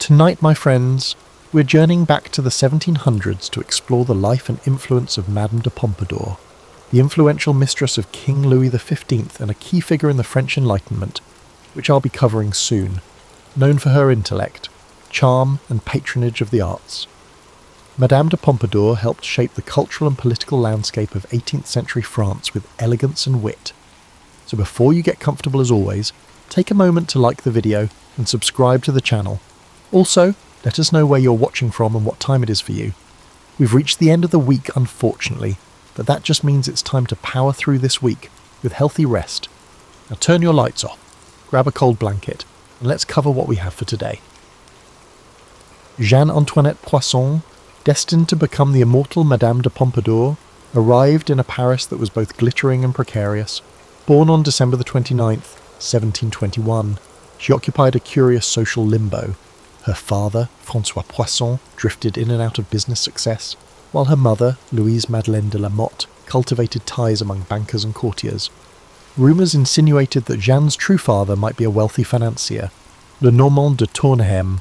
Tonight, my friends, we're journeying back to the 1700s to explore the life and influence of Madame de Pompadour, the influential mistress of King Louis XV and a key figure in the French Enlightenment, which I'll be covering soon, known for her intellect, charm and patronage of the arts. Madame de Pompadour helped shape the cultural and political landscape of 18th century France with elegance and wit. So before you get comfortable as always, take a moment to like the video and subscribe to the channel. Also, let us know where you're watching from and what time it is for you. We've reached the end of the week, unfortunately, but that just means it's time to power through this week with healthy rest. Now turn your lights off, grab a cold blanket, and let's cover what we have for today. Jeanne Antoinette Poisson, destined to become the immortal Madame de Pompadour, arrived in a Paris that was both glittering and precarious. Born on December the 29th, 1721, she occupied a curious social limbo. Her father, François Poisson, drifted in and out of business success, while her mother, Louise Madeleine de la Motte, cultivated ties among bankers and courtiers. Rumours insinuated that Jeanne's true father might be a wealthy financier, le Normand de Tournehem.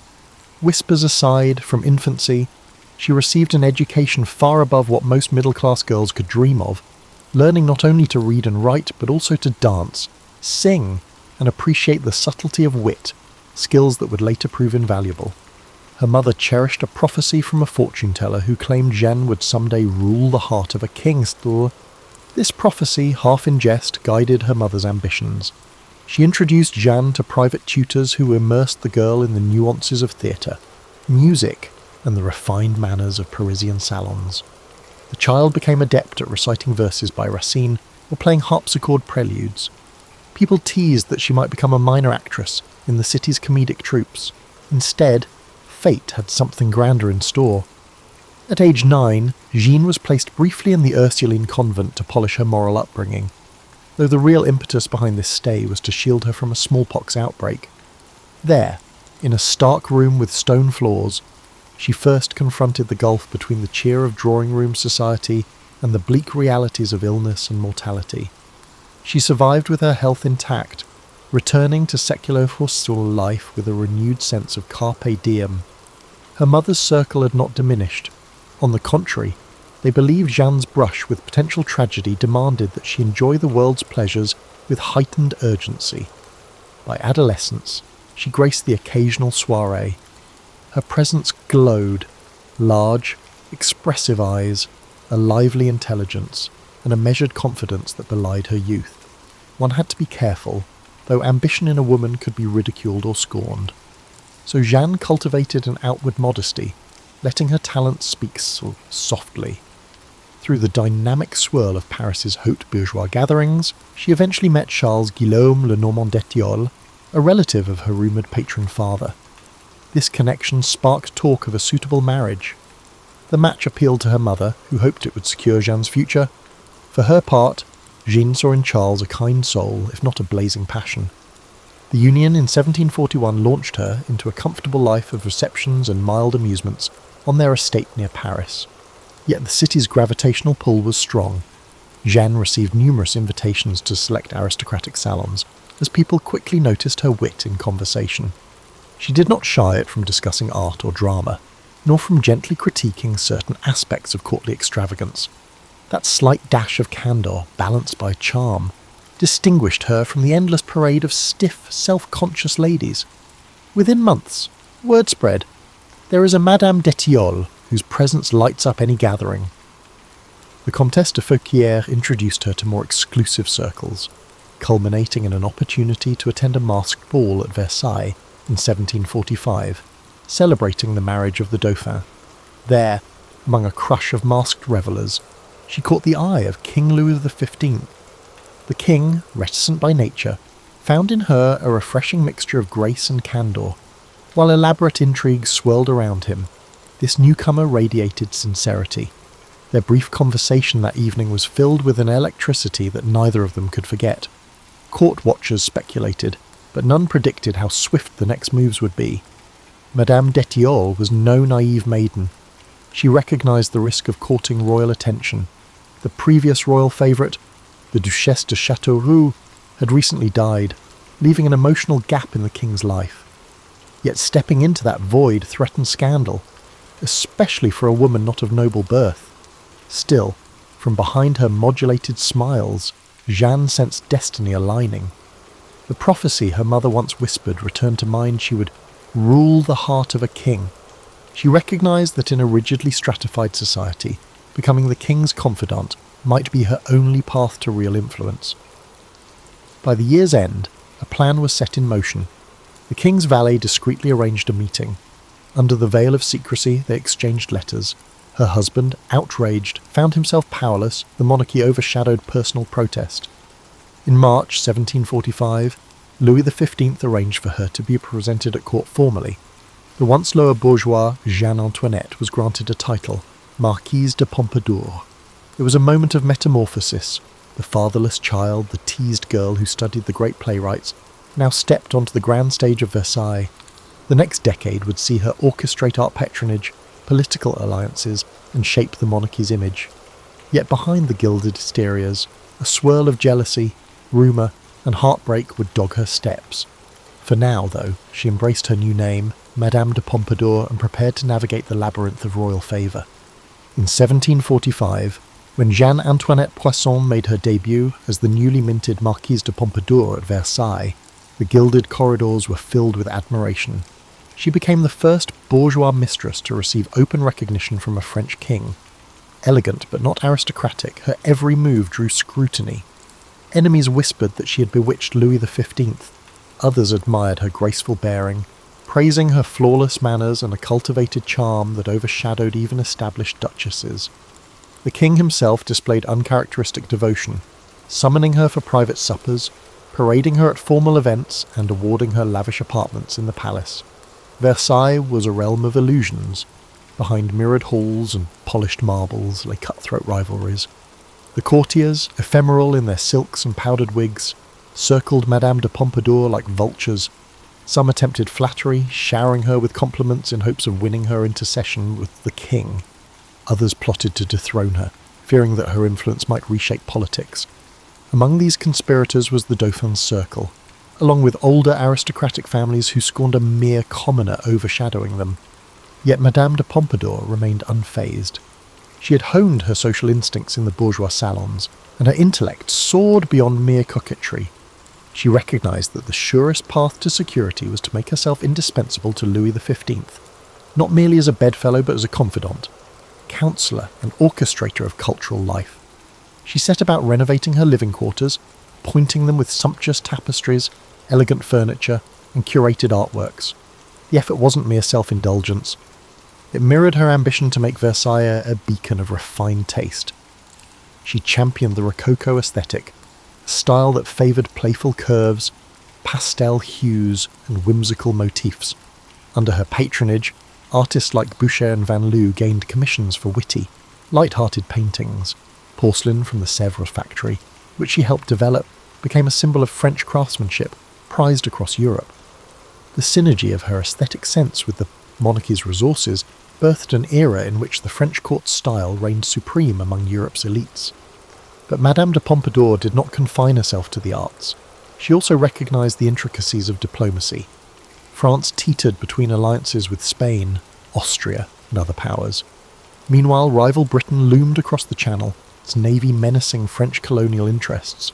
Whispers aside, from infancy, she received an education far above what most middle-class girls could dream of, learning not only to read and write, but also to dance, sing, and appreciate the subtlety of wit, skills that would later prove invaluable. Her mother cherished a prophecy from a fortune-teller who claimed Jeanne would someday rule the heart of a king. This prophecy, half in jest, guided her mother's ambitions. She introduced Jeanne to private tutors who immersed the girl in the nuances of theatre, music, and the refined manners of Parisian salons. The child became adept at reciting verses by Racine or playing harpsichord preludes. People teased that she might become a minor actress in the city's comedic troupes. Instead, fate had something grander in store. At age 9, Jeanne was placed briefly in the Ursuline convent to polish her moral upbringing, though the real impetus behind this stay was to shield her from a smallpox outbreak. There, in a stark room with stone floors, she first confronted the gulf between the cheer of drawing-room society and the bleak realities of illness and mortality. She survived with her health intact, returning to secular forestall life with a renewed sense of carpe diem. Her mother's circle had not diminished. On the contrary, they believed Jeanne's brush with potential tragedy demanded that she enjoy the world's pleasures with heightened urgency. By adolescence, she graced the occasional soirée. Her presence glowed, large, expressive eyes, a lively intelligence, and a measured confidence that belied her youth. One had to be careful, though ambition in a woman could be ridiculed or scorned. So Jeanne cultivated an outward modesty, letting her talents speak softly. Through the dynamic swirl of Paris's haute bourgeois gatherings, she eventually met Charles Guillaume le Normand d'Etioles, a relative of her rumoured patron father. This connection sparked talk of a suitable marriage. The match appealed to her mother, who hoped it would secure Jeanne's future. For her part, Jeanne saw in Charles a kind soul, if not a blazing passion. The union in 1741 launched her into a comfortable life of receptions and mild amusements on their estate near Paris. Yet the city's gravitational pull was strong. Jeanne received numerous invitations to select aristocratic salons, as people quickly noticed her wit in conversation. She did not shy it from discussing art or drama, nor from gently critiquing certain aspects of courtly extravagance. That slight dash of candour, balanced by charm, distinguished her from the endless parade of stiff, self-conscious ladies. Within months, word spread, there is a Madame d'Etioles whose presence lights up any gathering. The Comtesse de Feuquières introduced her to more exclusive circles, culminating in an opportunity to attend a masked ball at Versailles in 1745, celebrating the marriage of the Dauphin. There, among a crush of masked revellers, she caught the eye of King Louis XV. The king, reticent by nature, found in her a refreshing mixture of grace and candour. While elaborate intrigues swirled around him, this newcomer radiated sincerity. Their brief conversation that evening was filled with an electricity that neither of them could forget. Court watchers speculated, but none predicted how swift the next moves would be. Madame d'Etioles was no naive maiden. She recognised the risk of courting royal attention. The previous royal favourite, the Duchesse de Châteauroux, had recently died, leaving an emotional gap in the king's life. Yet stepping into that void threatened scandal, especially for a woman not of noble birth. Still, from behind her modulated smiles, Jeanne sensed destiny aligning. The prophecy her mother once whispered returned to mind. She would rule the heart of a king. She recognised that in a rigidly stratified society, becoming the king's confidant might be her only path to real influence. By the year's end, a plan was set in motion. The king's valet discreetly arranged a meeting. Under the veil of secrecy, they exchanged letters. Her husband, outraged, found himself powerless. The monarchy overshadowed personal protest. In March 1745, Louis XV arranged for her to be presented at court formally. The once lower bourgeois Jeanne Antoinette was granted a title, Marquise de Pompadour. It was a moment of metamorphosis. The fatherless child, the teased girl who studied the great playwrights, now stepped onto the grand stage of Versailles. The next decade would see her orchestrate art patronage, political alliances, and shape the monarchy's image. Yet behind the gilded exteriors, a swirl of jealousy, rumour, and heartbreak would dog her steps. For now, though, she embraced her new name, Madame de Pompadour, and prepared to navigate the labyrinth of royal favour. In 1745, when Jeanne Antoinette Poisson made her debut as the newly minted Marquise de Pompadour at Versailles, the gilded corridors were filled with admiration. She became the first bourgeois mistress to receive open recognition from a French king. Elegant but not aristocratic, her every move drew scrutiny. Enemies whispered that she had bewitched Louis XV. Others admired her graceful bearing, praising her flawless manners and a cultivated charm that overshadowed even established duchesses. The king himself displayed uncharacteristic devotion, summoning her for private suppers, parading her at formal events, and awarding her lavish apartments in the palace. Versailles was a realm of illusions. Behind mirrored halls and polished marbles lay cutthroat rivalries. The courtiers, ephemeral in their silks and powdered wigs, circled Madame de Pompadour like vultures. Some attempted flattery, showering her with compliments in hopes of winning her into session with the king. Others plotted to dethrone her, fearing that her influence might reshape politics. Among these conspirators was the Dauphin's circle, along with older aristocratic families who scorned a mere commoner overshadowing them. Yet Madame de Pompadour remained unfazed. She had honed her social instincts in the bourgeois salons, and her intellect soared beyond mere coquetry. She recognised that the surest path to security was to make herself indispensable to Louis XV, not merely as a bedfellow but as a confidant, counsellor and orchestrator of cultural life. She set about renovating her living quarters, appointing them with sumptuous tapestries, elegant furniture, and curated artworks. The effort wasn't mere self-indulgence. It mirrored her ambition to make Versailles a beacon of refined taste. She championed the Rococo aesthetic, a style that favoured playful curves, pastel hues, and whimsical motifs. Under her patronage, artists like Boucher and Van Loo gained commissions for witty, light-hearted paintings. Porcelain from the Sèvres factory, which she helped develop, became a symbol of French craftsmanship, prized across Europe. The synergy of her aesthetic sense with the monarchy's resources birthed an era in which the French court style reigned supreme among Europe's elites. But Madame de Pompadour did not confine herself to the arts. She also recognised the intricacies of diplomacy. France teetered between alliances with Spain, Austria, and other powers. Meanwhile, rival Britain loomed across the Channel, its navy menacing French colonial interests.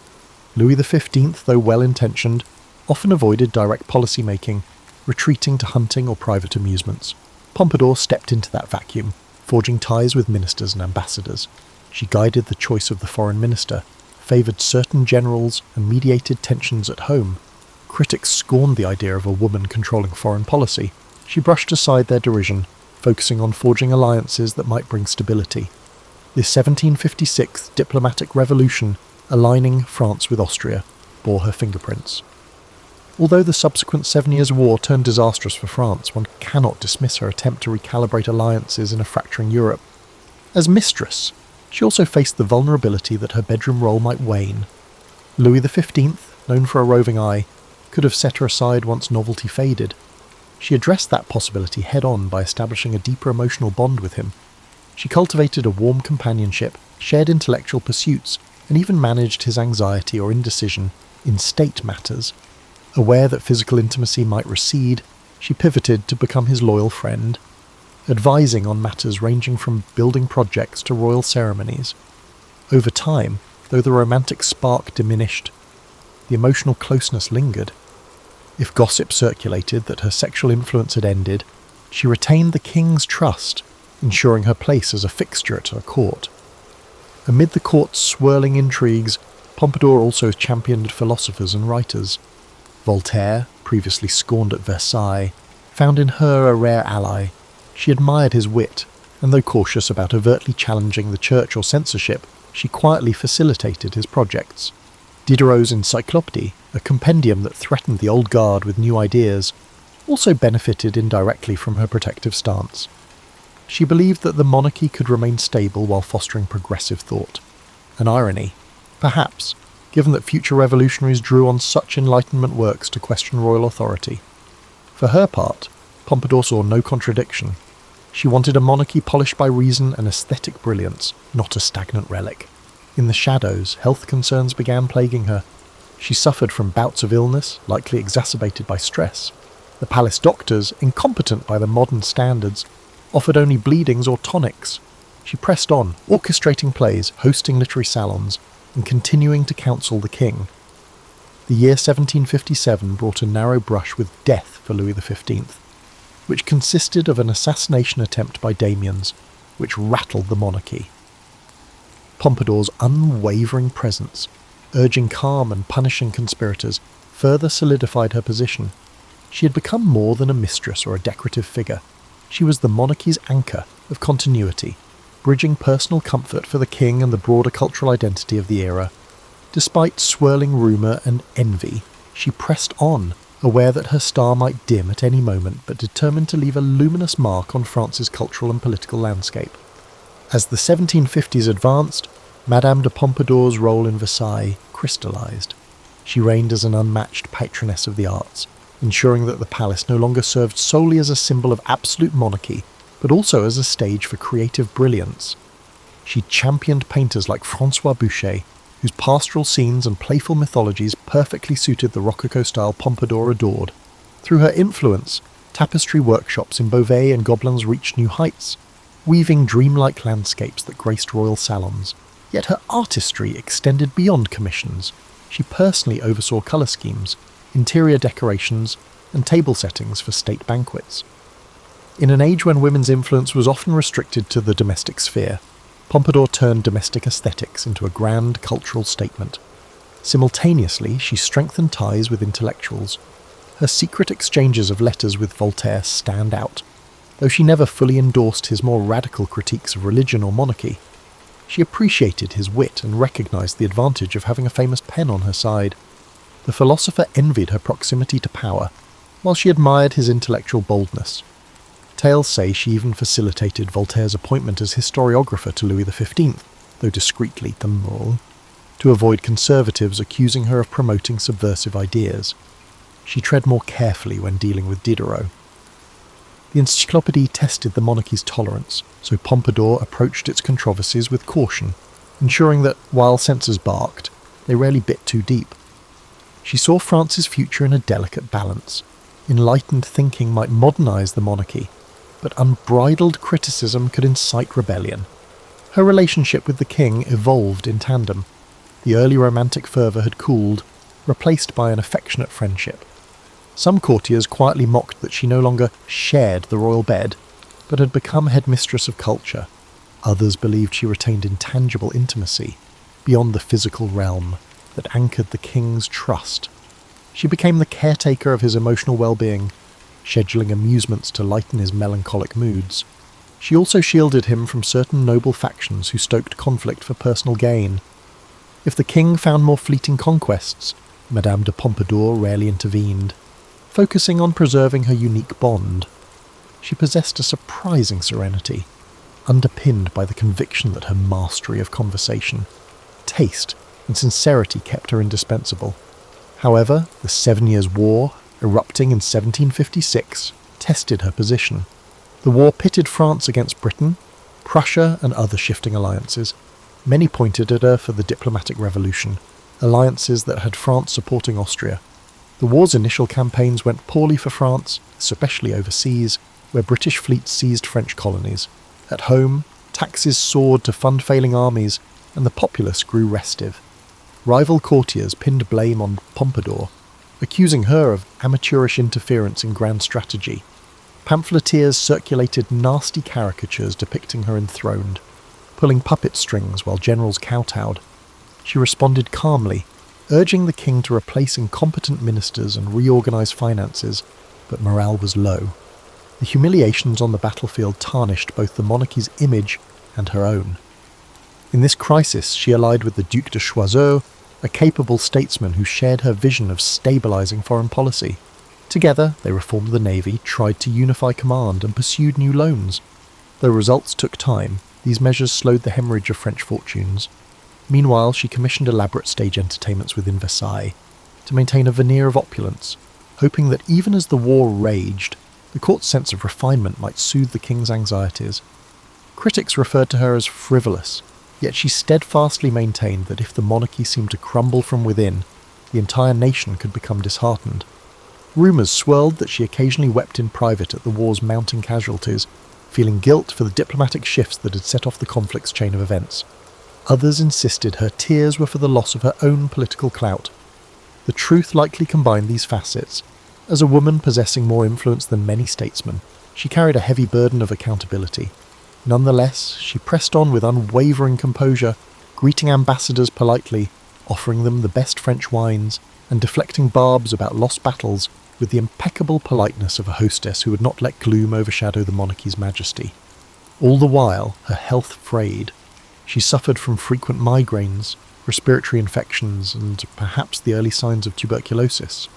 Louis XV, though well-intentioned, often avoided direct policy-making, retreating to hunting or private amusements. Pompadour stepped into that vacuum, forging ties with ministers and ambassadors. She guided the choice of the foreign minister, favoured certain generals, and mediated tensions at home. Critics scorned the idea of a woman controlling foreign policy. She brushed aside their derision, focusing on forging alliances that might bring stability. The 1756 diplomatic revolution, aligning France with Austria, bore her fingerprints. Although the subsequent 7 Years' War turned disastrous for France, one cannot dismiss her attempt to recalibrate alliances in a fracturing Europe. As mistress, she also faced the vulnerability that her bedroom role might wane. Louis XV, known for a roving eye, could have set her aside once novelty faded. She addressed that possibility head-on by establishing a deeper emotional bond with him. She cultivated a warm companionship, shared intellectual pursuits, and even managed his anxiety or indecision in state matters. Aware that physical intimacy might recede, she pivoted to become his loyal friend, advising on matters ranging from building projects to royal ceremonies. Over time, though the romantic spark diminished, the emotional closeness lingered. If gossip circulated that her sexual influence had ended, she retained the king's trust, ensuring her place as a fixture at her court. Amid the court's swirling intrigues, Pompadour also championed philosophers and writers. Voltaire, previously scorned at Versailles, found in her a rare ally. She admired his wit, and though cautious about overtly challenging the church or censorship, she quietly facilitated his projects. Diderot's Encyclopédie, a compendium that threatened the old guard with new ideas, also benefited indirectly from her protective stance. She believed that the monarchy could remain stable while fostering progressive thought. An irony, perhaps, given that future revolutionaries drew on such Enlightenment works to question royal authority. For her part, Pompadour saw no contradiction. She wanted a monarchy polished by reason and aesthetic brilliance, not a stagnant relic. In the shadows, health concerns began plaguing her. She suffered from bouts of illness, likely exacerbated by stress. The palace doctors, incompetent by the modern standards, offered only bleedings or tonics. She pressed on, orchestrating plays, hosting literary salons, and continuing to counsel the king. The year 1757 brought a narrow brush with death for Louis XV, which consisted of an assassination attempt by Damiens, which rattled the monarchy. Pompadour's unwavering presence, urging calm and punishing conspirators, further solidified her position. She had become more than a mistress or a decorative figure. She was the monarchy's anchor of continuity, bridging personal comfort for the king and the broader cultural identity of the era. Despite swirling rumour and envy, she pressed on, aware that her star might dim at any moment, but determined to leave a luminous mark on France's cultural and political landscape. As the 1750s advanced, Madame de Pompadour's role in Versailles crystallised. She reigned as an unmatched patroness of the arts, ensuring that the palace no longer served solely as a symbol of absolute monarchy, but also as a stage for creative brilliance. She championed painters like François Boucher, whose pastoral scenes and playful mythologies perfectly suited the Rococo style Pompadour adored. Through her influence, tapestry workshops in Beauvais and Gobelins reached new heights, weaving dreamlike landscapes that graced royal salons. Yet her artistry extended beyond commissions. She personally oversaw colour schemes, interior decorations, and table settings for state banquets. In an age when women's influence was often restricted to the domestic sphere, Pompadour turned domestic aesthetics into a grand cultural statement. Simultaneously, she strengthened ties with intellectuals. Her secret exchanges of letters with Voltaire stand out. Though she never fully endorsed his more radical critiques of religion or monarchy, she appreciated his wit and recognised the advantage of having a famous pen on her side. The philosopher envied her proximity to power, while she admired his intellectual boldness. Tales say she even facilitated Voltaire's appointment as historiographer to Louis XV, though discreetly to avoid conservatives accusing her of promoting subversive ideas. She tread more carefully when dealing with Diderot. The Encyclopédie tested the monarchy's tolerance, so Pompadour approached its controversies with caution, ensuring that, while censors barked, they rarely bit too deep. She saw France's future in a delicate balance. Enlightened thinking might modernise the monarchy, but unbridled criticism could incite rebellion. Her relationship with the king evolved in tandem. The early romantic fervour had cooled, replaced by an affectionate friendship. Some courtiers quietly mocked that she no longer shared the royal bed, but had become headmistress of culture. Others believed she retained intangible intimacy, beyond the physical realm, that anchored the king's trust. She became the caretaker of his emotional well-being, scheduling amusements to lighten his melancholic moods. She also shielded him from certain noble factions who stoked conflict for personal gain. If the king found more fleeting conquests, Madame de Pompadour rarely intervened, focusing on preserving her unique bond. She possessed a surprising serenity, underpinned by the conviction that her mastery of conversation, taste, and sincerity kept her indispensable. However, the 7 Years' War, erupting in 1756, tested her position. The war pitted France against Britain, Prussia, and other shifting alliances. Many pointed at her for the diplomatic revolution, alliances that had France supporting Austria. The war's initial campaigns went poorly for France, especially overseas, where British fleets seized French colonies. At home, taxes soared to fund failing armies, and the populace grew restive. Rival courtiers pinned blame on Pompadour, accusing her of amateurish interference in grand strategy. Pamphleteers circulated nasty caricatures depicting her enthroned, pulling puppet strings while generals kowtowed. She responded calmly, urging the king to replace incompetent ministers and reorganize finances, but morale was low. The humiliations on the battlefield tarnished both the monarchy's image and her own. In this crisis, she allied with the Duc de Choiseul, a capable statesman who shared her vision of stabilizing foreign policy. Together, they reformed the navy, tried to unify command, and pursued new loans. Though results took time, these measures slowed the hemorrhage of French fortunes. Meanwhile, she commissioned elaborate stage entertainments within Versailles to maintain a veneer of opulence, hoping that even as the war raged, the court's sense of refinement might soothe the king's anxieties. Critics referred to her as frivolous, yet she steadfastly maintained that if the monarchy seemed to crumble from within, the entire nation could become disheartened. Rumours swirled that she occasionally wept in private at the war's mounting casualties, feeling guilt for the diplomatic shifts that had set off the conflict's chain of events. Others insisted her tears were for the loss of her own political clout. The truth likely combined these facets. As a woman possessing more influence than many statesmen, she carried a heavy burden of accountability. Nonetheless, she pressed on with unwavering composure, greeting ambassadors politely, offering them the best French wines, and deflecting barbs about lost battles with the impeccable politeness of a hostess who would not let gloom overshadow the monarchy's majesty. All the while, her health frayed. She suffered from frequent migraines, respiratory infections, and perhaps the early signs of tuberculosis.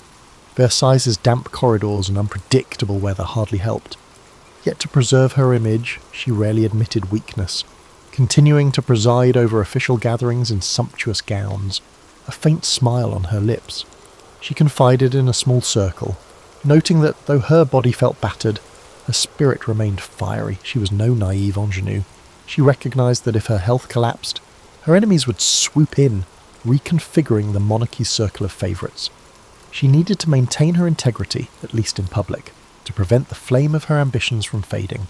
Versailles' damp corridors and unpredictable weather hardly helped. Yet to preserve her image, she rarely admitted weakness, continuing to preside over official gatherings in sumptuous gowns, a faint smile on her lips. She confided in a small circle, noting that though her body felt battered, her spirit remained fiery. She was no naive ingenue. She recognized that if her health collapsed, her enemies would swoop in, reconfiguring the monarchy's circle of favourites. She needed to maintain her integrity, at least in public, to prevent the flame of her ambitions from fading.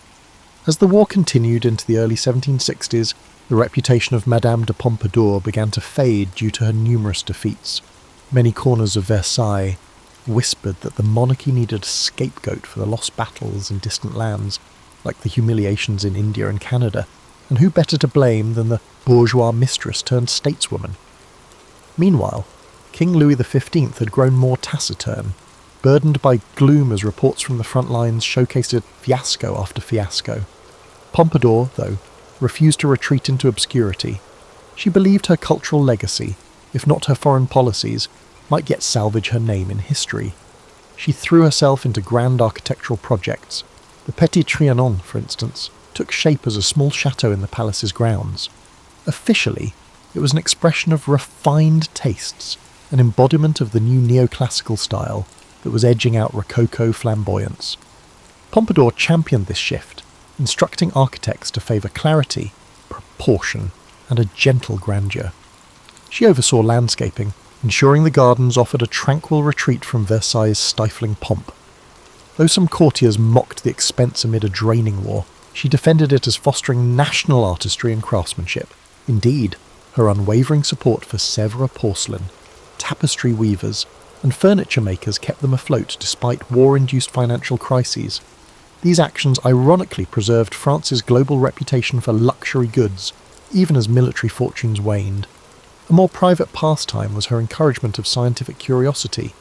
As the war continued into the early 1760s, the reputation of Madame de Pompadour began to fade due to her numerous defeats. Many corners of Versailles whispered that the monarchy needed a scapegoat for the lost battles in distant lands, like the humiliations in India and Canada, and who better to blame than the bourgeois mistress turned stateswoman? Meanwhile, King Louis XV had grown more taciturn, burdened by gloom as reports from the front lines showcased fiasco after fiasco. Pompadour, though, refused to retreat into obscurity. She believed her cultural legacy, if not her foreign policies, might yet salvage her name in history. She threw herself into grand architectural projects. The Petit Trianon, for instance, took shape as a small chateau in the palace's grounds. Officially, it was an expression of refined tastes, an embodiment of the new neoclassical style that was edging out Rococo flamboyance. Pompadour championed this shift, instructing architects to favour clarity, proportion, and a gentle grandeur. She oversaw landscaping, ensuring the gardens offered a tranquil retreat from Versailles' stifling pomp. Though some courtiers mocked the expense amid a draining war, she defended it as fostering national artistry and craftsmanship. Indeed, her unwavering support for Sèvres porcelain, tapestry weavers, and furniture makers kept them afloat despite war-induced financial crises. These actions ironically preserved France's global reputation for luxury goods, even as military fortunes waned. A more private pastime was her encouragement of scientific curiosity.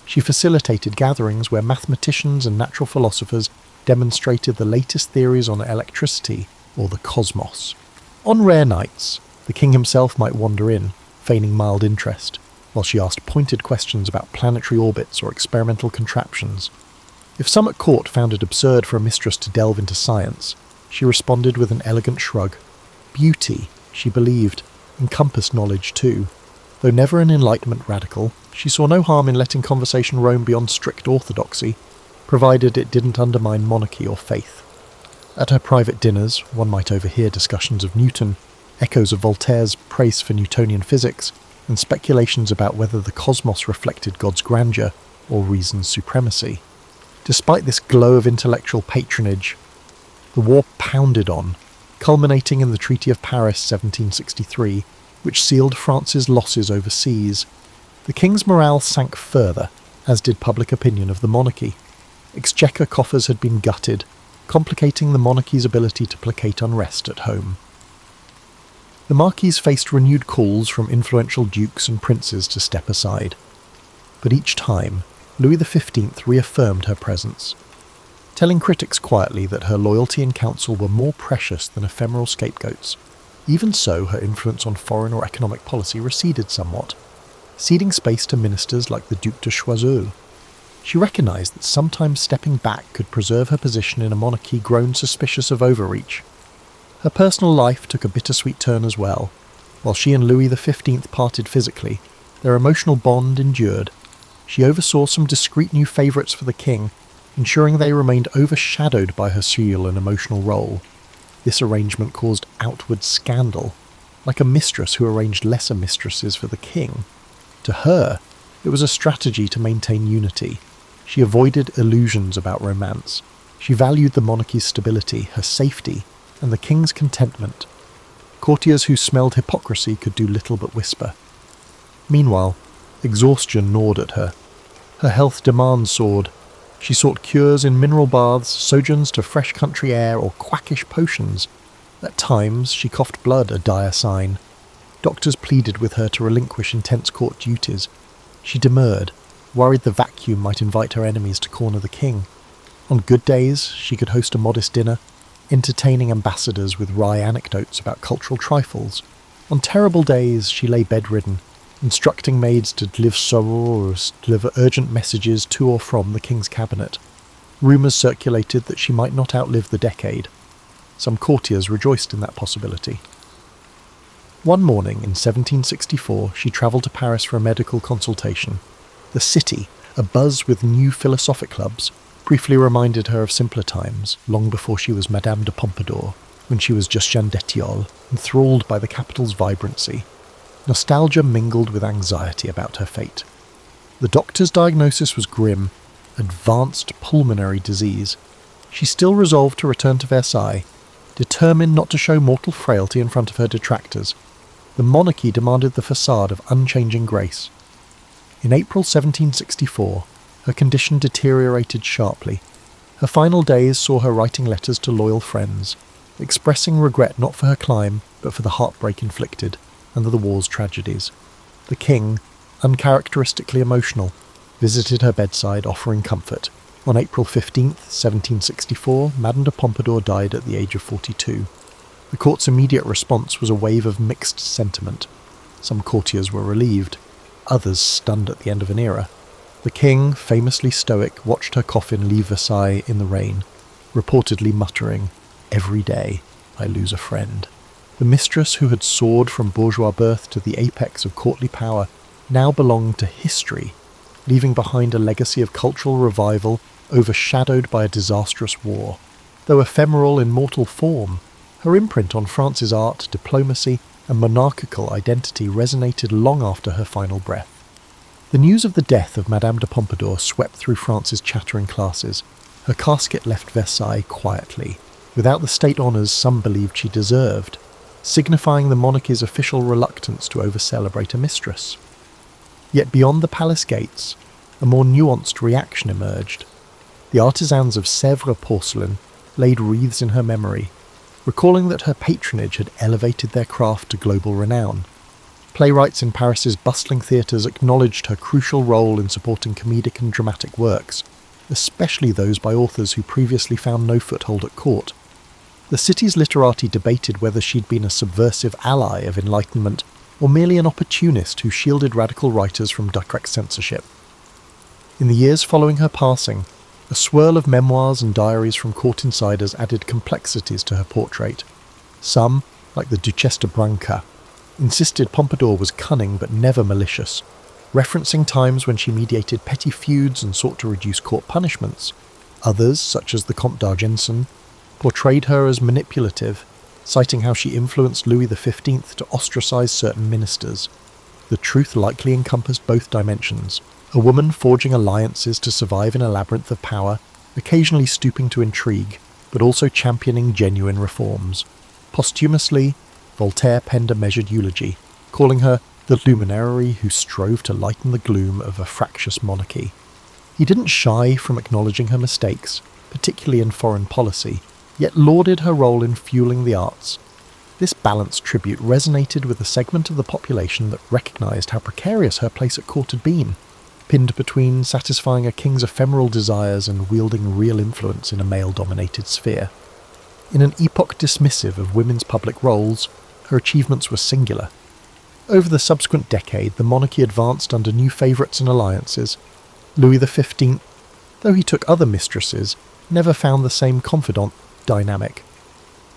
She facilitated gatherings where mathematicians and natural philosophers demonstrated the latest theories on electricity or the cosmos. On rare nights, the king himself might wander in, feigning mild interest, while she asked pointed questions about planetary orbits or experimental contraptions. If some at court found it absurd for a mistress to delve into science, she responded with an elegant shrug. Beauty, she believed, encompassed knowledge too. Though never an Enlightenment radical, she saw no harm in letting conversation roam beyond strict orthodoxy, provided it didn't undermine monarchy or faith. At her private dinners, one might overhear discussions of Newton, echoes of Voltaire's praise for Newtonian physics, and speculations about whether the cosmos reflected God's grandeur, or reason's supremacy. Despite this glow of intellectual patronage, the war pounded on, culminating in the Treaty of Paris 1763, which sealed France's losses overseas. The king's morale sank further, as did public opinion of the monarchy. Exchequer coffers had been gutted, complicating the monarchy's ability to placate unrest at home. The Marquise faced renewed calls from influential dukes and princes to step aside. But each time, Louis XV reaffirmed her presence, telling critics quietly that her loyalty and counsel were more precious than ephemeral scapegoats. Even so, her influence on foreign or economic policy receded somewhat, ceding space to ministers like the Duc de Choiseul. She recognised that sometimes stepping back could preserve her position in a monarchy grown suspicious of overreach. Her personal life took a bittersweet turn as well. While she and Louis XV parted physically, their emotional bond endured. She oversaw some discreet new favourites for the king, ensuring they remained overshadowed by her serial and emotional role. This arrangement caused outward scandal, like a mistress who arranged lesser mistresses for the king. To her, it was a strategy to maintain unity. She avoided illusions about romance. She valued the monarchy's stability, her safety, and the king's contentment. Courtiers who smelled hypocrisy could do little but whisper. Meanwhile, exhaustion gnawed at her. Her health demands soared. She sought cures in mineral baths, sojourns to fresh country air, or quackish potions. At times, she coughed blood, a dire sign. Doctors pleaded with her to relinquish intense court duties. She demurred, worried the vacuum might invite her enemies to corner the king. On good days, she could host a modest dinner, entertaining ambassadors with wry anecdotes about cultural trifles. On terrible days, she lay bedridden, instructing maids to deliver sorors, deliver urgent messages to or from the king's cabinet. Rumours circulated that she might not outlive the decade. Some courtiers rejoiced in that possibility. One morning in 1764, she travelled to Paris for a medical consultation. The city, abuzz with new philosophic clubs, briefly reminded her of simpler times, long before she was Madame de Pompadour, when she was just Jeanne d'Etiole, enthralled by the capital's vibrancy. Nostalgia mingled with anxiety about her fate. The doctor's diagnosis was grim: advanced pulmonary disease. She still resolved to return to Versailles, determined not to show mortal frailty in front of her detractors. The monarchy demanded the facade of unchanging grace. In April 1764, her condition deteriorated sharply. Her final days saw her writing letters to loyal friends, expressing regret not for her climb, but for the heartbreak inflicted under the war's tragedies. The king, uncharacteristically emotional, visited her bedside, offering comfort. On April 15th, 1764, Madame de Pompadour died at the age of 42. The court's immediate response was a wave of mixed sentiment. Some courtiers were relieved, others stunned at the end of an era. The king, famously stoic, watched her coffin leave Versailles in the rain, reportedly muttering, "Every day I lose a friend." The mistress who had soared from bourgeois birth to the apex of courtly power now belonged to history, leaving behind a legacy of cultural revival overshadowed by a disastrous war. Though ephemeral in mortal form, her imprint on France's art, diplomacy, and monarchical identity resonated long after her final breath. The news of the death of Madame de Pompadour swept through France's chattering classes. Her casket left Versailles quietly, without the state honours some believed she deserved, signifying the monarchy's official reluctance to over-celebrate a mistress. Yet beyond the palace gates, a more nuanced reaction emerged. The artisans of Sèvres porcelain laid wreaths in her memory, recalling that her patronage had elevated their craft to global renown. Playwrights in Paris's bustling theatres acknowledged her crucial role in supporting comedic and dramatic works, especially those by authors who previously found no foothold at court. The city's literati debated whether she'd been a subversive ally of Enlightenment or merely an opportunist who shielded radical writers from direct censorship. In the years following her passing, a swirl of memoirs and diaries from court insiders added complexities to her portrait. Some, like the Duchesse de Brancas, insisted Pompadour was cunning but never malicious, referencing times when she mediated petty feuds and sought to reduce court punishments. Others, such as the Comte d'Argenson, portrayed her as manipulative, citing how she influenced Louis XV to ostracize certain ministers. The truth likely encompassed both dimensions, a woman forging alliances to survive in a labyrinth of power, occasionally stooping to intrigue, but also championing genuine reforms. Posthumously, Voltaire penned a measured eulogy, calling her the luminary who strove to lighten the gloom of a fractious monarchy. He didn't shy from acknowledging her mistakes, particularly in foreign policy, yet lauded her role in fueling the arts. This balanced tribute resonated with a segment of the population that recognised how precarious her place at court had been, pinned between satisfying a king's ephemeral desires and wielding real influence in a male-dominated sphere. In an epoch dismissive of women's public roles, her achievements were singular. Over the subsequent decade, the monarchy advanced under new favourites and alliances. Louis XV, though he took other mistresses, never found the same confidant dynamic.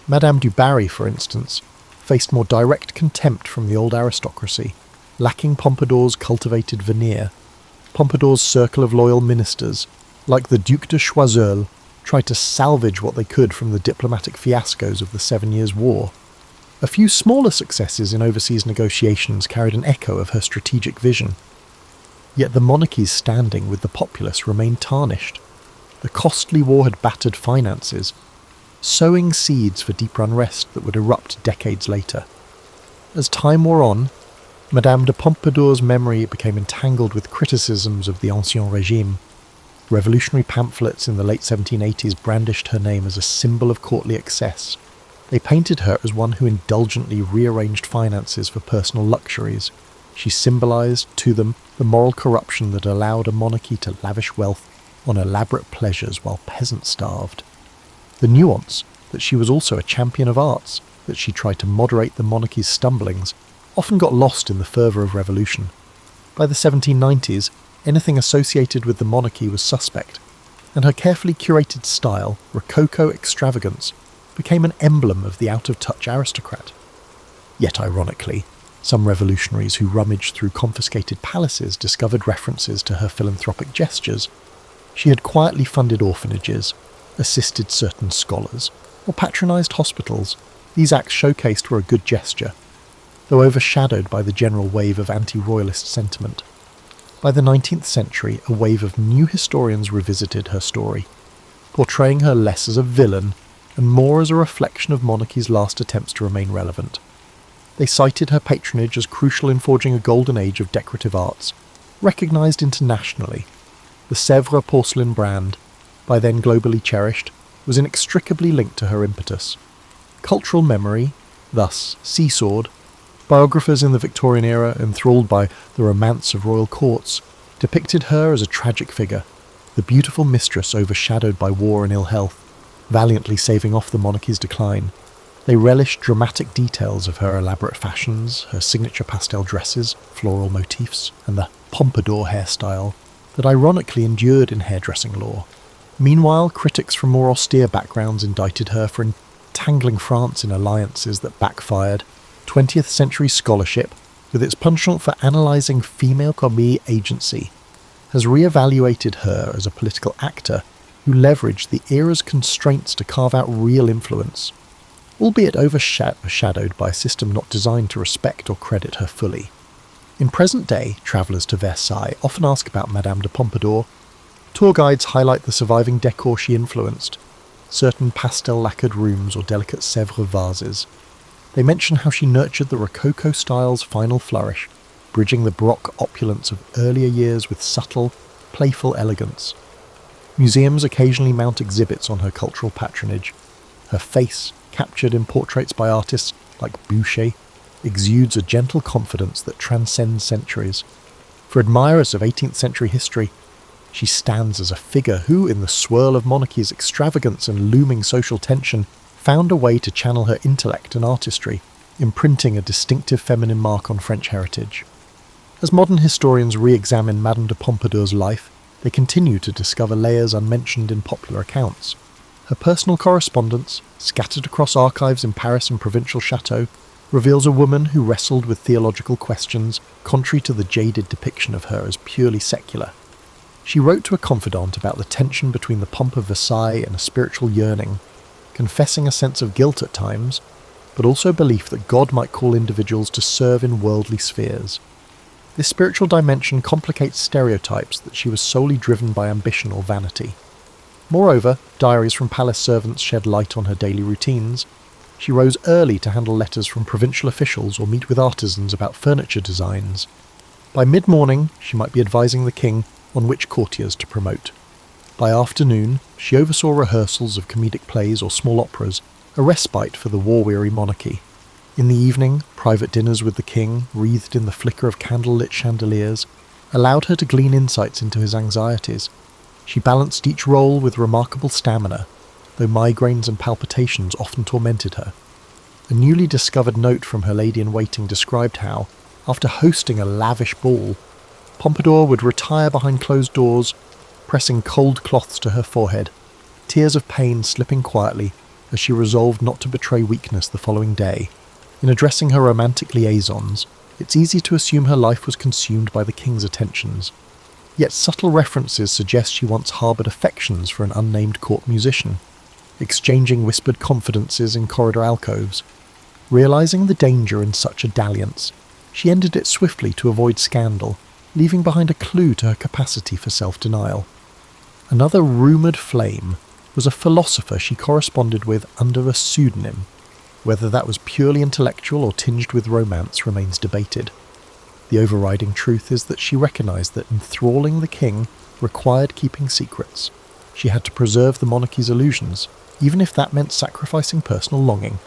Madame du Barry, for instance, faced more direct contempt from the old aristocracy, lacking Pompadour's cultivated veneer. Pompadour's circle of loyal ministers, like the Duc de Choiseul, tried to salvage what they could from the diplomatic fiascos of the 7 Years' War. A few smaller successes in overseas negotiations carried an echo of her strategic vision. Yet the monarchy's standing with the populace remained tarnished. The costly war had battered finances, sowing seeds for deeper unrest that would erupt decades later. As time wore on, Madame de Pompadour's memory became entangled with criticisms of the Ancien Régime. Revolutionary pamphlets in the late 1780s brandished her name as a symbol of courtly excess. They painted her as one who indulgently rearranged finances for personal luxuries. She symbolised to them the moral corruption that allowed a monarchy to lavish wealth on elaborate pleasures while peasants starved. The nuance that she was also a champion of arts, that she tried to moderate the monarchy's stumblings, often got lost in the fervour of revolution. By the 1790s, anything associated with the monarchy was suspect, and her carefully curated style, rococo extravagance, became an emblem of the out-of-touch aristocrat. Yet ironically, some revolutionaries who rummaged through confiscated palaces discovered references to her philanthropic gestures. She had quietly funded orphanages, assisted certain scholars, or patronised hospitals. These acts showcased were a good gesture, though overshadowed by the general wave of anti-royalist sentiment. By the 19th century, a wave of new historians revisited her story, portraying her less as a villain and more as a reflection of monarchy's last attempts to remain relevant. They cited her patronage as crucial in forging a golden age of decorative arts, recognised internationally. The Sèvres porcelain brand, by then globally cherished, was inextricably linked to her impetus. Cultural memory, thus seesawed. Biographers in the Victorian era, enthralled by the romance of royal courts, depicted her as a tragic figure, the beautiful mistress overshadowed by war and ill health, valiantly saving off the monarchy's decline. They relished dramatic details of her elaborate fashions, her signature pastel dresses, floral motifs, and the pompadour hairstyle that ironically endured in hairdressing lore. Meanwhile, critics from more austere backgrounds indicted her for entangling France in alliances that backfired. 20th century scholarship, with its penchant for analysing female commis agency, has re-evaluated her as a political actor who leveraged the era's constraints to carve out real influence, albeit overshadowed by a system not designed to respect or credit her fully. In present day, travellers to Versailles often ask about Madame de Pompadour. Tour guides highlight the surviving decor she influenced, certain pastel-lacquered rooms or delicate Sèvres vases. They mention how she nurtured the Rococo style's final flourish, bridging the Baroque opulence of earlier years with subtle, playful elegance. Museums occasionally mount exhibits on her cultural patronage. Her face, captured in portraits by artists like Boucher, exudes a gentle confidence that transcends centuries. For admirers of 18th century history, she stands as a figure who, in the swirl of monarchy's extravagance and looming social tension, found a way to channel her intellect and artistry, imprinting a distinctive feminine mark on French heritage. As modern historians re-examine Madame de Pompadour's life, they continue to discover layers unmentioned in popular accounts. Her personal correspondence, scattered across archives in Paris and provincial chateaux, reveals a woman who wrestled with theological questions, contrary to the jaded depiction of her as purely secular. She wrote to a confidant about the tension between the pomp of Versailles and a spiritual yearning, confessing a sense of guilt at times, but also belief that God might call individuals to serve in worldly spheres. This spiritual dimension complicates stereotypes that she was solely driven by ambition or vanity. Moreover, diaries from palace servants shed light on her daily routines. She rose early to handle letters from provincial officials or meet with artisans about furniture designs. By mid-morning, she might be advising the king on which courtiers to promote. By afternoon, she oversaw rehearsals of comedic plays or small operas, a respite for the war-weary monarchy. In the evening, private dinners with the king, wreathed in the flicker of candle-lit chandeliers, allowed her to glean insights into his anxieties. She balanced each role with remarkable stamina, though migraines and palpitations often tormented her. A newly discovered note from her lady-in-waiting described how, after hosting a lavish ball, Pompadour would retire behind closed doors, pressing cold cloths to her forehead, tears of pain slipping quietly as she resolved not to betray weakness the following day. In addressing her romantic liaisons, it's easy to assume her life was consumed by the king's attentions. Yet subtle references suggest she once harboured affections for an unnamed court musician, exchanging whispered confidences in corridor alcoves. Realising the danger in such a dalliance, she ended it swiftly to avoid scandal, leaving behind a clue to her capacity for self-denial. Another rumoured flame was a philosopher she corresponded with under a pseudonym. Whether that was purely intellectual or tinged with romance remains debated. The overriding truth is that she recognised that enthralling the king required keeping secrets. She had to preserve the monarchy's illusions, even if that meant sacrificing personal longing.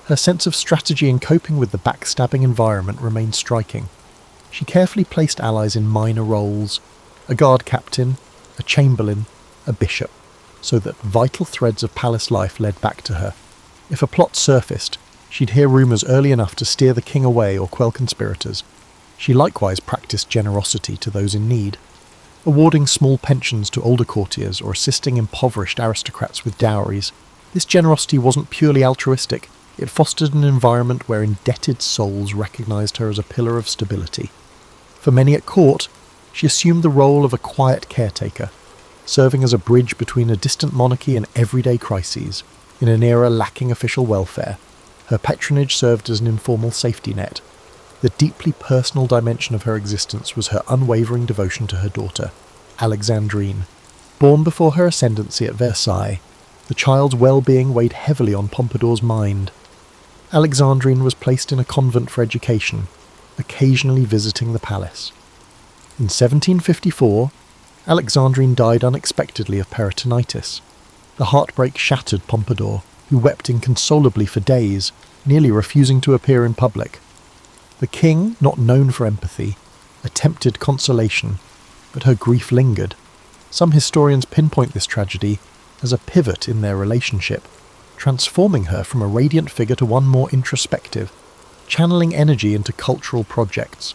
Her sense of strategy in coping with the backstabbing environment remained striking. She carefully placed allies in minor roles, a guard captain, a chamberlain, a bishop, so that vital threads of palace life led back to her. If a plot surfaced, she'd hear rumours early enough to steer the king away or quell conspirators. She likewise practised generosity to those in need, awarding small pensions to older courtiers or assisting impoverished aristocrats with dowries. This generosity wasn't purely altruistic, it fostered an environment where indebted souls recognised her as a pillar of stability. For many at court, she assumed the role of a quiet caretaker, serving as a bridge between a distant monarchy and everyday crises. In an era lacking official welfare, her patronage served as an informal safety net. The deeply personal dimension of her existence was her unwavering devotion to her daughter, Alexandrine. Born before her ascendancy at Versailles, the child's well-being weighed heavily on Pompadour's mind. Alexandrine was placed in a convent for education, occasionally visiting the palace. In 1754, Alexandrine died unexpectedly of peritonitis. The heartbreak shattered Pompadour, who wept inconsolably for days, nearly refusing to appear in public. The king, not known for empathy, attempted consolation, but her grief lingered. Some historians pinpoint this tragedy as a pivot in their relationship, transforming her from a radiant figure to one more introspective, channeling energy into cultural projects.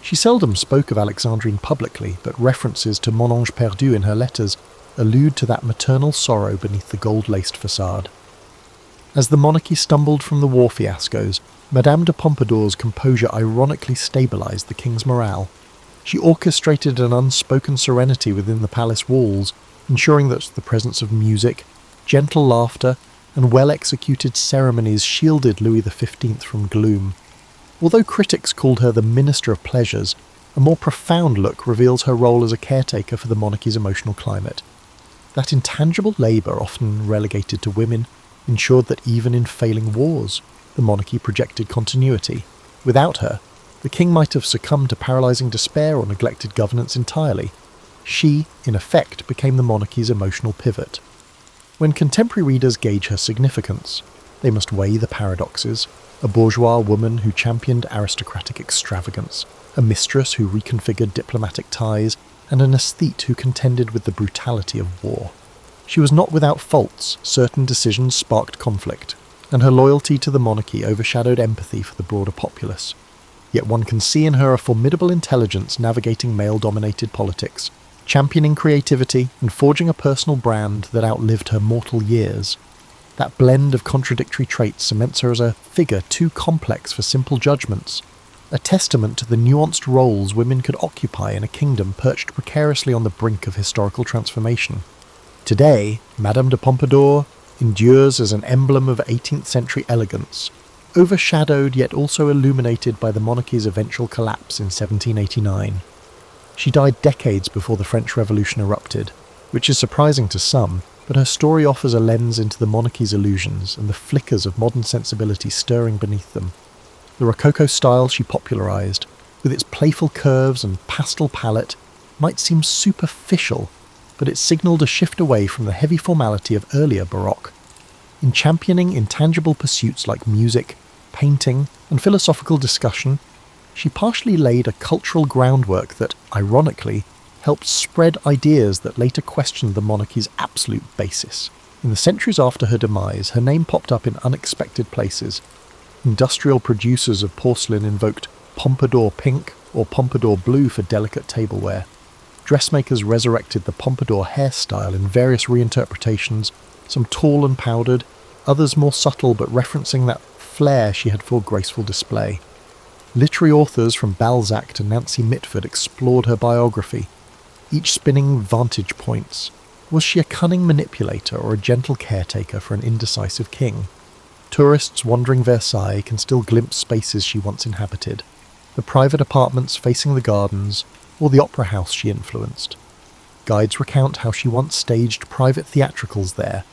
She seldom spoke of Alexandrine publicly, but references to Mon Ange Perdu in her letters allude to that maternal sorrow beneath the gold-laced facade. As the monarchy stumbled from the war fiascos, Madame de Pompadour's composure ironically stabilised the king's morale. She orchestrated an unspoken serenity within the palace walls, ensuring that the presence of music, gentle laughter, and well-executed ceremonies shielded Louis XV from gloom. Although critics called her the Minister of Pleasures, a more profound look reveals her role as a caretaker for the monarchy's emotional climate. That intangible labour, often relegated to women, ensured that even in failing wars, the monarchy projected continuity. Without her, the king might have succumbed to paralysing despair or neglected governance entirely. She, in effect, became the monarchy's emotional pivot. When contemporary readers gauge her significance, they must weigh the paradoxes: a bourgeois woman who championed aristocratic extravagance, a mistress who reconfigured diplomatic ties, and an aesthete who contended with the brutality of war. She was not without faults, certain decisions sparked conflict, and her loyalty to the monarchy overshadowed empathy for the broader populace. Yet one can see in her a formidable intelligence navigating male-dominated politics, championing creativity and forging a personal brand that outlived her mortal years. That blend of contradictory traits cements her as a figure too complex for simple judgments, a testament to the nuanced roles women could occupy in a kingdom perched precariously on the brink of historical transformation. Today, Madame de Pompadour endures as an emblem of 18th century elegance, overshadowed yet also illuminated by the monarchy's eventual collapse in 1789. She died decades before the French Revolution erupted, which is surprising to some, but her story offers a lens into the monarchy's illusions and the flickers of modern sensibility stirring beneath them. The Rococo style she popularised, with its playful curves and pastel palette, might seem superficial, but it signalled a shift away from the heavy formality of earlier Baroque. In championing intangible pursuits like music, painting, and philosophical discussion, she partially laid a cultural groundwork that, ironically, helped spread ideas that later questioned the monarchy's absolute basis. In the centuries after her demise, her name popped up in unexpected places. Industrial producers of porcelain invoked pompadour pink or pompadour blue for delicate tableware. Dressmakers resurrected the pompadour hairstyle in various reinterpretations, some tall and powdered, others more subtle but referencing that flair she had for graceful display. Literary authors from Balzac to Nancy Mitford explored her biography, each spinning vantage points. Was she a cunning manipulator or a gentle caretaker for an indecisive king? Tourists wandering Versailles can still glimpse spaces she once inhabited, the private apartments facing the gardens, or the opera house she influenced. Guides recount how she once staged private theatricals there,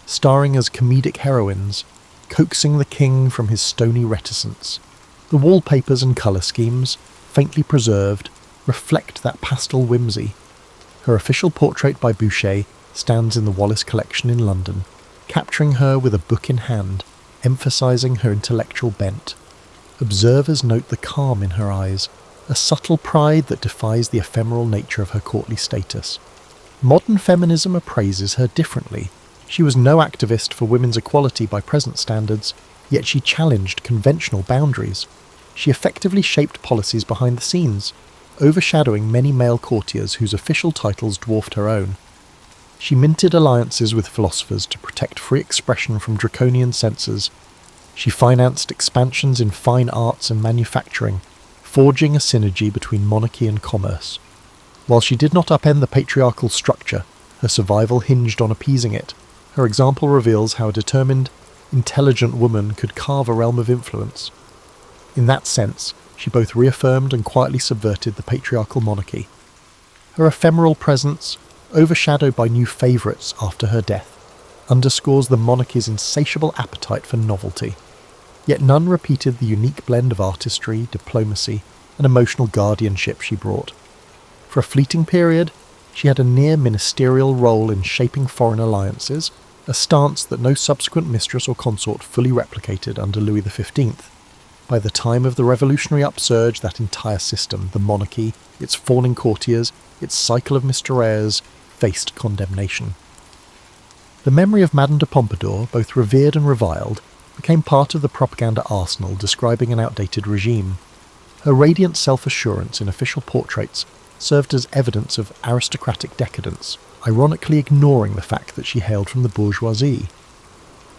starring as comedic heroines, coaxing the king from his stony reticence. The wallpapers and colour schemes, faintly preserved, reflect that pastel whimsy. Her official portrait by Boucher stands in the Wallace collection in London, capturing her with a book in hand, emphasising her intellectual bent. Observers note the calm in her eyes, a subtle pride that defies the ephemeral nature of her courtly status. Modern feminism appraises her differently. She was no activist for women's equality by present standards, yet she challenged conventional boundaries. She effectively shaped policies behind the scenes, overshadowing many male courtiers whose official titles dwarfed her own. She minted alliances with philosophers to protect free expression from draconian censors. She financed expansions in fine arts and manufacturing, forging a synergy between monarchy and commerce. While she did not upend the patriarchal structure, her survival hinged on appeasing it. Her example reveals how a determined, intelligent woman could carve a realm of influence. In that sense, she both reaffirmed and quietly subverted the patriarchal monarchy. Her ephemeral presence, overshadowed by new favourites after her death, underscores the monarchy's insatiable appetite for novelty. Yet none repeated the unique blend of artistry, diplomacy, and emotional guardianship she brought. For a fleeting period, she had a near ministerial role in shaping foreign alliances, a stance that no subsequent mistress or consort fully replicated under Louis XV. By the time of the revolutionary upsurge, that entire system, the monarchy, its fawning courtiers, its cycle of Mistereres, faced condemnation. The memory of Madame de Pompadour, both revered and reviled, became part of the propaganda arsenal describing an outdated regime. Her radiant self-assurance in official portraits served as evidence of aristocratic decadence, ironically ignoring the fact that she hailed from the bourgeoisie.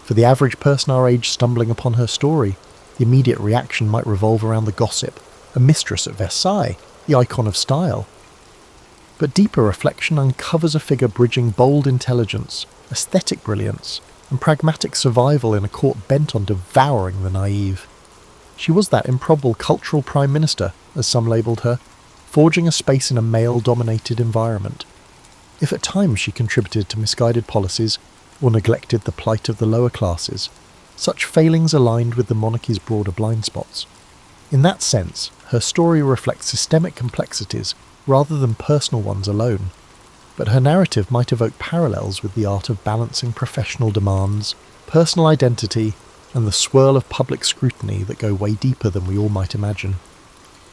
For the average person our age stumbling upon her story, the immediate reaction might revolve around the gossip, a mistress at Versailles, the icon of style. But deeper reflection uncovers a figure bridging bold intelligence, aesthetic brilliance, and pragmatic survival in a court bent on devouring the naive. She was that improbable cultural prime minister, as some labelled her, forging a space in a male-dominated environment. If at times she contributed to misguided policies or neglected the plight of the lower classes, such failings aligned with the monarchy's broader blind spots. In that sense, her story reflects systemic complexities rather than personal ones alone, but her narrative might evoke parallels with the art of balancing professional demands, personal identity, and the swirl of public scrutiny that go way deeper than we all might imagine.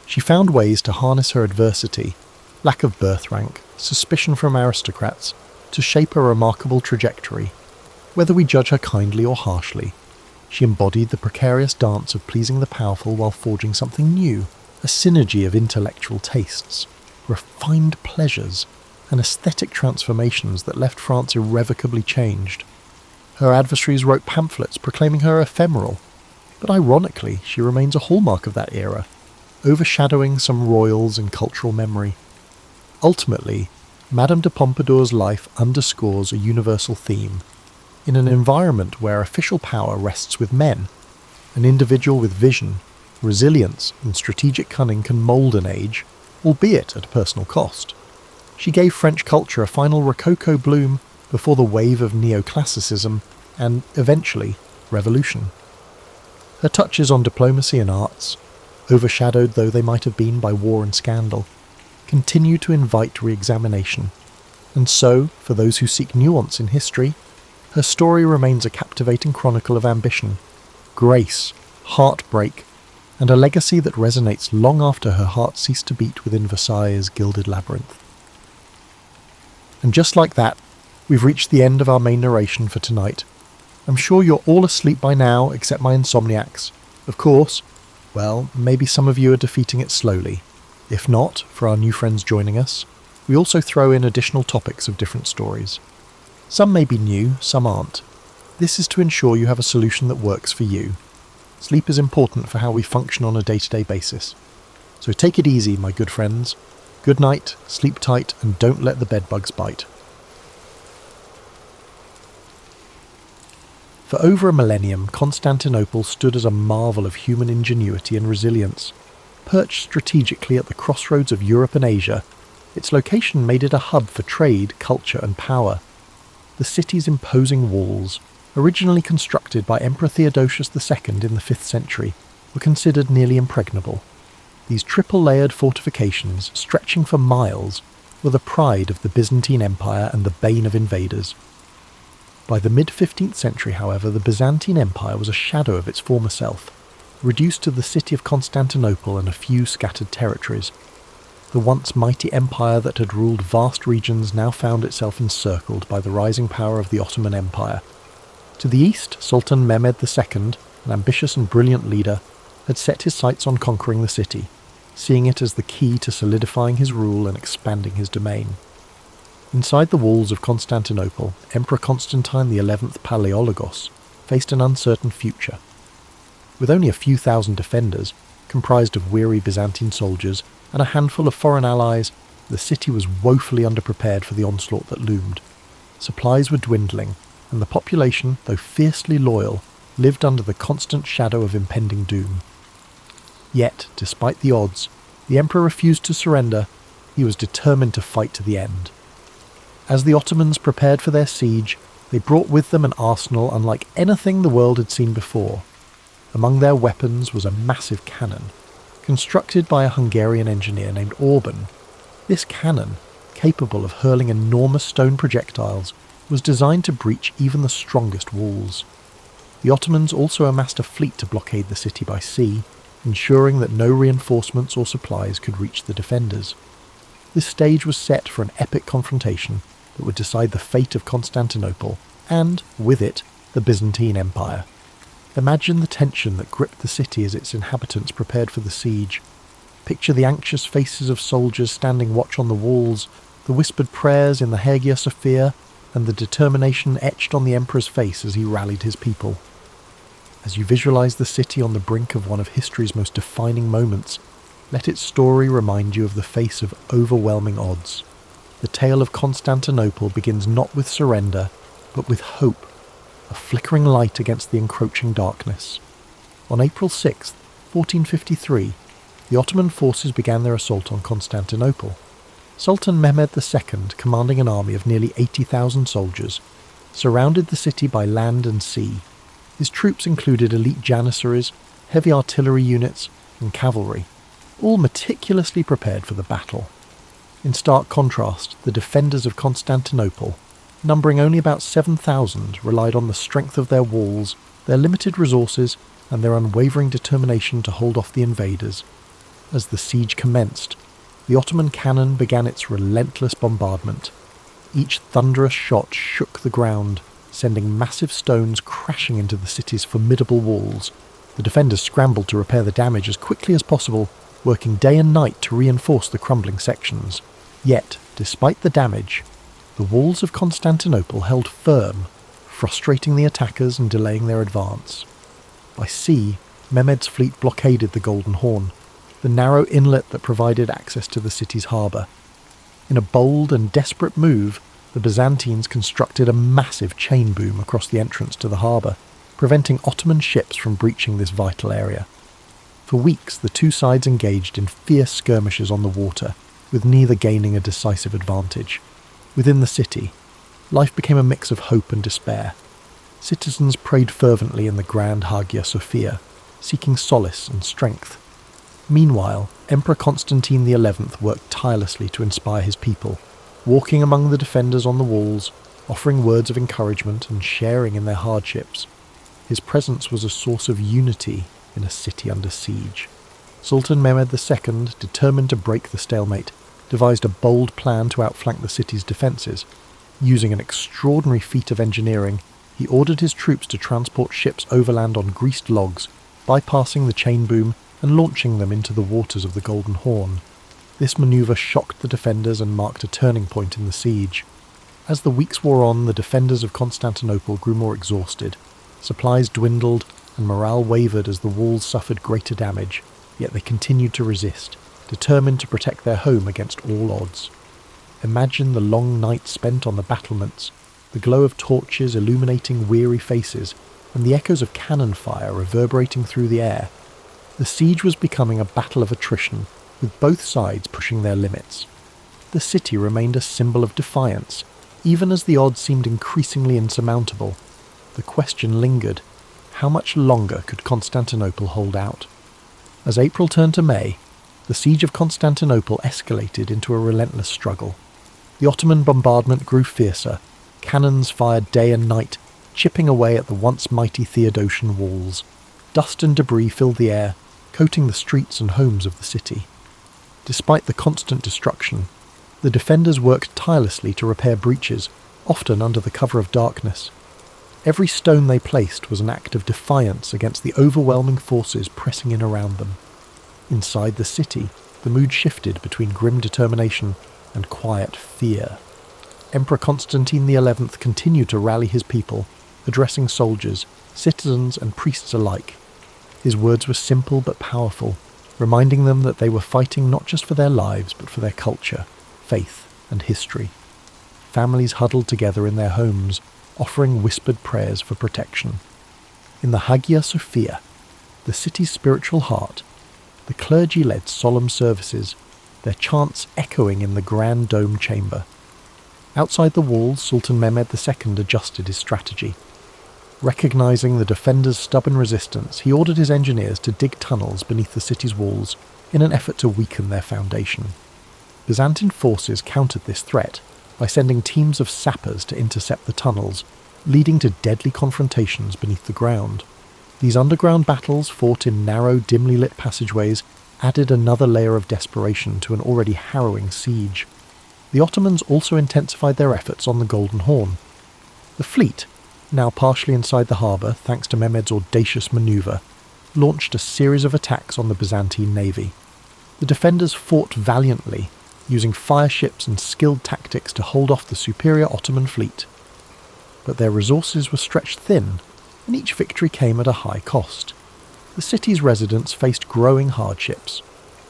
She found ways to harness her adversity, lack of birth rank, suspicion from aristocrats, to shape a remarkable trajectory. Whether we judge her kindly or harshly, she embodied the precarious dance of pleasing the powerful while forging something new, a synergy of intellectual tastes, refined pleasures, and aesthetic transformations that left France irrevocably changed. Her adversaries wrote pamphlets proclaiming her ephemeral, but ironically she remains a hallmark of that era, overshadowing some royals in cultural memory. Ultimately, Madame de Pompadour's life underscores a universal theme. In an environment where official power rests with men, An individual with vision, resilience, and strategic cunning can mould an age, albeit at a personal cost. She gave French culture a final Rococo bloom before the wave of neoclassicism and, eventually, revolution. Her touches on diplomacy and arts, overshadowed though they might have been by war and scandal, continue to invite re-examination. And so, for those who seek nuance in history, her story remains a captivating chronicle of ambition, grace, heartbreak, and a legacy that resonates long after her heart ceased to beat within Versailles' gilded labyrinth. And just like that, we've reached the end of our main narration for tonight. I'm sure you're all asleep by now, except my insomniacs. Of course, well, maybe some of you are defeating it slowly. If not, for our new friends joining us, we also throw in additional topics of different stories. Some may be new, some aren't. This is to ensure you have a solution that works for you. Sleep is important for how we function on a day-to-day basis. So take it easy, my good friends. Good night, sleep tight, and don't let the bedbugs bite. For over a millennium, Constantinople stood as a marvel of human ingenuity and resilience. Perched strategically at the crossroads of Europe and Asia, its location made it a hub for trade, culture, and power. The city's imposing walls, originally constructed by Emperor Theodosius II in the 5th century, were considered nearly impregnable. These triple-layered fortifications, stretching for miles, were the pride of the Byzantine Empire and the bane of invaders. By the mid-15th century, however, the Byzantine Empire was a shadow of its former self, reduced to the city of Constantinople and a few scattered territories. The once mighty empire that had ruled vast regions now found itself encircled by the rising power of the Ottoman Empire. To the east, Sultan Mehmed II, an ambitious and brilliant leader, had set his sights on conquering the city, seeing it as the key to solidifying his rule and expanding his domain. Inside the walls of Constantinople, Emperor Constantine XI Palaiologos faced an uncertain future. With only a few thousand defenders, comprised of weary Byzantine soldiers and a handful of foreign allies, the city was woefully underprepared for the onslaught that loomed. Supplies were dwindling, and the population, though fiercely loyal, lived under the constant shadow of impending doom. Yet, despite the odds, the emperor refused to surrender. He was determined to fight to the end. As the Ottomans prepared for their siege, they brought with them an arsenal unlike anything the world had seen before. Among their weapons was a massive cannon, constructed by a Hungarian engineer named Orban. This cannon, capable of hurling enormous stone projectiles, was designed to breach even the strongest walls. The Ottomans also amassed a fleet to blockade the city by sea, ensuring that no reinforcements or supplies could reach the defenders. This stage was set for an epic confrontation that would decide the fate of Constantinople, and, with it, the Byzantine Empire. Imagine the tension that gripped the city as its inhabitants prepared for the siege. Picture the anxious faces of soldiers standing watch on the walls, the whispered prayers in the Hagia Sophia, and the determination etched on the emperor's face as he rallied his people. As you visualize the city on the brink of one of history's most defining moments, let its story remind you of the face of overwhelming odds. The tale of Constantinople begins not with surrender, but with hope, a flickering light against the encroaching darkness. On April 6, 1453, the Ottoman forces began their assault on Constantinople. Sultan Mehmed II, commanding an army of nearly 80,000 soldiers, surrounded the city by land and sea. His troops included elite janissaries, heavy artillery units, and cavalry, all meticulously prepared for the battle. In stark contrast, the defenders of Constantinople, numbering only about 7,000, relied on the strength of their walls, their limited resources, and their unwavering determination to hold off the invaders. As the siege commenced, the Ottoman cannon began its relentless bombardment. Each thunderous shot shook the ground, sending massive stones crashing into the city's formidable walls. The defenders scrambled to repair the damage as quickly as possible, working day and night to reinforce the crumbling sections. Yet, despite the damage, the walls of Constantinople held firm, frustrating the attackers and delaying their advance. By sea, Mehmed's fleet blockaded the Golden Horn, the narrow inlet that provided access to the city's harbour. In a bold and desperate move, the Byzantines constructed a massive chain boom across the entrance to the harbour. preventing Ottoman ships from breaching this vital area. For weeks, the two sides engaged in fierce skirmishes on the water, with neither gaining a decisive advantage. Within the city, life became a mix of hope and despair. Citizens prayed fervently in the Grand Hagia Sophia, seeking solace and strength. Meanwhile, Emperor Constantine XI worked tirelessly to inspire his people, walking among the defenders on the walls, offering words of encouragement and sharing in their hardships. His presence was a source of unity in a city under siege. Sultan Mehmed II, determined to break the stalemate, devised a bold plan to outflank the city's defences. Using an extraordinary feat of engineering, he ordered his troops to transport ships overland on greased logs, bypassing the chain boom and launching them into the waters of the Golden Horn. This manoeuvre shocked the defenders and marked a turning point in the siege. As the weeks wore on, the defenders of Constantinople grew more exhausted. Supplies dwindled, and morale wavered as the walls suffered greater damage, yet they continued to resist, determined to protect their home against all odds. Imagine the long nights spent on the battlements, the glow of torches illuminating weary faces, and the echoes of cannon fire reverberating through the air. The siege was becoming a battle of attrition, with both sides pushing their limits. The city remained a symbol of defiance, even as the odds seemed increasingly insurmountable. The question lingered: how much longer could Constantinople hold out? As April turned to May, the siege of Constantinople escalated into a relentless struggle. The Ottoman bombardment grew fiercer. Cannons fired day and night, chipping away at the once mighty Theodosian walls. Dust and debris filled the air, coating the streets and homes of the city. Despite the constant destruction, the defenders worked tirelessly to repair breaches, often under the cover of darkness. Every stone they placed was an act of defiance against the overwhelming forces pressing in around them. Inside the city, the mood shifted between grim determination and quiet fear. Emperor Constantine XI continued to rally his people, addressing soldiers, citizens and priests alike. His words were simple but powerful, reminding them that they were fighting not just for their lives but for their culture, faith and history. Families huddled together in their homes, offering whispered prayers for protection. In the Hagia Sophia, the city's spiritual heart, the clergy led solemn services, their chants echoing in the grand dome chamber. Outside the walls, Sultan Mehmed II adjusted his strategy. Recognizing the defenders' stubborn resistance, he ordered his engineers to dig tunnels beneath the city's walls in an effort to weaken their foundation. Byzantine forces countered this threat by sending teams of sappers to intercept the tunnels, leading to deadly confrontations beneath the ground. These underground battles, fought in narrow, dimly lit passageways, added another layer of desperation to an already harrowing siege. The Ottomans also intensified their efforts on the Golden Horn. The fleet, now partially inside the harbour thanks to Mehmed's audacious manoeuvre, launched a series of attacks on the Byzantine navy. The defenders fought valiantly, using fire ships and skilled tactics to hold off the superior Ottoman fleet. But their resources were stretched thin, and each victory came at a high cost. The city's residents faced growing hardships.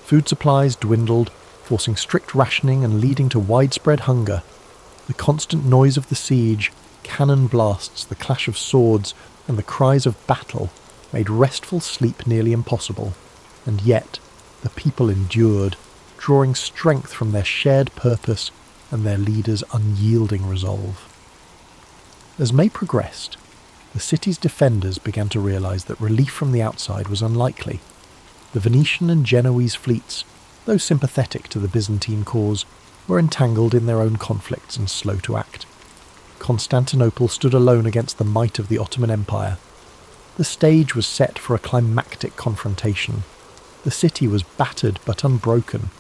Food supplies dwindled, forcing strict rationing and leading to widespread hunger. The constant noise of the siege, cannon blasts, the clash of swords, and the cries of battle made restful sleep nearly impossible. And yet, the people endured, drawing strength from their shared purpose and their leaders' unyielding resolve. As May progressed, the city's defenders began to realize that relief from the outside was unlikely. The Venetian and Genoese fleets, though sympathetic to the Byzantine cause, were entangled in their own conflicts and slow to act. Constantinople stood alone against the might of the Ottoman Empire. The stage was set for a climactic confrontation. The city was battered but unbroken,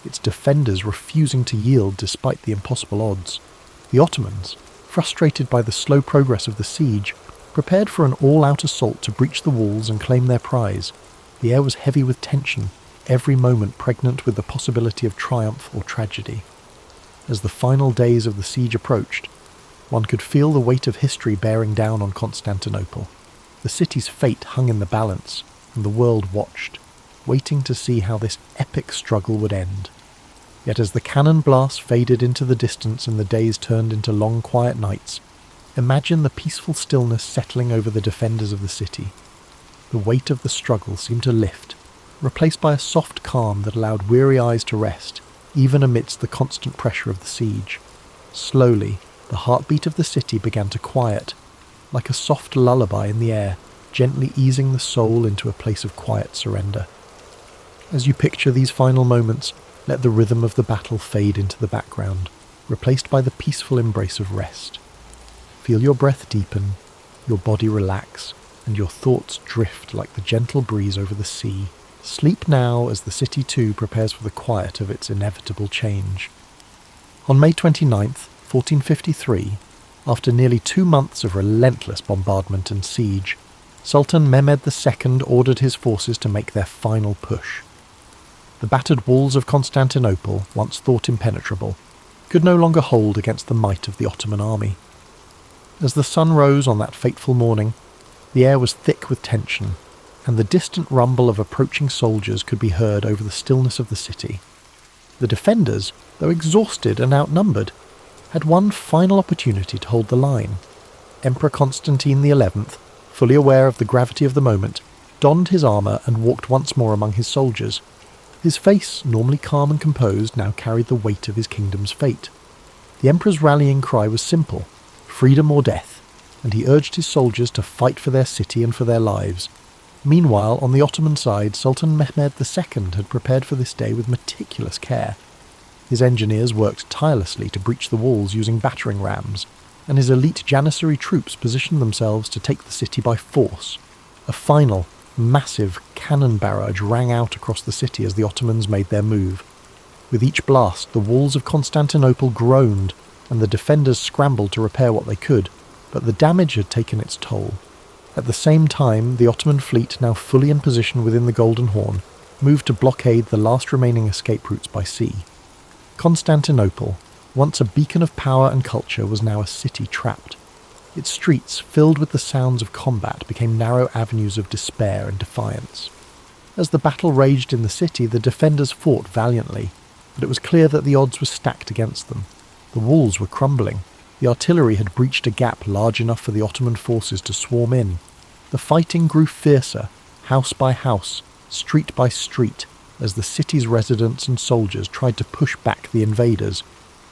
its defenders refusing to yield despite the impossible odds. The Ottomans, frustrated by the slow progress of the siege, prepared for an all-out assault to breach the walls and claim their prize. The air was heavy with tension, every moment pregnant with the possibility of triumph or tragedy. As the final days of the siege approached, one could feel the weight of history bearing down on Constantinople. The city's fate hung in the balance, and the world watched, waiting to see how this epic struggle would end. Yet as the cannon blasts faded into the distance and the days turned into long quiet nights, Imagine the peaceful stillness settling over the defenders of the city. The weight of the struggle seemed to lift, replaced by a soft calm that allowed weary eyes to rest, even amidst the constant pressure of the siege. Slowly, the heartbeat of the city began to quiet, like a soft lullaby in the air, gently easing the soul into a place of quiet surrender. As you picture these final moments, let the rhythm of the battle fade into the background, replaced by the peaceful embrace of rest. Feel your breath deepen, your body relax, and your thoughts drift like the gentle breeze over the sea. Sleep now as the city too prepares for the quiet of its inevitable change. On May 29th, 1453, after nearly 2 months of relentless bombardment and siege, Sultan Mehmed II ordered his forces to make their final push. The battered walls of Constantinople, once thought impenetrable, could no longer hold against the might of the Ottoman army. As the sun rose on that fateful morning, the air was thick with tension, and the distant rumble of approaching soldiers could be heard over the stillness of the city. The defenders, though exhausted and outnumbered, had one final opportunity to hold the line. Emperor Constantine XI, fully aware of the gravity of the moment, donned his armour and walked once more among his soldiers. His face, normally calm and composed, now carried the weight of his kingdom's fate. The emperor's rallying cry was simple: freedom or death, and he urged his soldiers to fight for their city and for their lives. Meanwhile, on the Ottoman side, Sultan Mehmed II had prepared for this day with meticulous care. His engineers worked tirelessly to breach the walls using battering rams, and his elite Janissary troops positioned themselves to take the city by force. A final, massive cannon barrage rang out across the city as the Ottomans made their move. With each blast, the walls of Constantinople groaned, and the defenders scrambled to repair what they could, but the damage had taken its toll. At the same time, the Ottoman fleet, now fully in position within the Golden Horn, moved to blockade the last remaining escape routes by sea. Constantinople, once a beacon of power and culture, was now a city trapped. Its streets, filled with the sounds of combat, became narrow avenues of despair and defiance. As the battle raged in the city, the defenders fought valiantly, but it was clear that the odds were stacked against them. The walls were crumbling. The artillery had breached a gap large enough for the Ottoman forces to swarm in. The fighting grew fiercer, house by house, street by street, as the city's residents and soldiers tried to push back the invaders,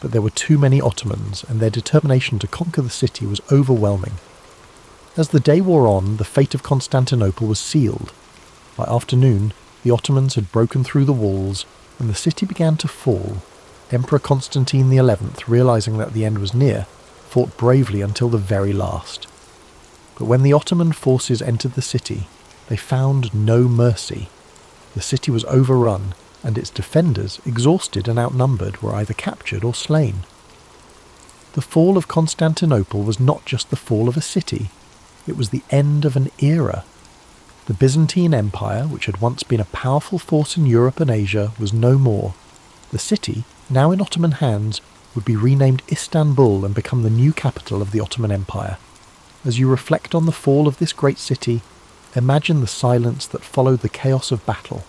but there were too many Ottomans, and their determination to conquer the city was overwhelming. As the day wore on, the fate of Constantinople was sealed. By afternoon, the Ottomans had broken through the walls, and the city began to fall. Emperor Constantine XI, realizing that the end was near, fought bravely until the very last. But when the Ottoman forces entered the city, they found no mercy. The city was overrun, and its defenders, exhausted and outnumbered, were either captured or slain. The fall of Constantinople was not just the fall of a city, it was the end of an era. The Byzantine Empire, which had once been a powerful force in Europe and Asia, was no more. The city, now in Ottoman hands, would be renamed Istanbul and become the new capital of the Ottoman Empire. As you reflect on the fall of this great city, imagine the silence that followed the chaos of battle.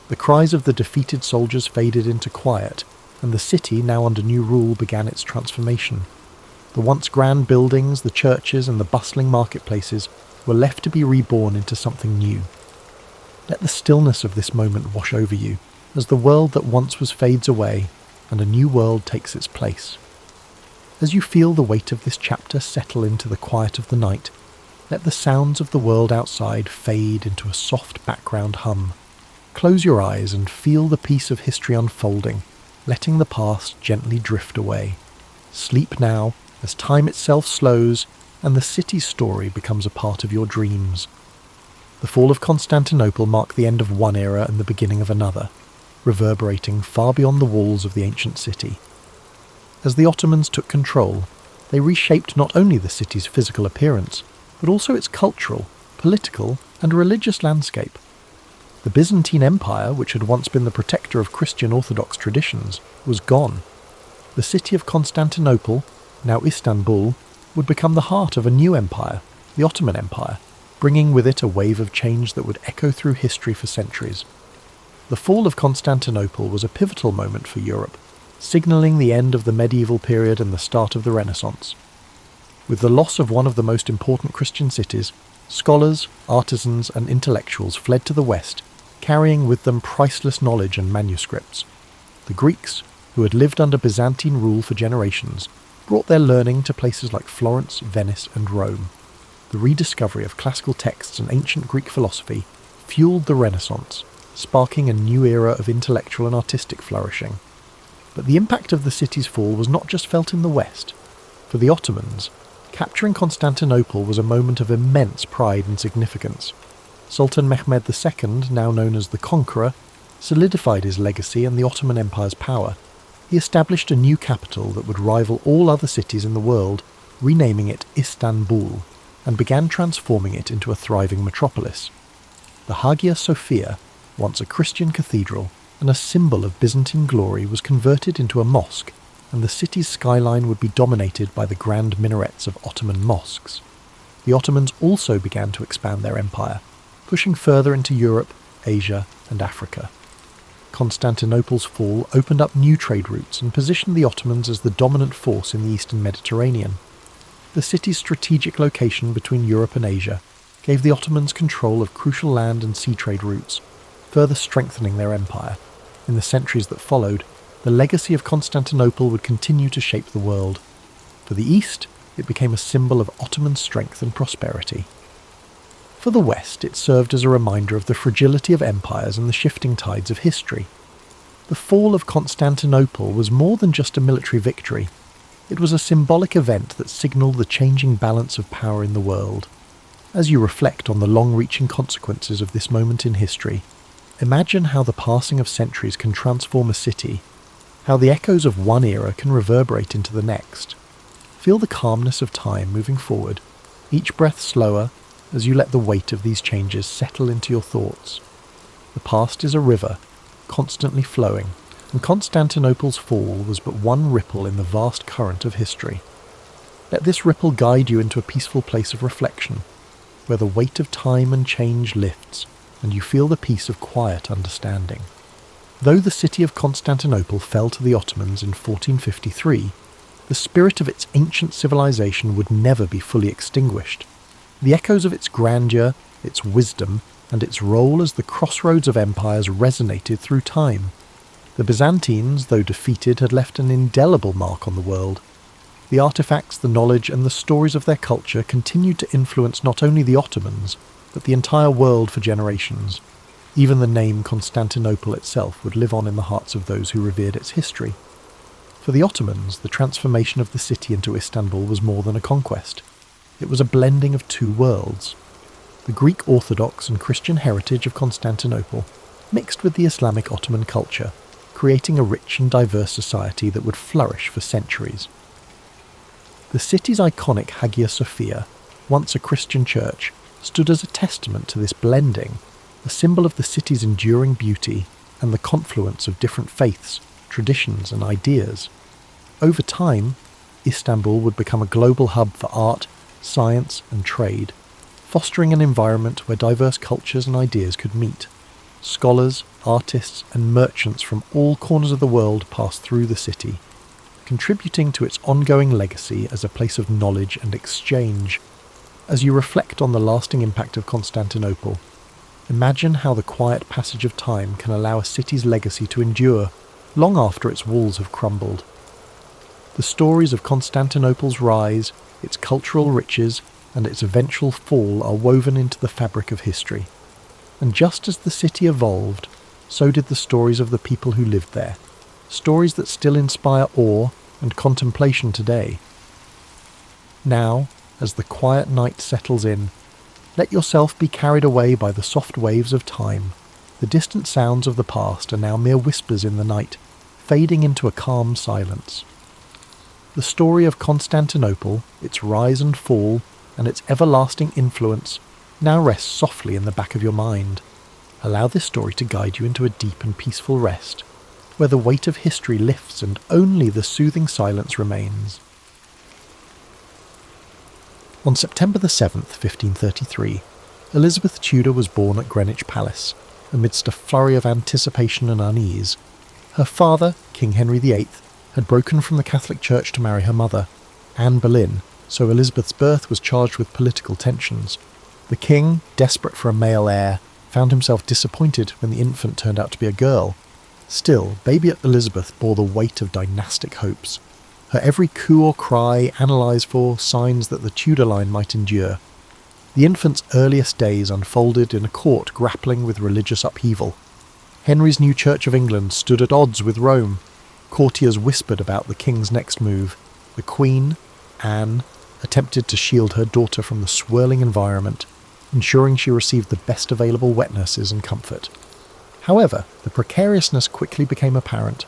The cries of the defeated soldiers faded into quiet, and the city, now under new rule, began its transformation. The once grand buildings, the churches, and the bustling marketplaces were left to be reborn into something new. Let the stillness of this moment wash over you, as the world that once was fades away, and a new world takes its place. As you feel the weight of this chapter settle into the quiet of the night, let the sounds of the world outside fade into a soft background hum. Close your eyes and feel the peace of history unfolding, letting the past gently drift away. Sleep now, as time itself slows, and the city's story becomes a part of your dreams. The fall of Constantinople marked the end of one era and the beginning of another, reverberating far beyond the walls of the ancient city. As the Ottomans took control, they reshaped not only the city's physical appearance, but also its cultural, political, and religious landscape. The Byzantine Empire, which had once been the protector of Christian Orthodox traditions, was gone. The city of Constantinople, now Istanbul, would become the heart of a new empire, the Ottoman Empire, bringing with it a wave of change that would echo through history for centuries. The fall of Constantinople was a pivotal moment for Europe, signalling the end of the medieval period and the start of the Renaissance. With the loss of one of the most important Christian cities, scholars, artisans, and intellectuals fled to the west, carrying with them priceless knowledge and manuscripts. The Greeks, who had lived under Byzantine rule for generations, brought their learning to places like Florence, Venice, and Rome. The rediscovery of classical texts and ancient Greek philosophy fueled the Renaissance, sparking a new era of intellectual and artistic flourishing. But the impact of the city's fall was not just felt in the West. For the Ottomans, capturing Constantinople was a moment of immense pride and significance. Sultan Mehmed II, now known as the Conqueror, solidified his legacy and the Ottoman Empire's power. He established a new capital that would rival all other cities in the world, renaming it Istanbul, and began transforming it into a thriving metropolis. The Hagia Sophia, once a Christian cathedral and a symbol of Byzantine glory, was converted into a mosque, and the city's skyline would be dominated by the grand minarets of Ottoman mosques. The Ottomans also began to expand their empire, pushing further into Europe, Asia, and Africa. Constantinople's fall opened up new trade routes and positioned the Ottomans as the dominant force in the eastern Mediterranean. The city's strategic location between Europe and Asia gave the Ottomans control of crucial land and sea trade routes, further strengthening their empire. In the centuries that followed, the legacy of Constantinople would continue to shape the world. For the East, it became a symbol of Ottoman strength and prosperity. For the West, it served as a reminder of the fragility of empires and the shifting tides of history. The fall of Constantinople was more than just a military victory. It was a symbolic event that signalled the changing balance of power in the world. As you reflect on the long-reaching consequences of this moment in history, imagine how the passing of centuries can transform a city, how the echoes of one era can reverberate into the next. Feel the calmness of time moving forward, each breath slower, as you let the weight of these changes settle into your thoughts. The past is a river, constantly flowing, and Constantinople's fall was but one ripple in the vast current of history. Let this ripple guide you into a peaceful place of reflection, where the weight of time and change lifts, and you feel the peace of quiet understanding. Though the city of Constantinople fell to the Ottomans in 1453, the spirit of its ancient civilization would never be fully extinguished. The echoes of its grandeur, its wisdom, and its role as the crossroads of empires resonated through time. The Byzantines, though defeated, had left an indelible mark on the world. The artifacts, the knowledge, and the stories of their culture continued to influence not only the Ottomans, but the entire world for generations. Even the name Constantinople itself would live on in the hearts of those who revered its history. For the Ottomans, the transformation of the city into Istanbul was more than a conquest. It was a blending of two worlds. The Greek Orthodox and Christian heritage of Constantinople mixed with the Islamic Ottoman culture, creating a rich and diverse society that would flourish for centuries. The city's iconic Hagia Sophia, once a Christian church, stood as a testament to this blending, a symbol of the city's enduring beauty and the confluence of different faiths, traditions, and ideas. Over time, Istanbul would become a global hub for art, science, and trade, fostering an environment where diverse cultures and ideas could meet. Scholars, artists, and merchants from all corners of the world passed through the city, contributing to its ongoing legacy as a place of knowledge and exchange. As you reflect on the lasting impact of Constantinople, imagine how the quiet passage of time can allow a city's legacy to endure long after its walls have crumbled. The stories of Constantinople's rise, its cultural riches, and its eventual fall are woven into the fabric of history. And just as the city evolved, so did the stories of the people who lived there, stories that still inspire awe and contemplation today. Now, as the quiet night settles in, let yourself be carried away by the soft waves of time. The distant sounds of the past are now mere whispers in the night, fading into a calm silence. The story of Constantinople, its rise and fall, and its everlasting influence now rests softly in the back of your mind. Allow this story to guide you into a deep and peaceful rest, where the weight of history lifts and only the soothing silence remains. On September the 7th, 1533, Elizabeth Tudor was born at Greenwich Palace, amidst a flurry of anticipation and unease. Her father, King Henry VIII, had broken from the Catholic Church to marry her mother, Anne Boleyn, so Elizabeth's birth was charged with political tensions. The king, desperate for a male heir, found himself disappointed when the infant turned out to be a girl. Still, baby Elizabeth bore the weight of dynastic hopes. Her every coo or cry analysed for signs that the Tudor line might endure. The infant's earliest days unfolded in a court grappling with religious upheaval. Henry's new Church of England stood at odds with Rome. Courtiers whispered about the king's next move. The Queen, Anne, attempted to shield her daughter from the swirling environment, ensuring she received the best available wet nurses and comfort. However, the precariousness quickly became apparent.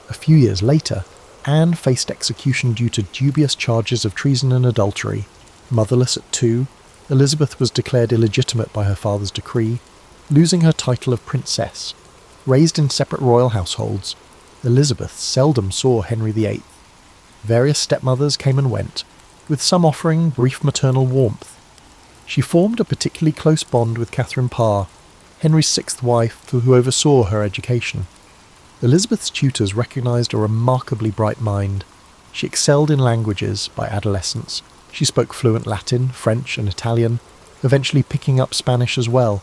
A few years later, Anne faced execution due to dubious charges of treason and adultery. Motherless at 2, Elizabeth was declared illegitimate by her father's decree, losing her title of princess. Raised in separate royal households, Elizabeth seldom saw Henry VIII. Various stepmothers came and went, with some offering brief maternal warmth. She formed a particularly close bond with Catherine Parr, Henry's 6th wife, who oversaw her education. Elizabeth's tutors recognised a remarkably bright mind. She excelled in languages by adolescence. She spoke fluent Latin, French and Italian, eventually picking up Spanish as well.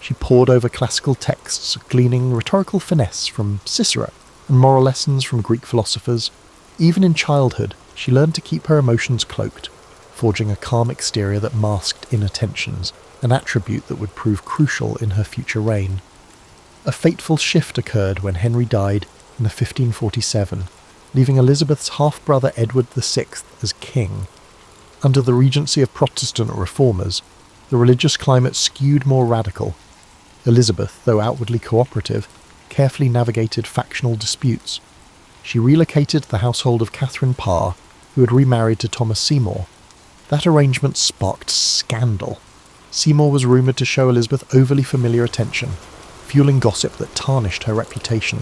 She pored over classical texts, gleaning rhetorical finesse from Cicero and moral lessons from Greek philosophers. Even in childhood, she learned to keep her emotions cloaked, forging a calm exterior that masked inner tensions, an attribute that would prove crucial in her future reign. A fateful shift occurred when Henry died in 1547, leaving Elizabeth's half-brother Edward VI as king. Under the regency of Protestant reformers, the religious climate skewed more radical. Elizabeth, though outwardly cooperative, carefully navigated factional disputes. She relocated the household of Catherine Parr, who had remarried to Thomas Seymour. That arrangement sparked scandal. Seymour was rumoured to show Elizabeth overly familiar attention, fueling gossip that tarnished her reputation.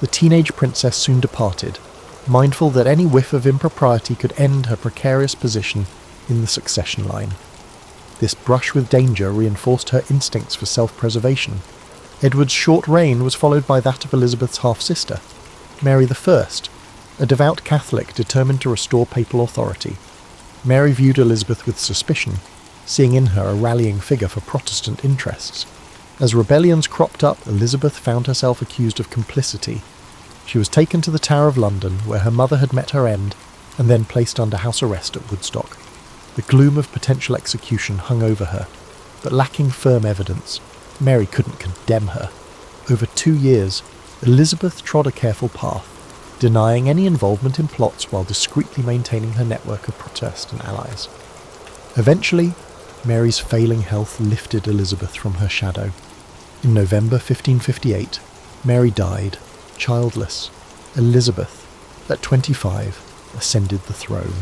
The teenage princess soon departed, mindful that any whiff of impropriety could end her precarious position in the succession line. This brush with danger reinforced her instincts for self-preservation. Edward's short reign was followed by that of Elizabeth's half-sister, Mary I, a devout Catholic determined to restore papal authority. Mary viewed Elizabeth with suspicion, seeing in her a rallying figure for Protestant interests. As rebellions cropped up, Elizabeth found herself accused of complicity. She was taken to the Tower of London, where her mother had met her end, and then placed under house arrest at Woodstock. The gloom of potential execution hung over her, but lacking firm evidence, Mary couldn't condemn her. Over 2 years, Elizabeth trod a careful path, denying any involvement in plots while discreetly maintaining her network of Protestant allies. Eventually, Mary's failing health lifted Elizabeth from her shadow. In November 1558, Mary died, childless. Elizabeth, at 25, ascended the throne.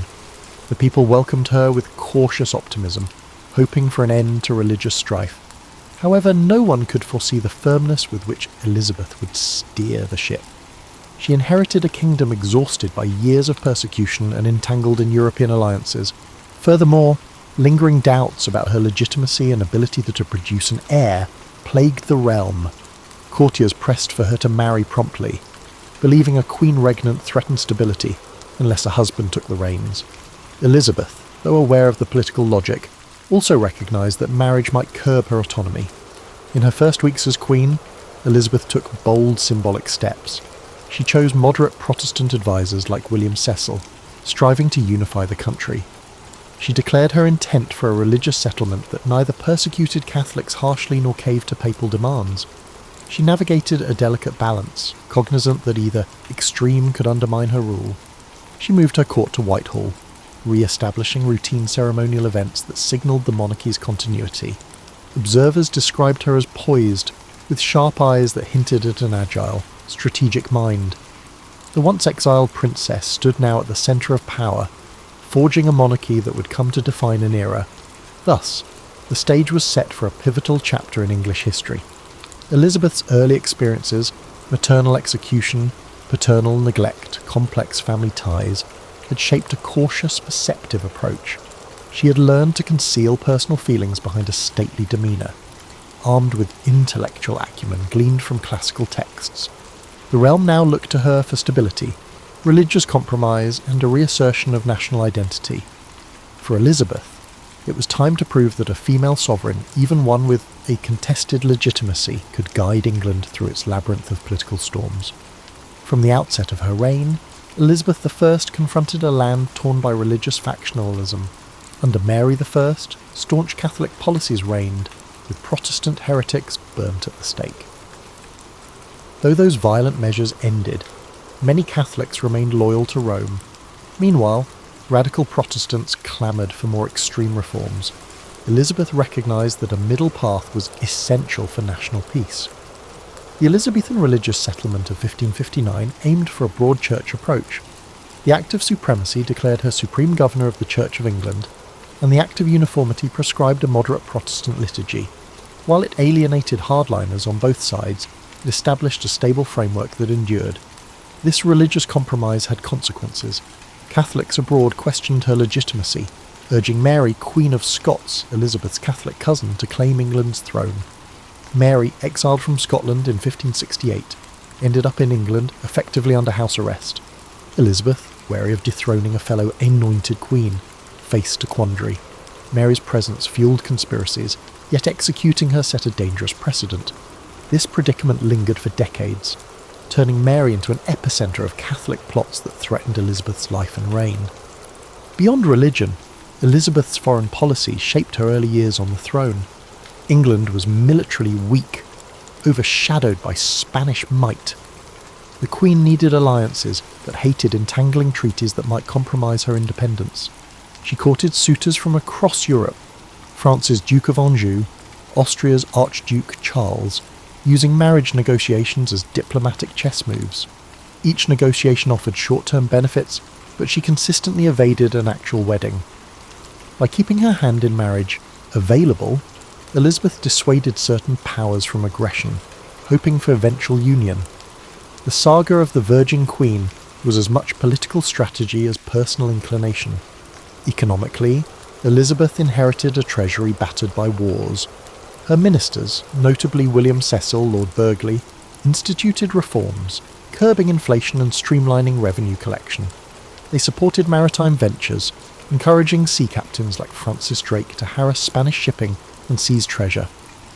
The people welcomed her with cautious optimism, hoping for an end to religious strife. However, no one could foresee the firmness with which Elizabeth would steer the ship. She inherited a kingdom exhausted by years of persecution and entangled in European alliances. Furthermore, lingering doubts about her legitimacy and ability to produce an heir plagued the realm. Courtiers pressed for her to marry promptly, believing a queen regnant threatened stability unless a husband took the reins. Elizabeth, though aware of the political logic, also recognised that marriage might curb her autonomy. In her first weeks as queen, Elizabeth took bold symbolic steps. She chose moderate Protestant advisers like William Cecil, striving to unify the country. She declared her intent for a religious settlement that neither persecuted Catholics harshly nor caved to papal demands. She navigated a delicate balance, cognizant that either extreme could undermine her rule. She moved her court to Whitehall, re-establishing routine ceremonial events that signalled the monarchy's continuity. Observers described her as poised, with sharp eyes that hinted at an agile, strategic mind. The once exiled princess stood now at the centre of power, forging a monarchy that would come to define an era. Thus, the stage was set for a pivotal chapter in English history. Elizabeth's early experiences, maternal execution, paternal neglect, complex family ties, had shaped a cautious, perceptive approach. She had learned to conceal personal feelings behind a stately demeanour, armed with intellectual acumen gleaned from classical texts. The realm now looked to her for stability, religious compromise, and a reassertion of national identity. For Elizabeth, it was time to prove that a female sovereign, even one with a contested legitimacy, could guide England through its labyrinth of political storms. From the outset of her reign, Elizabeth I confronted a land torn by religious factionalism. Under Mary I, staunch Catholic policies reigned, with Protestant heretics burnt at the stake. Though those violent measures ended, many Catholics remained loyal to Rome. Meanwhile, radical Protestants clamoured for more extreme reforms. Elizabeth recognised that a middle path was essential for national peace. The Elizabethan religious settlement of 1559 aimed for a broad church approach. The Act of Supremacy declared her supreme governor of the Church of England, and the Act of Uniformity prescribed a moderate Protestant liturgy. While it alienated hardliners on both sides, it established a stable framework that endured. This religious compromise had consequences. Catholics abroad questioned her legitimacy, urging Mary, Queen of Scots, Elizabeth's Catholic cousin, to claim England's throne. Mary, exiled from Scotland in 1568, ended up in England, effectively under house arrest. Elizabeth, wary of dethroning a fellow anointed queen, faced a quandary. Mary's presence fueled conspiracies, yet executing her set a dangerous precedent. This predicament lingered for decades, turning Mary into an epicentre of Catholic plots that threatened Elizabeth's life and reign. Beyond religion, Elizabeth's foreign policy shaped her early years on the throne. England was militarily weak, overshadowed by Spanish might. The Queen needed alliances, but hated entangling treaties that might compromise her independence. She courted suitors from across Europe, France's Duke of Anjou, Austria's Archduke Charles, using marriage negotiations as diplomatic chess moves. Each negotiation offered short-term benefits, but she consistently evaded an actual wedding. By keeping her hand in marriage available, Elizabeth dissuaded certain powers from aggression, hoping for eventual union. The saga of the Virgin Queen was as much political strategy as personal inclination. Economically, Elizabeth inherited a treasury battered by wars. Her ministers, notably William Cecil, Lord Burghley, instituted reforms, curbing inflation and streamlining revenue collection. They supported maritime ventures, encouraging sea captains like Francis Drake to harass Spanish shipping and seize treasure.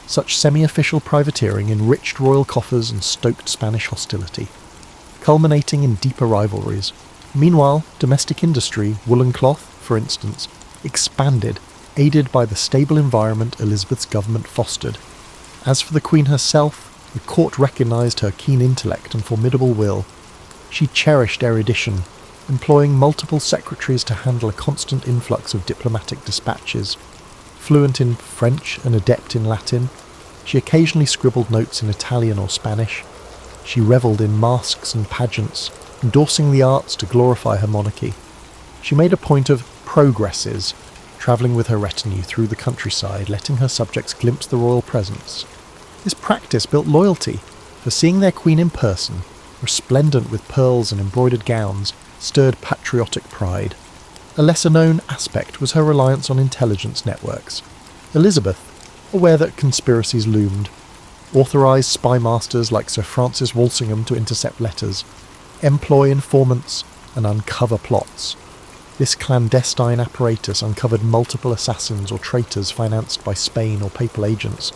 Such semi-official privateering enriched royal coffers and stoked Spanish hostility, culminating in deeper rivalries. Meanwhile, domestic industry, woolen cloth, for instance, expanded, aided by the stable environment Elizabeth's government fostered. As for the Queen herself, the court recognised her keen intellect and formidable will. She cherished erudition, employing multiple secretaries to handle a constant influx of diplomatic dispatches. Fluent in French and adept in Latin, she occasionally scribbled notes in Italian or Spanish. She revelled in masques and pageants, endorsing the arts to glorify her monarchy. She made a point of progresses, travelling with her retinue through the countryside, letting her subjects glimpse the royal presence. This practice built loyalty, for seeing their queen in person, resplendent with pearls and embroidered gowns, stirred patriotic pride. A lesser-known aspect was her reliance on intelligence networks. Elizabeth, aware that conspiracies loomed, authorised spy masters like Sir Francis Walsingham to intercept letters, employ informants, and uncover plots. This clandestine apparatus uncovered multiple assassins or traitors financed by Spain or papal agents.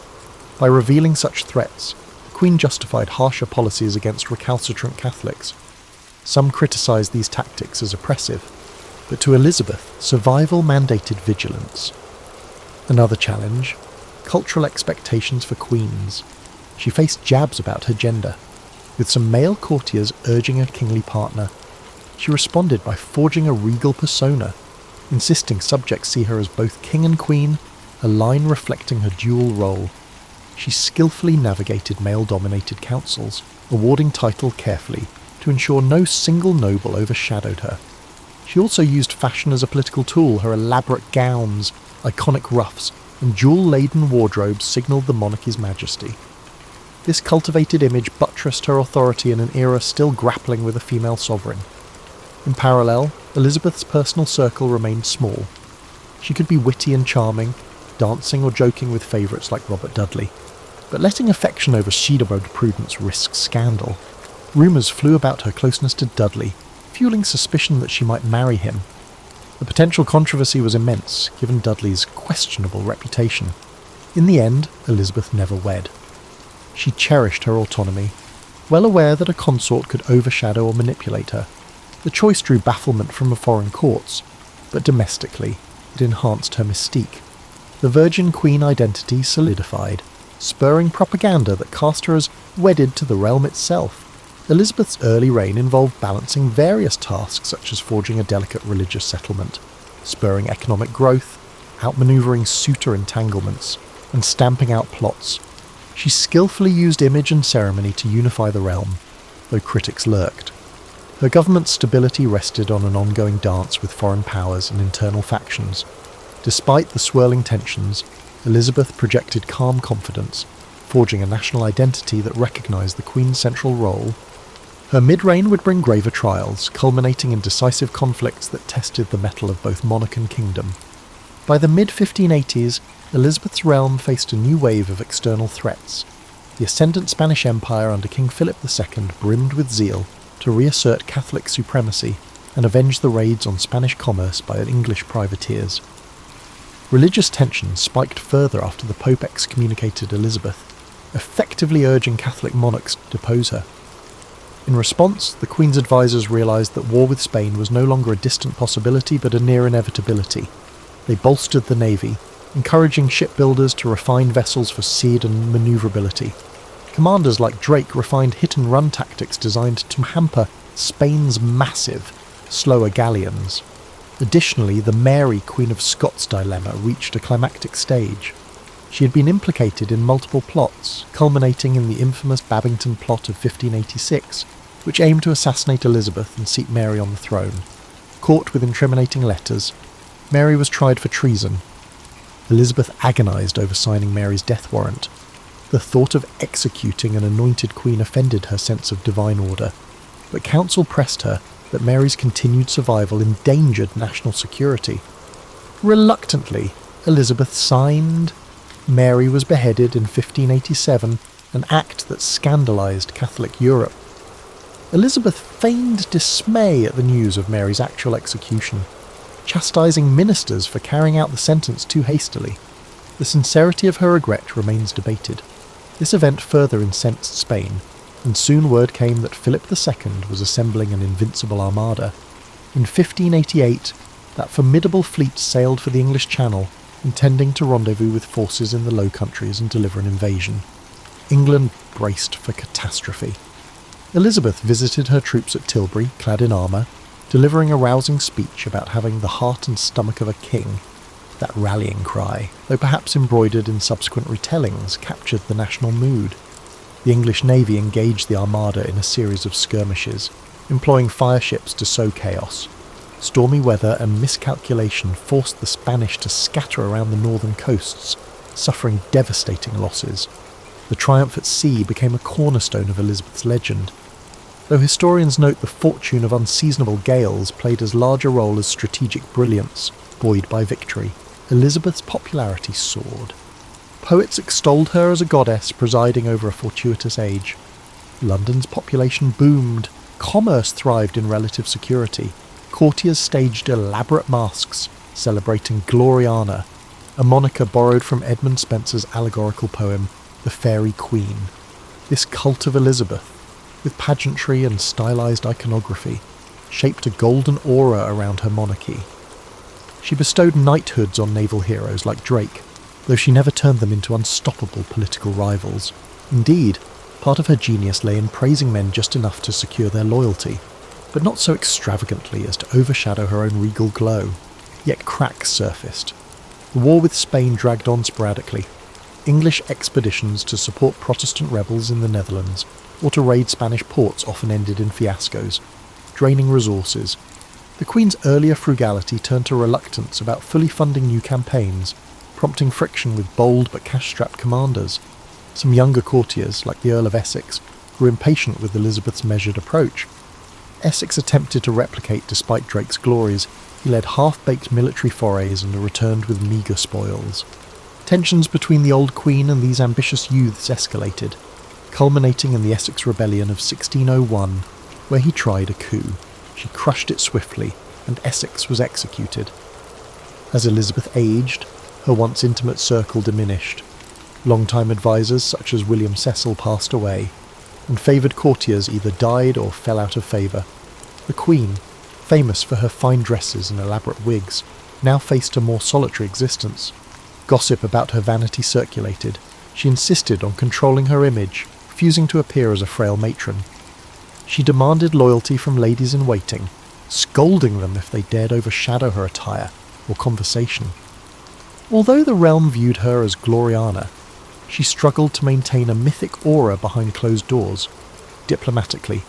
By revealing such threats, the Queen justified harsher policies against recalcitrant Catholics. Some criticised these tactics as oppressive, but to Elizabeth, survival mandated vigilance. Another challenge: cultural expectations for queens. She faced jabs about her gender, with some male courtiers urging a kingly partner. She responded by forging a regal persona, insisting subjects see her as both king and queen, a line reflecting her dual role. She skillfully navigated male-dominated councils, awarding title carefully to ensure no single noble overshadowed her. She also used fashion as a political tool. Her elaborate gowns, iconic ruffs, and jewel-laden wardrobes signalled the monarchy's majesty. This cultivated image buttressed her authority in an era still grappling with a female sovereign. In parallel, Elizabeth's personal circle remained small. She could be witty and charming, dancing or joking with favourites like Robert Dudley, but letting affection over Chidebord Prudence risk scandal. Rumours flew about her closeness to Dudley, fueling suspicion that she might marry him. The potential controversy was immense, given Dudley's questionable reputation. In the end, Elizabeth never wed. She cherished her autonomy, well aware that a consort could overshadow or manipulate her. The choice drew bafflement from the foreign courts, but domestically, it enhanced her mystique. The Virgin Queen identity solidified, spurring propaganda that cast her as wedded to the realm itself. Elizabeth's early reign involved balancing various tasks such as forging a delicate religious settlement, spurring economic growth, outmanoeuvring suitor entanglements, and stamping out plots. She skillfully used image and ceremony to unify the realm, though critics lurked. Her government's stability rested on an ongoing dance with foreign powers and internal factions. Despite the swirling tensions, Elizabeth projected calm confidence, forging a national identity that recognised the Queen's central role. Her mid-reign would bring graver trials, culminating in decisive conflicts that tested the mettle of both monarch and kingdom. By the mid-1580s, Elizabeth's realm faced a new wave of external threats. The ascendant Spanish Empire under King Philip II brimmed with zeal to reassert Catholic supremacy and avenge the raids on Spanish commerce by English privateers. Religious tensions spiked further after the Pope excommunicated Elizabeth, effectively urging Catholic monarchs to depose her. In response, the Queen's advisors realised that war with Spain was no longer a distant possibility but a near inevitability. They bolstered the navy, encouraging shipbuilders to refine vessels for speed and manoeuvrability. Commanders like Drake refined hit-and-run tactics designed to hamper Spain's massive, slower galleons. Additionally, the Mary, Queen of Scots dilemma reached a climactic stage. She had been implicated in multiple plots, culminating in the infamous Babington plot of 1586, which aimed to assassinate Elizabeth and seat Mary on the throne. Caught with incriminating letters, Mary was tried for treason. Elizabeth agonised over signing Mary's death warrant. The thought of executing an anointed queen offended her sense of divine order, but counsel pressed her that Mary's continued survival endangered national security. Reluctantly, Elizabeth signed. Mary was beheaded in 1587, an act that scandalised Catholic Europe. Elizabeth feigned dismay at the news of Mary's actual execution, chastising ministers for carrying out the sentence too hastily. The sincerity of her regret remains debated. This event further incensed Spain, and soon word came that Philip II was assembling an invincible armada. In 1588, that formidable fleet sailed for the English Channel, intending to rendezvous with forces in the Low Countries and deliver an invasion. England braced for catastrophe. Elizabeth visited her troops at Tilbury, clad in armour, delivering a rousing speech about having the heart and stomach of a king. That rallying cry, though perhaps embroidered in subsequent retellings, captured the national mood. The English Navy engaged the Armada in a series of skirmishes, employing fireships to sow chaos. Stormy weather and miscalculation forced the Spanish to scatter around the northern coasts, suffering devastating losses. The triumph at sea became a cornerstone of Elizabeth's legend, though historians note the fortune of unseasonable gales played as large a role as strategic brilliance, buoyed by victory. Elizabeth's popularity soared. Poets extolled her as a goddess presiding over a fortuitous age. London's population boomed, commerce thrived in relative security. Courtiers staged elaborate masques, celebrating Gloriana, a moniker borrowed from Edmund Spenser's allegorical poem, The Fairy Queen. This cult of Elizabeth, with pageantry and stylized iconography, shaped a golden aura around her monarchy. She bestowed knighthoods on naval heroes like Drake, though she never turned them into unstoppable political rivals. Indeed, part of her genius lay in praising men just enough to secure their loyalty, but not so extravagantly as to overshadow her own regal glow. Yet cracks surfaced. The war with Spain dragged on sporadically. English expeditions to support Protestant rebels in the Netherlands or to raid Spanish ports often ended in fiascos, draining resources. The Queen's earlier frugality turned to reluctance about fully funding new campaigns, prompting friction with bold but cash-strapped commanders. Some younger courtiers, like the Earl of Essex, were impatient with Elizabeth's measured approach. Essex attempted to replicate despite Drake's glories. He led half-baked military forays and returned with meagre spoils. Tensions between the old Queen and these ambitious youths escalated, culminating in the Essex Rebellion of 1601, where he tried a coup. She crushed it swiftly, and Essex was executed. As Elizabeth aged, her once intimate circle diminished. Longtime advisers such as William Cecil passed away, and favoured courtiers either died or fell out of favour. The Queen, famous for her fine dresses and elaborate wigs, now faced a more solitary existence. Gossip about her vanity circulated. She insisted on controlling her image, refusing to appear as a frail matron. She demanded loyalty from ladies-in-waiting, scolding them if they dared overshadow her attire or conversation. Although the realm viewed her as Gloriana, she struggled to maintain a mythic aura behind closed doors. Diplomatically,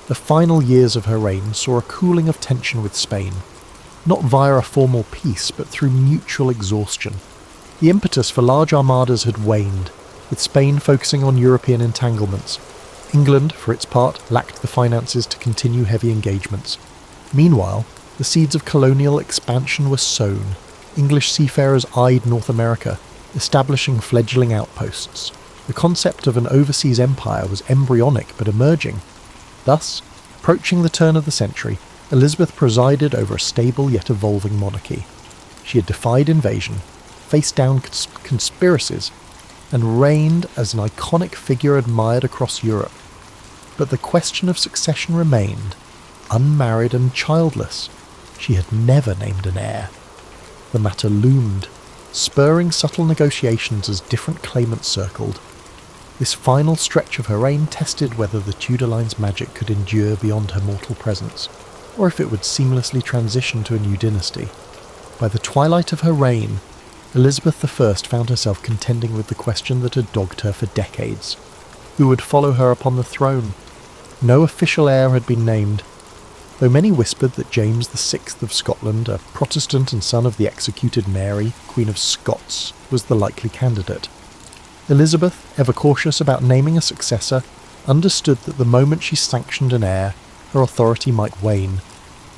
the final years of her reign saw a cooling of tension with Spain, not via a formal peace but through mutual exhaustion. The impetus for large armadas had waned, with Spain focusing on European entanglements. England, for its part, lacked the finances to continue heavy engagements. Meanwhile, the seeds of colonial expansion were sown. English seafarers eyed North America, establishing fledgling outposts. The concept of an overseas empire was embryonic but emerging. Thus, approaching the turn of the century, Elizabeth presided over a stable yet evolving monarchy. She had defied invasion, faced down conspiracies, and reigned as an iconic figure admired across Europe. But the question of succession remained, unmarried and childless. She had never named an heir. The matter loomed, spurring subtle negotiations as different claimants circled. This final stretch of her reign tested whether the Tudor line's magic could endure beyond her mortal presence, or if it would seamlessly transition to a new dynasty. By the twilight of her reign, Elizabeth I found herself contending with the question that had dogged her for decades. Who would follow her upon the throne? No official heir had been named, though many whispered that James VI of Scotland, a Protestant and son of the executed Mary, Queen of Scots, was the likely candidate. Elizabeth, ever cautious about naming a successor, understood that the moment she sanctioned an heir, her authority might wane.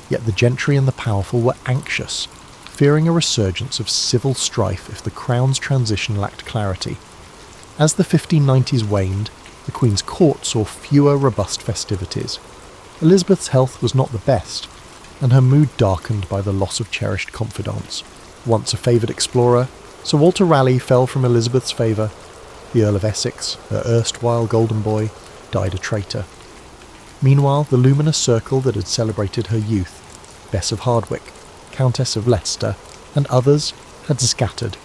Yet the gentry and the powerful were anxious, fearing a resurgence of civil strife if the crown's transition lacked clarity. As the 1590s waned, the Queen's court saw fewer robust festivities. Elizabeth's health was not the best, and her mood darkened by the loss of cherished confidants. Once a favoured explorer, Sir Walter Raleigh fell from Elizabeth's favour. The Earl of Essex, her erstwhile golden boy, died a traitor. Meanwhile, the luminous circle that had celebrated her youth, Bess of Hardwicke, Countess of Leicester, and others, had scattered.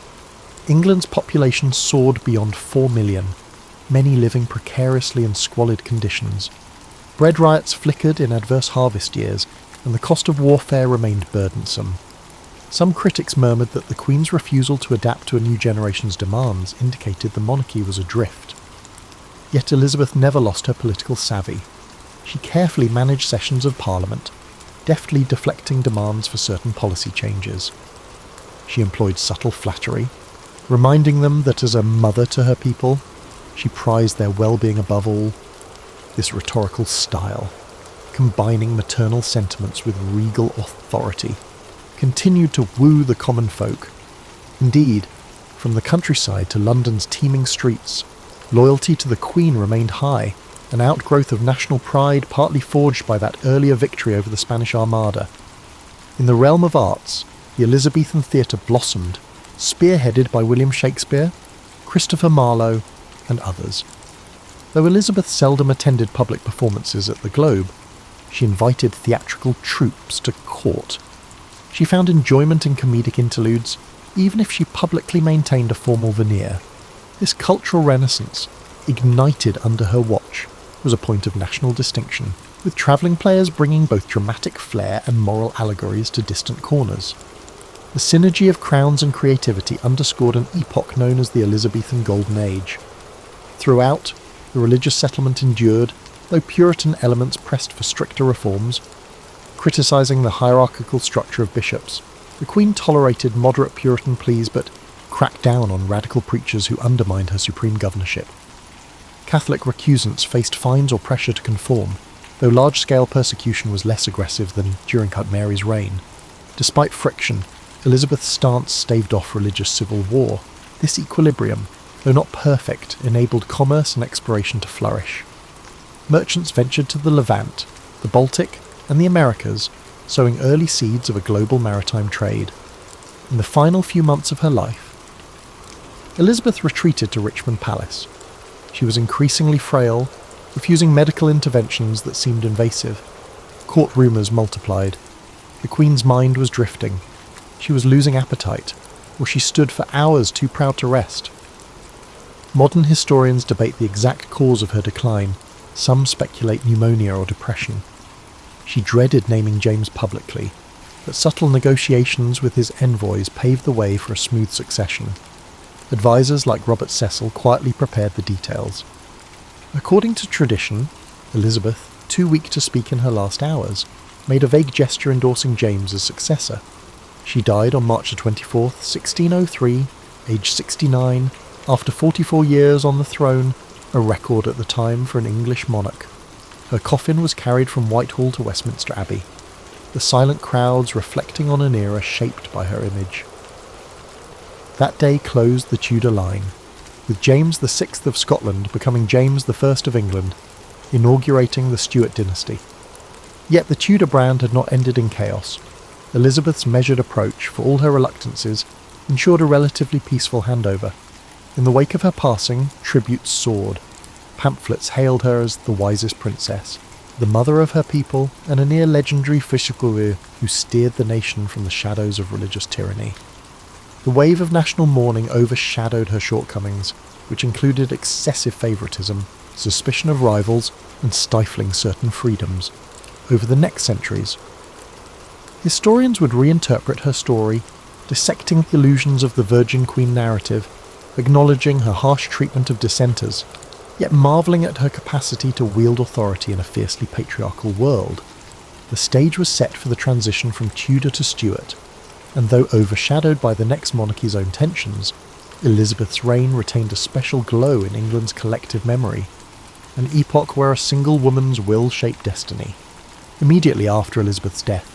England's population soared beyond 4 million, many living precariously in squalid conditions. Bread riots flickered in adverse harvest years, and the cost of warfare remained burdensome. Some critics murmured that the Queen's refusal to adapt to a new generation's demands indicated the monarchy was adrift. Yet Elizabeth never lost her political savvy. She carefully managed sessions of Parliament, deftly deflecting demands for certain policy changes. She employed subtle flattery, reminding them that as a mother to her people, she prized their well-being above all. This rhetorical style, combining maternal sentiments with regal authority, continued to woo the common folk. Indeed, from the countryside to London's teeming streets, loyalty to the Queen remained high, an outgrowth of national pride partly forged by that earlier victory over the Spanish Armada. In the realm of arts, the Elizabethan theatre blossomed, spearheaded by William Shakespeare, Christopher Marlowe, and others. Though Elizabeth seldom attended public performances at the Globe, she invited theatrical troupes to court. She found enjoyment in comedic interludes, even if she publicly maintained a formal veneer. This cultural renaissance, ignited under her watch, was a point of national distinction, with travelling players bringing both dramatic flair and moral allegories to distant corners. The synergy of crowns and creativity underscored an epoch known as the Elizabethan Golden Age. Throughout, the religious settlement endured, though Puritan elements pressed for stricter reforms. Criticising the hierarchical structure of bishops, the Queen tolerated moderate Puritan pleas but cracked down on radical preachers who undermined her supreme governorship. Catholic recusants faced fines or pressure to conform, though large-scale persecution was less aggressive than during Mary's reign. Despite friction, Elizabeth's stance staved off religious civil war. This equilibrium, though not perfect, enabled commerce and exploration to flourish. Merchants ventured to the Levant, the Baltic, and the Americas, sowing early seeds of a global maritime trade. In the final few months of her life, Elizabeth retreated to Richmond Palace. She was increasingly frail, refusing medical interventions that seemed invasive. Court rumours multiplied. The Queen's mind was drifting. She was losing appetite, or she stood for hours too proud to rest. Modern historians debate the exact cause of her decline. Some speculate pneumonia or depression. She dreaded naming James publicly, but subtle negotiations with his envoys paved the way for a smooth succession. Advisors like Robert Cecil quietly prepared the details. According to tradition, Elizabeth, too weak to speak in her last hours, made a vague gesture endorsing James as successor. She died on March 24, 1603, aged 69, after 44 years on the throne, a record at the time for an English monarch. Her coffin was carried from Whitehall to Westminster Abbey, the silent crowds reflecting on an era shaped by her image. That day closed the Tudor line, with James VI of Scotland becoming James I of England, inaugurating the Stuart dynasty. Yet the Tudor brand had not ended in chaos. Elizabeth's measured approach, for all her reluctances, ensured a relatively peaceful handover. In the wake of her passing, tributes soared. Pamphlets hailed her as the wisest princess, the mother of her people, and a near-legendary figure who steered the nation from the shadows of religious tyranny. The wave of national mourning overshadowed her shortcomings, which included excessive favouritism, suspicion of rivals, and stifling certain freedoms. Over the next centuries, historians would reinterpret her story, dissecting the illusions of the Virgin Queen narrative, acknowledging her harsh treatment of dissenters, yet marvelling at her capacity to wield authority in a fiercely patriarchal world. The stage was set for the transition from Tudor to Stuart, and though overshadowed by the next monarchy's own tensions, Elizabeth's reign retained a special glow in England's collective memory, an epoch where a single woman's will shaped destiny. Immediately after Elizabeth's death,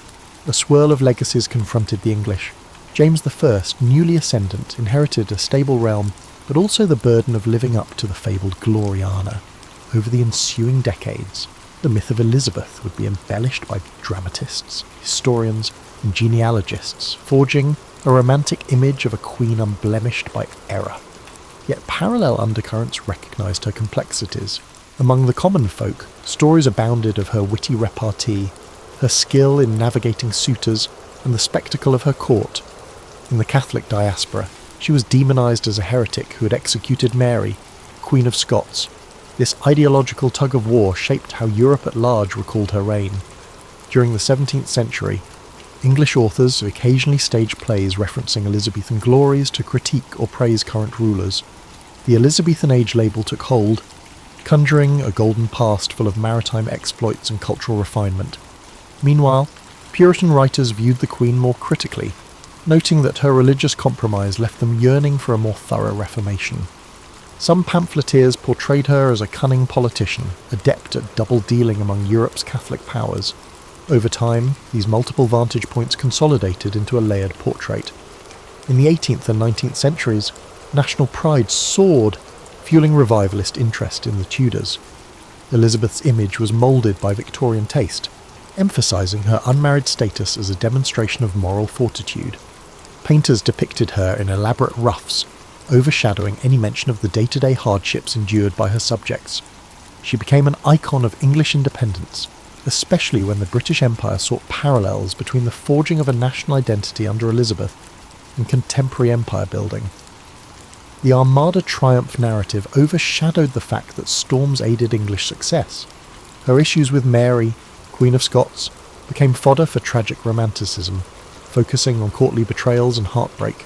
a swirl of legacies confronted the English. James I, newly ascendant, inherited a stable realm, but also the burden of living up to the fabled Gloriana. Over the ensuing decades, the myth of Elizabeth would be embellished by dramatists, historians, and genealogists, forging a romantic image of a queen unblemished by error. Yet parallel undercurrents recognised her complexities. Among the common folk, stories abounded of her witty repartee, her skill in navigating suitors, and the spectacle of her court. In the Catholic diaspora, she was demonised as a heretic who had executed Mary, Queen of Scots. This ideological tug-of-war shaped how Europe at large recalled her reign. During the 17th century, English authors occasionally staged plays referencing Elizabethan glories to critique or praise current rulers. The Elizabethan age label took hold, conjuring a golden past full of maritime exploits and cultural refinement. Meanwhile, Puritan writers viewed the Queen more critically, noting that her religious compromise left them yearning for a more thorough reformation. Some pamphleteers portrayed her as a cunning politician, adept at double-dealing among Europe's Catholic powers. Over time, these multiple vantage points consolidated into a layered portrait. In the 18th and 19th centuries, national pride soared, fueling revivalist interest in the Tudors. Elizabeth's image was moulded by Victorian taste, emphasising her unmarried status as a demonstration of moral fortitude. Painters depicted her in elaborate ruffs, overshadowing any mention of the day-to-day hardships endured by her subjects. She became an icon of English independence, especially when the British Empire sought parallels between the forging of a national identity under Elizabeth and contemporary empire building. The Armada triumph narrative overshadowed the fact that storms aided English success. Her issues with Mary, Queen of Scots, became fodder for tragic romanticism, focusing on courtly betrayals and heartbreak.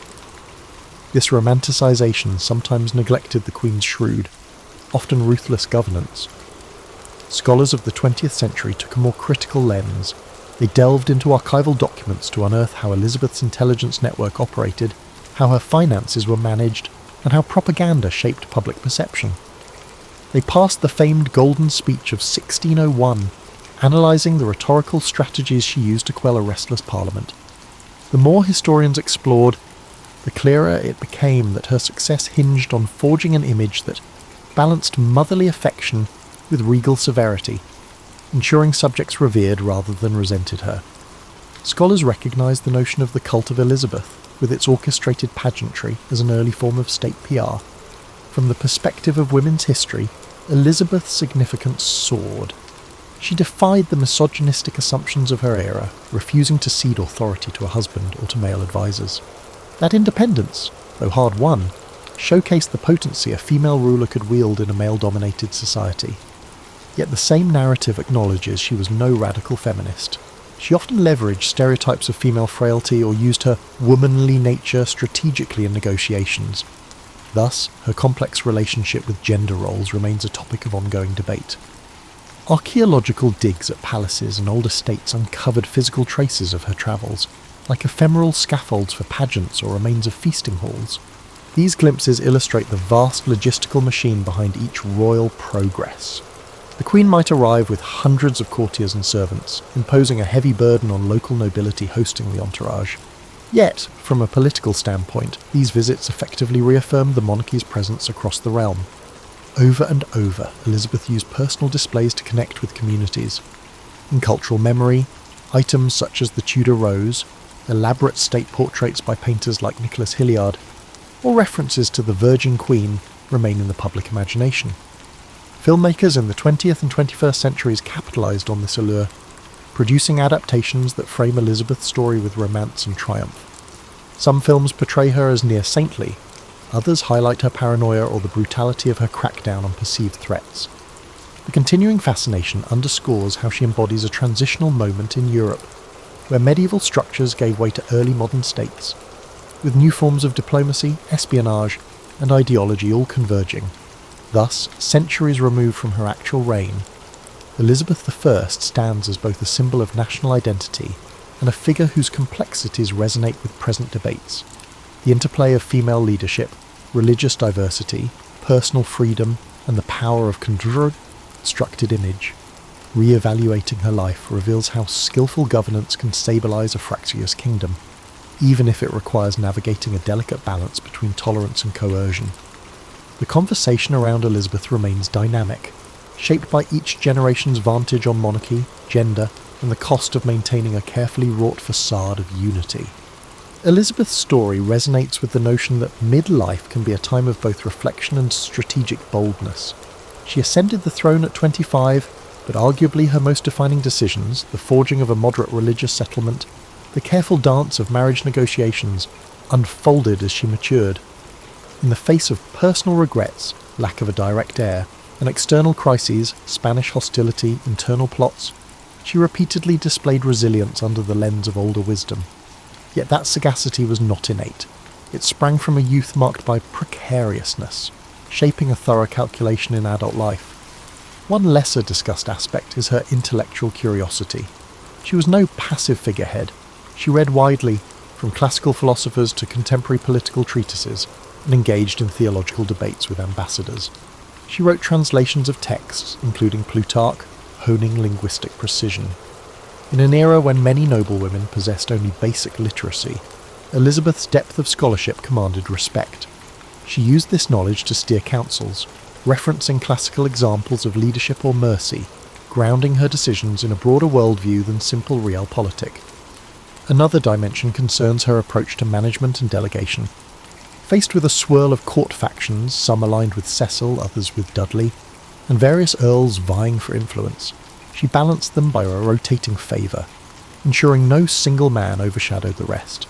This romanticisation sometimes neglected the Queen's shrewd, often ruthless governance. Scholars of the 20th century took a more critical lens. They delved into archival documents to unearth how Elizabeth's intelligence network operated, how her finances were managed, and how propaganda shaped public perception. They passed the famed Golden Speech of 1601, analysing the rhetorical strategies she used to quell a restless parliament. The more historians explored, the clearer it became that her success hinged on forging an image that balanced motherly affection with regal severity, ensuring subjects revered rather than resented her. Scholars recognise the notion of the cult of Elizabeth, with its orchestrated pageantry, as an early form of state PR. From the perspective of women's history, Elizabeth's significance soared. She defied the misogynistic assumptions of her era, refusing to cede authority to a husband or to male advisors. That independence, though hard-won, showcased the potency a female ruler could wield in a male-dominated society. Yet the same narrative acknowledges she was no radical feminist. She often leveraged stereotypes of female frailty or used her womanly nature strategically in negotiations. Thus, her complex relationship with gender roles remains a topic of ongoing debate. Archaeological digs at palaces and old estates uncovered physical traces of her travels, like ephemeral scaffolds for pageants or remains of feasting halls. These glimpses illustrate the vast logistical machine behind each royal progress. The Queen might arrive with hundreds of courtiers and servants, imposing a heavy burden on local nobility hosting the entourage. Yet, from a political standpoint, these visits effectively reaffirmed the monarchy's presence across the realm. Over and over, Elizabeth used personal displays to connect with communities. In cultural memory, items such as the Tudor Rose, elaborate state portraits by painters like Nicholas Hilliard, or references to the Virgin Queen remain in the public imagination. Filmmakers in the 20th and 21st centuries capitalised on this allure, producing adaptations that frame Elizabeth's story with romance and triumph. Some films portray her as near saintly, others highlight her paranoia or the brutality of her crackdown on perceived threats. The continuing fascination underscores how she embodies a transitional moment in Europe, where medieval structures gave way to early modern states, with new forms of diplomacy, espionage, and ideology all converging. Thus, centuries removed from her actual reign, Elizabeth I stands as both a symbol of national identity and a figure whose complexities resonate with present debates. The interplay of female leadership, religious diversity, personal freedom, and the power of constructed image. Re-evaluating her life reveals how skillful governance can stabilise a fractious kingdom, even if it requires navigating a delicate balance between tolerance and coercion. The conversation around Elizabeth remains dynamic, shaped by each generation's vantage on monarchy, gender, and the cost of maintaining a carefully wrought facade of unity. Elizabeth's story resonates with the notion that midlife can be a time of both reflection and strategic boldness. She ascended the throne at 25, but arguably her most defining decisions, the forging of a moderate religious settlement, the careful dance of marriage negotiations, unfolded as she matured. In the face of personal regrets, lack of a direct heir, and external crises, Spanish hostility, internal plots, she repeatedly displayed resilience under the lens of older wisdom. Yet that sagacity was not innate. It sprang from a youth marked by precariousness, shaping a thorough calculation in adult life. One lesser discussed aspect is her intellectual curiosity. She was no passive figurehead. She read widely, from classical philosophers to contemporary political treatises, and engaged in theological debates with ambassadors. She wrote translations of texts, including Plutarch, honing linguistic precision. In an era when many noblewomen possessed only basic literacy, Elizabeth's depth of scholarship commanded respect. She used this knowledge to steer councils, referencing classical examples of leadership or mercy, grounding her decisions in a broader worldview than simple realpolitik. Another dimension concerns her approach to management and delegation. Faced with a swirl of court factions, some aligned with Cecil, others with Dudley, and various earls vying for influence, she balanced them by a rotating favour, ensuring no single man overshadowed the rest.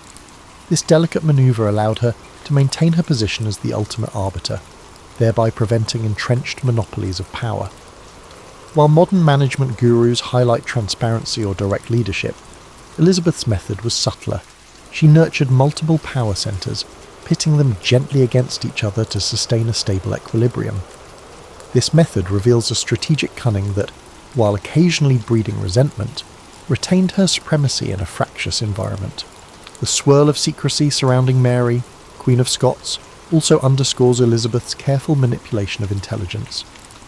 This delicate manoeuvre allowed her to maintain her position as the ultimate arbiter, thereby preventing entrenched monopolies of power. While modern management gurus highlight transparency or direct leadership, Elizabeth's method was subtler. She nurtured multiple power centres, pitting them gently against each other to sustain a stable equilibrium. This method reveals a strategic cunning that, while occasionally breeding resentment, retained her supremacy in a fractious environment. The swirl of secrecy surrounding Mary, Queen of Scots, also underscores Elizabeth's careful manipulation of intelligence.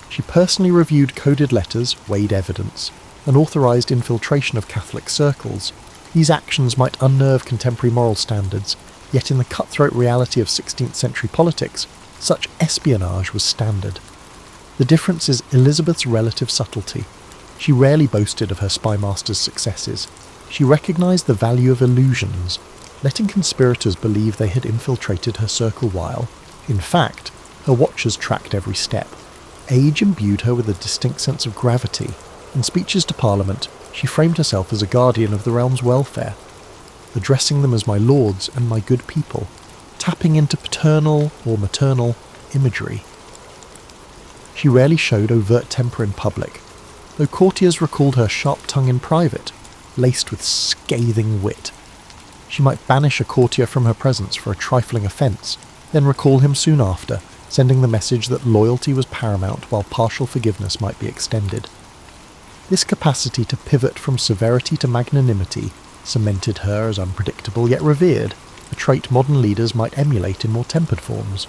She personally reviewed coded letters, weighed evidence, and authorised infiltration of Catholic circles. These actions might unnerve contemporary moral standards, yet in the cutthroat reality of 16th century politics, such espionage was standard. The difference is Elizabeth's relative subtlety. She rarely boasted of her spy master's successes. She recognized the value of illusions, letting conspirators believe they had infiltrated her circle while, in fact, her watchers tracked every step. Age imbued her with a distinct sense of gravity. In speeches to Parliament, she framed herself as a guardian of the realm's welfare, addressing them as my lords and my good people, tapping into paternal or maternal imagery. She rarely showed overt temper in public, though courtiers recalled her sharp tongue in private, laced with scathing wit. She might banish a courtier from her presence for a trifling offence, then recall him soon after, sending the message that loyalty was paramount while partial forgiveness might be extended. This capacity to pivot from severity to magnanimity cemented her as unpredictable yet revered, a trait modern leaders might emulate in more tempered forms.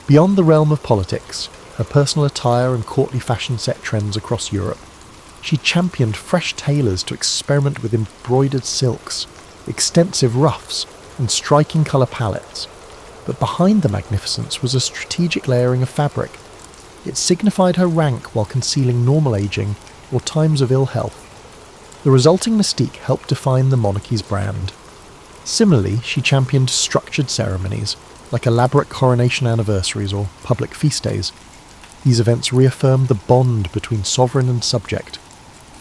Beyond the realm of politics, her personal attire and courtly fashion set trends across Europe. She championed fresh tailors to experiment with embroidered silks, extensive ruffs, and striking colour palettes. But behind the magnificence was a strategic layering of fabric. It signified her rank while concealing normal ageing or times of ill health. The resulting mystique helped define the monarchy's brand. Similarly, she championed structured ceremonies, like elaborate coronation anniversaries or public feast days. These events reaffirmed the bond between sovereign and subject,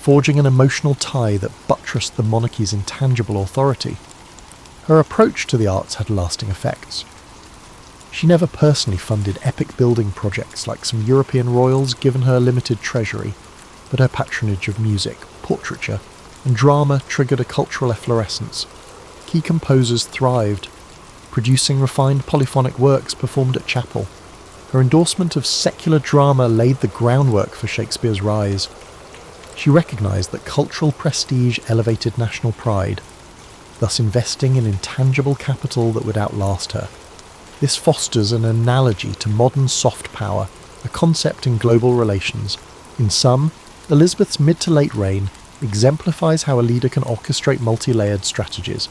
forging an emotional tie that buttressed the monarchy's intangible authority. Her approach to the arts had lasting effects. She never personally funded epic building projects like some European royals given her limited treasury, but her patronage of music, portraiture, and drama triggered a cultural efflorescence. Key composers thrived, producing refined polyphonic works performed at chapel. Her endorsement of secular drama laid the groundwork for Shakespeare's rise. She recognised that cultural prestige elevated national pride, thus investing in intangible capital that would outlast her. This fosters an analogy to modern soft power, a concept in global relations. In sum, Elizabeth's mid to late reign exemplifies how a leader can orchestrate multi-layered strategies,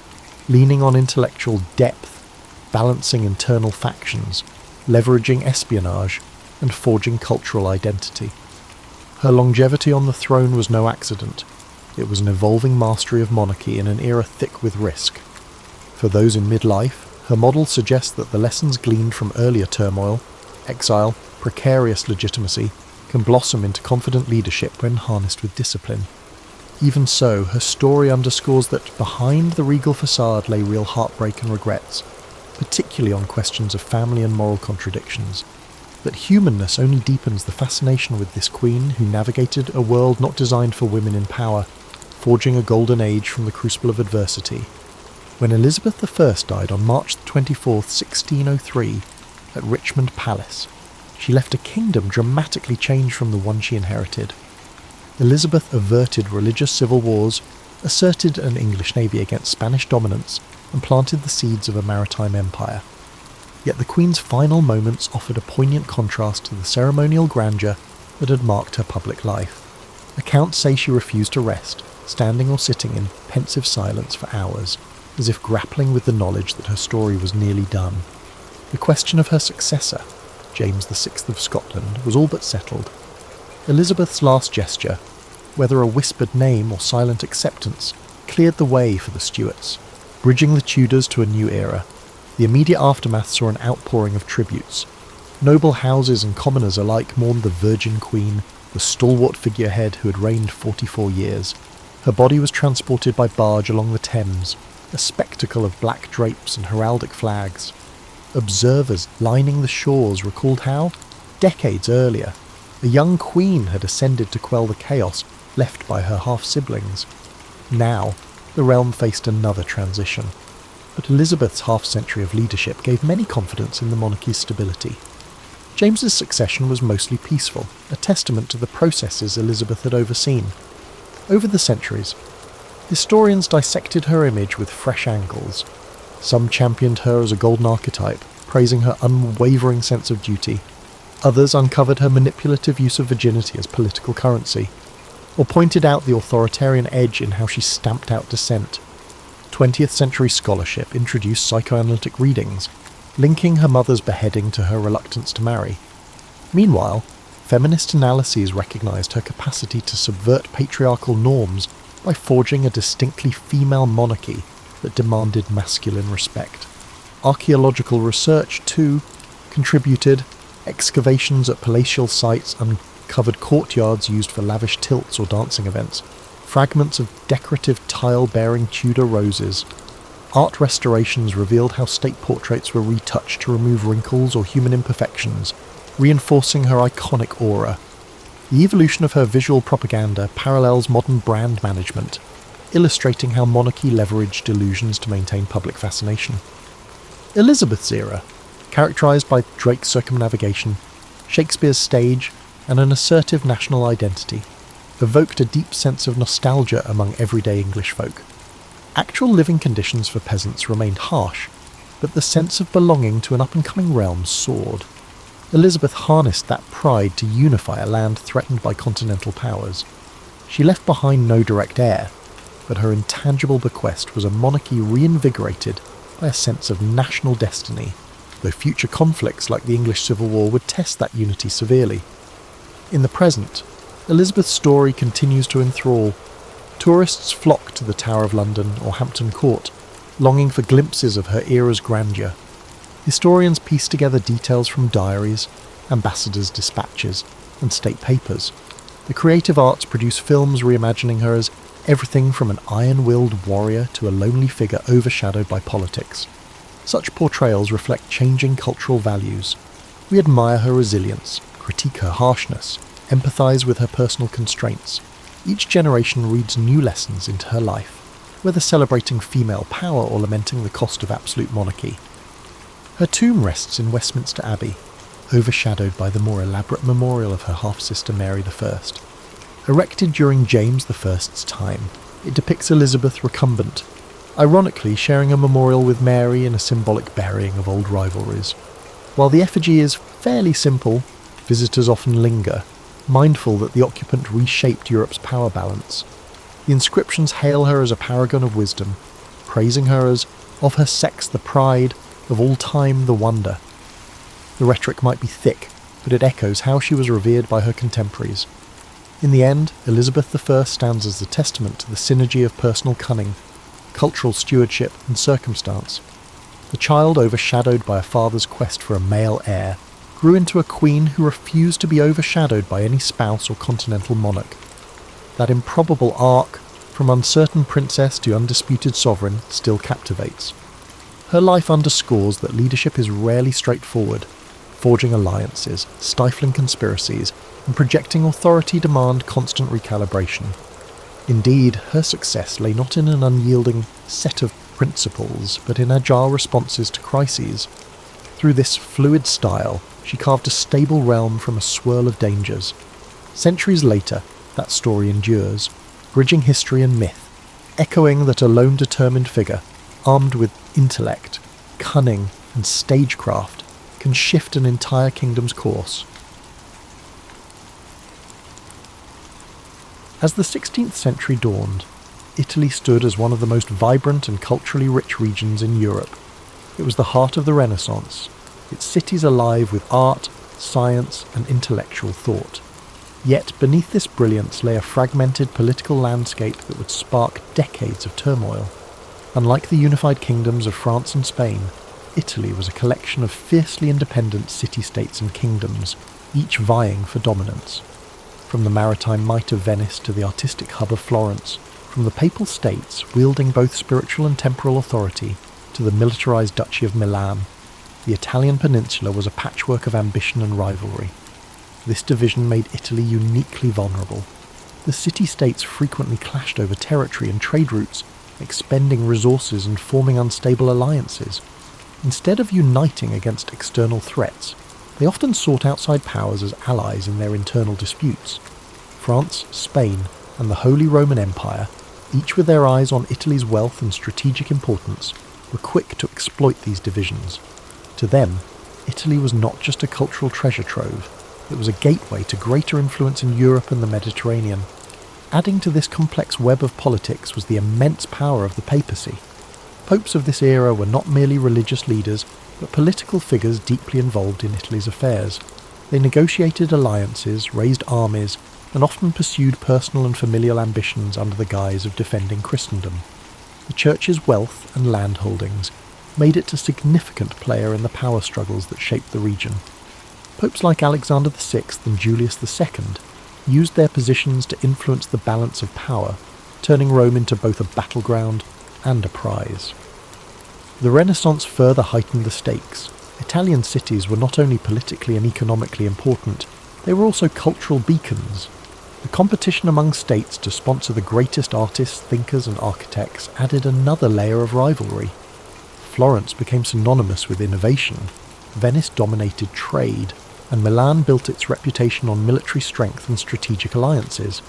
leaning on intellectual depth, balancing internal factions, leveraging espionage, and forging cultural identity. Her longevity on the throne was no accident. It was an evolving mastery of monarchy in an era thick with risk. For those in midlife, her model suggests that the lessons gleaned from earlier turmoil, exile, precarious legitimacy, can blossom into confident leadership when harnessed with discipline. Even so, her story underscores that behind the regal facade lay real heartbreak and regrets, particularly on questions of family and moral contradictions. That humanness only deepens the fascination with this queen who navigated a world not designed for women in power, forging a golden age from the crucible of adversity. When Elizabeth I died on March 24, 1603, at Richmond Palace, she left a kingdom dramatically changed from the one she inherited. Elizabeth averted religious civil wars, asserted an English navy against Spanish dominance, and planted the seeds of a maritime empire. Yet the Queen's final moments offered a poignant contrast to the ceremonial grandeur that had marked her public life. Accounts say she refused to rest, standing or sitting in pensive silence for hours, as if grappling with the knowledge that her story was nearly done. The question of her successor, James VI of Scotland, was all but settled. Elizabeth's last gesture, whether a whispered name or silent acceptance, cleared the way for the Stuarts, bridging the Tudors to a new era. The immediate aftermath saw an outpouring of tributes. Noble houses and commoners alike mourned the Virgin Queen, the stalwart figurehead who had reigned 44 years. Her body was transported by barge along the Thames, a spectacle of black drapes and heraldic flags. Observers lining the shores recalled how, decades earlier, a young queen had ascended to quell the chaos left by her half-siblings. Now, the realm faced another transition. But Elizabeth's half-century of leadership gave many confidence in the monarchy's stability. James's succession was mostly peaceful, a testament to the processes Elizabeth had overseen. Over the centuries, historians dissected her image with fresh angles. Some championed her as a golden archetype, praising her unwavering sense of duty. Others uncovered her manipulative use of virginity as political currency, or pointed out the authoritarian edge in how she stamped out dissent. 20th century scholarship introduced psychoanalytic readings, linking her mother's beheading to her reluctance to marry. Meanwhile, feminist analyses recognized her capacity to subvert patriarchal norms by forging a distinctly female monarchy that demanded masculine respect. Archaeological research, too, contributed. Excavations at palatial sites uncovered courtyards used for lavish tilts or dancing events, fragments of decorative tile-bearing Tudor roses. Art restorations revealed how state portraits were retouched to remove wrinkles or human imperfections, reinforcing her iconic aura. The evolution of her visual propaganda parallels modern brand management, illustrating how monarchy leveraged illusions to maintain public fascination. Elizabeth's era, characterised by Drake's circumnavigation, Shakespeare's stage, and an assertive national identity, evoked a deep sense of nostalgia among everyday English folk. Actual living conditions for peasants remained harsh, but the sense of belonging to an up-and-coming realm soared. Elizabeth harnessed that pride to unify a land threatened by continental powers. She left behind no direct heir, but her intangible bequest was a monarchy reinvigorated by a sense of national destiny, though future conflicts like the English Civil War would test that unity severely. In the present, Elizabeth's story continues to enthrall. Tourists flock to the Tower of London or Hampton Court, longing for glimpses of her era's grandeur. Historians piece together details from diaries, ambassadors' dispatches, and state papers. The creative arts produce films reimagining her as everything from an iron-willed warrior to a lonely figure overshadowed by politics. Such portrayals reflect changing cultural values. We admire her resilience, critique her harshness, empathise with her personal constraints. Each generation reads new lessons into her life, whether celebrating female power or lamenting the cost of absolute monarchy. Her tomb rests in Westminster Abbey, overshadowed by the more elaborate memorial of her half-sister Mary I. Erected during James I's time, it depicts Elizabeth recumbent, ironically sharing a memorial with Mary in a symbolic burying of old rivalries. While the effigy is fairly simple, visitors often linger, mindful that the occupant reshaped Europe's power balance. The inscriptions hail her as a paragon of wisdom, praising her as, of her sex the pride, of all time the wonder. The rhetoric might be thick, but it echoes how she was revered by her contemporaries. In the end, Elizabeth I stands as a testament to the synergy of personal cunning, cultural stewardship, and circumstance. The child overshadowed by a father's quest for a male heir grew into a queen who refused to be overshadowed by any spouse or continental monarch. That improbable arc, from uncertain princess to undisputed sovereign, still captivates. Her life underscores that leadership is rarely straightforward. Forging alliances, stifling conspiracies, and projecting authority demand constant recalibration. Indeed, her success lay not in an unyielding set of principles, but in agile responses to crises. Through this fluid style, she carved a stable realm from a swirl of dangers. Centuries later, that story endures, bridging history and myth, echoing that a lone determined figure, armed with intellect, cunning, and stagecraft, can shift an entire kingdom's course. As the 16th century dawned, Italy stood as one of the most vibrant and culturally rich regions in Europe. It was the heart of the Renaissance, its cities alive with art, science, and intellectual thought. Yet beneath this brilliance lay a fragmented political landscape that would spark decades of turmoil. Unlike the unified kingdoms of France and Spain, Italy was a collection of fiercely independent city-states and kingdoms, each vying for dominance. From the maritime might of Venice to the artistic hub of Florence, from the papal states wielding both spiritual and temporal authority to the militarized Duchy of Milan, the Italian peninsula was a patchwork of ambition and rivalry. This division made Italy uniquely vulnerable. The city-states frequently clashed over territory and trade routes, expending resources and forming unstable alliances. Instead of uniting against external threats, they often sought outside powers as allies in their internal disputes. France, Spain, and the Holy Roman Empire, each with their eyes on Italy's wealth and strategic importance, were quick to exploit these divisions. To them, Italy was not just a cultural treasure trove, it was a gateway to greater influence in Europe and the Mediterranean. Adding to this complex web of politics was the immense power of the papacy. Popes of this era were not merely religious leaders, but political figures deeply involved in Italy's affairs. They negotiated alliances, raised armies, and often pursued personal and familial ambitions under the guise of defending Christendom. The Church's wealth and land holdings made it a significant player in the power struggles that shaped the region. Popes like Alexander VI and Julius II used their positions to influence the balance of power, turning Rome into both a battleground and a prize. The Renaissance further heightened the stakes. Italian cities were not only politically and economically important, they were also cultural beacons. The competition among states to sponsor the greatest artists, thinkers and architects added another layer of rivalry. Florence became synonymous with innovation, Venice dominated trade, and Milan built its reputation on military strength and strategic alliances.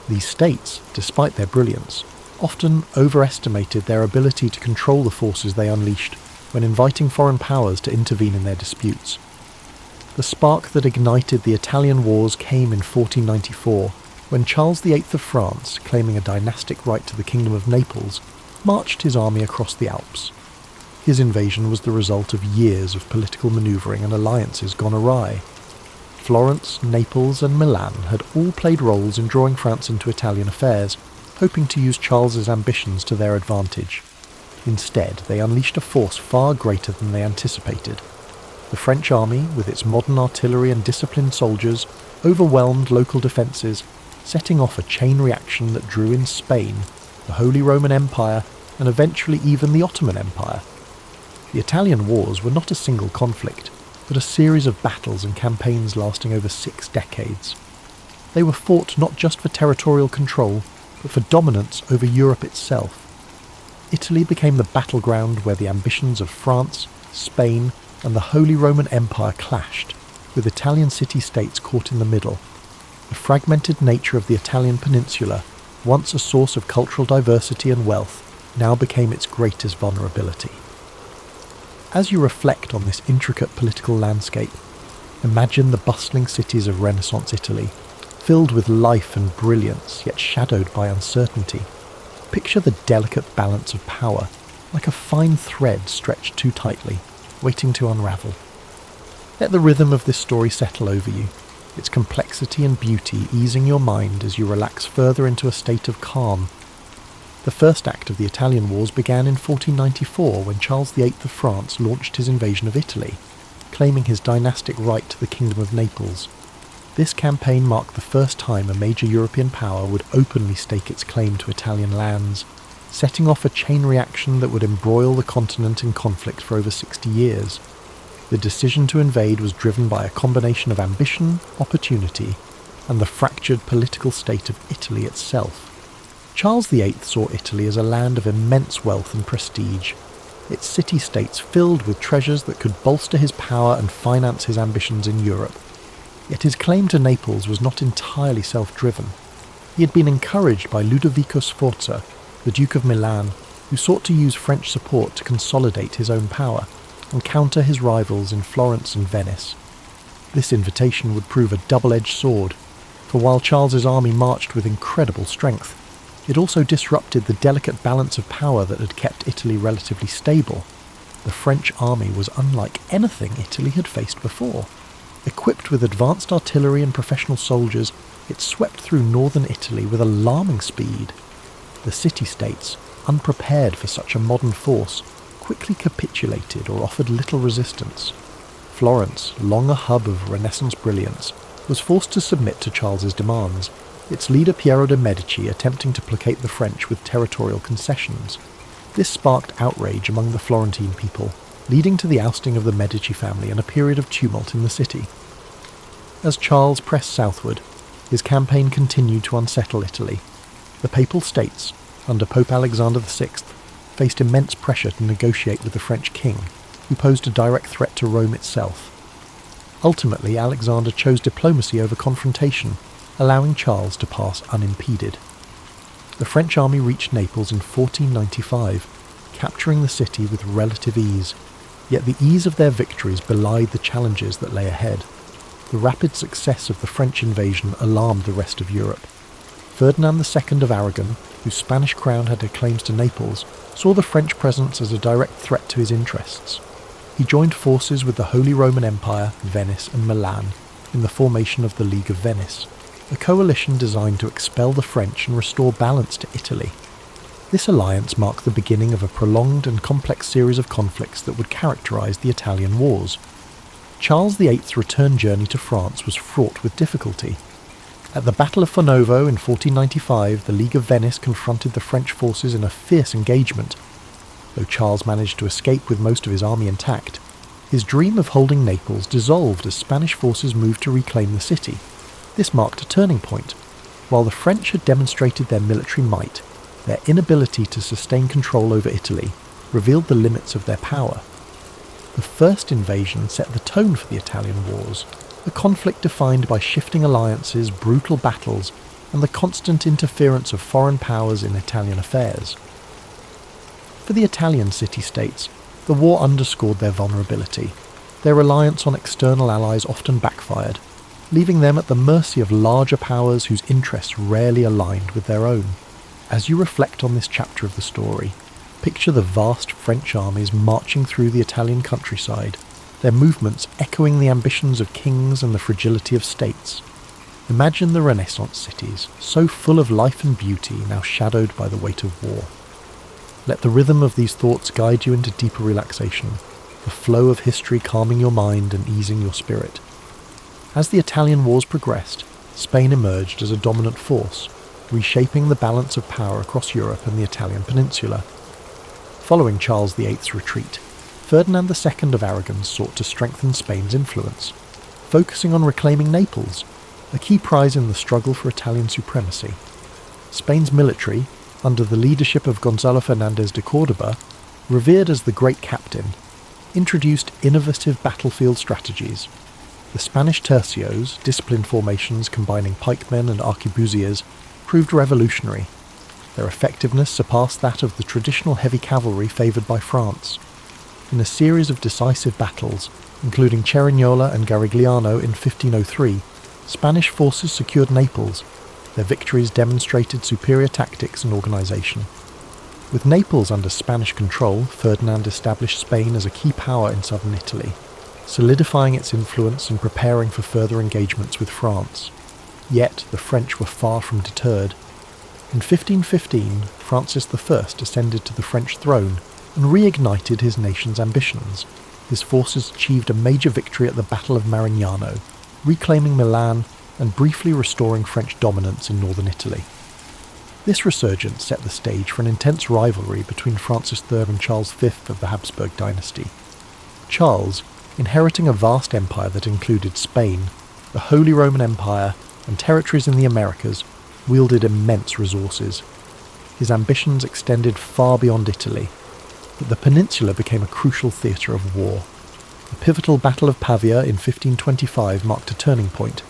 These states, despite their brilliance, often overestimated their ability to control the forces they unleashed when inviting foreign powers to intervene in their disputes. The spark that ignited the Italian wars came in 1494, when Charles VIII of France, claiming a dynastic right to the Kingdom of Naples, marched his army across the Alps. His invasion was the result of years of political manoeuvring and alliances gone awry. Florence, Naples and Milan had all played roles in drawing France into Italian affairs, hoping to use Charles's ambitions to their advantage. Instead, they unleashed a force far greater than they anticipated. The French army, with its modern artillery and disciplined soldiers, overwhelmed local defences, setting off a chain reaction that drew in Spain, the Holy Roman Empire, and eventually even the Ottoman Empire. The Italian wars were not a single conflict, but a series of battles and campaigns lasting over 6 decades. They were fought not just for territorial control, but for dominance over Europe itself. Italy became the battleground where the ambitions of France, Spain, and the Holy Roman Empire clashed, with Italian city-states caught in the middle. The fragmented nature of the Italian peninsula, once a source of cultural diversity and wealth, now became its greatest vulnerability. As you reflect on this intricate political landscape, imagine the bustling cities of Renaissance Italy, filled with life and brilliance, yet shadowed by uncertainty. Picture the delicate balance of power, like a fine thread stretched too tightly, waiting to unravel. Let the rhythm of this story settle over you, its complexity and beauty easing your mind as you relax further into a state of calm. The first act of the Italian Wars began in 1494 when Charles VIII of France launched his invasion of Italy, claiming his dynastic right to the Kingdom of Naples. This campaign marked the first time a major European power would openly stake its claim to Italian lands, setting off a chain reaction that would embroil the continent in conflict for over 60 years. The decision to invade was driven by a combination of ambition, opportunity, and the fractured political state of Italy itself. Charles VIII saw Italy as a land of immense wealth and prestige, its city-states filled with treasures that could bolster his power and finance his ambitions in Europe. Yet his claim to Naples was not entirely self-driven. He had been encouraged by Ludovico Sforza, the Duke of Milan, who sought to use French support to consolidate his own power and counter his rivals in Florence and Venice. This invitation would prove a double-edged sword, for while Charles's army marched with incredible strength, it also disrupted the delicate balance of power that had kept Italy relatively stable. The French army was unlike anything Italy had faced before. Equipped with advanced artillery and professional soldiers, it swept through northern Italy with alarming speed. The city-states, unprepared for such a modern force, quickly capitulated or offered little resistance. Florence, long a hub of Renaissance brilliance, was forced to submit to Charles's demands, its leader Piero de' Medici attempting to placate the French with territorial concessions. This sparked outrage among the Florentine people, leading to the ousting of the Medici family and a period of tumult in the city. As Charles pressed southward, his campaign continued to unsettle Italy. The Papal States, under Pope Alexander VI, faced immense pressure to negotiate with the French king, who posed a direct threat to Rome itself. Ultimately, Alexander chose diplomacy over confrontation, allowing Charles to pass unimpeded. The French army reached Naples in 1495, capturing the city with relative ease, yet the ease of their victories belied the challenges that lay ahead. The rapid success of the French invasion alarmed the rest of Europe. Ferdinand II of Aragon, whose Spanish crown had claims to Naples, saw the French presence as a direct threat to his interests. He joined forces with the Holy Roman Empire, Venice and Milan in the formation of the League of Venice. a coalition designed to expel the French and restore balance to Italy. This alliance marked the beginning of a prolonged and complex series of conflicts that would characterise the Italian Wars. Charles VIII's return journey to France was fraught with difficulty. At the Battle of Fornovo in 1495, the League of Venice confronted the French forces in a fierce engagement. Though Charles managed to escape with most of his army intact, his dream of holding Naples dissolved as Spanish forces moved to reclaim the city. This marked a turning point. While the French had demonstrated their military might, their inability to sustain control over Italy revealed the limits of their power. The first invasion set the tone for the Italian Wars, a conflict defined by shifting alliances, brutal battles, and the constant interference of foreign powers in Italian affairs. For the Italian city-states, the war underscored their vulnerability. Their reliance on external allies often backfired, leaving them at the mercy of larger powers whose interests rarely aligned with their own. As you reflect on this chapter of the story, picture the vast French armies marching through the Italian countryside, their movements echoing the ambitions of kings and the fragility of states. Imagine the Renaissance cities, so full of life and beauty, now shadowed by the weight of war. Let the rhythm of these thoughts guide you into deeper relaxation, the flow of history calming your mind and easing your spirit. As the Italian Wars progressed, Spain emerged as a dominant force, reshaping the balance of power across Europe and the Italian peninsula. Following Charles VIII's retreat, Ferdinand II of Aragon sought to strengthen Spain's influence, focusing on reclaiming Naples, a key prize in the struggle for Italian supremacy. Spain's military, under the leadership of Gonzalo Fernández de Córdoba, revered as the Great Captain, introduced innovative battlefield strategies. The Spanish tercios, disciplined formations combining pikemen and arquebusiers, proved revolutionary. Their effectiveness surpassed that of the traditional heavy cavalry favoured by France. In a series of decisive battles, including Cerignola and Garigliano in 1503, Spanish forces secured Naples. Their victories demonstrated superior tactics and organisation. With Naples under Spanish control, Ferdinand established Spain as a key power in southern Italy, solidifying its influence and preparing for further engagements with France. Yet the French were far from deterred. In 1515, Francis I ascended to the French throne and reignited his nation's ambitions. His forces achieved a major victory at the Battle of Marignano, reclaiming Milan and briefly restoring French dominance in northern Italy. This resurgence set the stage for an intense rivalry between Francis III and Charles V of the Habsburg dynasty. Charles, inheriting a vast empire that included Spain, the Holy Roman Empire, and territories in the Americas, wielded immense resources. His ambitions extended far beyond Italy, but the peninsula became a crucial theatre of war. The pivotal Battle of Pavia in 1525 marked a turning point.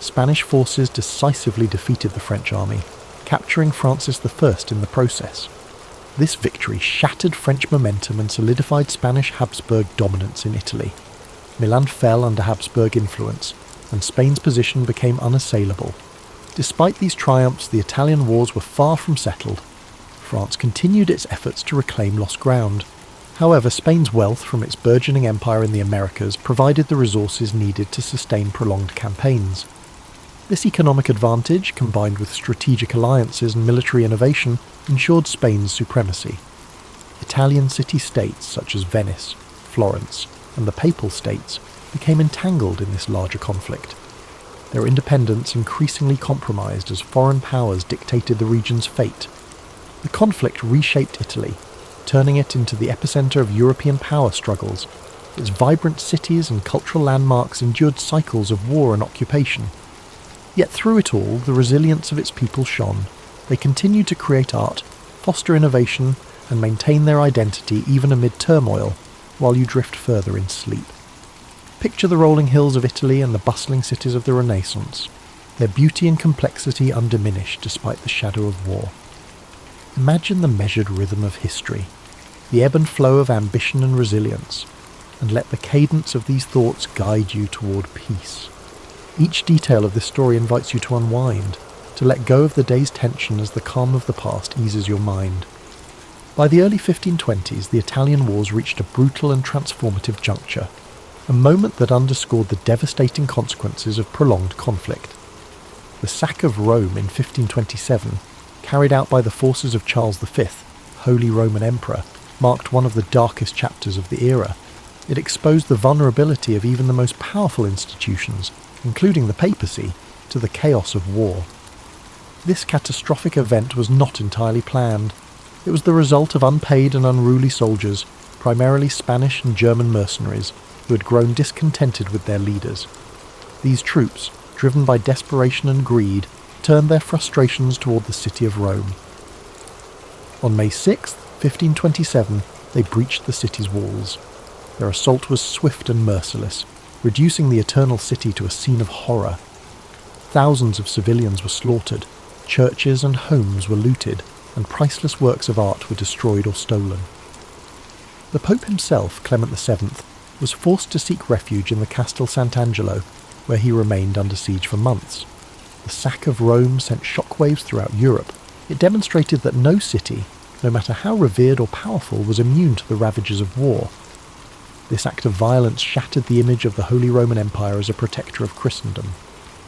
Spanish forces decisively defeated the French army, capturing Francis I in the process. This victory shattered French momentum and solidified Spanish Habsburg dominance in Italy. Milan fell under Habsburg influence, and Spain's position became unassailable. Despite these triumphs, the Italian wars were far from settled. France continued its efforts to reclaim lost ground. However, Spain's wealth from its burgeoning empire in the Americas provided the resources needed to sustain prolonged campaigns. This economic advantage, combined with strategic alliances and military innovation, ensured Spain's supremacy. Italian city-states such as Venice, Florence, and the Papal States became entangled in this larger conflict. Their independence increasingly compromised as foreign powers dictated the region's fate. The conflict reshaped Italy, turning it into the epicenter of European power struggles. Its vibrant cities and cultural landmarks endured cycles of war and occupation. Yet through it all, the resilience of its people shone. They continued to create art, foster innovation, and maintain their identity even amid turmoil, while you drift further in sleep. Picture the rolling hills of Italy and the bustling cities of the Renaissance, their beauty and complexity undiminished despite the shadow of war. Imagine the measured rhythm of history, the ebb and flow of ambition and resilience, and let the cadence of these thoughts guide you toward peace. Each detail of this story invites you to unwind, to let go of the day's tension as the calm of the past eases your mind. By the early 1520s, the Italian wars reached a brutal and transformative juncture, a moment that underscored the devastating consequences of prolonged conflict. The sack of Rome in 1527, carried out by the forces of Charles V, Holy Roman Emperor, marked one of the darkest chapters of the era. It exposed the vulnerability of even the most powerful institutions, including the papacy, to the chaos of war. This catastrophic event was not entirely planned. It was the result of unpaid and unruly soldiers, primarily Spanish and German mercenaries, who had grown discontented with their leaders. These troops, driven by desperation and greed, turned their frustrations toward the city of Rome. On May 6, 1527, they breached the city's walls. Their assault was swift and merciless, reducing the Eternal City to a scene of horror. Thousands of civilians were slaughtered, churches and homes were looted, and priceless works of art were destroyed or stolen. The Pope himself, Clement VII, was forced to seek refuge in the Castel Sant'Angelo, where he remained under siege for months. The sack of Rome sent shockwaves throughout Europe. It demonstrated that no city, no matter how revered or powerful, was immune to the ravages of war. This act of violence shattered the image of the Holy Roman Empire as a protector of Christendom.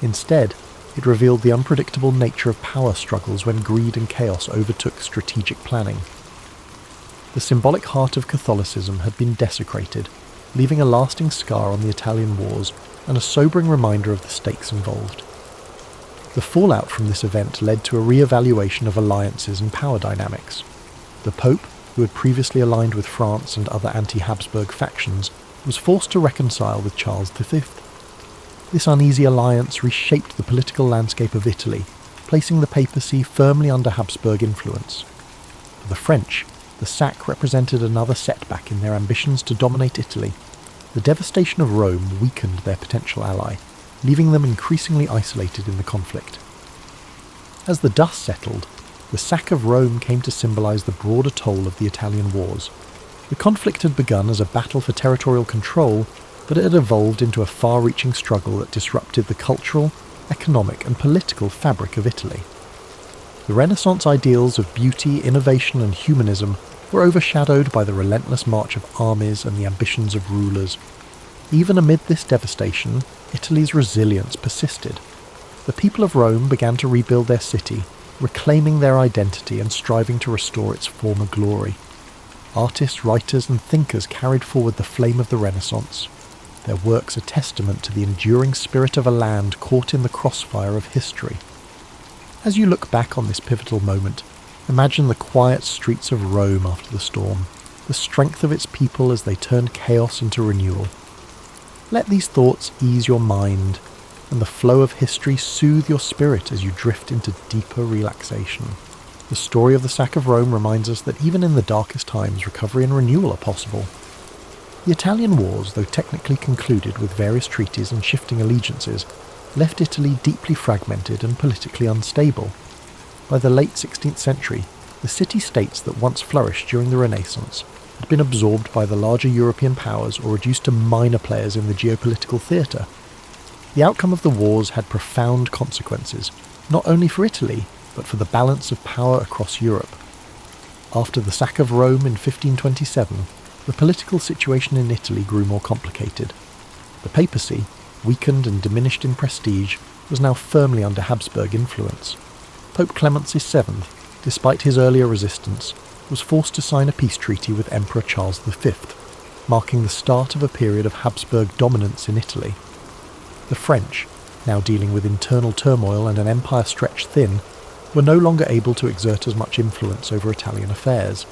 Instead, it revealed the unpredictable nature of power struggles when greed and chaos overtook strategic planning. The symbolic heart of Catholicism had been desecrated, leaving a lasting scar on the Italian wars and a sobering reminder of the stakes involved. The fallout from this event led to a re-evaluation of alliances and power dynamics. The Pope, who had previously aligned with France and other anti-Habsburg factions, was forced to reconcile with Charles V. This uneasy alliance reshaped the political landscape of Italy, placing the papacy firmly under Habsburg influence. For the French, the sack represented another setback in their ambitions to dominate Italy. The devastation of Rome weakened their potential ally, leaving them increasingly isolated in the conflict. As the dust settled, the sack of Rome came to symbolise the broader toll of the Italian wars. The conflict had begun as a battle for territorial control, but it had evolved into a far-reaching struggle that disrupted the cultural, economic and political fabric of Italy. The Renaissance ideals of beauty, innovation and humanism were overshadowed by the relentless march of armies and the ambitions of rulers. Even amid this devastation, Italy's resilience persisted. The people of Rome began to rebuild their city, reclaiming their identity and striving to restore its former glory. Artists, writers and thinkers carried forward the flame of the Renaissance, their works a testament to the enduring spirit of a land caught in the crossfire of history. As you look back on this pivotal moment, imagine the quiet streets of Rome after the storm, the strength of its people as they turned chaos into renewal. Let these thoughts ease your mind, and the flow of history soothe your spirit as you drift into deeper relaxation. The story of the sack of Rome reminds us that even in the darkest times, recovery and renewal are possible. The Italian wars, though technically concluded with various treaties and shifting allegiances, left Italy deeply fragmented and politically unstable. By the late 16th century, the city-states that once flourished during the Renaissance had been absorbed by the larger European powers or reduced to minor players in the geopolitical theatre. The outcome of the wars had profound consequences, not only for Italy, but for the balance of power across Europe. After the sack of Rome in 1527, the political situation in Italy grew more complicated. The papacy, weakened and diminished in prestige, was now firmly under Habsburg influence. Pope Clement VII, despite his earlier resistance, was forced to sign a peace treaty with Emperor Charles V, marking the start of a period of Habsburg dominance in Italy. The French, now dealing with internal turmoil and an empire stretched thin, were no longer able to exert as much influence over Italian affairs.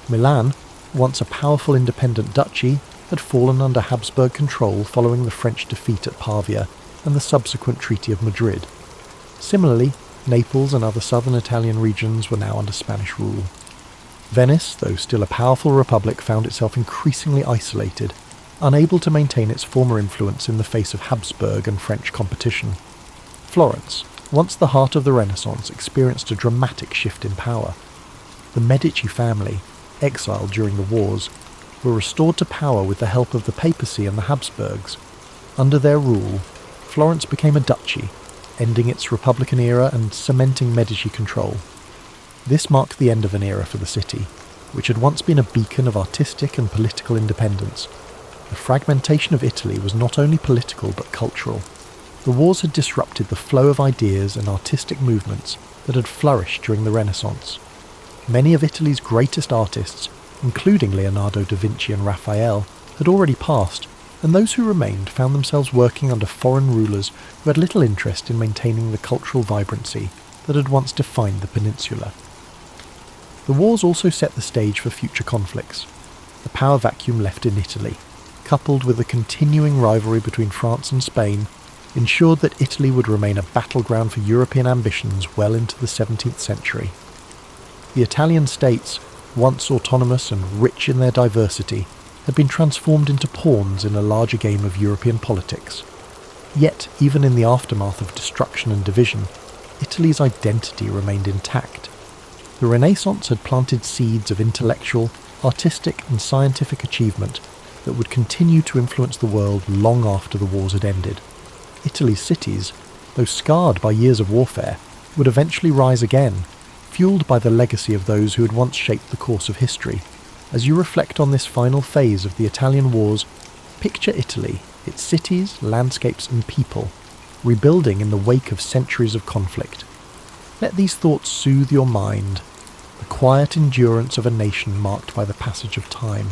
Milan, once a powerful independent duchy, had fallen under Habsburg control following the French defeat at Pavia and the subsequent Treaty of Madrid. Similarly, Naples and other southern Italian regions were now under Spanish rule. Venice, though still a powerful republic, found itself increasingly isolated, unable to maintain its former influence in the face of Habsburg and French competition. Florence, once the heart of the Renaissance, experienced a dramatic shift in power. The Medici family, exiled during the wars, were restored to power with the help of the papacy and the Habsburgs. Under their rule, Florence became a duchy, ending its Republican era and cementing Medici control. This marked the end of an era for the city, which had once been a beacon of artistic and political independence. The fragmentation of Italy was not only political but cultural. The wars had disrupted the flow of ideas and artistic movements that had flourished during the Renaissance. Many of Italy's greatest artists, including Leonardo da Vinci and Raphael, had already passed, and those who remained found themselves working under foreign rulers who had little interest in maintaining the cultural vibrancy that had once defined the peninsula. The wars also set the stage for future conflicts. The power vacuum left in Italy, coupled with the continuing rivalry between France and Spain, ensured that Italy would remain a battleground for European ambitions well into the 17th century. The Italian states, once autonomous and rich in their diversity, had been transformed into pawns in a larger game of European politics. Yet, even in the aftermath of destruction and division, Italy's identity remained intact. The Renaissance had planted seeds of intellectual, artistic and scientific achievement that would continue to influence the world long after the wars had ended. Italy's cities, though scarred by years of warfare, would eventually rise again, fueled by the legacy of those who had once shaped the course of history. As you reflect on this final phase of the Italian wars, picture Italy, its cities, landscapes and people, rebuilding in the wake of centuries of conflict. Let these thoughts soothe your mind, the quiet endurance of a nation marked by the passage of time.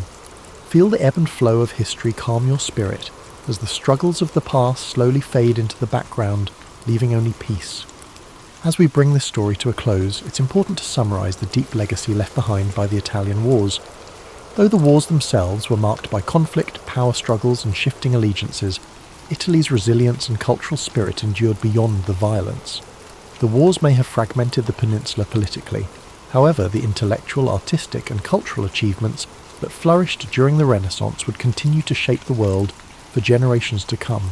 Feel the ebb and flow of history calm your spirit as the struggles of the past slowly fade into the background, leaving only peace. As we bring this story to a close, it's important to summarise the deep legacy left behind by the Italian wars. Though the wars themselves were marked by conflict, power struggles and shifting allegiances, Italy's resilience and cultural spirit endured beyond the violence. The wars may have fragmented the peninsula politically. However, the intellectual, artistic and cultural achievements that flourished during the Renaissance would continue to shape the world for generations to come.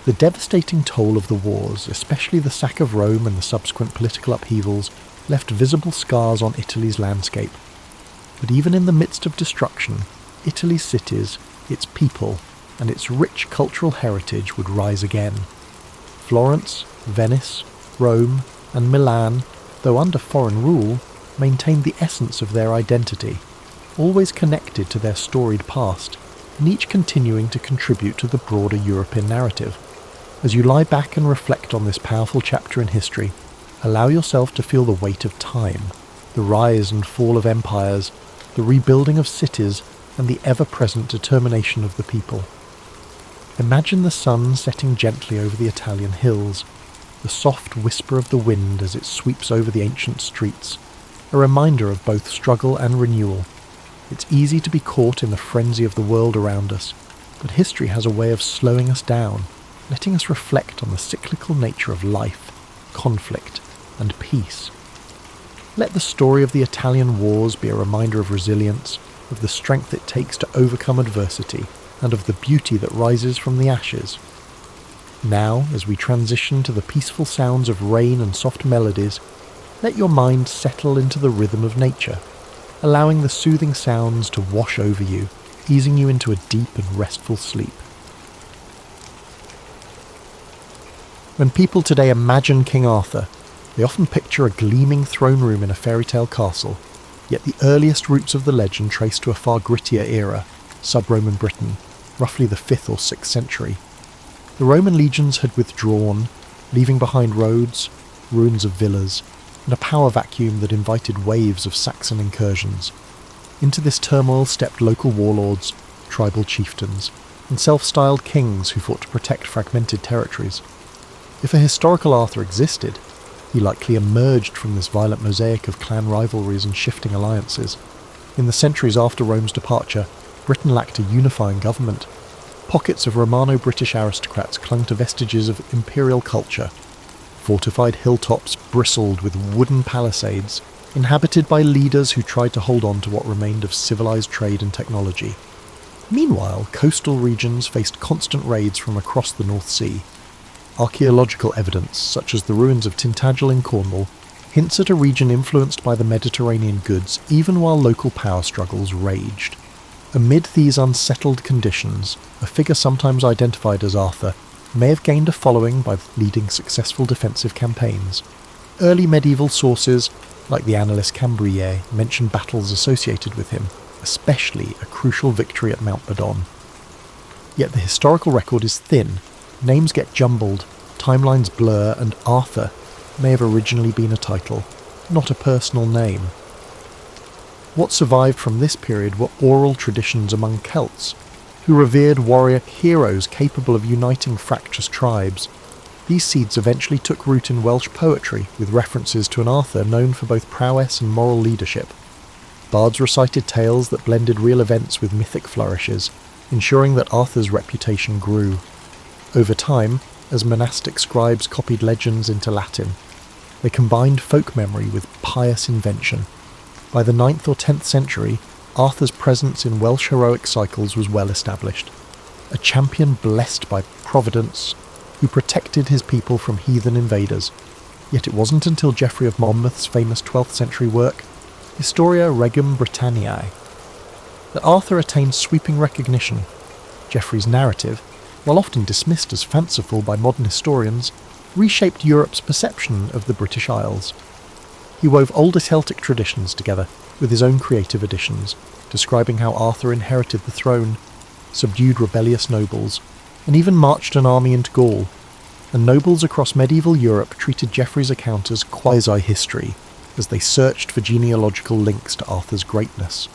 The devastating toll of the wars, especially the sack of Rome and the subsequent political upheavals, left visible scars on Italy's landscape. But even in the midst of destruction, Italy's cities, its people, and its rich cultural heritage would rise again. Florence, Venice, Rome, and Milan, though under foreign rule, maintained the essence of their identity, always connected to their storied past, and each continuing to contribute to the broader European narrative. As you lie back and reflect on this powerful chapter in history, allow yourself to feel the weight of time, the rise and fall of empires, the rebuilding of cities, and the ever-present determination of the people. Imagine the sun setting gently over the Italian hills, the soft whisper of the wind as it sweeps over the ancient streets, a reminder of both struggle and renewal. It's easy to be caught in the frenzy of the world around us, but history has a way of slowing us down, letting us reflect on the cyclical nature of life, conflict, and peace. Let the story of the Italian wars be a reminder of resilience, of the strength it takes to overcome adversity, and of the beauty that rises from the ashes. Now, as we transition to the peaceful sounds of rain and soft melodies, let your mind settle into the rhythm of nature, allowing the soothing sounds to wash over you, easing you into a deep and restful sleep. When people today imagine King Arthur, they often picture a gleaming throne room in a fairy tale castle, yet the earliest roots of the legend trace to a far grittier era, sub-Roman Britain, roughly the 5th or 6th century. The Roman legions had withdrawn, leaving behind roads, ruins of villas, and a power vacuum that invited waves of Saxon incursions. Into this turmoil stepped local warlords, tribal chieftains, and self-styled kings who fought to protect fragmented territories. If a historical Arthur existed, he likely emerged from this violent mosaic of clan rivalries and shifting alliances. In the centuries after Rome's departure, Britain lacked a unifying government. Pockets of Romano-British aristocrats clung to vestiges of imperial culture. Fortified hilltops bristled with wooden palisades, inhabited by leaders who tried to hold on to what remained of civilized trade and technology. Meanwhile, coastal regions faced constant raids from across the North Sea. Archaeological evidence, such as the ruins of Tintagel in Cornwall, hints at a region influenced by the Mediterranean goods even while local power struggles raged. Amid these unsettled conditions, a figure sometimes identified as Arthur may have gained a following by leading successful defensive campaigns. Early medieval sources, like the Annales Cambriae, mention battles associated with him, especially a crucial victory at Mount Badon. Yet the historical record is thin, names get jumbled, timelines blur, and Arthur may have originally been a title, not a personal name. What survived from this period were oral traditions among Celts, who revered warrior heroes capable of uniting fractious tribes. These seeds eventually took root in Welsh poetry, with references to an Arthur known for both prowess and moral leadership. Bards recited tales that blended real events with mythic flourishes, ensuring that Arthur's reputation grew. Over time, as monastic scribes copied legends into Latin, they combined folk memory with pious invention. By the 9th or 10th century, Arthur's presence in Welsh heroic cycles was well established. A champion blessed by Providence, who protected his people from heathen invaders. Yet it wasn't until Geoffrey of Monmouth's famous 12th century work, Historia Regum Britanniae, that Arthur attained sweeping recognition. Geoffrey's narrative, while often dismissed as fanciful by modern historians, reshaped Europe's perception of the British Isles. He wove older Celtic traditions together with his own creative additions, describing how Arthur inherited the throne, subdued rebellious nobles, and even marched an army into Gaul, and nobles across medieval Europe treated Geoffrey's account as quasi-history, as they searched for genealogical links to Arthur's greatness.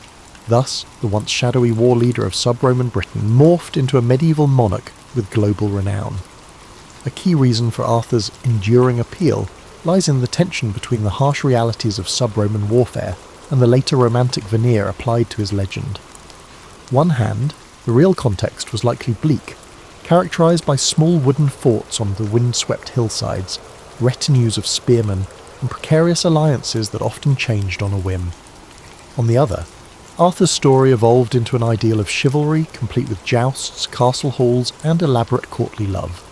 Thus, the once shadowy war leader of sub-Roman Britain morphed into a medieval monarch with global renown. A key reason for Arthur's enduring appeal lies in the tension between the harsh realities of sub-Roman warfare and the later romantic veneer applied to his legend. One hand, the real context was likely bleak, characterised by small wooden forts on the wind-swept hillsides, retinues of spearmen, and precarious alliances that often changed on a whim. On the other, Arthur's story evolved into an ideal of chivalry, complete with jousts, castle halls, and elaborate courtly love.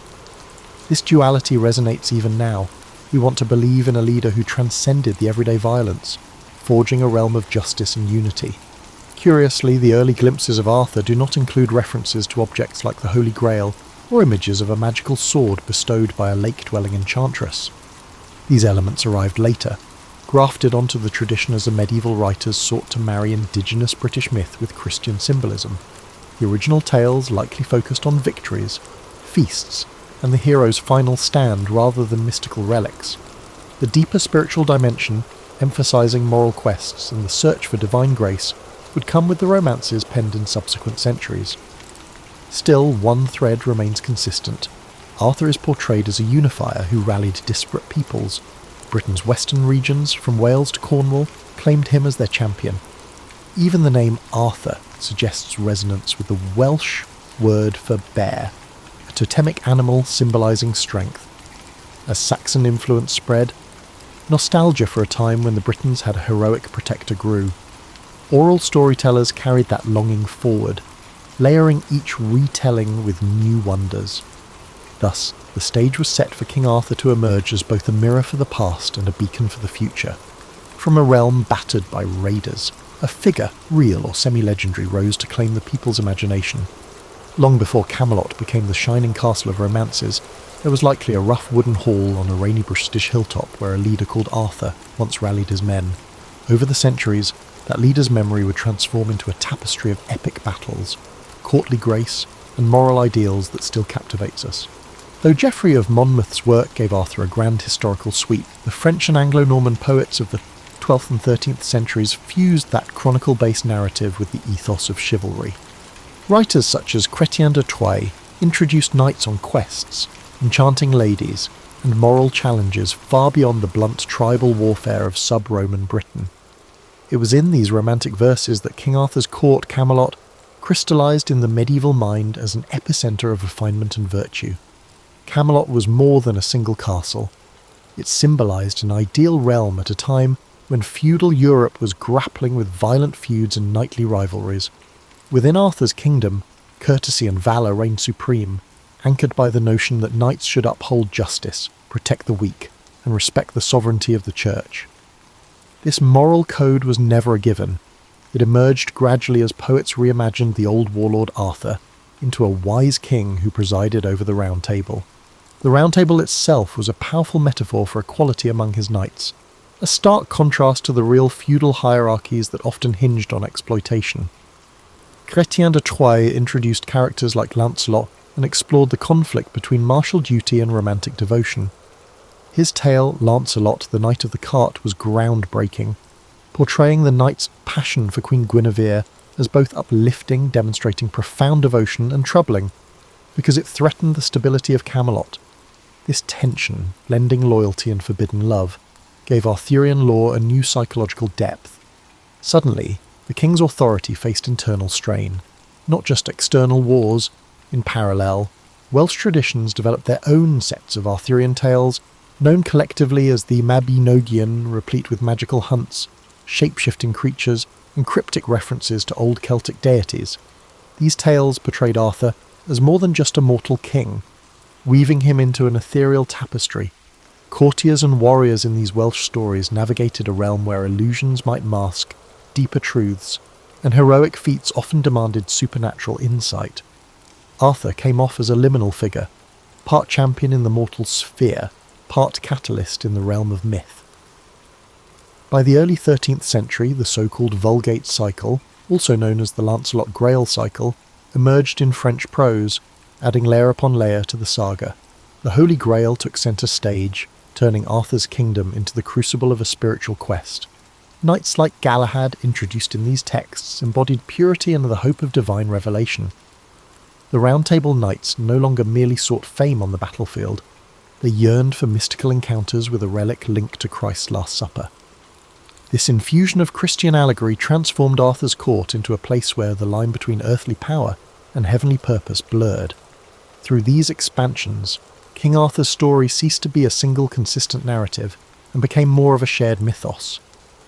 This duality resonates even now. We want to believe in a leader who transcended the everyday violence, forging a realm of justice and unity. Curiously, the early glimpses of Arthur do not include references to objects like the Holy Grail or images of a magical sword bestowed by a lake-dwelling enchantress. These elements arrived later, grafted onto the tradition as the medieval writers sought to marry indigenous British myth with Christian symbolism. The original tales likely focused on victories, feasts, and the hero's final stand rather than mystical relics. The deeper spiritual dimension, emphasising moral quests and the search for divine grace, would come with the romances penned in subsequent centuries. Still, one thread remains consistent. Arthur is portrayed as a unifier who rallied disparate peoples. Britain's western regions, from Wales to Cornwall, claimed him as their champion. Even the name Arthur suggests resonance with the Welsh word for bear, a totemic animal symbolising strength. As Saxon influence spread, nostalgia for a time when the Britons had a heroic protector grew. Oral storytellers carried that longing forward, layering each retelling with new wonders. Thus, the stage was set for King Arthur to emerge as both a mirror for the past and a beacon for the future. From a realm battered by raiders, a figure, real or semi-legendary, rose to claim the people's imagination. Long before Camelot became the shining castle of romances, there was likely a rough wooden hall on a rainy British hilltop where a leader called Arthur once rallied his men. Over the centuries, that leader's memory would transform into a tapestry of epic battles, courtly grace, and moral ideals that still captivates us. Though Geoffrey of Monmouth's work gave Arthur a grand historical sweep, the French and Anglo-Norman poets of the 12th and 13th centuries fused that chronicle-based narrative with the ethos of chivalry. Writers such as Chrétien de Troyes introduced knights on quests, enchanting ladies, and moral challenges far beyond the blunt tribal warfare of sub-Roman Britain. It was in these romantic verses that King Arthur's court, Camelot, crystallised in the medieval mind as an epicentre of refinement and virtue. Camelot was more than a single castle. It symbolised an ideal realm at a time when feudal Europe was grappling with violent feuds and knightly rivalries. Within Arthur's kingdom, courtesy and valour reigned supreme, anchored by the notion that knights should uphold justice, protect the weak, and respect the sovereignty of the church. This moral code was never a given. It emerged gradually as poets reimagined the old warlord Arthur into a wise king who presided over the Round Table. The Round Table itself was a powerful metaphor for equality among his knights, a stark contrast to the real feudal hierarchies that often hinged on exploitation. Chrétien de Troyes introduced characters like Lancelot and explored the conflict between martial duty and romantic devotion. His tale, Lancelot, the Knight of the Cart, was groundbreaking, portraying the knight's passion for Queen Guinevere as both uplifting, demonstrating profound devotion, and troubling, because it threatened the stability of Camelot. This tension, blending loyalty and forbidden love, gave Arthurian lore a new psychological depth. Suddenly, the king's authority faced internal strain, not just external wars. In parallel, Welsh traditions developed their own sets of Arthurian tales, known collectively as the Mabinogion, replete with magical hunts, shape-shifting creatures, and cryptic references to old Celtic deities. These tales portrayed Arthur as more than just a mortal king, weaving him into an ethereal tapestry. Courtiers and warriors in these Welsh stories navigated a realm where illusions might mask deeper truths, and heroic feats often demanded supernatural insight. Arthur came off as a liminal figure, part champion in the mortal sphere, part catalyst in the realm of myth. By the early 13th century, the so-called Vulgate cycle, also known as the Lancelot Grail cycle, emerged in French prose, adding layer upon layer to the saga. The Holy Grail took centre stage, turning Arthur's kingdom into the crucible of a spiritual quest. Knights like Galahad, introduced in these texts, embodied purity and the hope of divine revelation. The Round Table Knights no longer merely sought fame on the battlefield, they yearned for mystical encounters with a relic linked to Christ's Last Supper. This infusion of Christian allegory transformed Arthur's court into a place where the line between earthly power and heavenly purpose blurred. Through these expansions, King Arthur's story ceased to be a single consistent narrative and became more of a shared mythos.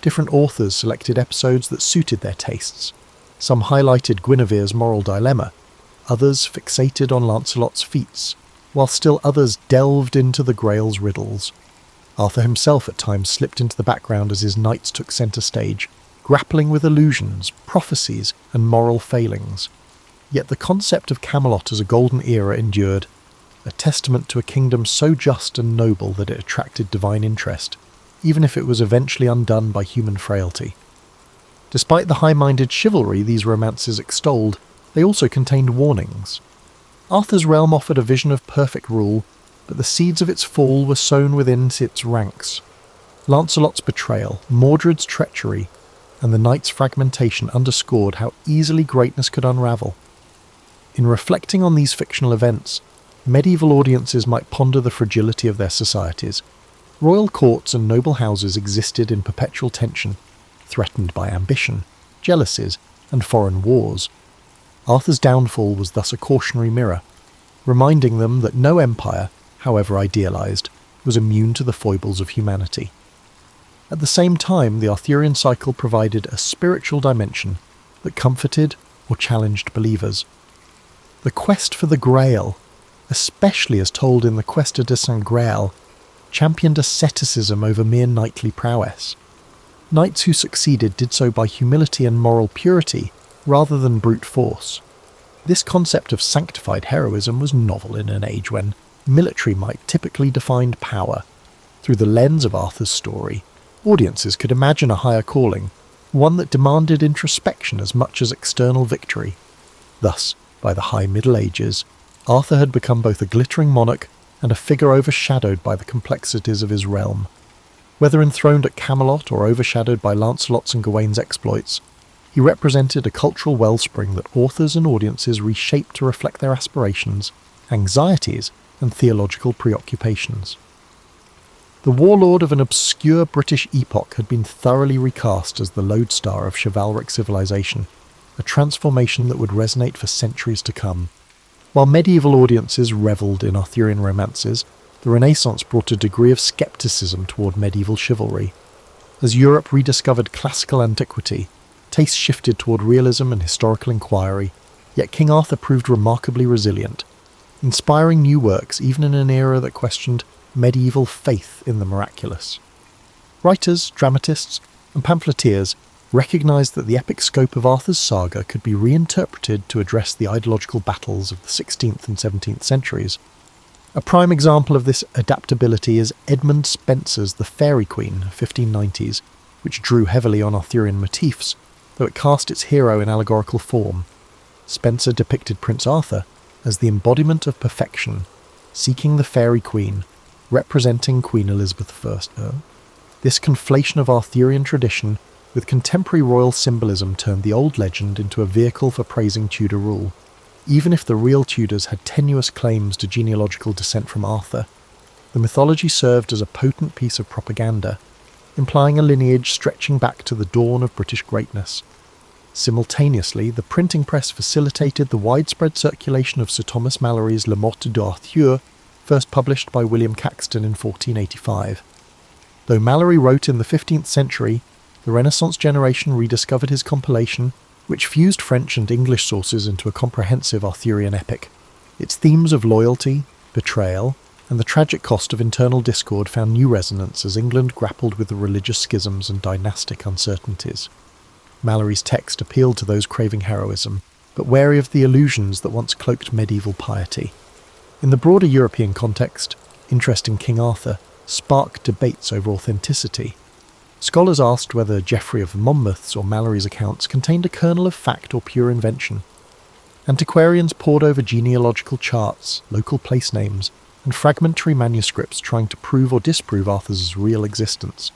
Different authors selected episodes that suited their tastes. Some highlighted Guinevere's moral dilemma, others fixated on Lancelot's feats, while still others delved into the Grail's riddles. Arthur himself at times slipped into the background as his knights took centre stage, grappling with illusions, prophecies, and moral failings. Yet the concept of Camelot as a golden era endured, a testament to a kingdom so just and noble that it attracted divine interest, even if it was eventually undone by human frailty. Despite the high-minded chivalry these romances extolled, they also contained warnings. Arthur's realm offered a vision of perfect rule, but the seeds of its fall were sown within its ranks. Lancelot's betrayal, Mordred's treachery, and the knight's fragmentation underscored how easily greatness could unravel. In reflecting on these fictional events, medieval audiences might ponder the fragility of their societies. Royal courts and noble houses existed in perpetual tension, threatened by ambition, jealousies, and foreign wars. Arthur's downfall was thus a cautionary mirror, reminding them that no empire, however idealized, was immune to the foibles of humanity. At the same time, the Arthurian cycle provided a spiritual dimension that comforted or challenged believers. The quest for the Grail, especially as told in the Questa de Saint Graal, championed asceticism over mere knightly prowess. Knights who succeeded did so by humility and moral purity rather than brute force. This concept of sanctified heroism was novel in an age when military might typically defined power. Through the lens of Arthur's story, audiences could imagine a higher calling, one that demanded introspection as much as external victory. Thus, by the High Middle Ages, Arthur had become both a glittering monarch and a figure overshadowed by the complexities of his realm. Whether enthroned at Camelot or overshadowed by Lancelot's and Gawain's exploits, he represented a cultural wellspring that authors and audiences reshaped to reflect their aspirations, anxieties, and theological preoccupations. The warlord of an obscure British epoch had been thoroughly recast as the lodestar of chivalric civilization, a transformation that would resonate for centuries to come. While medieval audiences revelled in Arthurian romances, the Renaissance brought a degree of scepticism toward medieval chivalry. As Europe rediscovered classical antiquity, tastes shifted toward realism and historical inquiry, yet King Arthur proved remarkably resilient, inspiring new works even in an era that questioned medieval faith in the miraculous. Writers, dramatists, and pamphleteers recognised that the epic scope of Arthur's saga could be reinterpreted to address the ideological battles of the 16th and 17th centuries. A prime example of this adaptability is Edmund Spenser's The Faerie Queene, 1590s, which drew heavily on Arthurian motifs, though it cast its hero in allegorical form. Spenser depicted Prince Arthur as the embodiment of perfection, seeking the fairy queen, representing Queen Elizabeth I. This conflation of Arthurian tradition with contemporary royal symbolism turned the old legend into a vehicle for praising Tudor rule. Even if the real Tudors had tenuous claims to genealogical descent from Arthur, the mythology served as a potent piece of propaganda, implying a lineage stretching back to the dawn of British greatness. Simultaneously, the printing press facilitated the widespread circulation of Sir Thomas Malory's Le Morte d'Arthur, first published by William Caxton in 1485. Though Malory wrote in the 15th century, the Renaissance generation rediscovered his compilation, which fused French and English sources into a comprehensive Arthurian epic. Its themes of loyalty, betrayal, and the tragic cost of internal discord found new resonance as England grappled with the religious schisms and dynastic uncertainties. Malory's text appealed to those craving heroism, but wary of the illusions that once cloaked medieval piety. In the broader European context, interest in King Arthur sparked debates over authenticity. Scholars asked whether Geoffrey of Monmouth's or Malory's accounts contained a kernel of fact or pure invention. Antiquarians pored over genealogical charts, local place names, and fragmentary manuscripts trying to prove or disprove Arthur's real existence.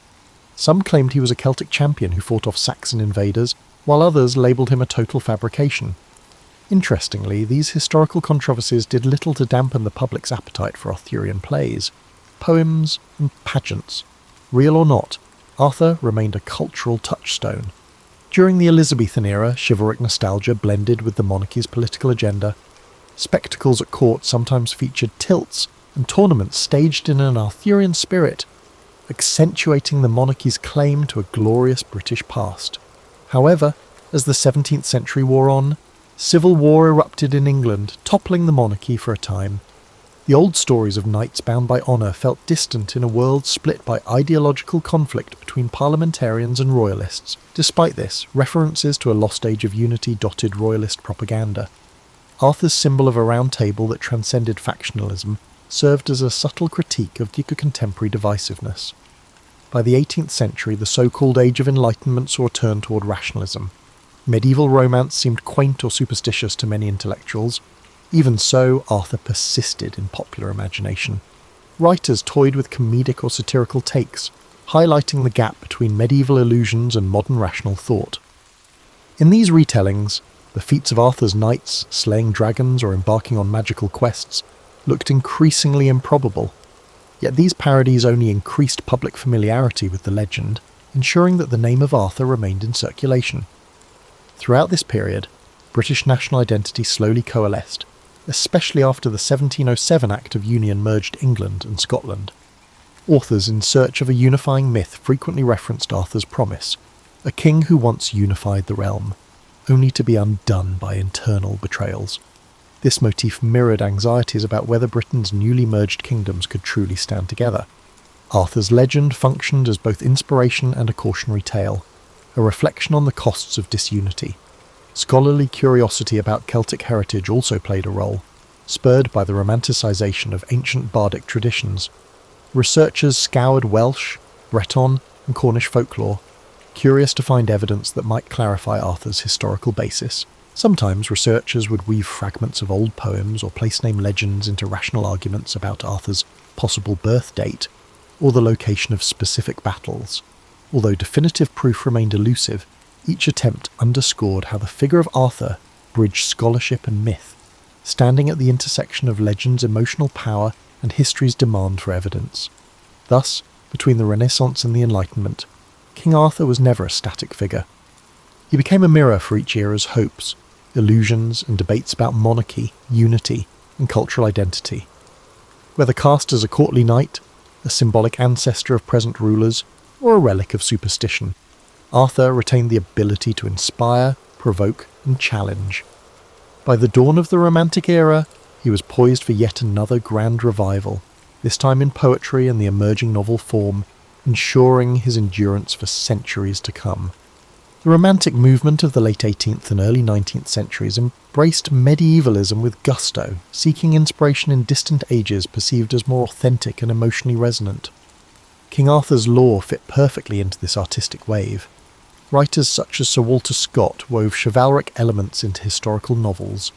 Some claimed he was a Celtic champion who fought off Saxon invaders, while others labelled him a total fabrication. Interestingly, these historical controversies did little to dampen the public's appetite for Arthurian plays, poems, and pageants. Real or not, Arthur remained a cultural touchstone. During the Elizabethan era, chivalric nostalgia blended with the monarchy's political agenda. Spectacles at court sometimes featured tilts and tournaments staged in an Arthurian spirit, accentuating the monarchy's claim to a glorious British past. However, as the 17th century wore on, civil war erupted in England, toppling the monarchy for a time. The old stories of knights bound by honour felt distant in a world split by ideological conflict between parliamentarians and royalists. Despite this, references to a lost age of unity dotted royalist propaganda. Arthur's symbol of a round table that transcended factionalism served as a subtle critique of the contemporary divisiveness. By the 18th century, the so-called Age of Enlightenment saw a turn toward rationalism. Medieval romance seemed quaint or superstitious to many intellectuals. Even so, Arthur persisted in popular imagination. Writers toyed with comedic or satirical takes, highlighting the gap between medieval illusions and modern rational thought. In these retellings, the feats of Arthur's knights, slaying dragons or embarking on magical quests, looked increasingly improbable. Yet these parodies only increased public familiarity with the legend, ensuring that the name of Arthur remained in circulation. Throughout this period, British national identity slowly coalesced, especially after the 1707 Act of Union merged England and Scotland. Authors in search of a unifying myth frequently referenced Arthur's promise, a king who once unified the realm, only to be undone by internal betrayals. This motif mirrored anxieties about whether Britain's newly merged kingdoms could truly stand together. Arthur's legend functioned as both inspiration and a cautionary tale, a reflection on the costs of disunity. Scholarly curiosity about Celtic heritage also played a role, spurred by the romanticisation of ancient bardic traditions. Researchers scoured Welsh, Breton, and Cornish folklore, curious to find evidence that might clarify Arthur's historical basis. Sometimes researchers would weave fragments of old poems or place-name legends into rational arguments about Arthur's possible birth date, or the location of specific battles. Although definitive proof remained elusive, each attempt underscored how the figure of Arthur bridged scholarship and myth, standing at the intersection of legend's emotional power and history's demand for evidence. Thus, between the Renaissance and the Enlightenment, King Arthur was never a static figure. He became a mirror for each era's hopes, illusions, and debates about monarchy, unity, and cultural identity. Whether cast as a courtly knight, a symbolic ancestor of present rulers, or a relic of superstition, Arthur retained the ability to inspire, provoke, and challenge. By the dawn of the Romantic era, he was poised for yet another grand revival, this time in poetry and the emerging novel form, ensuring his endurance for centuries to come. The Romantic movement of the late 18th and early 19th centuries embraced medievalism with gusto, seeking inspiration in distant ages perceived as more authentic and emotionally resonant. King Arthur's lore fit perfectly into this artistic wave. Writers such as Sir Walter Scott wove chivalric elements into historical novels,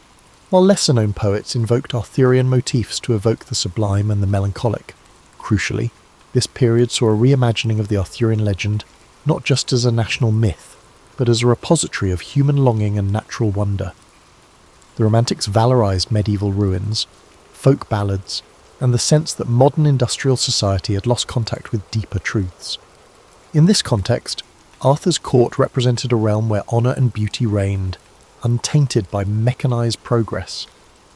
while lesser-known poets invoked Arthurian motifs to evoke the sublime and the melancholic. Crucially, this period saw a reimagining of the Arthurian legend not just as a national myth, but as a repository of human longing and natural wonder. The Romantics valorized medieval ruins, folk ballads, and the sense that modern industrial society had lost contact with deeper truths. In this context, Arthur's court represented a realm where honour and beauty reigned, untainted by mechanized progress.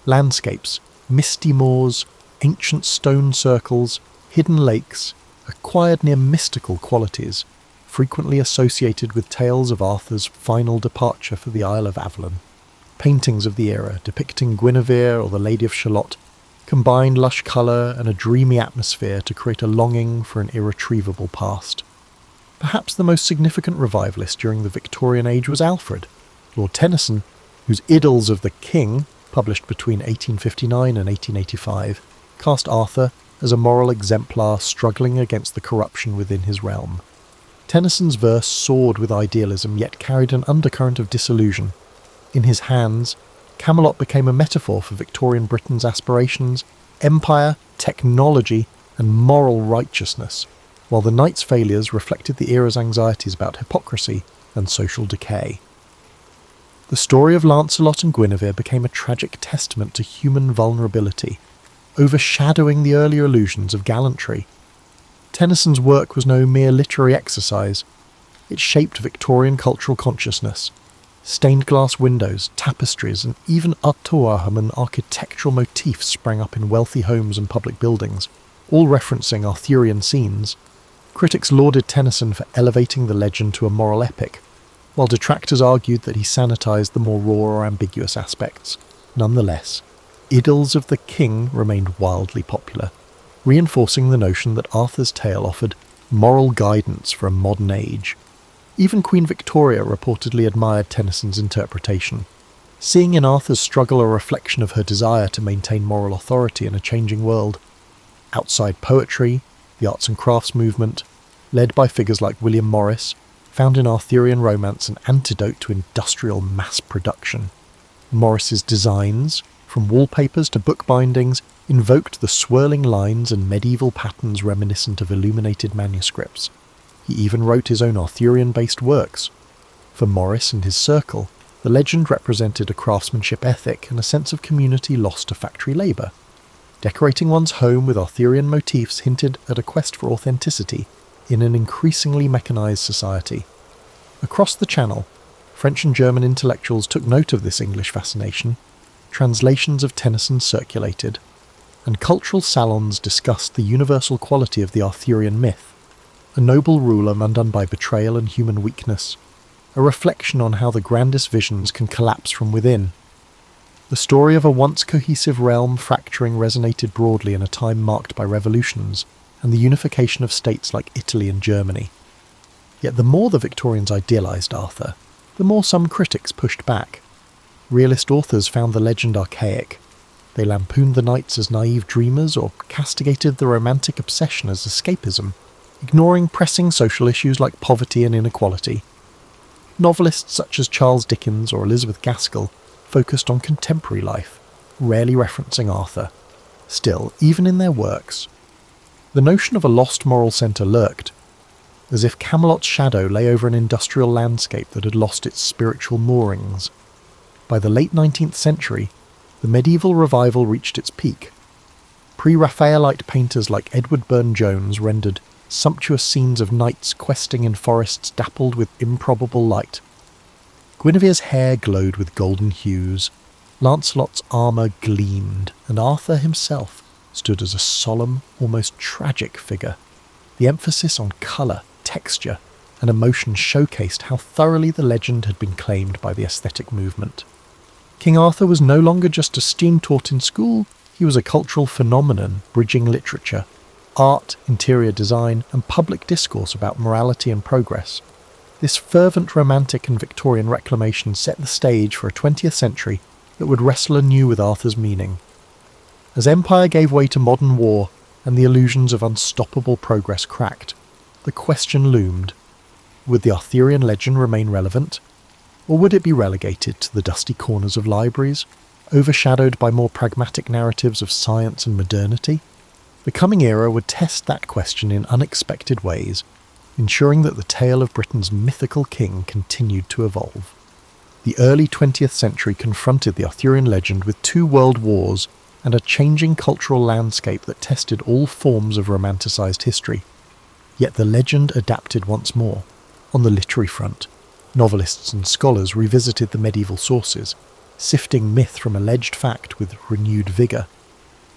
Landscapes, misty moors, ancient stone circles, hidden lakes, acquired near mystical qualities, frequently associated with tales of Arthur's final departure for the Isle of Avalon. Paintings of the era depicting Guinevere or the Lady of Shalott combined lush colour and a dreamy atmosphere to create a longing for an irretrievable past. Perhaps the most significant revivalist during the Victorian age was Alfred, Lord Tennyson, whose Idylls of the King, published between 1859 and 1885, cast Arthur as a moral exemplar struggling against the corruption within his realm. Tennyson's verse soared with idealism yet carried an undercurrent of disillusion. In his hands, Camelot became a metaphor for Victorian Britain's aspirations, empire, technology, and moral righteousness, while the knight's failures reflected the era's anxieties about hypocrisy and social decay. The story of Lancelot and Guinevere became a tragic testament to human vulnerability, overshadowing the earlier illusions of gallantry. Tennyson's work was no mere literary exercise. It shaped Victorian cultural consciousness. Stained glass windows, tapestries, and even Artois-Haman architectural motifs sprang up in wealthy homes and public buildings, all referencing Arthurian scenes. Critics lauded Tennyson for elevating the legend to a moral epic, while detractors argued that he sanitized the more raw or ambiguous aspects. Nonetheless, Idylls of the King remained wildly popular, reinforcing the notion that Arthur's tale offered moral guidance for a modern age. Even Queen Victoria reportedly admired Tennyson's interpretation, seeing in Arthur's struggle a reflection of her desire to maintain moral authority in a changing world. Outside poetry, the arts and crafts movement, led by figures like William Morris, found in Arthurian romance an antidote to industrial mass production. Morris's designs, from wallpapers to bookbindings, invoked the swirling lines and medieval patterns reminiscent of illuminated manuscripts. He even wrote his own Arthurian-based works. For Morris and his circle, the legend represented a craftsmanship ethic and a sense of community lost to factory labour. Decorating one's home with Arthurian motifs hinted at a quest for authenticity in an increasingly mechanised society. Across the Channel, French and German intellectuals took note of this English fascination, translations of Tennyson circulated, and cultural salons discussed the universal quality of the Arthurian myth, a noble ruler undone by betrayal and human weakness, a reflection on how the grandest visions can collapse from within. The story of a once cohesive realm fracturing resonated broadly in a time marked by revolutions and the unification of states like Italy and Germany. Yet the more the Victorians idealised Arthur, the more some critics pushed back. Realist authors found the legend archaic. They lampooned the knights as naive dreamers or castigated the romantic obsession as escapism, ignoring pressing social issues like poverty and inequality. Novelists such as Charles Dickens or Elizabeth Gaskell focused on contemporary life, rarely referencing Arthur. Still, even in their works, the notion of a lost moral centre lurked, as if Camelot's shadow lay over an industrial landscape that had lost its spiritual moorings. By the late 19th century, the medieval revival reached its peak. Pre-Raphaelite painters like Edward Burne-Jones rendered sumptuous scenes of knights questing in forests dappled with improbable light. Guinevere's hair glowed with golden hues, Lancelot's armour gleamed, and Arthur himself stood as a solemn, almost tragic figure. The emphasis on colour, texture, and emotion showcased how thoroughly the legend had been claimed by the aesthetic movement. King Arthur was no longer just a stream taught in school, he was a cultural phenomenon bridging literature, art, interior design, and public discourse about morality and progress. This fervent romantic and Victorian reclamation set the stage for a 20th century that would wrestle anew with Arthur's meaning. As empire gave way to modern war and the illusions of unstoppable progress cracked, the question loomed: would the Arthurian legend remain relevant, or would it be relegated to the dusty corners of libraries, overshadowed by more pragmatic narratives of science and modernity? The coming era would test that question in unexpected ways, ensuring that the tale of Britain's mythical king continued to evolve. The early 20th century confronted the Arthurian legend with 2 world wars and a changing cultural landscape that tested all forms of romanticised history. Yet the legend adapted once more. On the literary front, novelists and scholars revisited the medieval sources, sifting myth from alleged fact with renewed vigour.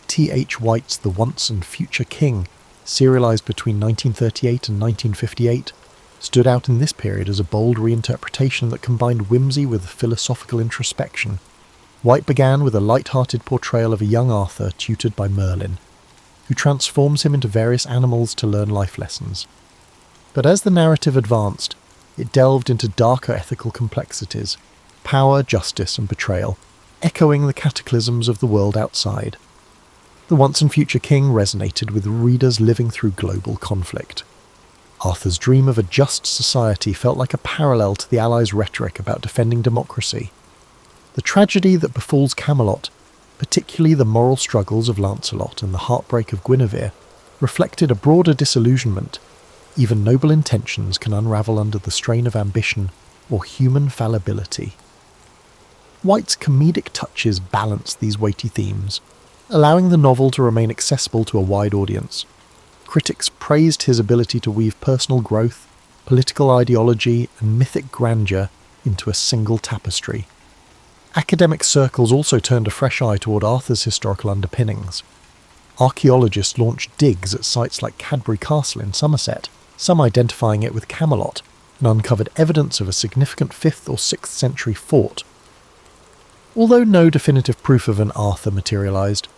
T.H. White's The Once and Future King, serialised between 1938 and 1958, stood out in this period as a bold reinterpretation that combined whimsy with philosophical introspection. White began with a light-hearted portrayal of a young Arthur tutored by Merlin, who transforms him into various animals to learn life lessons. But as the narrative advanced, it delved into darker ethical complexities, power, justice and betrayal, echoing the cataclysms of the world outside. The Once and Future King resonated with readers living through global conflict. Arthur's dream of a just society felt like a parallel to the Allies' rhetoric about defending democracy. The tragedy that befalls Camelot, particularly the moral struggles of Lancelot and the heartbreak of Guinevere, reflected a broader disillusionment. Even noble intentions can unravel under the strain of ambition or human fallibility. White's comedic touches balanced these weighty themes, allowing the novel to remain accessible to a wide audience. Critics praised his ability to weave personal growth, political ideology, and mythic grandeur into a single tapestry. Academic circles also turned a fresh eye toward Arthur's historical underpinnings. Archaeologists launched digs at sites like Cadbury Castle in Somerset, some identifying it with Camelot, and uncovered evidence of a significant 5th or 6th century fort. Although no definitive proof of an Arthur materialised,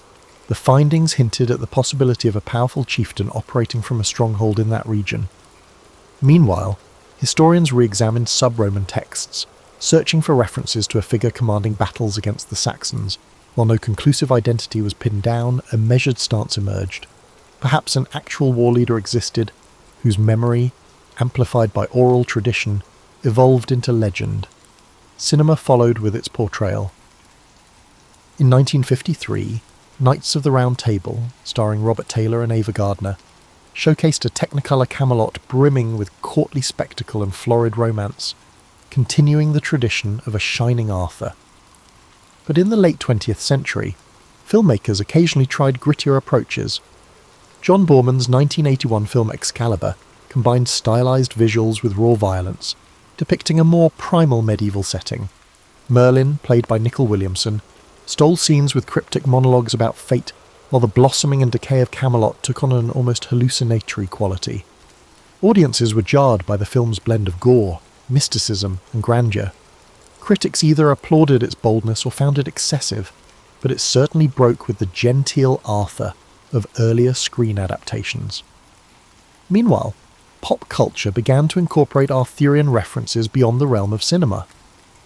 the findings hinted at the possibility of a powerful chieftain operating from a stronghold in that region. Meanwhile, historians re-examined sub-Roman texts, searching for references to a figure commanding battles against the Saxons. While no conclusive identity was pinned down, a measured stance emerged. Perhaps an actual war leader existed, whose memory, amplified by oral tradition, evolved into legend. Cinema followed with its portrayal. In 1953, Knights of the Round Table, starring Robert Taylor and Ava Gardner, showcased a Technicolor Camelot brimming with courtly spectacle and florid romance, continuing the tradition of a shining Arthur. But in the late 20th century, filmmakers occasionally tried grittier approaches. John Boorman's 1981 film Excalibur combined stylized visuals with raw violence, depicting a more primal medieval setting. Merlin, played by Nicol Williamson, stole scenes with cryptic monologues about fate, while the blossoming and decay of Camelot took on an almost hallucinatory quality. Audiences were jarred by the film's blend of gore, mysticism, and grandeur. Critics either applauded its boldness or found it excessive, but it certainly broke with the genteel Arthur of earlier screen adaptations. Meanwhile, pop culture began to incorporate Arthurian references beyond the realm of cinema.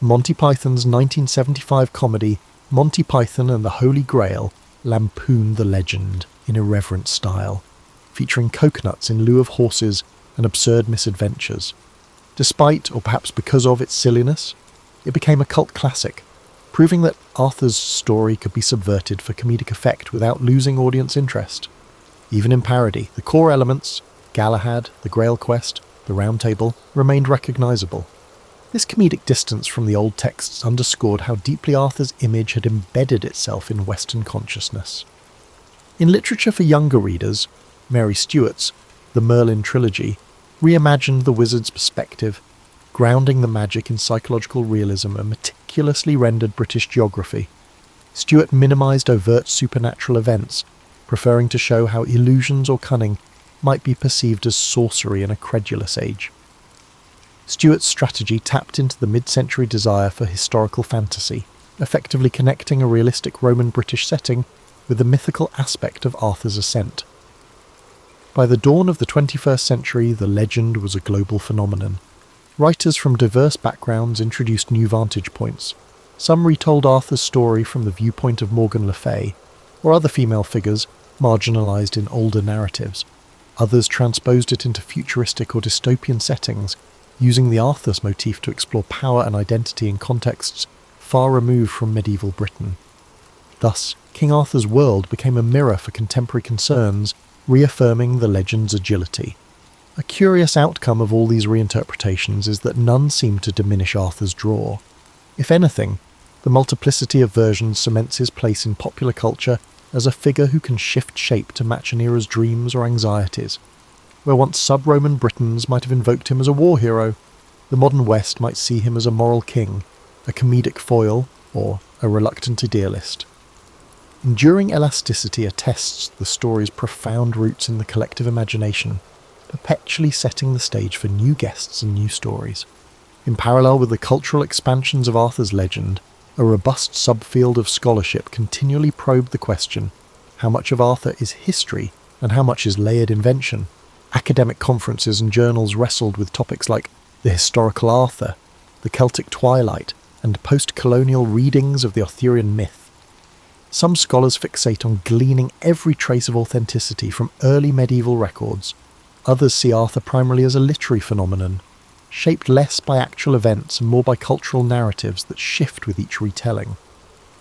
Monty Python's 1975 comedy Monty Python and the Holy Grail lampooned the legend in irreverent style, featuring coconuts in lieu of horses and absurd misadventures. Despite, or perhaps because of, its silliness, it became a cult classic, proving that Arthur's story could be subverted for comedic effect without losing audience interest. Even in parody, the core elements, Galahad, the Grail Quest, the Round Table, remained recognisable. This comedic distance from the old texts underscored how deeply Arthur's image had embedded itself in Western consciousness. In literature for younger readers, Mary Stewart's The Merlin Trilogy reimagined the wizard's perspective, grounding the magic in psychological realism and meticulously rendered British geography. Stewart minimised overt supernatural events, preferring to show how illusions or cunning might be perceived as sorcery in a credulous age. Stewart's strategy tapped into the mid-century desire for historical fantasy, effectively connecting a realistic Roman-British setting with the mythical aspect of Arthur's ascent. By the dawn of the 21st century, the legend was a global phenomenon. Writers from diverse backgrounds introduced new vantage points. Some retold Arthur's story from the viewpoint of Morgan Le Fay, or other female figures marginalised in older narratives. Others transposed it into futuristic or dystopian settings, using the Arthur's motif to explore power and identity in contexts far removed from medieval Britain. Thus, King Arthur's world became a mirror for contemporary concerns, reaffirming the legend's agility. A curious outcome of all these reinterpretations is that none seem to diminish Arthur's draw. If anything, the multiplicity of versions cements his place in popular culture as a figure who can shift shape to match an era's dreams or anxieties. Where once sub-Roman Britons might have invoked him as a war hero, the modern West might see him as a moral king, a comedic foil, or a reluctant idealist. Enduring elasticity attests the story's profound roots in the collective imagination, perpetually setting the stage for new guests and new stories. In parallel with the cultural expansions of Arthur's legend, a robust subfield of scholarship continually probed the question, how much of Arthur is history and how much is layered invention? Academic conferences and journals wrestled with topics like the historical Arthur, the Celtic twilight, and post-colonial readings of the Arthurian myth. Some scholars fixate on gleaning every trace of authenticity from early medieval records. Others see Arthur primarily as a literary phenomenon, shaped less by actual events and more by cultural narratives that shift with each retelling.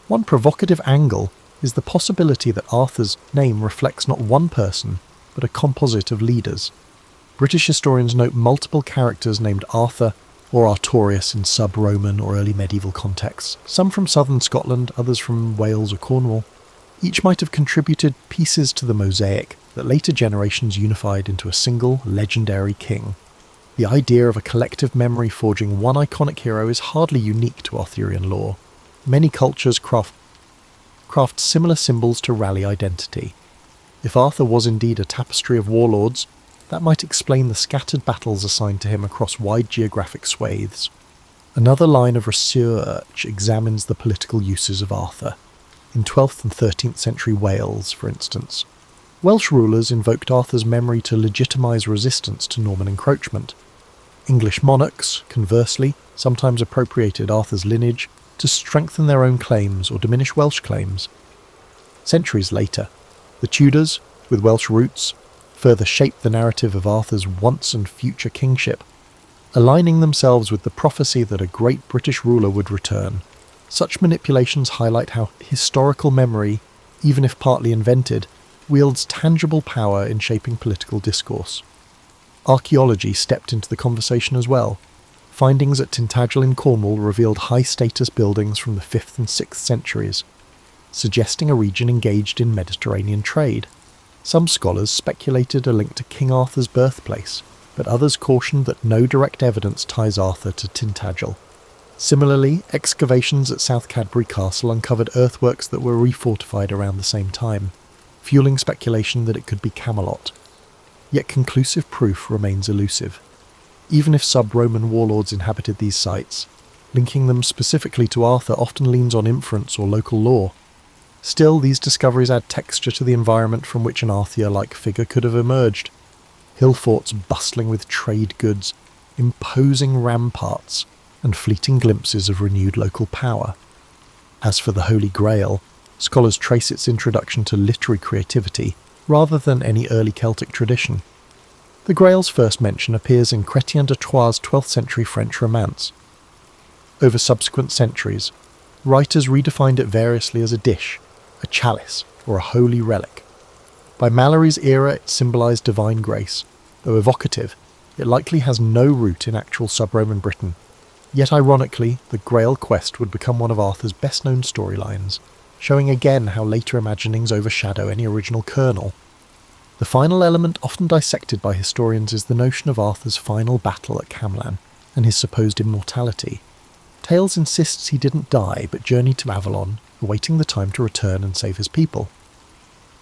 One provocative angle is the possibility that Arthur's name reflects not one person, but a composite of leaders. British historians note multiple characters named Arthur or Artorius in sub-Roman or early medieval contexts, some from southern Scotland, others from Wales or Cornwall. Each might have contributed pieces to the mosaic that later generations unified into a single legendary king. The idea of a collective memory forging one iconic hero is hardly unique to Arthurian lore. Many cultures craft similar symbols to rally identity. If Arthur was indeed a tapestry of warlords, that might explain the scattered battles assigned to him across wide geographic swathes. Another line of research examines the political uses of Arthur. In 12th and 13th century Wales, for instance, Welsh rulers invoked Arthur's memory to legitimise resistance to Norman encroachment. English monarchs, conversely, sometimes appropriated Arthur's lineage to strengthen their own claims or diminish Welsh claims. Centuries later, the Tudors, with Welsh roots, further shaped the narrative of Arthur's once and future kingship, aligning themselves with the prophecy that a great British ruler would return. Such manipulations highlight how historical memory, even if partly invented, wields tangible power in shaping political discourse. Archaeology stepped into the conversation as well. Findings at Tintagel in Cornwall revealed high-status buildings from the 5th and 6th centuries, suggesting a region engaged in Mediterranean trade. Some scholars speculated a link to King Arthur's birthplace, but others cautioned that no direct evidence ties Arthur to Tintagel. Similarly, excavations at South Cadbury Castle uncovered earthworks that were refortified around the same time, fueling speculation that it could be Camelot. Yet conclusive proof remains elusive. Even if sub-Roman warlords inhabited these sites, linking them specifically to Arthur often leans on inference or local lore. Still, these discoveries add texture to the environment from which an Arthur-like figure could have emerged. Hill forts bustling with trade goods, imposing ramparts, and fleeting glimpses of renewed local power. As for the Holy Grail, scholars trace its introduction to literary creativity rather than any early Celtic tradition. The Grail's first mention appears in Chrétien de Troyes' 12th century French romance. Over subsequent centuries, writers redefined it variously as a dish, a chalice, or a holy relic. By Malory's era it symbolised divine grace. Though evocative, it likely has no root in actual sub-Roman Britain. Yet ironically, the Grail quest would become one of Arthur's best-known storylines, showing again how later imaginings overshadow any original kernel. The final element often dissected by historians is the notion of Arthur's final battle at Camlan and his supposed immortality. Tales insists he didn't die but journeyed to Avalon, awaiting the time to return and save his people.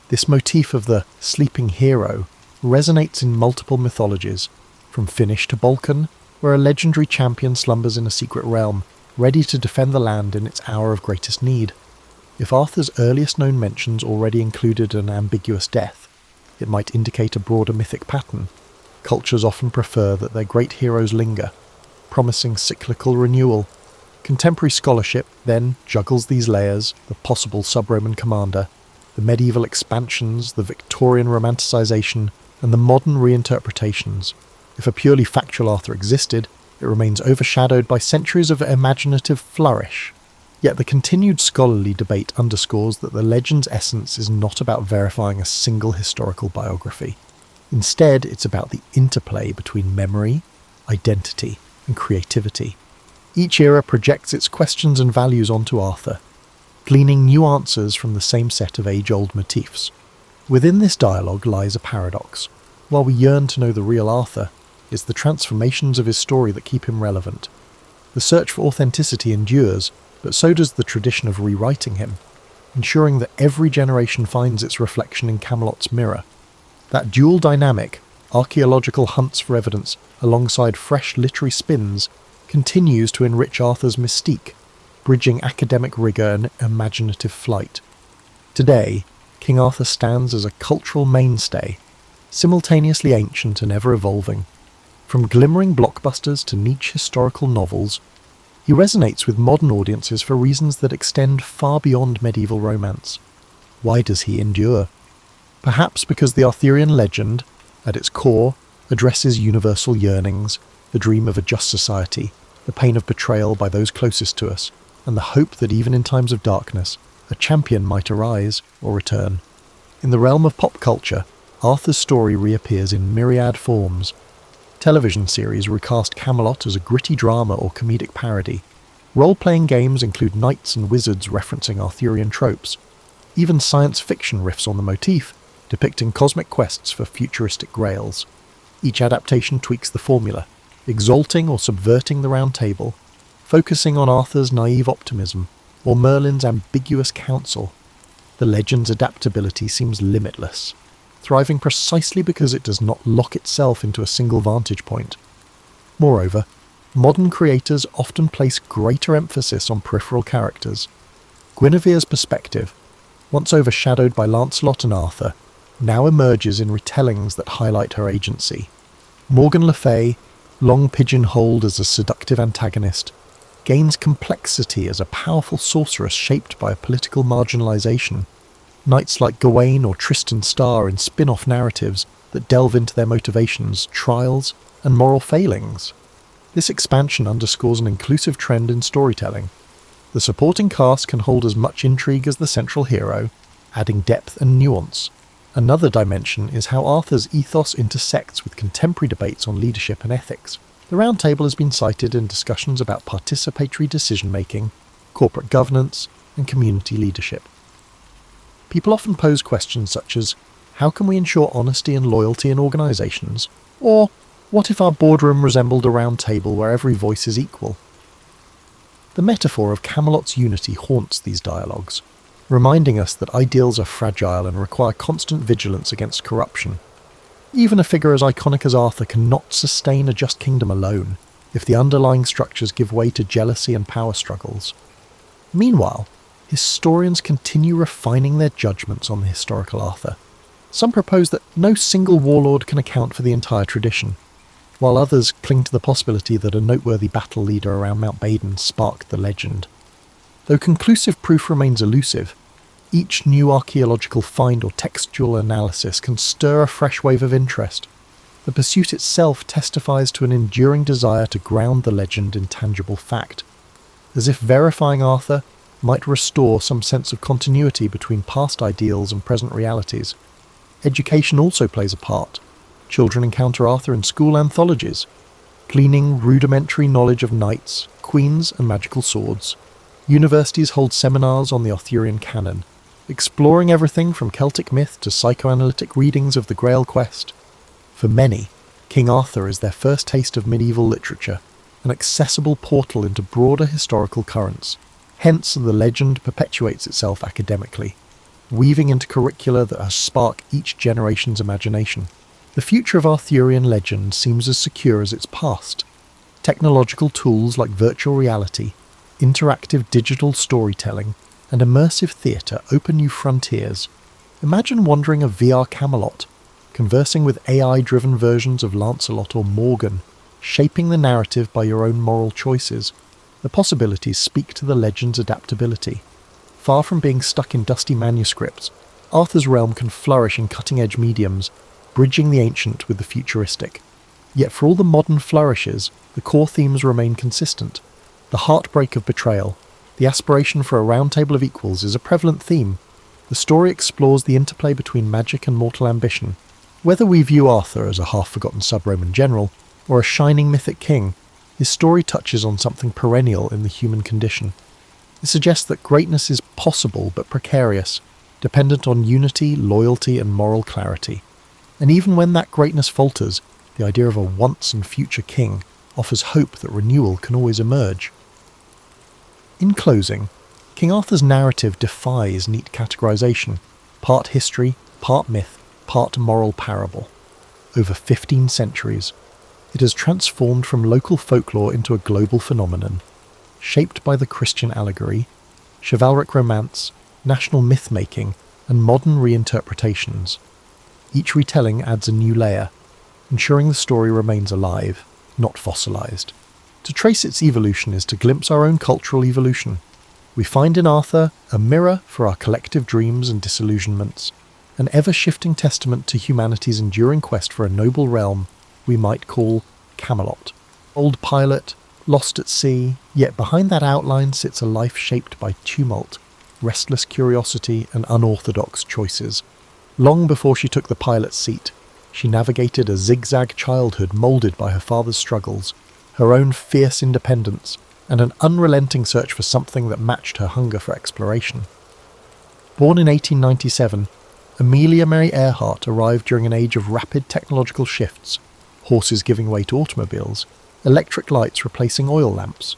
This motif of the sleeping hero resonates in multiple mythologies, from Finnish to Balkan, where a legendary champion slumbers in a secret realm, ready to defend the land in its hour of greatest need. If Arthur's earliest known mentions already included an ambiguous death, it might indicate a broader mythic pattern. Cultures often prefer that their great heroes linger, promising cyclical renewal. Contemporary scholarship then juggles these layers: the possible sub-Roman commander, the medieval expansions, the Victorian romanticisation, and the modern reinterpretations. If a purely factual Arthur existed, it remains overshadowed by centuries of imaginative flourish. Yet the continued scholarly debate underscores that the legend's essence is not about verifying a single historical biography. Instead, it's about the interplay between memory, identity, and creativity. Each era projects its questions and values onto Arthur, gleaning new answers from the same set of age-old motifs. Within this dialogue lies a paradox. While we yearn to know the real Arthur, it's the transformations of his story that keep him relevant. The search for authenticity endures, but so does the tradition of rewriting him, ensuring that every generation finds its reflection in Camelot's mirror. That dual dynamic, archaeological hunts for evidence alongside fresh literary spins, continues to enrich Arthur's mystique, bridging academic rigour and imaginative flight. Today, King Arthur stands as a cultural mainstay, simultaneously ancient and ever-evolving. From glimmering blockbusters to niche historical novels, he resonates with modern audiences for reasons that extend far beyond medieval romance. Why does he endure? Perhaps because the Arthurian legend, at its core, addresses universal yearnings, the dream of a just society, the pain of betrayal by those closest to us, and the hope that even in times of darkness, a champion might arise or return. In the realm of pop culture, Arthur's story reappears in myriad forms. Television series recast Camelot as a gritty drama or comedic parody. Role-playing games include knights and wizards referencing Arthurian tropes. Even science fiction riffs on the motif, depicting cosmic quests for futuristic grails. Each adaptation tweaks the formula, exalting or subverting the Round Table, focusing on Arthur's naive optimism, or Merlin's ambiguous counsel. The legend's adaptability seems limitless, thriving precisely because it does not lock itself into a single vantage point. Moreover, modern creators often place greater emphasis on peripheral characters. Guinevere's perspective, once overshadowed by Lancelot and Arthur, now emerges in retellings that highlight her agency. Morgan Le Fay, long pigeonholed as a seductive antagonist, gains complexity as a powerful sorceress shaped by a political marginalization. Knights like Gawain or Tristan star in spin-off narratives that delve into their motivations, trials, and moral failings. This expansion underscores an inclusive trend in storytelling. The supporting cast can hold as much intrigue as the central hero, adding depth and nuance. Another dimension is how Arthur's ethos intersects with contemporary debates on leadership and ethics. The Round Table has been cited in discussions about participatory decision-making, corporate governance, and community leadership. People often pose questions such as, how can we ensure honesty and loyalty in organisations? Or, what if our boardroom resembled a round table where every voice is equal? The metaphor of Camelot's unity haunts these dialogues, reminding us that ideals are fragile and require constant vigilance against corruption. Even a figure as iconic as Arthur cannot sustain a just kingdom alone, if the underlying structures give way to jealousy and power struggles. Meanwhile, historians continue refining their judgments on the historical Arthur. Some propose that no single warlord can account for the entire tradition, while others cling to the possibility that a noteworthy battle leader around Mount Baden sparked the legend. Though conclusive proof remains elusive, each new archaeological find or textual analysis can stir a fresh wave of interest. The pursuit itself testifies to an enduring desire to ground the legend in tangible fact, as if verifying Arthur might restore some sense of continuity between past ideals and present realities. Education also plays a part. Children encounter Arthur in school anthologies, gleaning rudimentary knowledge of knights, queens, and magical swords. Universities hold seminars on the Arthurian canon, exploring everything from Celtic myth to psychoanalytic readings of the Grail quest. For many, King Arthur is their first taste of medieval literature, an accessible portal into broader historical currents. Hence, the legend perpetuates itself academically, weaving into curricula that spark each generation's imagination. The future of Arthurian legend seems as secure as its past. Technological tools like virtual reality, interactive digital storytelling, and immersive theatre open new frontiers. Imagine wandering a VR Camelot, conversing with AI-driven versions of Lancelot or Morgan, shaping the narrative by your own moral choices. The possibilities speak to the legend's adaptability. Far from being stuck in dusty manuscripts, Arthur's realm can flourish in cutting-edge mediums, bridging the ancient with the futuristic. Yet for all the modern flourishes, the core themes remain consistent. The heartbreak of betrayal, The aspiration for a round table of equals is a prevalent theme. The story explores the interplay between magic and mortal ambition. Whether we view Arthur as a half-forgotten sub-Roman general, or a shining mythic king, his story touches on something perennial in the human condition. It suggests that greatness is possible but precarious, dependent on unity, loyalty, and moral clarity. And even when that greatness falters, the idea of a once and future king offers hope that renewal can always emerge. In closing, King Arthur's narrative defies neat categorization, part history, part myth, part moral parable. Over 15 centuries, it has transformed from local folklore into a global phenomenon, shaped by the Christian allegory, chivalric romance, national myth-making, and modern reinterpretations. Each retelling adds a new layer, ensuring the story remains alive, not fossilized. To trace its evolution is to glimpse our own cultural evolution. We find in Arthur a mirror for our collective dreams and disillusionments, an ever-shifting testament to humanity's enduring quest for a noble realm we might call Camelot. Old pilot, lost at sea, yet behind that outline sits a life shaped by tumult, restless curiosity, and unorthodox choices. Long before she took the pilot's seat, she navigated a zigzag childhood moulded by her father's struggles, her own fierce independence, and an unrelenting search for something that matched her hunger for exploration. Born in 1897, Amelia Mary Earhart arrived during an age of rapid technological shifts, horses giving way to automobiles, electric lights replacing oil lamps.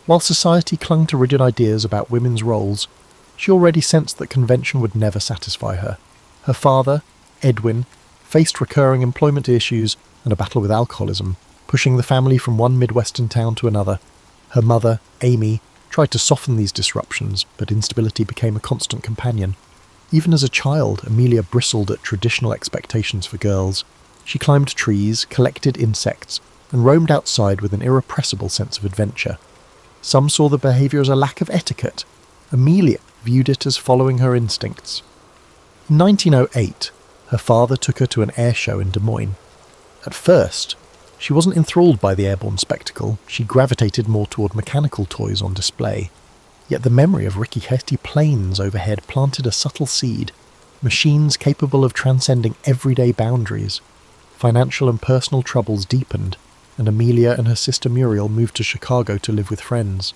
While society clung to rigid ideas about women's roles, she already sensed that convention would never satisfy her. Her father, Edwin, faced recurring employment issues and a battle with alcoholism, pushing the family from one Midwestern town to another. Her mother, Amy, tried to soften these disruptions, but instability became a constant companion. Even as a child, Amelia bristled at traditional expectations for girls. She climbed trees, collected insects, and roamed outside with an irrepressible sense of adventure. Some saw the behaviour as a lack of etiquette. Amelia viewed it as following her instincts. In 1908, her father took her to an air show in Des Moines. At first, she wasn't enthralled by the airborne spectacle. She gravitated more toward mechanical toys on display. Yet the memory of rickety planes overhead planted a subtle seed, machines capable of transcending everyday boundaries. Financial and personal troubles deepened, and Amelia and her sister Muriel moved to Chicago to live with friends.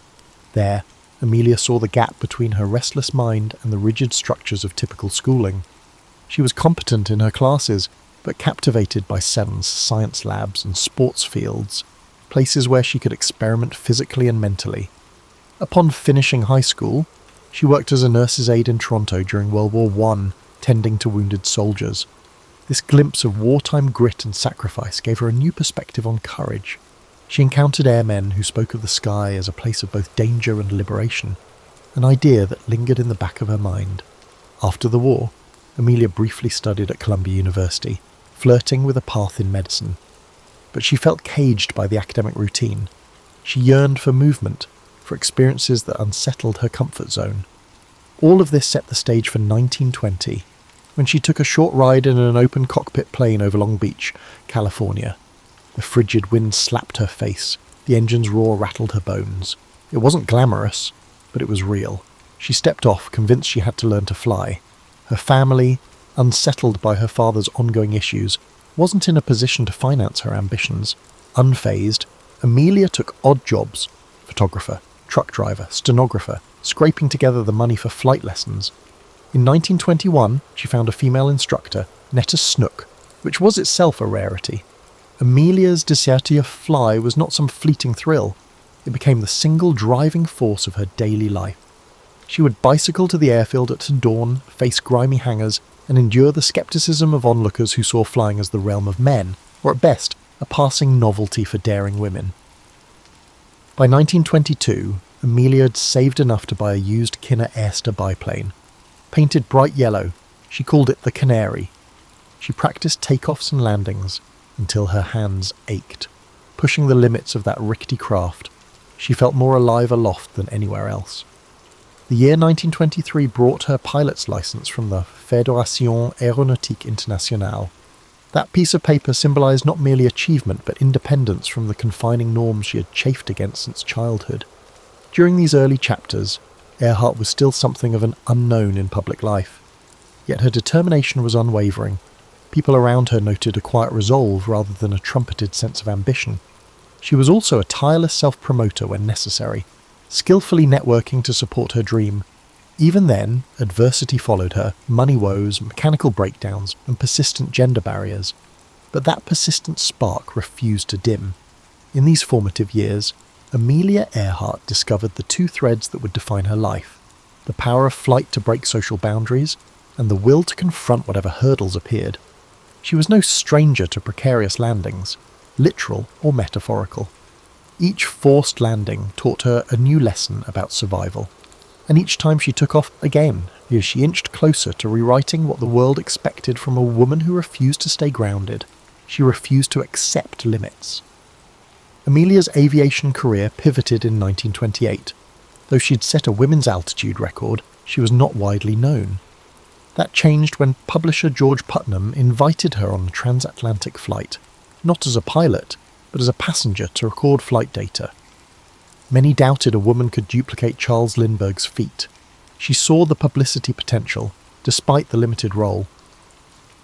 There, Amelia saw the gap between her restless mind and the rigid structures of typical schooling. She was competent in her classes, but captivated by SEN's science labs and sports fields, places where she could experiment physically and mentally. Upon finishing high school, she worked as a nurse's aide in Toronto during World War I, tending to wounded soldiers. This glimpse of wartime grit and sacrifice gave her a new perspective on courage. She encountered airmen who spoke of the sky as a place of both danger and liberation, an idea that lingered in the back of her mind. After the war, Amelia briefly studied at Columbia University, flirting with a path in medicine. But she felt caged by the academic routine. She yearned for movement, for experiences that unsettled her comfort zone. All of this set the stage for 1920, when she took a short ride in an open cockpit plane over Long Beach, California. The frigid wind slapped her face, the engine's roar rattled her bones. It wasn't glamorous, but it was real. She stepped off, convinced she had to learn to fly. Her family, unsettled by her father's ongoing issues, wasn't in a position to finance her ambitions. Unfazed, Amelia took odd jobs: photographer, truck driver, stenographer, scraping together the money for flight lessons. In 1921, she found a female instructor, Netta Snook, which was itself a rarity. Amelia's desire to fly was not some fleeting thrill. It became the single driving force of her daily life. She would bicycle to the airfield at dawn, face grimy hangars, and endure the skepticism of onlookers who saw flying as the realm of men, or at best, a passing novelty for daring women. By 1922, Amelia had saved enough to buy a used Kinner Airster biplane. Painted bright yellow, she called it the Canary. She practiced takeoffs and landings until her hands ached. Pushing the limits of that rickety craft, she felt more alive aloft than anywhere else. The year 1923 brought her pilot's license from the Fédération Aéronautique Internationale. That piece of paper symbolized not merely achievement but independence from the confining norms she had chafed against since childhood. During these early chapters, Earhart was still something of an unknown in public life. Yet her determination was unwavering. People around her noted a quiet resolve rather than a trumpeted sense of ambition. She was also a tireless self-promoter when necessary, skillfully networking to support her dream. Even then, adversity followed her, money woes, mechanical breakdowns, and persistent gender barriers. But that persistent spark refused to dim. In these formative years, Amelia Earhart discovered the two threads that would define her life: the power of flight to break social boundaries, and the will to confront whatever hurdles appeared. She was no stranger to precarious landings, literal or metaphorical. Each forced landing taught her a new lesson about survival, and each time she took off again, as she inched closer to rewriting what the world expected from a woman who refused to stay grounded. She refused to accept limits. Amelia's aviation career pivoted in 1928. Though she'd set a women's altitude record, she was not widely known. That changed when publisher George Putnam invited her on a transatlantic flight, not as a pilot, but as a passenger to record flight data. Many doubted a woman could duplicate Charles Lindbergh's feat. She saw the publicity potential, despite the limited role.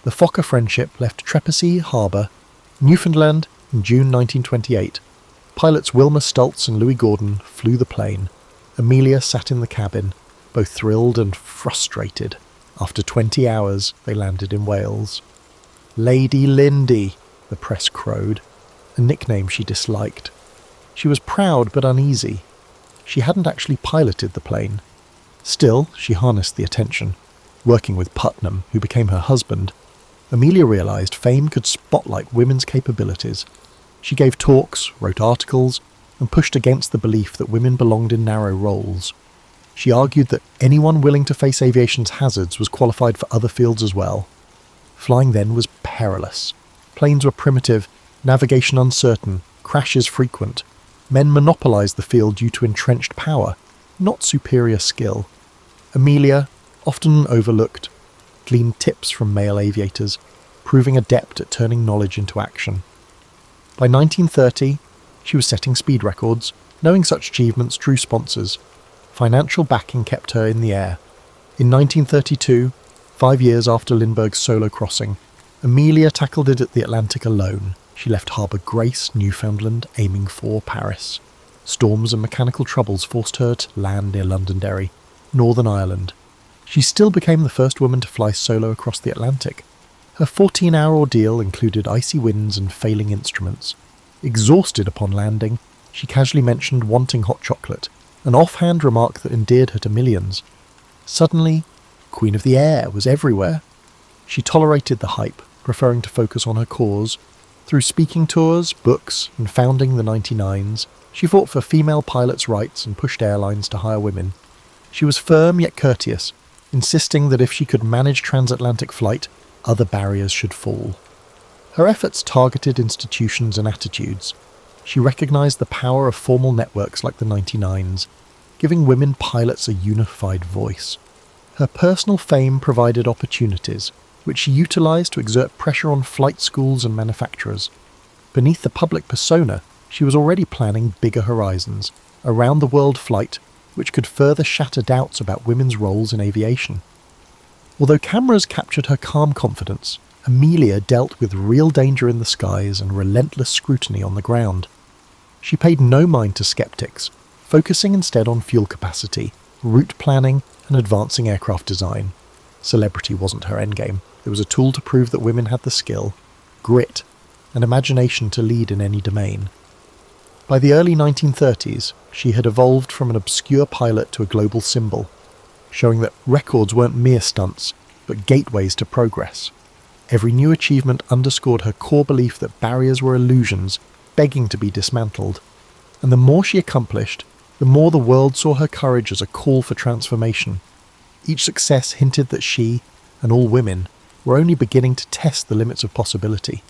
The Fokker friendship left Trepassey Harbour, Newfoundland, in June 1928. Pilots Wilma Stultz and Louis Gordon flew the plane. Amelia sat in the cabin, both thrilled and frustrated. After 20 hours, they landed in Wales. Lady Lindy, the press crowed, a nickname she disliked. She was proud but uneasy. She hadn't actually piloted the plane. Still, she harnessed the attention. Working with Putnam, who became her husband, Amelia realised fame could spotlight women's capabilities. She gave talks, wrote articles, and pushed against the belief that women belonged in narrow roles. She argued that anyone willing to face aviation's hazards was qualified for other fields as well. Flying then was perilous. Planes were primitive, navigation uncertain, crashes frequent. Men monopolised the field due to entrenched power, not superior skill. Amelia, often overlooked, gleaned tips from male aviators, proving adept at turning knowledge into action. By 1930, she was setting speed records. Knowing such achievements drew sponsors. Financial backing kept her in the air. In 1932, 5 years after Lindbergh's solo crossing, Amelia tackled it at the Atlantic alone. She left Harbour Grace, Newfoundland, aiming for Paris. Storms and mechanical troubles forced her to land near Londonderry, Northern Ireland. She still became the first woman to fly solo across the Atlantic. Her 14-hour ordeal included icy winds and failing instruments. Exhausted upon landing, she casually mentioned wanting hot chocolate, an offhand remark that endeared her to millions. Suddenly, Queen of the Air was everywhere. She tolerated the hype, preferring to focus on her cause. Through speaking tours, books, and founding the 99s, she fought for female pilots' rights and pushed airlines to hire women. She was firm yet courteous, insisting that if she could manage transatlantic flight, other barriers should fall. Her efforts targeted institutions and attitudes. She recognised the power of formal networks like the 99s, giving women pilots a unified voice. Her personal fame provided opportunities, which she utilised to exert pressure on flight schools and manufacturers. Beneath the public persona, she was already planning bigger horizons, a round-the-world flight which could further shatter doubts about women's roles in aviation. Although cameras captured her calm confidence, Amelia dealt with real danger in the skies and relentless scrutiny on the ground. She paid no mind to skeptics, focusing instead on fuel capacity, route planning, and advancing aircraft design. Celebrity wasn't her endgame. It was a tool to prove that women had the skill, grit, and imagination to lead in any domain. By the early 1930s, she had evolved from an obscure pilot to a global symbol, showing that records weren't mere stunts, but gateways to progress. Every new achievement underscored her core belief that barriers were illusions, begging to be dismantled. And the more she accomplished, the more the world saw her courage as a call for transformation. Each success hinted that she, and all women, were only beginning to test the limits of possibility.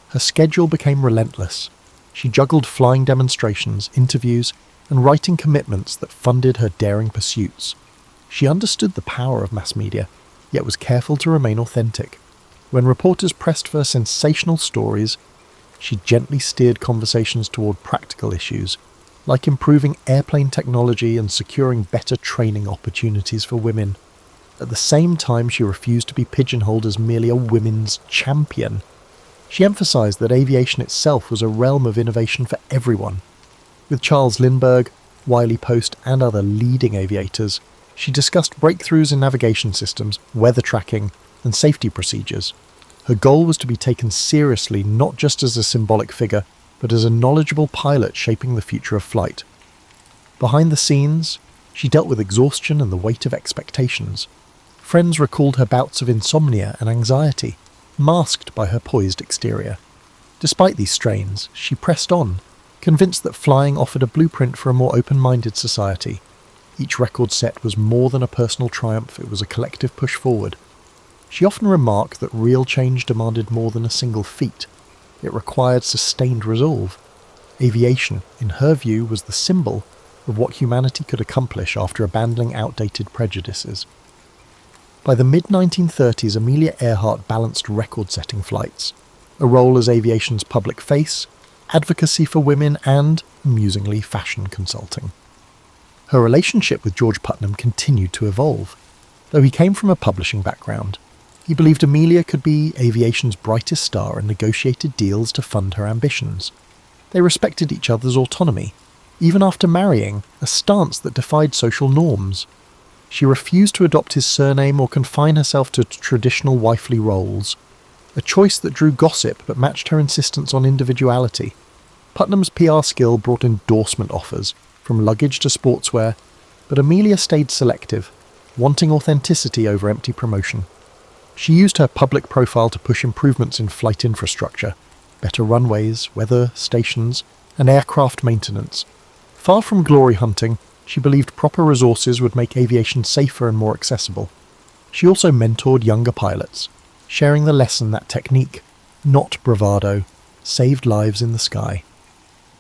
Her schedule became relentless. She juggled flying demonstrations, interviews, and writing commitments that funded her daring pursuits. She understood the power of mass media, yet was careful to remain authentic. When reporters pressed for sensational stories, she gently steered conversations toward practical issues, like improving airplane technology and securing better training opportunities for women. At the same time, she refused to be pigeonholed as merely a women's champion. She emphasised that aviation itself was a realm of innovation for everyone. With Charles Lindbergh, Wiley Post and other leading aviators, she discussed breakthroughs in navigation systems, weather tracking, and safety procedures. Her goal was to be taken seriously not just as a symbolic figure, but as a knowledgeable pilot shaping the future of flight. Behind the scenes, she dealt with exhaustion and the weight of expectations. Friends recalled her bouts of insomnia and anxiety, masked by her poised exterior. Despite these strains, she pressed on, convinced that flying offered a blueprint for a more open-minded society. Each record set was more than a personal triumph, it was a collective push forward. She often remarked that real change demanded more than a single feat. It required sustained resolve. Aviation, in her view, was the symbol of what humanity could accomplish after abandoning outdated prejudices. By the mid-1930s, Amelia Earhart balanced record-setting flights, a role as aviation's public face, advocacy for women, and, amusingly, fashion consulting. Her relationship with George Putnam continued to evolve. Though he came from a publishing background, he believed Amelia could be aviation's brightest star and negotiated deals to fund her ambitions. They respected each other's autonomy, even after marrying, a stance that defied social norms. She refused to adopt his surname or confine herself to traditional wifely roles, a choice that drew gossip but matched her insistence on individuality. Putnam's PR skill brought endorsement offers, from luggage to sportswear, but Amelia stayed selective, wanting authenticity over empty promotion. She used her public profile to push improvements in flight infrastructure, better runways, weather stations, and aircraft maintenance. Far from glory hunting, she believed proper resources would make aviation safer and more accessible. She also mentored younger pilots, sharing the lesson that technique, not bravado, saved lives in the sky.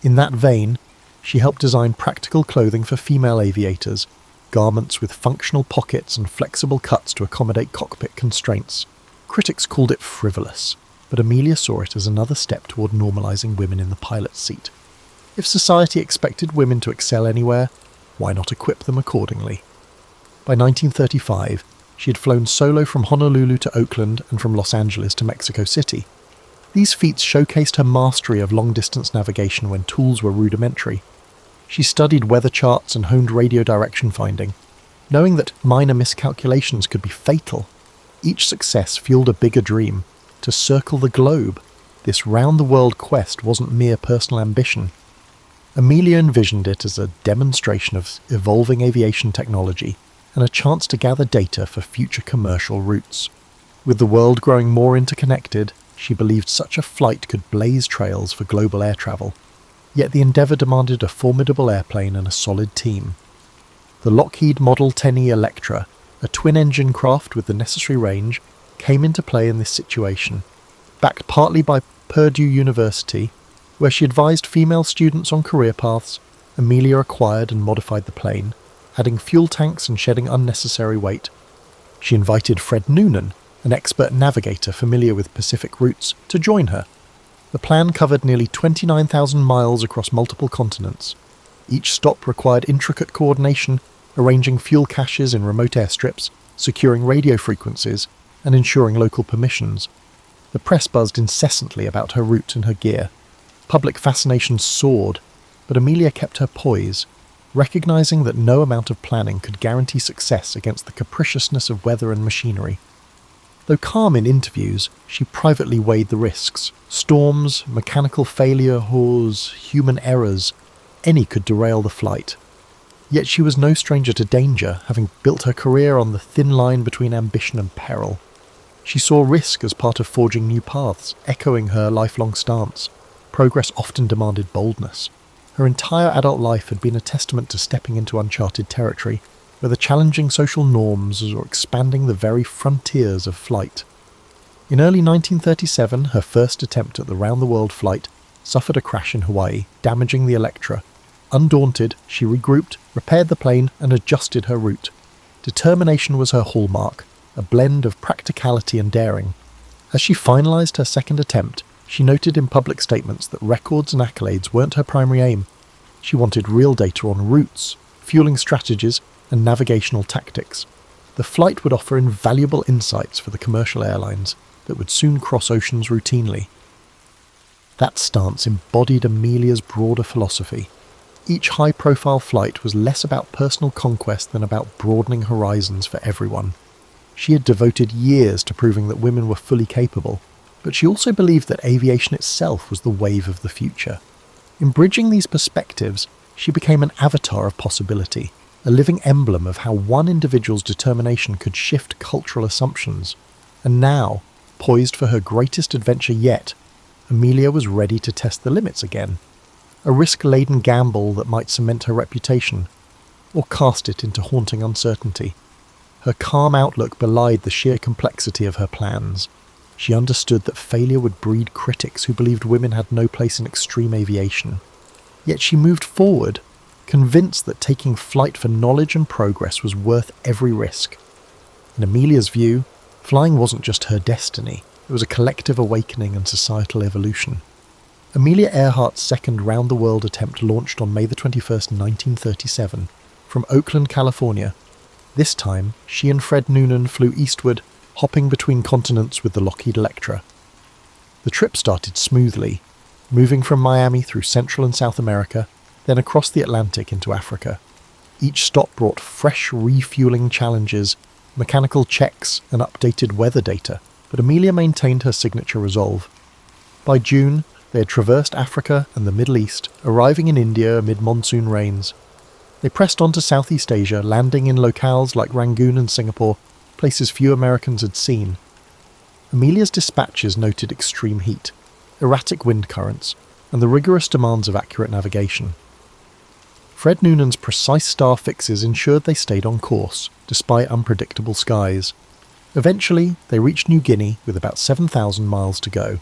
In that vein, she helped design practical clothing for female aviators, garments with functional pockets and flexible cuts to accommodate cockpit constraints. Critics called it frivolous, but Amelia saw it as another step toward normalizing women in the pilot's seat. If society expected women to excel anywhere, why not equip them accordingly? By 1935, she had flown solo from Honolulu to Oakland and from Los Angeles to Mexico City. These feats showcased her mastery of long-distance navigation when tools were rudimentary. She studied weather charts and honed radio direction finding, knowing that minor miscalculations could be fatal. Each success fueled a bigger dream, to circle the globe. This round-the-world quest wasn't mere personal ambition. Amelia envisioned it as a demonstration of evolving aviation technology and a chance to gather data for future commercial routes. With the world growing more interconnected, she believed such a flight could blaze trails for global air travel. Yet the endeavour demanded a formidable airplane and a solid team. The Lockheed Model 10E Electra, a twin-engine craft with the necessary range, came into play in this situation. Backed partly by Purdue University, where she advised female students on career paths, Amelia acquired and modified the plane, adding fuel tanks and shedding unnecessary weight. She invited Fred Noonan, an expert navigator familiar with Pacific routes, to join her. The plan covered nearly 29,000 miles across multiple continents. Each stop required intricate coordination, arranging fuel caches in remote airstrips, securing radio frequencies, and ensuring local permissions. The press buzzed incessantly about her route and her gear. Public fascination soared, but Amelia kept her poise, recognizing that no amount of planning could guarantee success against the capriciousness of weather and machinery. Though calm in interviews, she privately weighed the risks. Storms, mechanical failures, human errors, any could derail the flight. Yet she was no stranger to danger, having built her career on the thin line between ambition and peril. She saw risk as part of forging new paths, echoing her lifelong stance. Progress often demanded boldness. Her entire adult life had been a testament to stepping into uncharted territory, whether challenging social norms or expanding the very frontiers of flight. In early 1937, her first attempt at the round-the-world flight suffered a crash in Hawaii, damaging the Electra. Undaunted, she regrouped, repaired the plane, and adjusted her route. Determination was her hallmark, a blend of practicality and daring. As she finalized her second attempt, she noted in public statements that records and accolades weren't her primary aim. She wanted real data on routes, fueling strategies, and navigational tactics. The flight would offer invaluable insights for the commercial airlines that would soon cross oceans routinely. That stance embodied Amelia's broader philosophy. Each high-profile flight was less about personal conquest than about broadening horizons for everyone. She had devoted years to proving that women were fully capable, but she also believed that aviation itself was the wave of the future. In bridging these perspectives, she became an avatar of possibility, a living emblem of how one individual's determination could shift cultural assumptions. And now, poised for her greatest adventure yet, Amelia was ready to test the limits again. A risk-laden gamble that might cement her reputation, or cast it into haunting uncertainty. Her calm outlook belied the sheer complexity of her plans. She understood that failure would breed critics who believed women had no place in extreme aviation. Yet she moved forward, convinced that taking flight for knowledge and progress was worth every risk. In Amelia's view, flying wasn't just her destiny, it was a collective awakening and societal evolution. Amelia Earhart's second round-the-world attempt launched on May 21st, 1937, from Oakland, California. This time, she and Fred Noonan flew eastward, hopping between continents with the Lockheed Electra. The trip started smoothly, moving from Miami through Central and South America, then across the Atlantic into Africa. Each stop brought fresh refueling challenges, mechanical checks, and updated weather data, but Amelia maintained her signature resolve. By June, they had traversed Africa and the Middle East, arriving in India amid monsoon rains. They pressed on to Southeast Asia, landing in locales like Rangoon and Singapore, places few Americans had seen. Amelia's dispatches noted extreme heat, erratic wind currents, and the rigorous demands of accurate navigation. Fred Noonan's precise star fixes ensured they stayed on course, despite unpredictable skies. Eventually, they reached New Guinea with about 7,000 miles to go.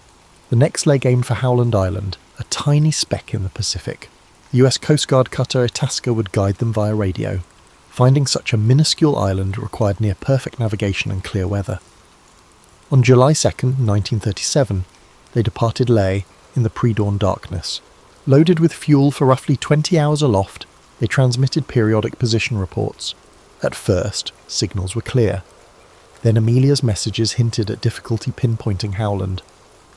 The next leg aimed for Howland Island, a tiny speck in the Pacific. The US Coast Guard cutter Itasca would guide them via radio. Finding such a minuscule island required near-perfect navigation and clear weather. On July 2nd, 1937, they departed Lae in the pre-dawn darkness. Loaded with fuel for roughly 20 hours aloft, they transmitted periodic position reports. At first, signals were clear. Then Amelia's messages hinted at difficulty pinpointing Howland.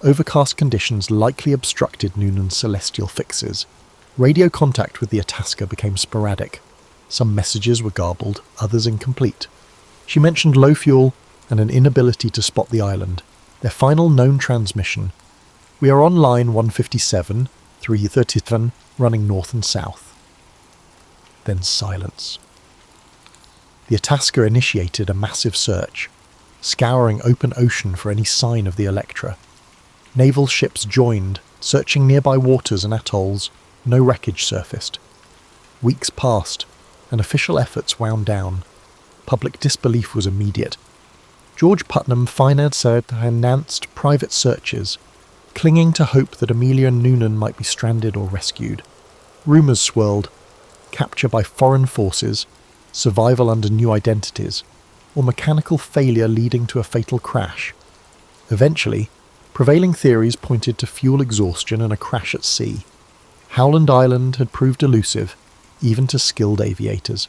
Overcast conditions likely obstructed Noonan's celestial fixes. Radio contact with the Itasca became sporadic. Some messages were garbled, others incomplete. She mentioned low fuel and an inability to spot the island. Their final known transmission: "We are on line 157, 337, running north and south." Then silence. The Itasca initiated a massive search, scouring open ocean for any sign of the Electra. Naval ships joined, searching nearby waters and atolls. No wreckage surfaced. Weeks passed, and official efforts wound down. Public disbelief was immediate. George Putnam financed private searches, clinging to hope that Amelia and Noonan might be stranded or rescued. Rumours swirled: capture by foreign forces, survival under new identities, or mechanical failure leading to a fatal crash. Eventually, prevailing theories pointed to fuel exhaustion and a crash at sea. Howland Island had proved elusive, even to skilled aviators.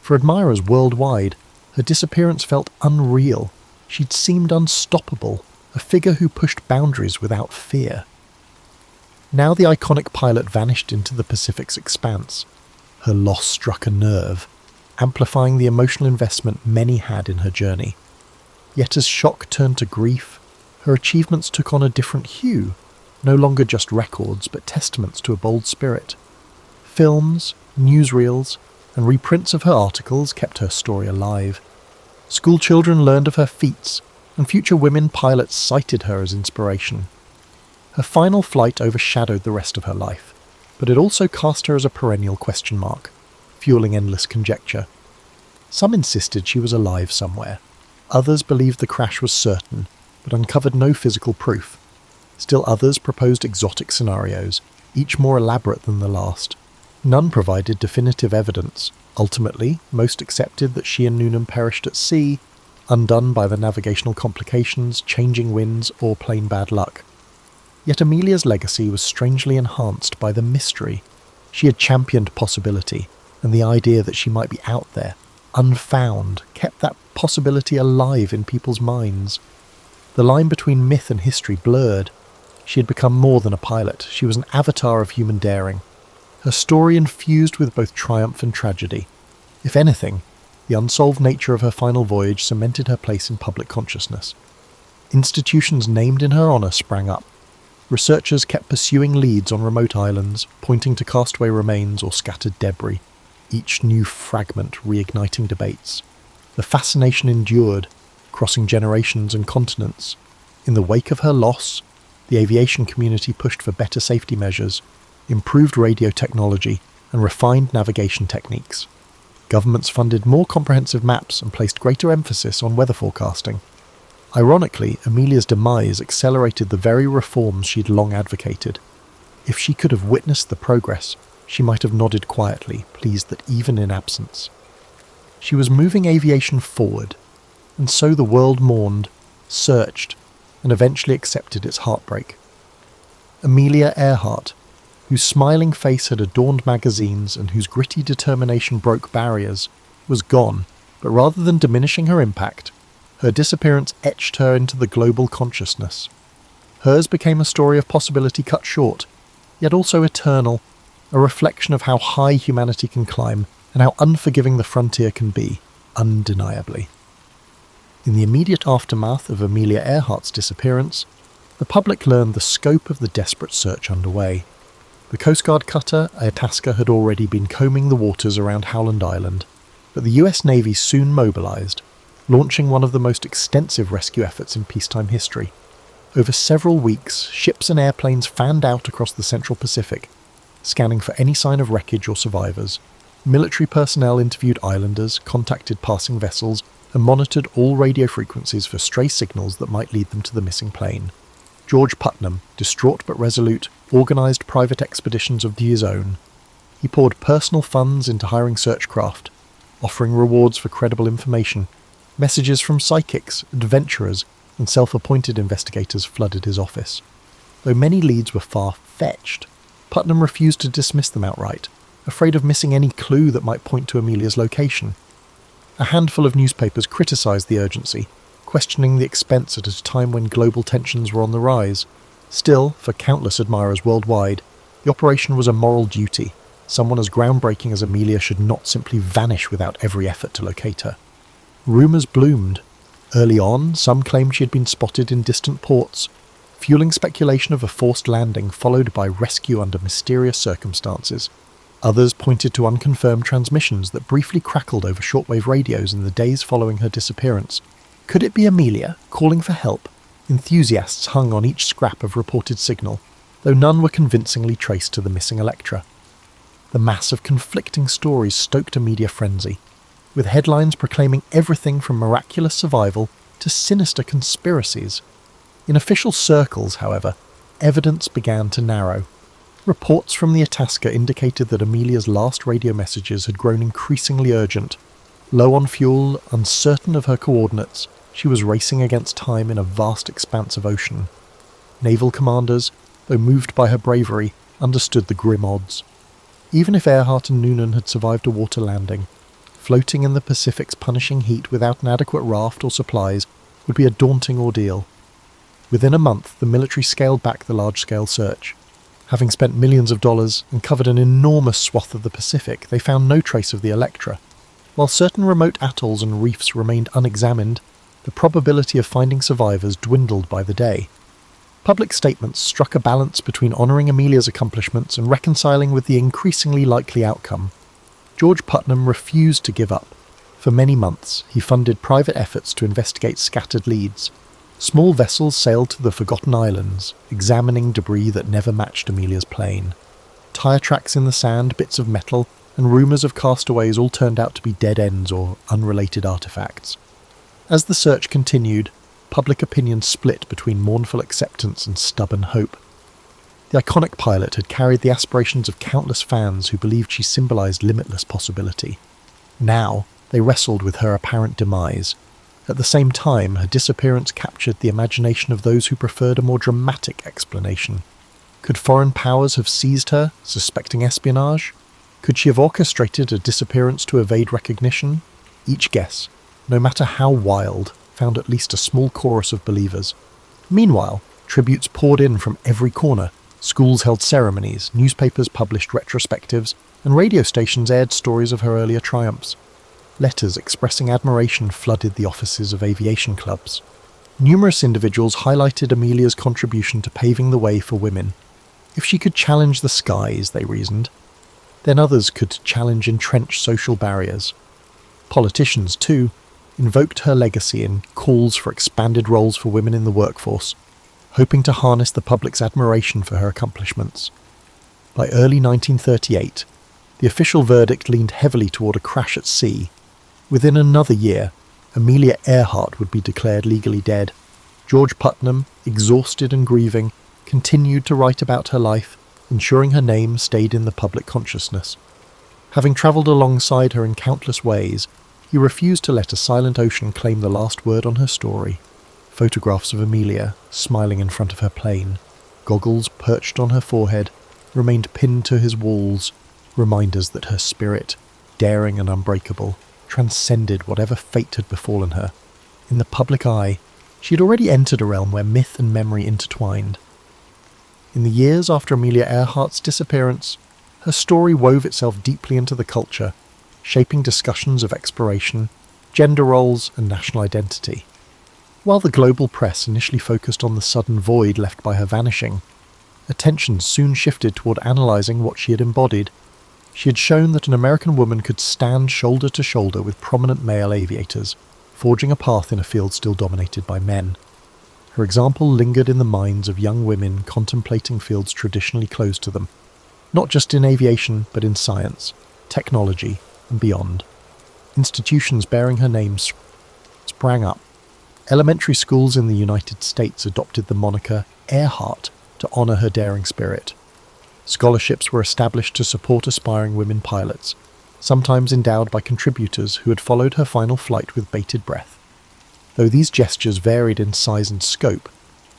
For admirers worldwide, her disappearance felt unreal. She'd seemed unstoppable, a figure who pushed boundaries without fear. Now the iconic pilot vanished into the Pacific's expanse. Her loss struck a nerve, amplifying the emotional investment many had in her journey. Yet as shock turned to grief, her achievements took on a different hue, no longer just records, but testaments to a bold spirit. Films, newsreels, and reprints of her articles kept her story alive. School children learned of her feats, and future women pilots cited her as inspiration. Her final flight overshadowed the rest of her life, but it also cast her as a perennial question mark, fueling endless conjecture. Some insisted she was alive somewhere. Others believed the crash was certain, but uncovered no physical proof. Still others proposed exotic scenarios, each more elaborate than the last. None provided definitive evidence. Ultimately, most accepted that she and Noonan perished at sea, undone by the navigational complications, changing winds, or plain bad luck. Yet Amelia's legacy was strangely enhanced by the mystery. She had championed possibility, and the idea that she might be out there, unfound, kept that possibility alive in people's minds. The line between myth and history blurred. She had become more than a pilot. She was an avatar of human daring. Her story infused with both triumph and tragedy. If anything, the unsolved nature of her final voyage cemented her place in public consciousness. Institutions named in her honour sprang up. Researchers kept pursuing leads on remote islands, pointing to castaway remains or scattered debris, each new fragment reigniting debates. The fascination endured, crossing generations and continents. In the wake of her loss, the aviation community pushed for better safety measures, improved radio technology, and refined navigation techniques. Governments funded more comprehensive maps and placed greater emphasis on weather forecasting. Ironically, Amelia's demise accelerated the very reforms she'd long advocated. If she could have witnessed the progress, she might have nodded quietly, pleased that even in absence. She was moving aviation forward, and so the world mourned, searched, and eventually accepted its heartbreak. Amelia Earhart, whose smiling face had adorned magazines and whose gritty determination broke barriers, was gone, but rather than diminishing her impact, her disappearance etched her into the global consciousness. Hers became a story of possibility cut short, yet also eternal, a reflection of how high humanity can climb and how unforgiving the frontier can be, undeniably. In the immediate aftermath of Amelia Earhart's disappearance, the public learned the scope of the desperate search underway. The Coast Guard cutter Itasca had already been combing the waters around Howland Island, but the US Navy soon mobilised, launching one of the most extensive rescue efforts in peacetime history. Over several weeks, ships and airplanes fanned out across the Central Pacific, scanning for any sign of wreckage or survivors. Military personnel interviewed islanders, contacted passing vessels, and monitored all radio frequencies for stray signals that might lead them to the missing plane. George Putnam, distraught but resolute, organised private expeditions of his own. He poured personal funds into hiring search craft, offering rewards for credible information. Messages from psychics, adventurers, and self-appointed investigators flooded his office. Though many leads were far-fetched, Putnam refused to dismiss them outright, afraid of missing any clue that might point to Amelia's location. A handful of newspapers criticised the urgency, questioning the expense at a time when global tensions were on the rise. Still, for countless admirers worldwide, the operation was a moral duty. Someone as groundbreaking as Amelia should not simply vanish without every effort to locate her. Rumours bloomed. Early on, some claimed she had been spotted in distant ports, fueling speculation of a forced landing followed by rescue under mysterious circumstances. Others pointed to unconfirmed transmissions that briefly crackled over shortwave radios in the days following her disappearance. Could it be Amelia, calling for help? Enthusiasts hung on each scrap of reported signal, though none were convincingly traced to the missing Electra. The mass of conflicting stories stoked a media frenzy, with headlines proclaiming everything from miraculous survival to sinister conspiracies. In official circles, however, evidence began to narrow. Reports from the Itasca indicated that Amelia's last radio messages had grown increasingly urgent. Low on fuel, uncertain of her coordinates, she was racing against time in a vast expanse of ocean. Naval commanders, though moved by her bravery, understood the grim odds. Even if Earhart and Noonan had survived a water landing, floating in the Pacific's punishing heat without an adequate raft or supplies would be a daunting ordeal. Within a month, the military scaled back the large-scale search. Having spent millions of dollars and covered an enormous swath of the Pacific, they found no trace of the Electra. While certain remote atolls and reefs remained unexamined, the probability of finding survivors dwindled by the day. Public statements struck a balance between honouring Amelia's accomplishments and reconciling with the increasingly likely outcome. George Putnam refused to give up. For many months, he funded private efforts to investigate scattered leads. Small vessels sailed to the Forgotten Islands, examining debris that never matched Amelia's plane. Tyre tracks in the sand, bits of metal, and rumours of castaways all turned out to be dead ends or unrelated artefacts. As the search continued, public opinion split between mournful acceptance and stubborn hope. The iconic pilot had carried the aspirations of countless fans who believed she symbolised limitless possibility. Now, they wrestled with her apparent demise. At the same time, her disappearance captured the imagination of those who preferred a more dramatic explanation. Could foreign powers have seized her, suspecting espionage? Could she have orchestrated a disappearance to evade recognition? Each guess, no matter how wild, found at least a small chorus of believers. Meanwhile, tributes poured in from every corner. Schools held ceremonies, newspapers published retrospectives, and radio stations aired stories of her earlier triumphs. Letters expressing admiration flooded the offices of aviation clubs. Numerous individuals highlighted Amelia's contribution to paving the way for women. If she could challenge the skies, they reasoned, then others could challenge entrenched social barriers. Politicians, too, invoked her legacy in calls for expanded roles for women in the workforce, hoping to harness the public's admiration for her accomplishments. By early 1938, the official verdict leaned heavily toward a crash at sea. Within another year, Amelia Earhart would be declared legally dead. George Putnam, exhausted and grieving, continued to write about her life, ensuring her name stayed in the public consciousness. Having travelled alongside her in countless ways, he refused to let a silent ocean claim the last word on her story. Photographs of Amelia, smiling in front of her plane, goggles perched on her forehead, remained pinned to his walls, reminders that her spirit, daring and unbreakable, transcended whatever fate had befallen her. In the public eye, she had already entered a realm where myth and memory intertwined. In the years after Amelia Earhart's disappearance, her story wove itself deeply into the culture, shaping discussions of exploration, gender roles, and national identity. While the global press initially focused on the sudden void left by her vanishing, attention soon shifted toward analysing what she had embodied. She had shown that an American woman could stand shoulder to shoulder with prominent male aviators, forging a path in a field still dominated by men. Her example lingered in the minds of young women contemplating fields traditionally closed to them, not just in aviation but in science, technology, and beyond. Institutions bearing her name sprang up. Elementary schools in the United States adopted the moniker Earhart to honour her daring spirit. Scholarships were established to support aspiring women pilots, sometimes endowed by contributors who had followed her final flight with bated breath. Though these gestures varied in size and scope,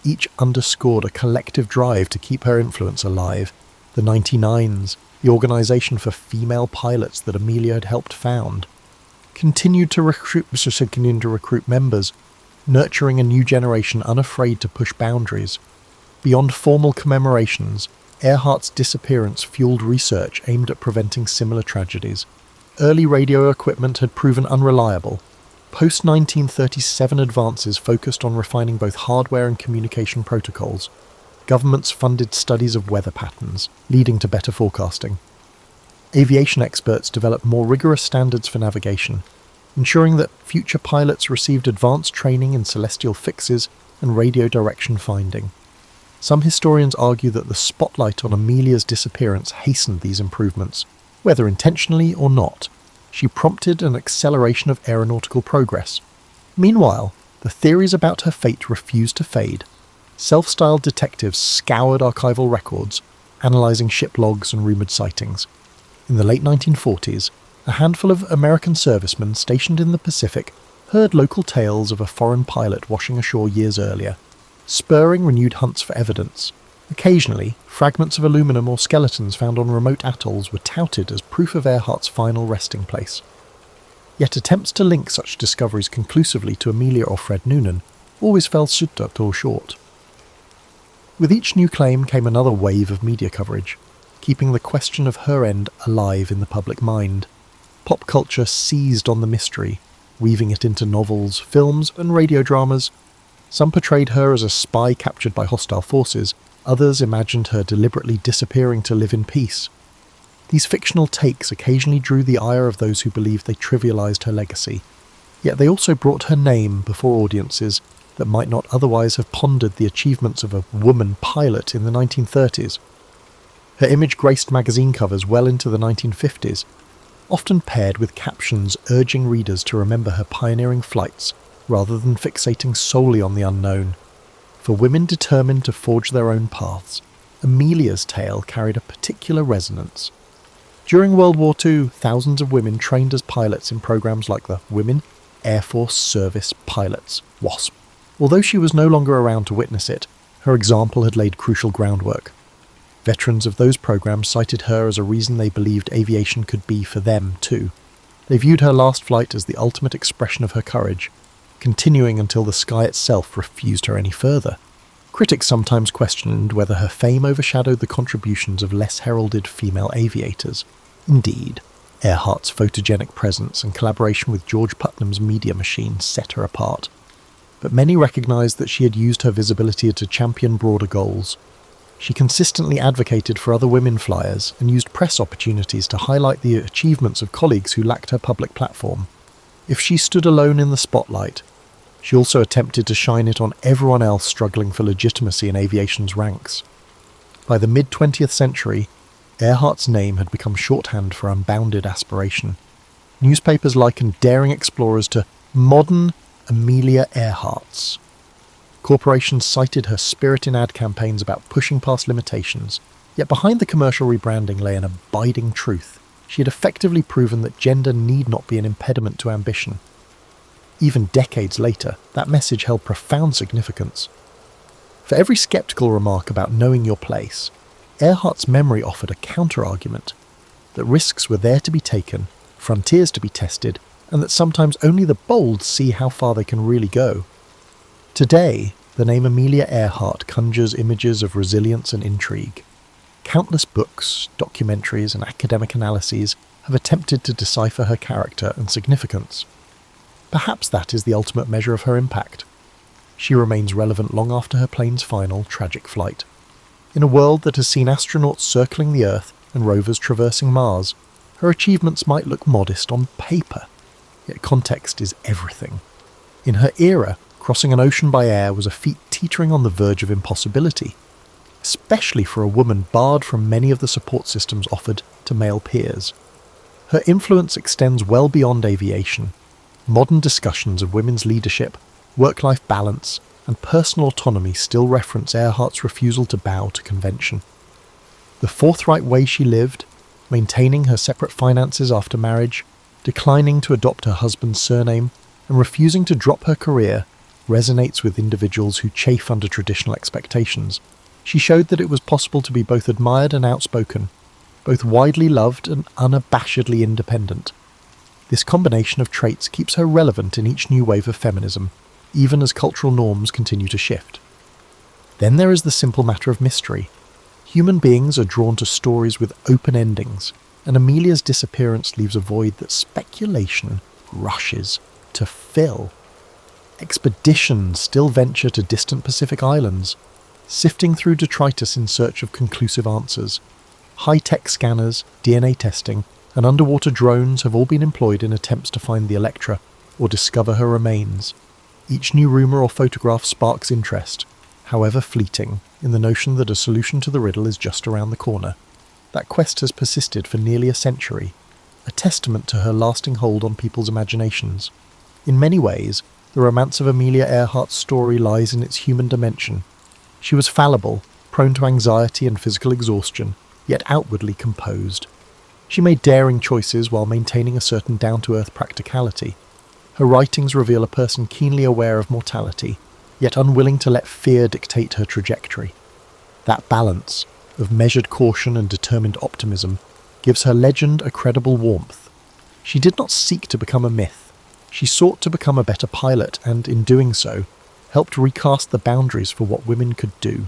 each underscored a collective drive to keep her influence alive. The 99s, the organisation for female pilots that Amelia had helped found, continued to recruit members, nurturing a new generation unafraid to push boundaries. Beyond formal commemorations, Earhart's disappearance fueled research aimed at preventing similar tragedies. Early radio equipment had proven unreliable. Post-1937 advances focused on refining both hardware and communication protocols. Governments funded studies of weather patterns, leading to better forecasting. Aviation experts developed more rigorous standards for navigation, ensuring that future pilots received advanced training in celestial fixes and radio direction finding. Some historians argue that the spotlight on Amelia's disappearance hastened these improvements, whether intentionally or not. She prompted an acceleration of aeronautical progress. Meanwhile, the theories about her fate refused to fade. Self-styled detectives scoured archival records, analysing ship logs and rumoured sightings. In the late 1940s, a handful of American servicemen stationed in the Pacific heard local tales of a foreign pilot washing ashore years earlier, spurring renewed hunts for evidence. Occasionally, fragments of aluminum or skeletons found on remote atolls were touted as proof of Earhart's final resting place. Yet attempts to link such discoveries conclusively to Amelia or Fred Noonan always fell short. With each new claim came another wave of media coverage, keeping the question of her end alive in the public mind. Pop culture seized on the mystery, weaving it into novels, films, and radio dramas. Some portrayed her as a spy captured by hostile forces, others imagined her deliberately disappearing to live in peace. These fictional takes occasionally drew the ire of those who believed they trivialized her legacy, yet they also brought her name before audiences that might not otherwise have pondered the achievements of a woman pilot in the 1930s. Her image graced magazine covers well into the 1950s, often paired with captions urging readers to remember her pioneering flights rather than fixating solely on the unknown. For women determined to forge their own paths, Amelia's tale carried a particular resonance. During World War II, thousands of women trained as pilots in programs like the Women Air Force Service Pilots, WASP. Although she was no longer around to witness it, her example had laid crucial groundwork. Veterans of those programs cited her as a reason they believed aviation could be for them too. They viewed her last flight as the ultimate expression of her courage, continuing until the sky itself refused her any further. Critics sometimes questioned whether her fame overshadowed the contributions of less heralded female aviators. Indeed, Earhart's photogenic presence and collaboration with George Putnam's Media Machine set her apart. But many recognised that she had used her visibility to champion broader goals. She consistently advocated for other women flyers and used press opportunities to highlight the achievements of colleagues who lacked her public platform. If she stood alone in the spotlight, she also attempted to shine it on everyone else struggling for legitimacy in aviation's ranks. By the mid-20th century, Earhart's name had become shorthand for unbounded aspiration. Newspapers likened daring explorers to modern Amelia Earharts. Corporations cited her spirit in ad campaigns about pushing past limitations, yet behind the commercial rebranding lay an abiding truth. She had effectively proven that gender need not be an impediment to ambition. Even decades later, that message held profound significance. For every sceptical remark about knowing your place, Earhart's memory offered a counter-argument, that risks were there to be taken, frontiers to be tested, and that sometimes only the bold see how far they can really go. Today, the name Amelia Earhart conjures images of resilience and intrigue. Countless books, documentaries, and academic analyses have attempted to decipher her character and significance. Perhaps that is the ultimate measure of her impact. She remains relevant long after her plane's final, tragic flight. In a world that has seen astronauts circling the Earth and rovers traversing Mars, her achievements might look modest on paper, yet context is everything. In her era, crossing an ocean by air was a feat teetering on the verge of impossibility, especially for a woman barred from many of the support systems offered to male peers. Her influence extends well beyond aviation. Modern discussions of women's leadership, work-life balance, and personal autonomy still reference Earhart's refusal to bow to convention. The forthright way she lived, maintaining her separate finances after marriage, declining to adopt her husband's surname, and refusing to drop her career, resonates with individuals who chafe under traditional expectations. She showed that it was possible to be both admired and outspoken, both widely loved and unabashedly independent. This combination of traits keeps her relevant in each new wave of feminism, even as cultural norms continue to shift. Then there is the simple matter of mystery. Human beings are drawn to stories with open endings, and Amelia's disappearance leaves a void that speculation rushes to fill. Expeditions still venture to distant Pacific islands, sifting through detritus in search of conclusive answers. High-tech scanners, DNA testing, and underwater drones have all been employed in attempts to find the Electra or discover her remains. Each new rumour or photograph sparks interest, however fleeting, in the notion that a solution to the riddle is just around the corner. That quest has persisted for nearly a century, a testament to her lasting hold on people's imaginations. In many ways, the romance of Amelia Earhart's story lies in its human dimension. She was fallible, prone to anxiety and physical exhaustion, yet outwardly composed. She made daring choices while maintaining a certain down-to-earth practicality. Her writings reveal a person keenly aware of mortality, yet unwilling to let fear dictate her trajectory. That balance, of measured caution and determined optimism, gives her legend a credible warmth. She did not seek to become a myth. She sought to become a better pilot and, in doing so, helped recast the boundaries for what women could do.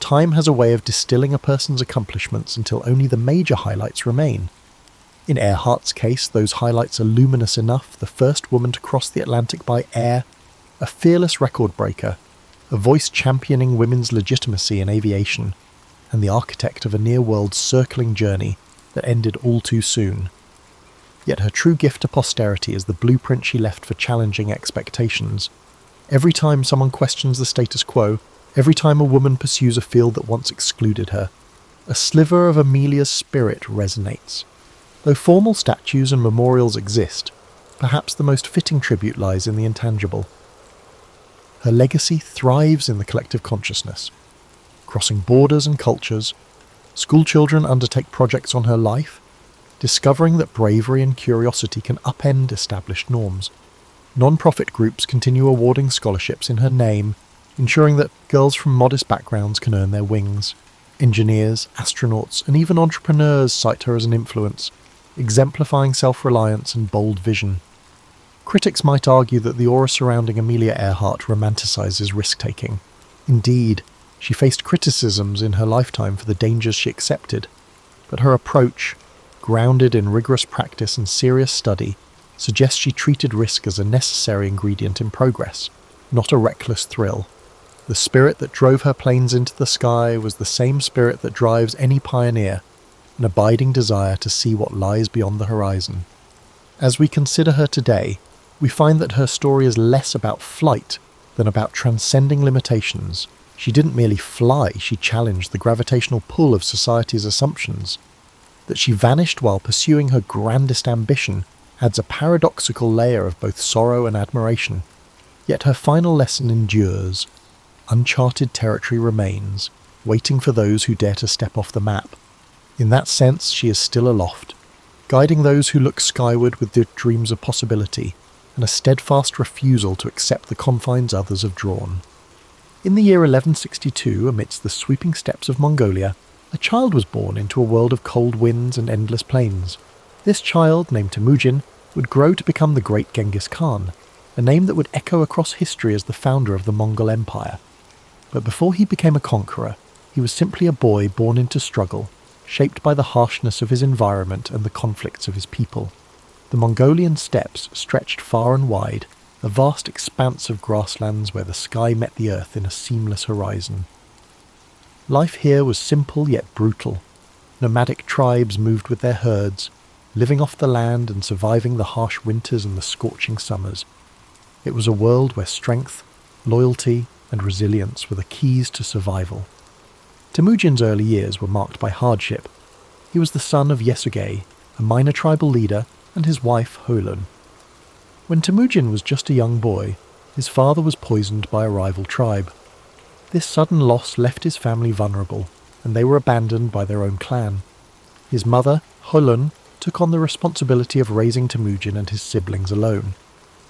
Time has a way of distilling a person's accomplishments until only the major highlights remain. In Earhart's case, those highlights are luminous enough: the first woman to cross the Atlantic by air, a fearless record breaker, a voice championing women's legitimacy in aviation, and the architect of a near-world circling journey that ended all too soon. Yet her true gift to posterity is the blueprint she left for challenging expectations. Every time someone questions the status quo, every time a woman pursues a field that once excluded her, a sliver of Amelia's spirit resonates. Though formal statues and memorials exist, perhaps the most fitting tribute lies in the intangible. Her legacy thrives in the collective consciousness. Crossing borders and cultures, schoolchildren undertake projects on her life, discovering that bravery and curiosity can upend established norms. Non-profit groups continue awarding scholarships in her name, ensuring that girls from modest backgrounds can earn their wings. Engineers, astronauts, and even entrepreneurs cite her as an influence, exemplifying self-reliance and bold vision. Critics might argue that the aura surrounding Amelia Earhart romanticizes risk-taking. Indeed, she faced criticisms in her lifetime for the dangers she accepted, but her approach, grounded in rigorous practice and serious study, suggests she treated risk as a necessary ingredient in progress, not a reckless thrill. The spirit that drove her planes into the sky was the same spirit that drives any pioneer, an abiding desire to see what lies beyond the horizon. As we consider her today, we find that her story is less about flight than about transcending limitations. She didn't merely fly, she challenged the gravitational pull of society's assumptions. That she vanished while pursuing her grandest ambition adds a paradoxical layer of both sorrow and admiration. Yet her final lesson endures. Uncharted territory remains, waiting for those who dare to step off the map. In that sense, she is still aloft, guiding those who look skyward with their dreams of possibility, and a steadfast refusal to accept the confines others have drawn. In the year 1162, amidst the sweeping steppes of Mongolia, a child was born into a world of cold winds and endless plains. This child, named Temujin, would grow to become the great Genghis Khan, a name that would echo across history as the founder of the Mongol Empire. But before he became a conqueror, he was simply a boy born into struggle, shaped by the harshness of his environment and the conflicts of his people. The Mongolian steppes stretched far and wide, a vast expanse of grasslands where the sky met the earth in a seamless horizon. Life here was simple yet brutal. Nomadic tribes moved with their herds, living off the land and surviving the harsh winters and the scorching summers. It was a world where strength, loyalty, and resilience were the keys to survival. Temujin's early years were marked by hardship. He was the son of Yesugei, a minor tribal leader, and his wife Holun. When Temujin was just a young boy, his father was poisoned by a rival tribe. This sudden loss left his family vulnerable, and they were abandoned by their own clan. His mother, Holun, took on the responsibility of raising Temujin and his siblings alone.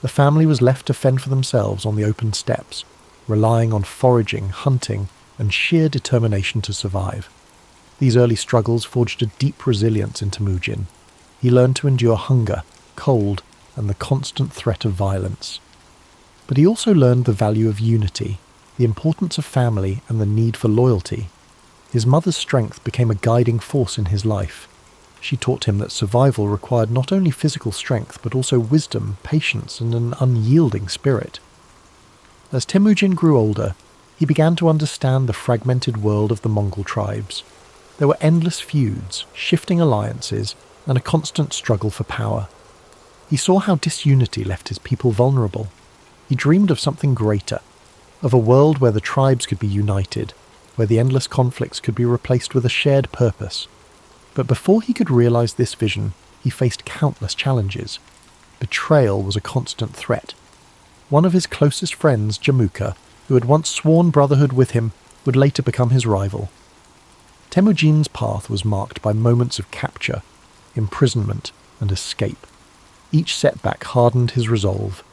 The family was left to fend for themselves on the open steppes, relying on foraging, hunting, and sheer determination to survive. These early struggles forged a deep resilience in Temujin. He learned to endure hunger, cold, and the constant threat of violence. But he also learned the value of unity, the importance of family, and the need for loyalty. His mother's strength became a guiding force in his life. She taught him that survival required not only physical strength but also wisdom, patience, and an unyielding spirit. As Temujin grew older, he began to understand the fragmented world of the Mongol tribes. There were endless feuds, shifting alliances, and a constant struggle for power. He saw how disunity left his people vulnerable. He dreamed of something greater, of a world where the tribes could be united, where the endless conflicts could be replaced with a shared purpose. But before he could realize this vision, he faced countless challenges. Betrayal was a constant threat. One of his closest friends, Jamuka, who had once sworn brotherhood with him, would later become his rival. Temujin's path was marked by moments of capture, imprisonment, and escape. Each setback hardened his resolve.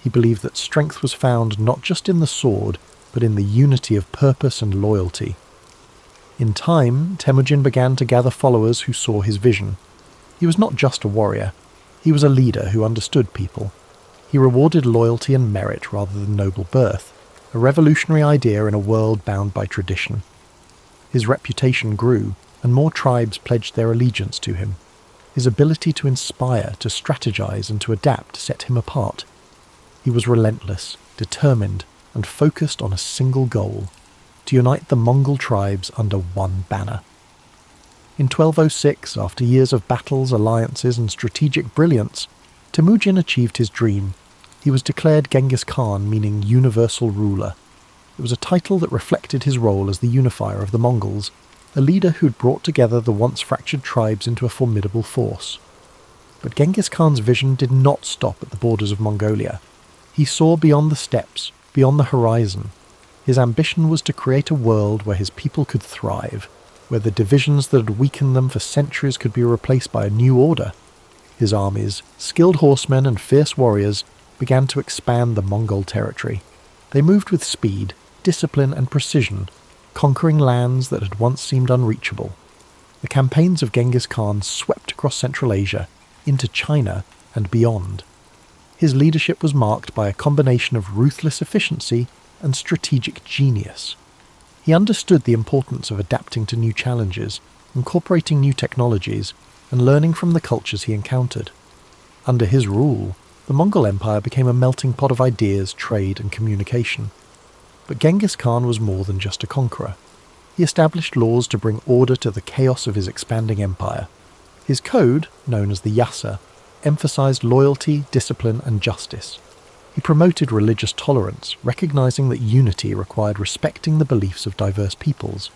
He believed that strength was found not just in the sword, but in the unity of purpose and loyalty. In time, Temujin began to gather followers who saw his vision. He was not just a warrior. He was a leader who understood people. He rewarded loyalty and merit rather than noble birth, a revolutionary idea in a world bound by tradition. His reputation grew, and more tribes pledged their allegiance to him. His ability to inspire, to strategize, and to adapt set him apart. He was relentless, determined, and focused on a single goal: to unite the Mongol tribes under one banner. In 1206, after years of battles, alliances, and strategic brilliance, Temujin achieved his dream. He was declared Genghis Khan, meaning universal ruler. It was a title that reflected his role as the unifier of the Mongols, a leader who'd brought together the once fractured tribes into a formidable force. But Genghis Khan's vision did not stop at the borders of Mongolia. He saw beyond the steppes, beyond the horizon. His ambition was to create a world where his people could thrive, where the divisions that had weakened them for centuries could be replaced by a new order. His armies, skilled horsemen and fierce warriors, began to expand the Mongol territory. They moved with speed, discipline, and precision, conquering lands that had once seemed unreachable. The campaigns of Genghis Khan swept across Central Asia, into China and beyond. His leadership was marked by a combination of ruthless efficiency and strategic genius. He understood the importance of adapting to new challenges, incorporating new technologies, and learning from the cultures he encountered. Under his rule, the Mongol Empire became a melting pot of ideas, trade, and communication. But Genghis Khan was more than just a conqueror. He established laws to bring order to the chaos of his expanding empire. His code, known as the Yasa, emphasized loyalty, discipline, and justice. He promoted religious tolerance, recognizing that unity required respecting the beliefs of diverse peoples.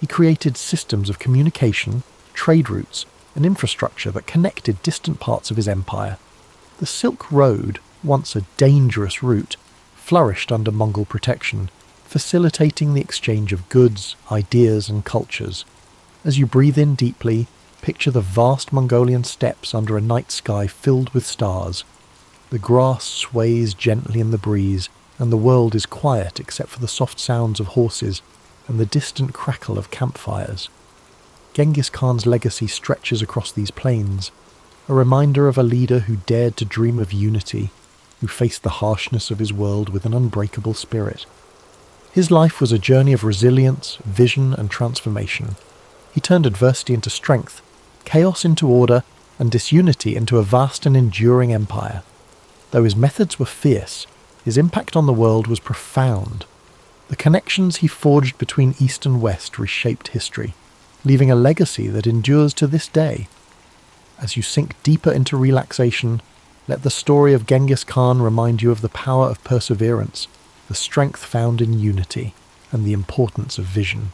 He created systems of communication, trade routes, and infrastructure that connected distant parts of his empire. The Silk Road, once a dangerous route, flourished under Mongol protection, facilitating the exchange of goods, ideas, and cultures. As you breathe in deeply, picture the vast Mongolian steppes under a night sky filled with stars. The grass sways gently in the breeze, and the world is quiet except for the soft sounds of horses and the distant crackle of campfires. Genghis Khan's legacy stretches across these plains, a reminder of a leader who dared to dream of unity, who faced the harshness of his world with an unbreakable spirit. His life was a journey of resilience, vision, and transformation. He turned adversity into strength, chaos into order, and disunity into a vast and enduring empire. Though his methods were fierce, his impact on the world was profound. The connections he forged between East and West reshaped history, leaving a legacy that endures to this day. As you sink deeper into relaxation, let the story of Genghis Khan remind you of the power of perseverance, the strength found in unity, and the importance of vision.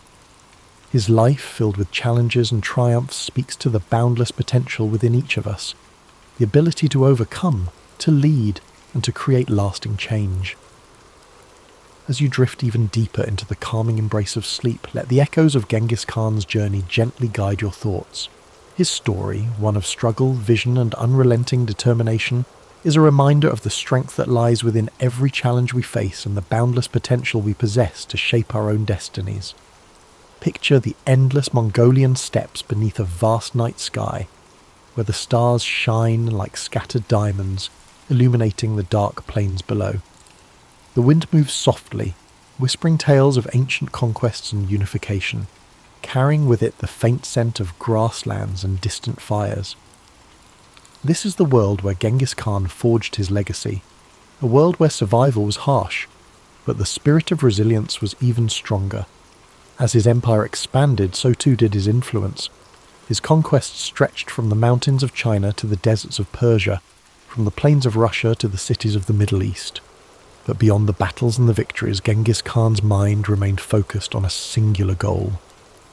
His life, filled with challenges and triumphs, speaks to the boundless potential within each of us, the ability to overcome, to lead, and to create lasting change. As you drift even deeper into the calming embrace of sleep, let the echoes of Genghis Khan's journey gently guide your thoughts. His story, one of struggle, vision, and unrelenting determination, is a reminder of the strength that lies within every challenge we face and the boundless potential we possess to shape our own destinies. Picture the endless Mongolian steppes beneath a vast night sky, where the stars shine like scattered diamonds, illuminating the dark plains below. The wind moves softly, whispering tales of ancient conquests and unification, carrying with it the faint scent of grasslands and distant fires. This is the world where Genghis Khan forged his legacy, a world where survival was harsh, but the spirit of resilience was even stronger. As his empire expanded, so too did his influence. His conquests stretched from the mountains of China to the deserts of Persia, from the plains of Russia to the cities of the Middle East. But beyond the battles and the victories, Genghis Khan's mind remained focused on a singular goal: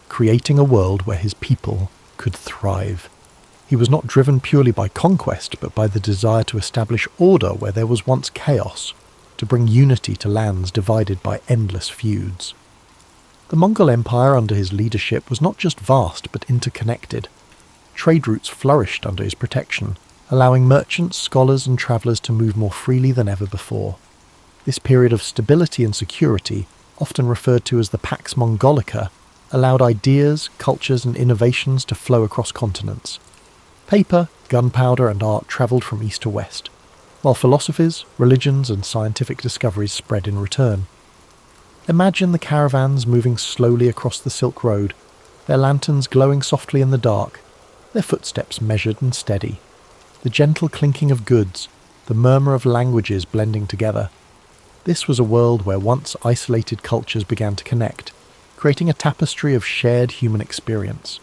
creating a world where his people could thrive. He was not driven purely by conquest, but by the desire to establish order where there was once chaos, to bring unity to lands divided by endless feuds. The Mongol Empire under his leadership was not just vast but interconnected. Trade routes flourished under his protection, allowing merchants, scholars, and travellers to move more freely than ever before. This period of stability and security, often referred to as the Pax Mongolica, allowed ideas, cultures, and innovations to flow across continents. Paper, gunpowder, and art travelled from east to west, while philosophies, religions, and scientific discoveries spread in return. Imagine the caravans moving slowly across the Silk Road, their lanterns glowing softly in the dark, their footsteps measured and steady, the gentle clinking of goods, the murmur of languages blending together. This was a world where once isolated cultures began to connect, creating a tapestry of shared human experience.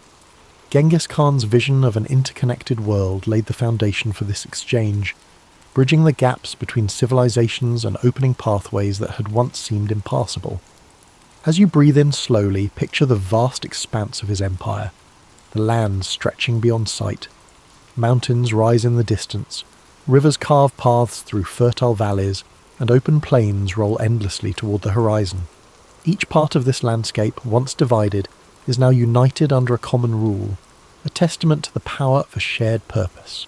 Genghis Khan's vision of an interconnected world laid the foundation for this exchange, bridging the gaps between civilizations and opening pathways that had once seemed impassable. As you breathe in slowly, picture the vast expanse of his empire, the lands stretching beyond sight. Mountains rise in the distance, rivers carve paths through fertile valleys, and open plains roll endlessly toward the horizon. Each part of this landscape, once divided, is now united under a common rule, a testament to the power of a shared purpose.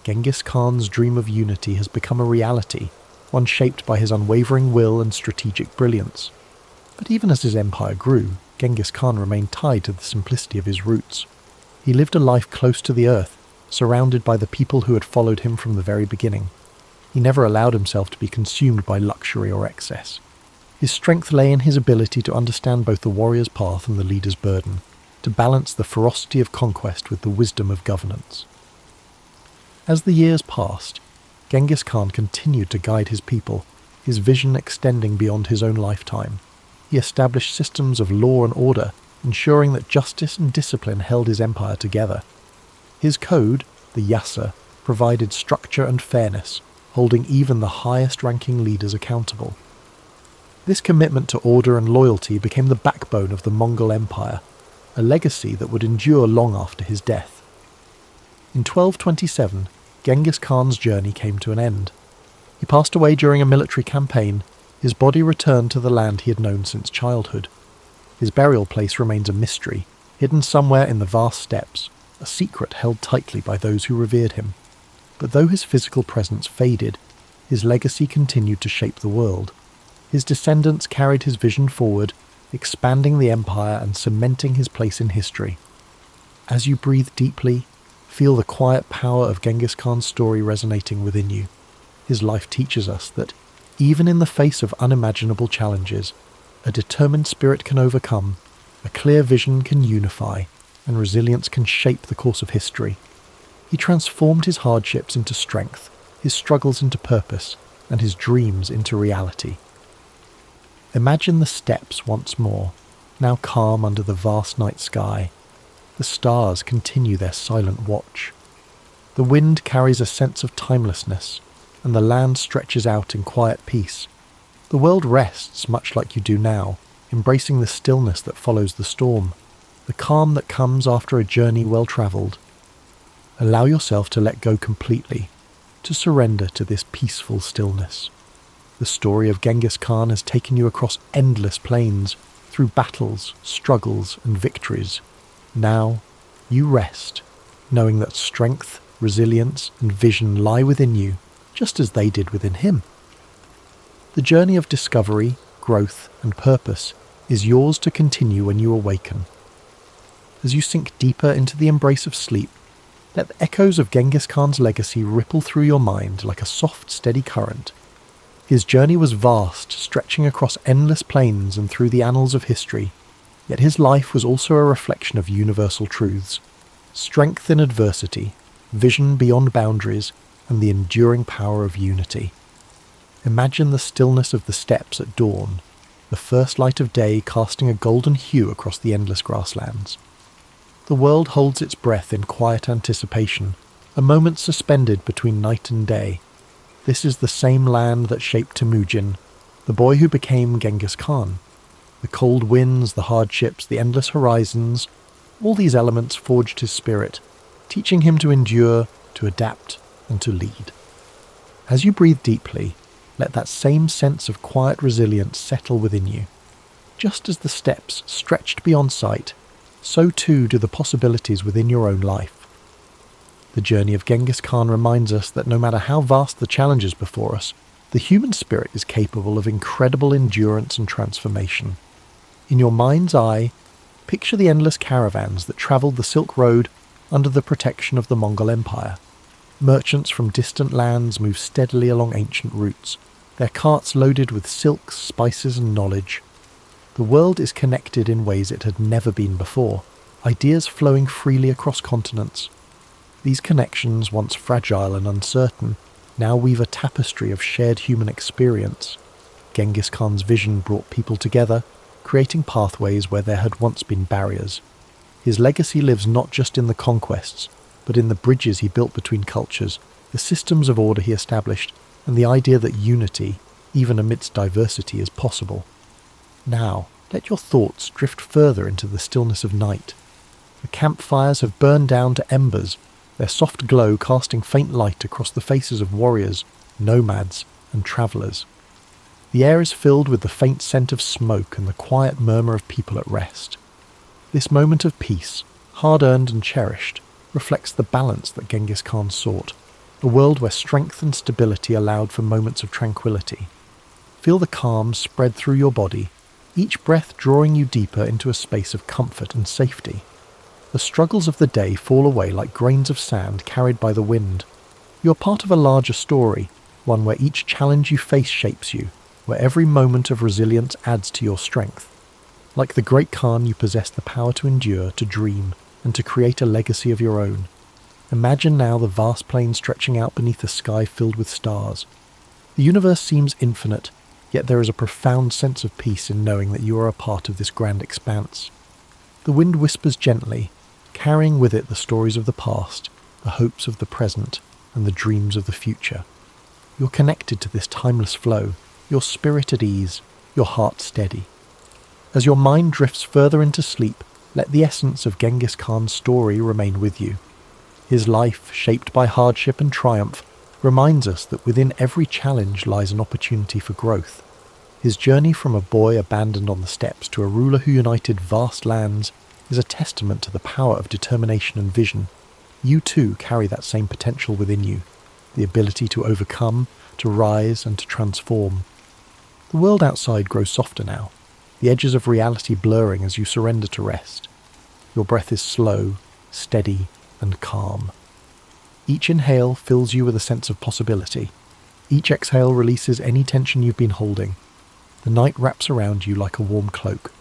Genghis Khan's dream of unity has become a reality, one shaped by his unwavering will and strategic brilliance. But even as his empire grew, Genghis Khan remained tied to the simplicity of his roots. He lived a life close to the earth, surrounded by the people who had followed him from the very beginning. He never allowed himself to be consumed by luxury or excess. His strength lay in his ability to understand both the warrior's path and the leader's burden, to balance the ferocity of conquest with the wisdom of governance. As the years passed, Genghis Khan continued to guide his people, his vision extending beyond his own lifetime. He established systems of law and order, ensuring that justice and discipline held his empire together. His code, the Yasa, provided structure and fairness, holding even the highest-ranking leaders accountable. This commitment to order and loyalty became the backbone of the Mongol Empire, a legacy that would endure long after his death. In 1227, Genghis Khan's journey came to an end. He passed away during a military campaign. His body returned to the land he had known since childhood. His burial place remains a mystery, hidden somewhere in the vast steppes, a secret held tightly by those who revered him. But though his physical presence faded, his legacy continued to shape the world. His descendants carried his vision forward, expanding the empire and cementing his place in history. As you breathe deeply, feel the quiet power of Genghis Khan's story resonating within you. His life teaches us that, even in the face of unimaginable challenges, a determined spirit can overcome, a clear vision can unify, and resilience can shape the course of history. He transformed his hardships into strength, his struggles into purpose, and his dreams into reality. Imagine the steppes once more, now calm under the vast night sky. The stars continue their silent watch. The wind carries a sense of timelessness, and the land stretches out in quiet peace. The world rests much like you do now, embracing the stillness that follows the storm, the calm that comes after a journey well travelled. Allow yourself to let go completely, to surrender to this peaceful stillness. The story of Genghis Khan has taken you across endless plains, through battles, struggles, and victories. Now, you rest, knowing that strength, resilience, and vision lie within you, just as they did within him. The journey of discovery, growth, and purpose is yours to continue when you awaken. As you sink deeper into the embrace of sleep, let the echoes of Genghis Khan's legacy ripple through your mind like a soft, steady current. His journey was vast, stretching across endless plains and through the annals of history, yet his life was also a reflection of universal truths: strength in adversity, vision beyond boundaries, and the enduring power of unity. Imagine the stillness of the steppes at dawn, the first light of day casting a golden hue across the endless grasslands. The world holds its breath in quiet anticipation, a moment suspended between night and day. This is the same land that shaped Temujin, the boy who became Genghis Khan. The cold winds, the hardships, the endless horizons, all these elements forged his spirit, teaching him to endure, to adapt, and to lead. As you breathe deeply, let that same sense of quiet resilience settle within you. Just as the steppes stretched beyond sight, so too do the possibilities within your own life. The journey of Genghis Khan reminds us that no matter how vast the challenges before us, the human spirit is capable of incredible endurance and transformation. In your mind's eye, picture the endless caravans that travelled the Silk Road under the protection of the Mongol Empire. Merchants from distant lands move steadily along ancient routes, their carts loaded with silks, spices, and knowledge. The world is connected in ways it had never been before, ideas flowing freely across continents. These connections, once fragile and uncertain, now weave a tapestry of shared human experience. Genghis Khan's vision brought people together, creating pathways where there had once been barriers. His legacy lives not just in the conquests, but in the bridges he built between cultures, the systems of order he established, and the idea that unity, even amidst diversity, is possible. Now, let your thoughts drift further into the stillness of night. The campfires have burned down to embers, their soft glow casting faint light across the faces of warriors, nomads, and travellers. The air is filled with the faint scent of smoke and the quiet murmur of people at rest. This moment of peace, hard-earned and cherished, reflects the balance that Genghis Khan sought, a world where strength and stability allowed for moments of tranquility. Feel the calm spread through your body, each breath drawing you deeper into a space of comfort and safety. The struggles of the day fall away like grains of sand carried by the wind. You're part of a larger story, one where each challenge you face shapes you, where every moment of resilience adds to your strength. Like the great Khan, you possess the power to endure, to dream, and to create a legacy of your own. Imagine now the vast plain stretching out beneath a sky filled with stars. The universe seems infinite, yet there is a profound sense of peace in knowing that you are a part of this grand expanse. The wind whispers gently, carrying with it the stories of the past, the hopes of the present, and the dreams of the future. You're connected to this timeless flow, your spirit at ease, your heart steady. As your mind drifts further into sleep, let the essence of Genghis Khan's story remain with you. His life, shaped by hardship and triumph, reminds us that within every challenge lies an opportunity for growth. His journey from a boy abandoned on the steppes to a ruler who united vast lands is a testament to the power of determination and vision. You too carry that same potential within you, the ability to overcome, to rise and to transform. The world outside grows softer now, the edges of reality blurring as you surrender to rest. Your breath is slow, steady, and calm. Each inhale fills you with a sense of possibility. Each exhale releases any tension you've been holding. The night wraps around you like a warm cloak,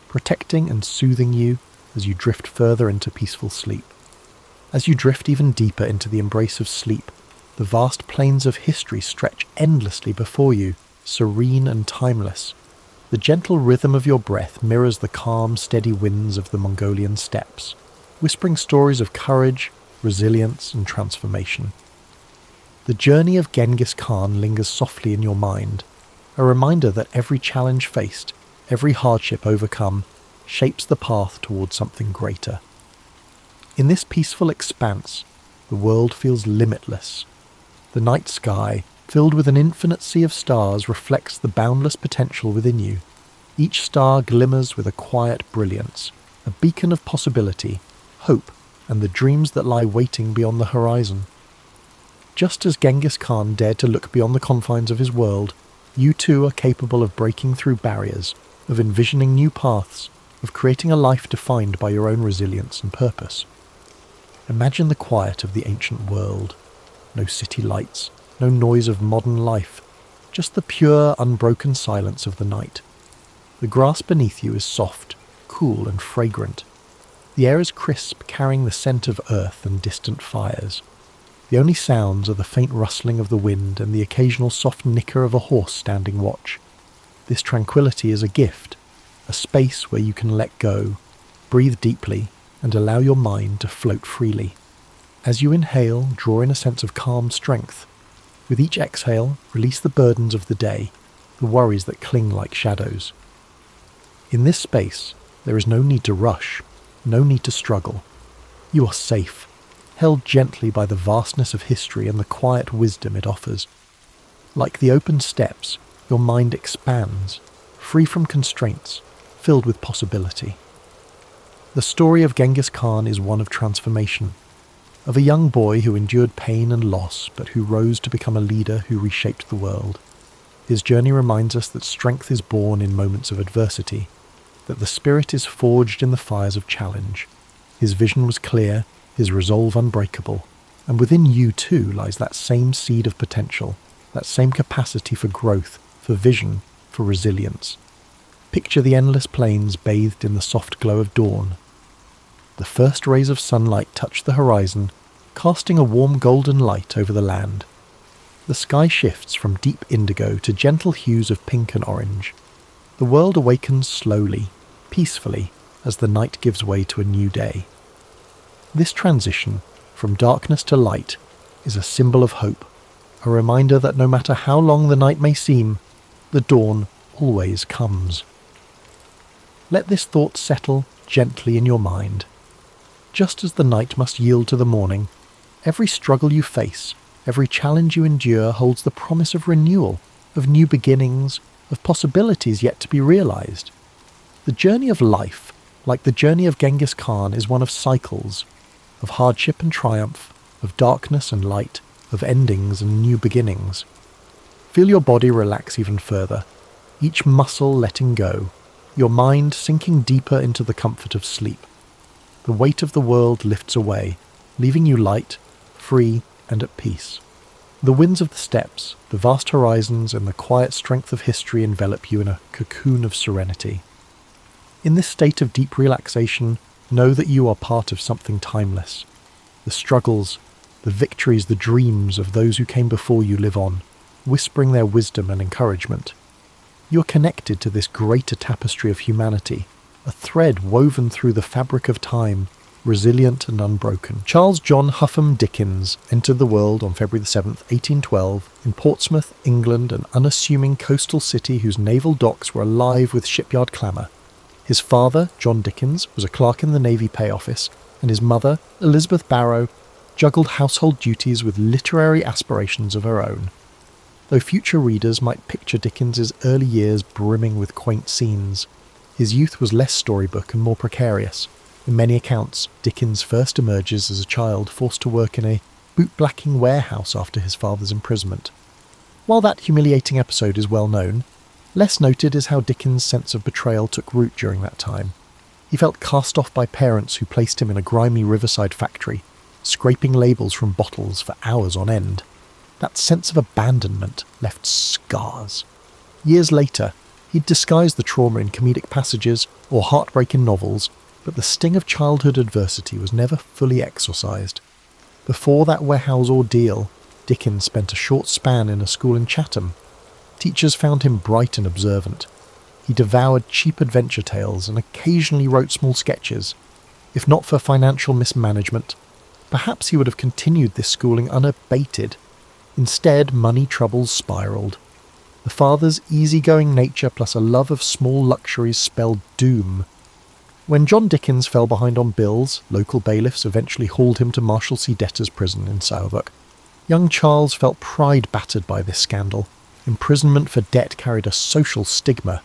protecting and soothing you as you drift further into peaceful sleep. As you drift even deeper into the embrace of sleep, the vast plains of history stretch endlessly before you, serene and timeless. The gentle rhythm of your breath mirrors the calm, steady winds of the Mongolian steppes, whispering stories of courage, resilience, and transformation. The journey of Genghis Khan lingers softly in your mind, a reminder that every challenge faced, every hardship overcome, shapes the path towards something greater. In this peaceful expanse, the world feels limitless. The night sky, filled with an infinite sea of stars, reflects the boundless potential within you. Each star glimmers with a quiet brilliance, a beacon of possibility, hope, and the dreams that lie waiting beyond the horizon. Just as Genghis Khan dared to look beyond the confines of his world, you too are capable of breaking through barriers, of envisioning new paths, of creating a life defined by your own resilience and purpose. Imagine the quiet of the ancient world. No city lights, no noise of modern life, just the pure, unbroken silence of the night. The grass beneath you is soft, cool, and fragrant. The air is crisp, carrying the scent of earth and distant fires. The only sounds are the faint rustling of the wind and the occasional soft nicker of a horse standing watch. This tranquility is a gift, a space where you can let go, breathe deeply, and allow your mind to float freely. As you inhale, draw in a sense of calm strength. With each exhale, release the burdens of the day, the worries that cling like shadows. In this space, there is no need to rush, no need to struggle. You are safe, held gently by the vastness of history and the quiet wisdom it offers. Like the open steppes, your mind expands, free from constraints, filled with possibility. The story of Genghis Khan is one of transformation, of a young boy who endured pain and loss, but who rose to become a leader who reshaped the world. His journey reminds us that strength is born in moments of adversity, that the spirit is forged in the fires of challenge. His vision was clear, his resolve unbreakable, and within you too lies that same seed of potential, that same capacity for growth, for vision, for resilience. Picture the endless plains bathed in the soft glow of dawn. The first rays of sunlight touch the horizon, casting a warm golden light over the land. The sky shifts from deep indigo to gentle hues of pink and orange. The world awakens slowly, peacefully, as the night gives way to a new day. This transition, from darkness to light, is a symbol of hope, a reminder that no matter how long the night may seem, the dawn always comes. Let this thought settle gently in your mind. Just as the night must yield to the morning, every struggle you face, every challenge you endure holds the promise of renewal, of new beginnings, of possibilities yet to be realized. The journey of life, like the journey of Genghis Khan, is one of cycles, of hardship and triumph, of darkness and light, of endings and new beginnings. Feel your body relax even further, each muscle letting go, your mind sinking deeper into the comfort of sleep. The weight of the world lifts away, leaving you light, free, and at peace. The winds of the steppes, the vast horizons, and the quiet strength of history envelop you in a cocoon of serenity. In this state of deep relaxation, know that you are part of something timeless. The struggles, the victories, the dreams of those who came before you live on, whispering their wisdom and encouragement. You are connected to this greater tapestry of humanity, a thread woven through the fabric of time, resilient and unbroken. Charles John Huffam Dickens entered the world on February 7, 1812, in Portsmouth, England, an unassuming coastal city whose naval docks were alive with shipyard clamour. His father, John Dickens, was a clerk in the Navy Pay Office, and his mother, Elizabeth Barrow, juggled household duties with literary aspirations of her own. Though future readers might picture Dickens's early years brimming with quaint scenes, his youth was less storybook and more precarious. In many accounts, Dickens first emerges as a child forced to work in a bootblacking warehouse after his father's imprisonment. While that humiliating episode is well known, less noted is how Dickens' sense of betrayal took root during that time. He felt cast off by parents who placed him in a grimy riverside factory, scraping labels from bottles for hours on end. That sense of abandonment left scars. Years later, he'd disguised the trauma in comedic passages or heartbreak in novels, but the sting of childhood adversity was never fully exorcised. Before that warehouse ordeal, Dickens spent a short span in a school in Chatham. Teachers found him bright and observant. He devoured cheap adventure tales and occasionally wrote small sketches. If not for financial mismanagement, perhaps he would have continued this schooling unabated. Instead, money troubles spiralled. The father's easygoing nature plus a love of small luxuries spelled doom. When John Dickens fell behind on bills, local bailiffs eventually hauled him to Marshalsea Debtors' Prison in Southwark. Young Charles felt pride battered by this scandal. Imprisonment for debt carried a social stigma.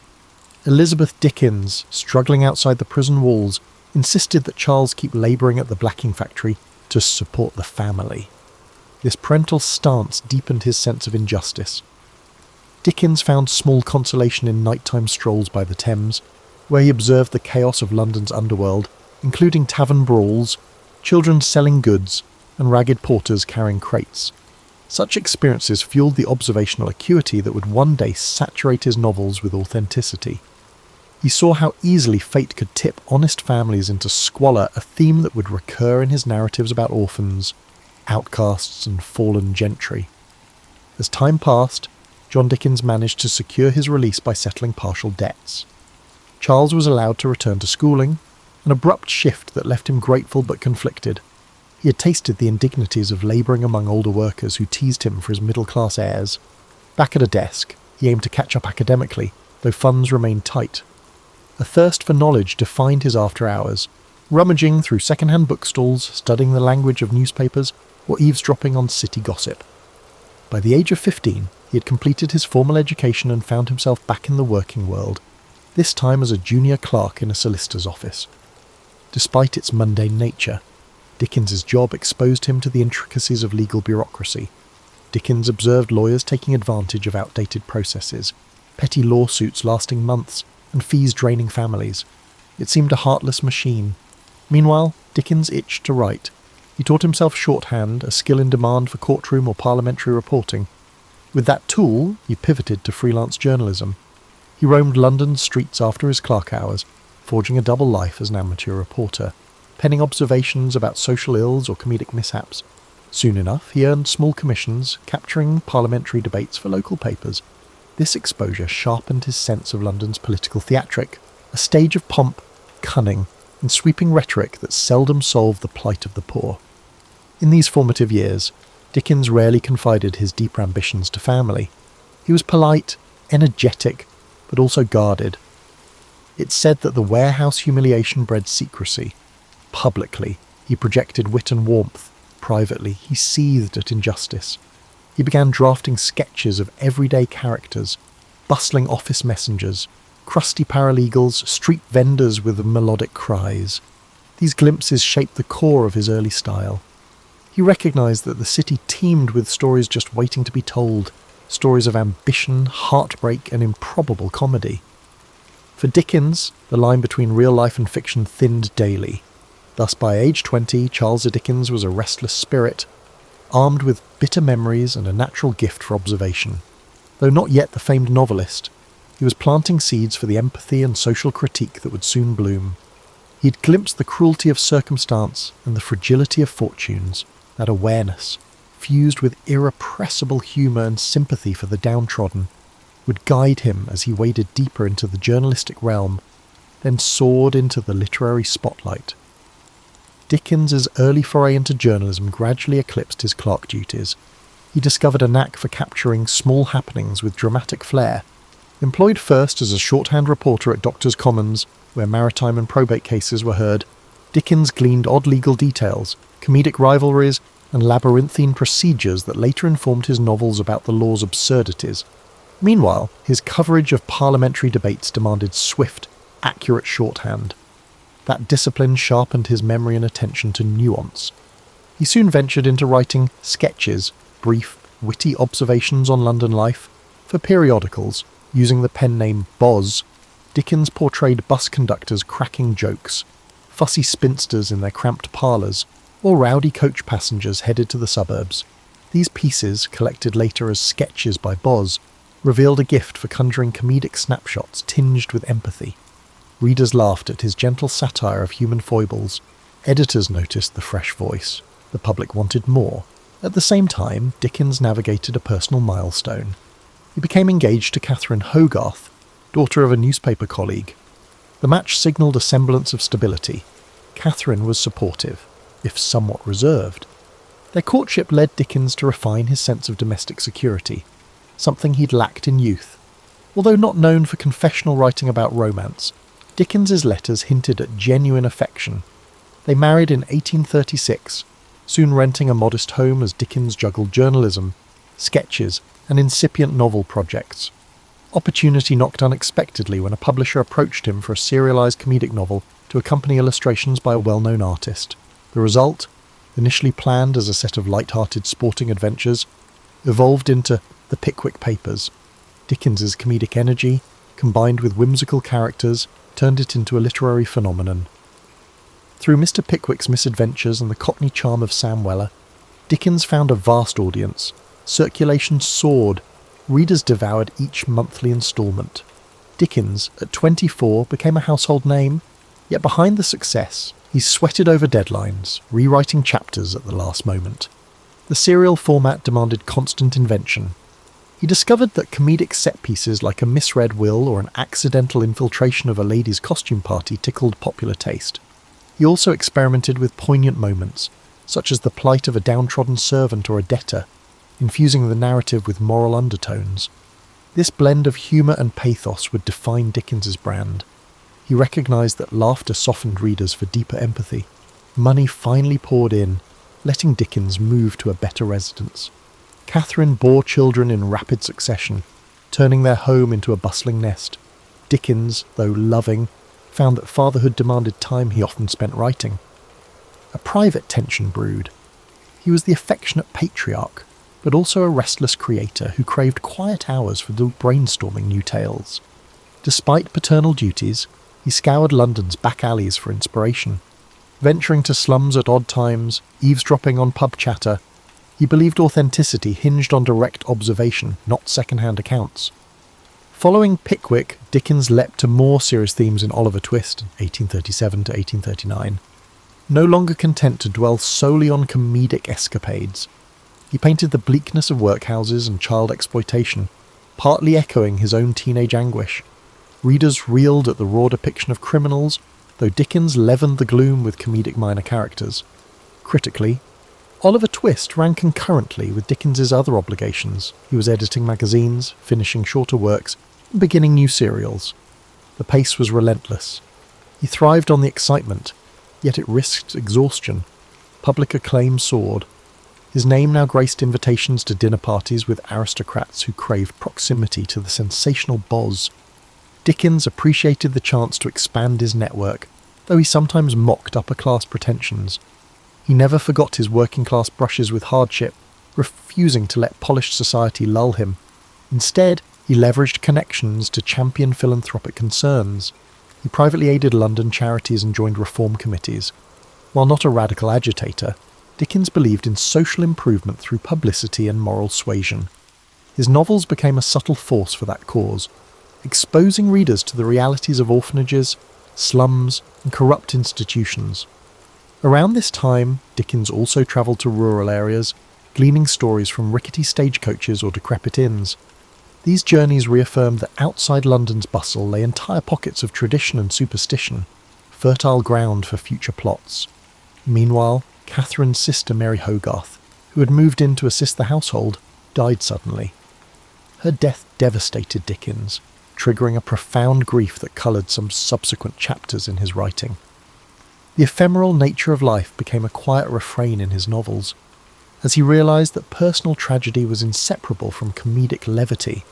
Elizabeth Dickens, struggling outside the prison walls, insisted that Charles keep labouring at the blacking factory to support the family. This parental stance deepened his sense of injustice. Dickens found small consolation in nighttime strolls by the Thames, where he observed the chaos of London's underworld, including tavern brawls, children selling goods, and ragged porters carrying crates. Such experiences fueled the observational acuity that would one day saturate his novels with authenticity. He saw how easily fate could tip honest families into squalor, a theme that would recur in his narratives about orphans, outcasts, and fallen gentry. As time passed, John Dickens managed to secure his release by settling partial debts. Charles was allowed to return to schooling, an abrupt shift that left him grateful but conflicted. He had tasted the indignities of labouring among older workers who teased him for his middle-class airs. Back at a desk, he aimed to catch up academically, though funds remained tight. A thirst for knowledge defined his after-hours, rummaging through second-hand bookstalls, studying the language of newspapers, or eavesdropping on city gossip. By the age of 15, he had completed his formal education and found himself back in the working world, this time as a junior clerk in a solicitor's office. Despite its mundane nature, Dickens's job exposed him to the intricacies of legal bureaucracy. Dickens observed lawyers taking advantage of outdated processes, petty lawsuits lasting months, and fees draining families. It seemed a heartless machine. Meanwhile, Dickens itched to write. He taught himself shorthand, a skill in demand for courtroom or parliamentary reporting. With that tool, he pivoted to freelance journalism. He roamed London's streets after his clerk hours, forging a double life as an amateur reporter, penning observations about social ills or comedic mishaps. Soon enough, he earned small commissions, capturing parliamentary debates for local papers. This exposure sharpened his sense of London's political theatric, a stage of pomp, cunning, and sweeping rhetoric that seldom solved the plight of the poor. In these formative years, Dickens rarely confided his deeper ambitions to family. He was polite, energetic, but also guarded. It's said that the warehouse humiliation bred secrecy. Publicly, he projected wit and warmth. Privately, he seethed at injustice. He began drafting sketches of everyday characters, bustling office messengers, crusty paralegals, street vendors with melodic cries. These glimpses shaped the core of his early style. He recognised that the city teemed with stories just waiting to be told, stories of ambition, heartbreak, and improbable comedy. For Dickens, the line between real life and fiction thinned daily. Thus, by age 20, Charles Dickens was a restless spirit, armed with bitter memories and a natural gift for observation. Though not yet the famed novelist, he was planting seeds for the empathy and social critique that would soon bloom. He'd glimpsed the cruelty of circumstance and the fragility of fortunes. That awareness, fused with irrepressible humour and sympathy for the downtrodden, would guide him as he waded deeper into the journalistic realm, then soared into the literary spotlight. Dickens's early foray into journalism gradually eclipsed his clerk duties. He discovered a knack for capturing small happenings with dramatic flair. Employed first as a shorthand reporter at Doctors' Commons, where maritime and probate cases were heard, Dickens gleaned odd legal details, comedic rivalries, and labyrinthine procedures that later informed his novels about the law's absurdities. Meanwhile, his coverage of parliamentary debates demanded swift, accurate shorthand. That discipline sharpened his memory and attention to nuance. He soon ventured into writing sketches, brief, witty observations on London life. For periodicals, using the pen name Boz, Dickens portrayed bus conductors cracking jokes, fussy spinsters in their cramped parlours, or rowdy coach passengers headed to the suburbs. These pieces, collected later as sketches by Boz, revealed a gift for conjuring comedic snapshots tinged with empathy. Readers laughed at his gentle satire of human foibles. Editors noticed the fresh voice. The public wanted more. At the same time, Dickens navigated a personal milestone. He became engaged to Catherine Hogarth, daughter of a newspaper colleague. The match signalled a semblance of stability. Catherine was supportive, if somewhat reserved. Their courtship led Dickens to refine his sense of domestic security, something he'd lacked in youth. Although not known for confessional writing about romance, Dickens's letters hinted at genuine affection. They married in 1836, soon renting a modest home as Dickens juggled journalism, sketches, and incipient novel projects. Opportunity knocked unexpectedly when a publisher approached him for a serialised comedic novel to accompany illustrations by a well-known artist. The result, initially planned as a set of light-hearted sporting adventures, evolved into The Pickwick Papers. Dickens's comedic energy, combined with whimsical characters, turned it into a literary phenomenon. Through Mr. Pickwick's misadventures and the Cockney charm of Sam Weller, Dickens found a vast audience. Circulation soared. Readers devoured each monthly instalment. Dickens, at 24, became a household name, yet behind the success, he sweated over deadlines, rewriting chapters at the last moment. The serial format demanded constant invention. He discovered that comedic set pieces like a misread will or an accidental infiltration of a lady's costume party tickled popular taste. He also experimented with poignant moments, such as the plight of a downtrodden servant or a debtor, infusing the narrative with moral undertones. This blend of humour and pathos would define Dickens's brand. He recognised that laughter softened readers for deeper empathy. Money finally poured in, letting Dickens move to a better residence. Catherine bore children in rapid succession, turning their home into a bustling nest. Dickens, though loving, found that fatherhood demanded time he often spent writing. A private tension brewed. He was the affectionate patriarch, but also a restless creator who craved quiet hours for brainstorming new tales. Despite paternal duties, he scoured London's back alleys for inspiration. Venturing to slums at odd times, eavesdropping on pub chatter, he believed authenticity hinged on direct observation, not second-hand accounts. Following Pickwick, Dickens leapt to more serious themes in Oliver Twist, 1837 to 1839. No longer content to dwell solely on comedic escapades, he painted the bleakness of workhouses and child exploitation, partly echoing his own teenage anguish. Readers reeled at the raw depiction of criminals, though Dickens leavened the gloom with comedic minor characters. Critically, Oliver Twist ran concurrently with Dickens's other obligations. He was editing magazines, finishing shorter works, and beginning new serials. The pace was relentless. He thrived on the excitement, yet it risked exhaustion. Public acclaim soared. His name now graced invitations to dinner parties with aristocrats who craved proximity to the sensational Boz. Dickens appreciated the chance to expand his network, though he sometimes mocked upper-class pretensions. He never forgot his working-class brushes with hardship, refusing to let polished society lull him. Instead, he He leveraged connections to champion philanthropic concerns. He privately aided London charities and joined reform committees. While not a radical agitator, Dickens believed in social improvement through publicity and moral suasion. His novels became a subtle force for that cause, exposing readers to the realities of orphanages, slums, and corrupt institutions. Around this time, Dickens also travelled to rural areas, gleaning stories from rickety stagecoaches or decrepit inns. These journeys reaffirmed that outside London's bustle lay entire pockets of tradition and superstition, fertile ground for future plots. Meanwhile, Catherine's sister Mary Hogarth, who had moved in to assist the household, died suddenly. Her death devastated Dickens, triggering a profound grief that coloured some subsequent chapters in his writing. The ephemeral nature of life became a quiet refrain in his novels. As he realised that personal tragedy was inseparable from comedic levity,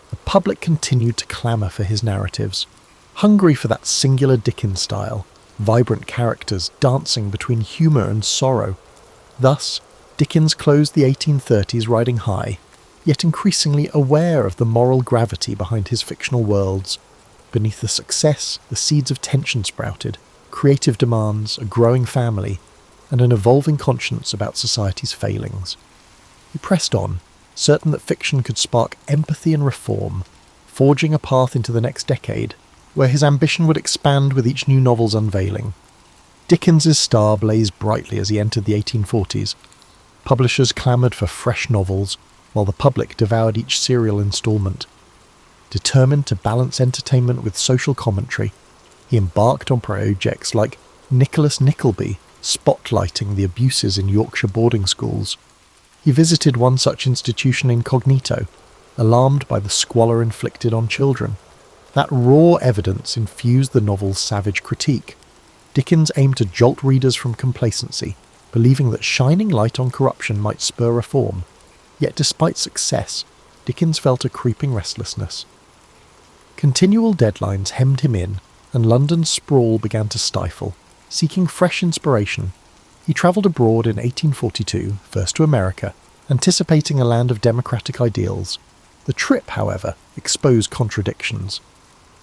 the public continued to clamour for his narratives, hungry for that singular Dickens style, vibrant characters dancing between humour and sorrow. Thus, Dickens closed the 1830s riding high, yet increasingly aware of the moral gravity behind his fictional worlds. Beneath the success, the seeds of tension sprouted, creative demands, a growing family, and an evolving conscience about society's failings. He pressed on, certain that fiction could spark empathy and reform, forging a path into the next decade, where his ambition would expand with each new novel's unveiling. Dickens's star blazed brightly as he entered the 1840s. Publishers clamoured for fresh novels, while the public devoured each serial instalment. Determined to balance entertainment with social commentary, he embarked on projects like Nicholas Nickleby, spotlighting the abuses in Yorkshire boarding schools. He visited one such institution incognito, alarmed by the squalor inflicted on children. That raw evidence infused the novel's savage critique. Dickens aimed to jolt readers from complacency, believing that shining light on corruption might spur reform. Yet despite success, Dickens felt a creeping restlessness. Continual deadlines hemmed him in, and London's sprawl began to stifle. Seeking fresh inspiration, he travelled abroad in 1842, first to America, anticipating a land of democratic ideals. The trip, however, exposed contradictions.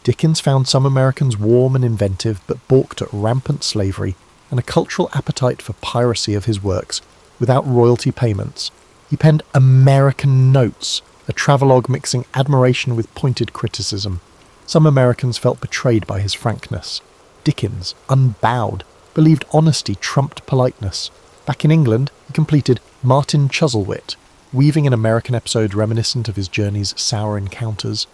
Dickens found some Americans warm and inventive, but balked at rampant slavery and a cultural appetite for piracy of his works, without royalty payments. He penned American Notes, a travelogue mixing admiration with pointed criticism. Some Americans felt betrayed by his frankness. Dickens, unbowed, believed honesty trumped politeness. Back in England, he completed Martin Chuzzlewit, weaving an American episode reminiscent of his journey's sour encounters.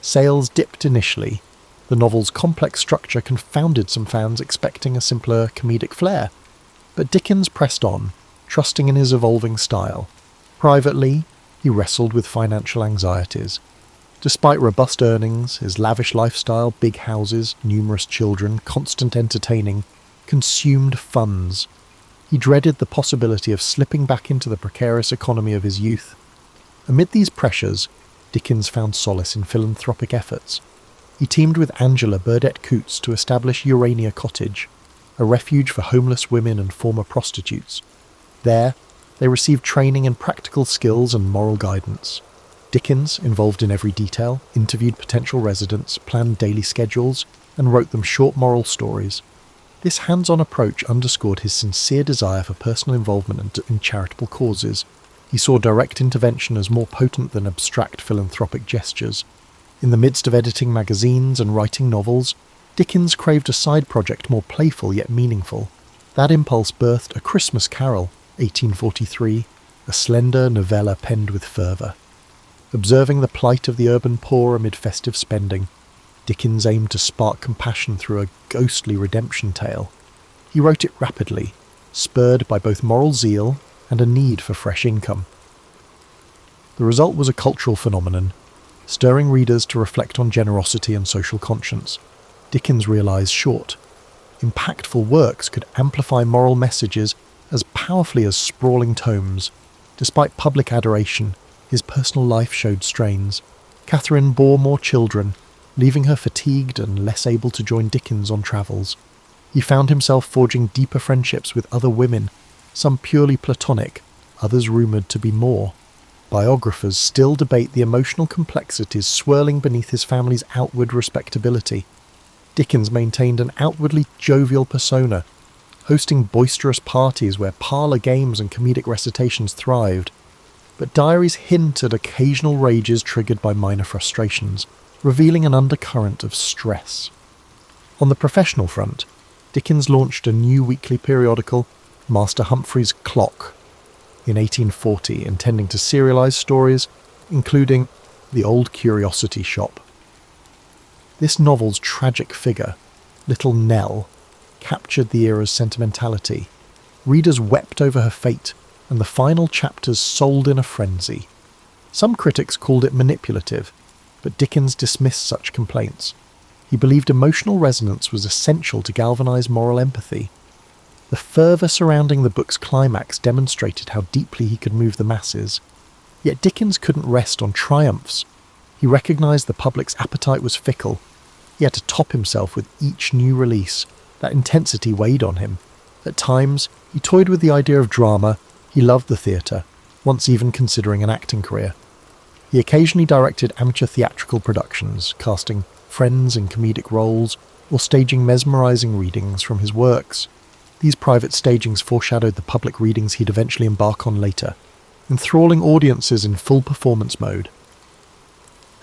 Sales dipped initially. The novel's complex structure confounded some fans expecting a simpler comedic flair. But Dickens pressed on, trusting in his evolving style. Privately, he wrestled with financial anxieties. Despite robust earnings, his lavish lifestyle, big houses, numerous children, constant entertaining, consumed funds. He dreaded the possibility of slipping back into the precarious economy of his youth. Amid these pressures, Dickens found solace in philanthropic efforts. He teamed with Angela Burdett Coutts to establish Urania Cottage, a refuge for homeless women and former prostitutes. There, they received training in practical skills and moral guidance. Dickens, involved in every detail, interviewed potential residents, planned daily schedules, and wrote them short moral stories. This hands-on approach underscored his sincere desire for personal involvement in charitable causes. He saw direct intervention as more potent than abstract philanthropic gestures. In the midst of editing magazines and writing novels, Dickens craved a side project more playful yet meaningful. That impulse birthed A Christmas Carol, 1843, a slender novella penned with fervour. Observing the plight of the urban poor amid festive spending, Dickens aimed to spark compassion through a ghostly redemption tale. He wrote it rapidly, spurred by both moral zeal and a need for fresh income. The result was a cultural phenomenon, stirring readers to reflect on generosity and social conscience. Dickens realised short, impactful works could amplify moral messages as powerfully as sprawling tomes. Despite public adoration, his personal life showed strains. Catherine bore more children, leaving her fatigued and less able to join Dickens on travels. He found himself forging deeper friendships with other women, some purely platonic, others rumoured to be more. Biographers still debate the emotional complexities swirling beneath his family's outward respectability. Dickens maintained an outwardly jovial persona, hosting boisterous parties where parlour games and comedic recitations thrived, but diaries hint at occasional rages triggered by minor frustrations, revealing an undercurrent of stress. On the professional front, Dickens launched a new weekly periodical, Master Humphrey's Clock, in 1840, intending to serialise stories, including The Old Curiosity Shop. This novel's tragic figure, Little Nell, captured the era's sentimentality. Readers wept over her fate, and the final chapters sold in a frenzy. Some critics called it manipulative, but Dickens dismissed such complaints. He believed emotional resonance was essential to galvanise moral empathy. The fervour surrounding the book's climax demonstrated how deeply he could move the masses. Yet Dickens couldn't rest on triumphs. He recognised the public's appetite was fickle. He had to top himself with each new release. That intensity weighed on him. At times, he toyed with the idea of drama. He loved the theatre, once even considering an acting career. He occasionally directed amateur theatrical productions, casting friends in comedic roles, or staging mesmerising readings from his works. These private stagings foreshadowed the public readings he'd eventually embark on later, enthralling audiences in full performance mode.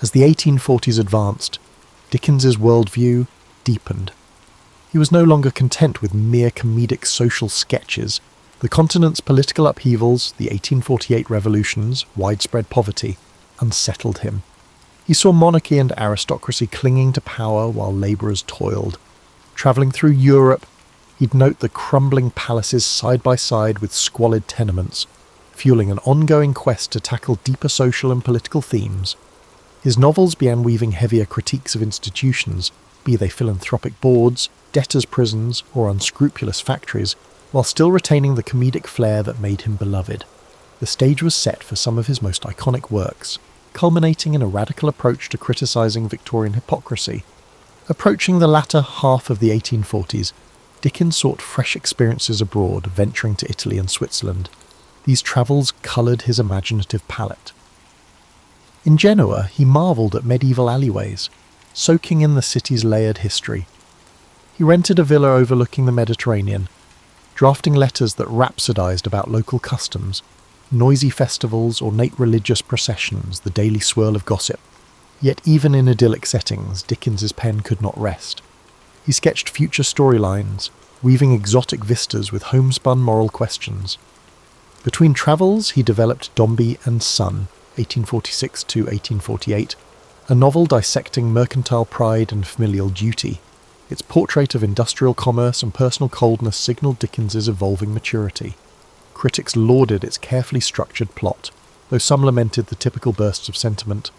As the 1840s advanced, Dickens's worldview deepened. He was no longer content with mere comedic social sketches. The continent's political upheavals, the 1848 revolutions, widespread poverty, unsettled him. He saw monarchy and aristocracy clinging to power while labourers toiled. Travelling through Europe, he'd note the crumbling palaces side by side with squalid tenements, fueling an ongoing quest to tackle deeper social and political themes. His novels began weaving heavier critiques of institutions, be they philanthropic boards, debtors' prisons, or unscrupulous factories, while still retaining the comedic flair that made him beloved. The stage was set for some of his most iconic works, culminating in a radical approach to criticising Victorian hypocrisy. Approaching the latter half of the 1840s, Dickens sought fresh experiences abroad, venturing to Italy and Switzerland. These travels coloured his imaginative palette. In Genoa, he marvelled at medieval alleyways, soaking in the city's layered history. He rented a villa overlooking the Mediterranean, drafting letters that rhapsodised about local customs, noisy festivals, ornate religious processions, the daily swirl of gossip. Yet even in idyllic settings, Dickens's pen could not rest. He sketched future storylines, weaving exotic vistas with homespun moral questions. Between travels, he developed Dombey and Son, 1846 to 1848, a novel dissecting mercantile pride and familial duty. Its portrait of industrial commerce and personal coldness signalled Dickens's evolving maturity. Critics lauded its carefully structured plot, though some lamented the typical bursts of sentiment.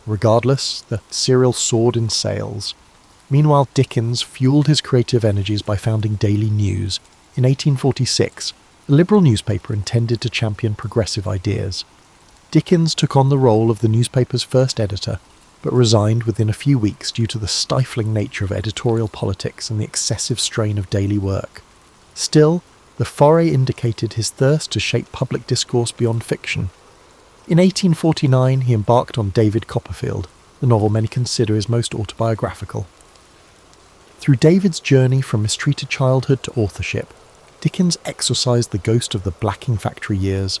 Regardless, the serial soared in sales. Meanwhile, Dickens fueled his creative energies by founding Daily News. In 1846, a liberal newspaper intended to champion progressive ideas. Dickens took on the role of the newspaper's first editor, but resigned within a few weeks due to the stifling nature of editorial politics and the excessive strain of daily work. Still, the foray indicated his thirst to shape public discourse beyond fiction. In 1849, he embarked on David Copperfield, the novel many consider his most autobiographical. Through David's journey from mistreated childhood to authorship, Dickens exorcised the ghost of the blacking factory years.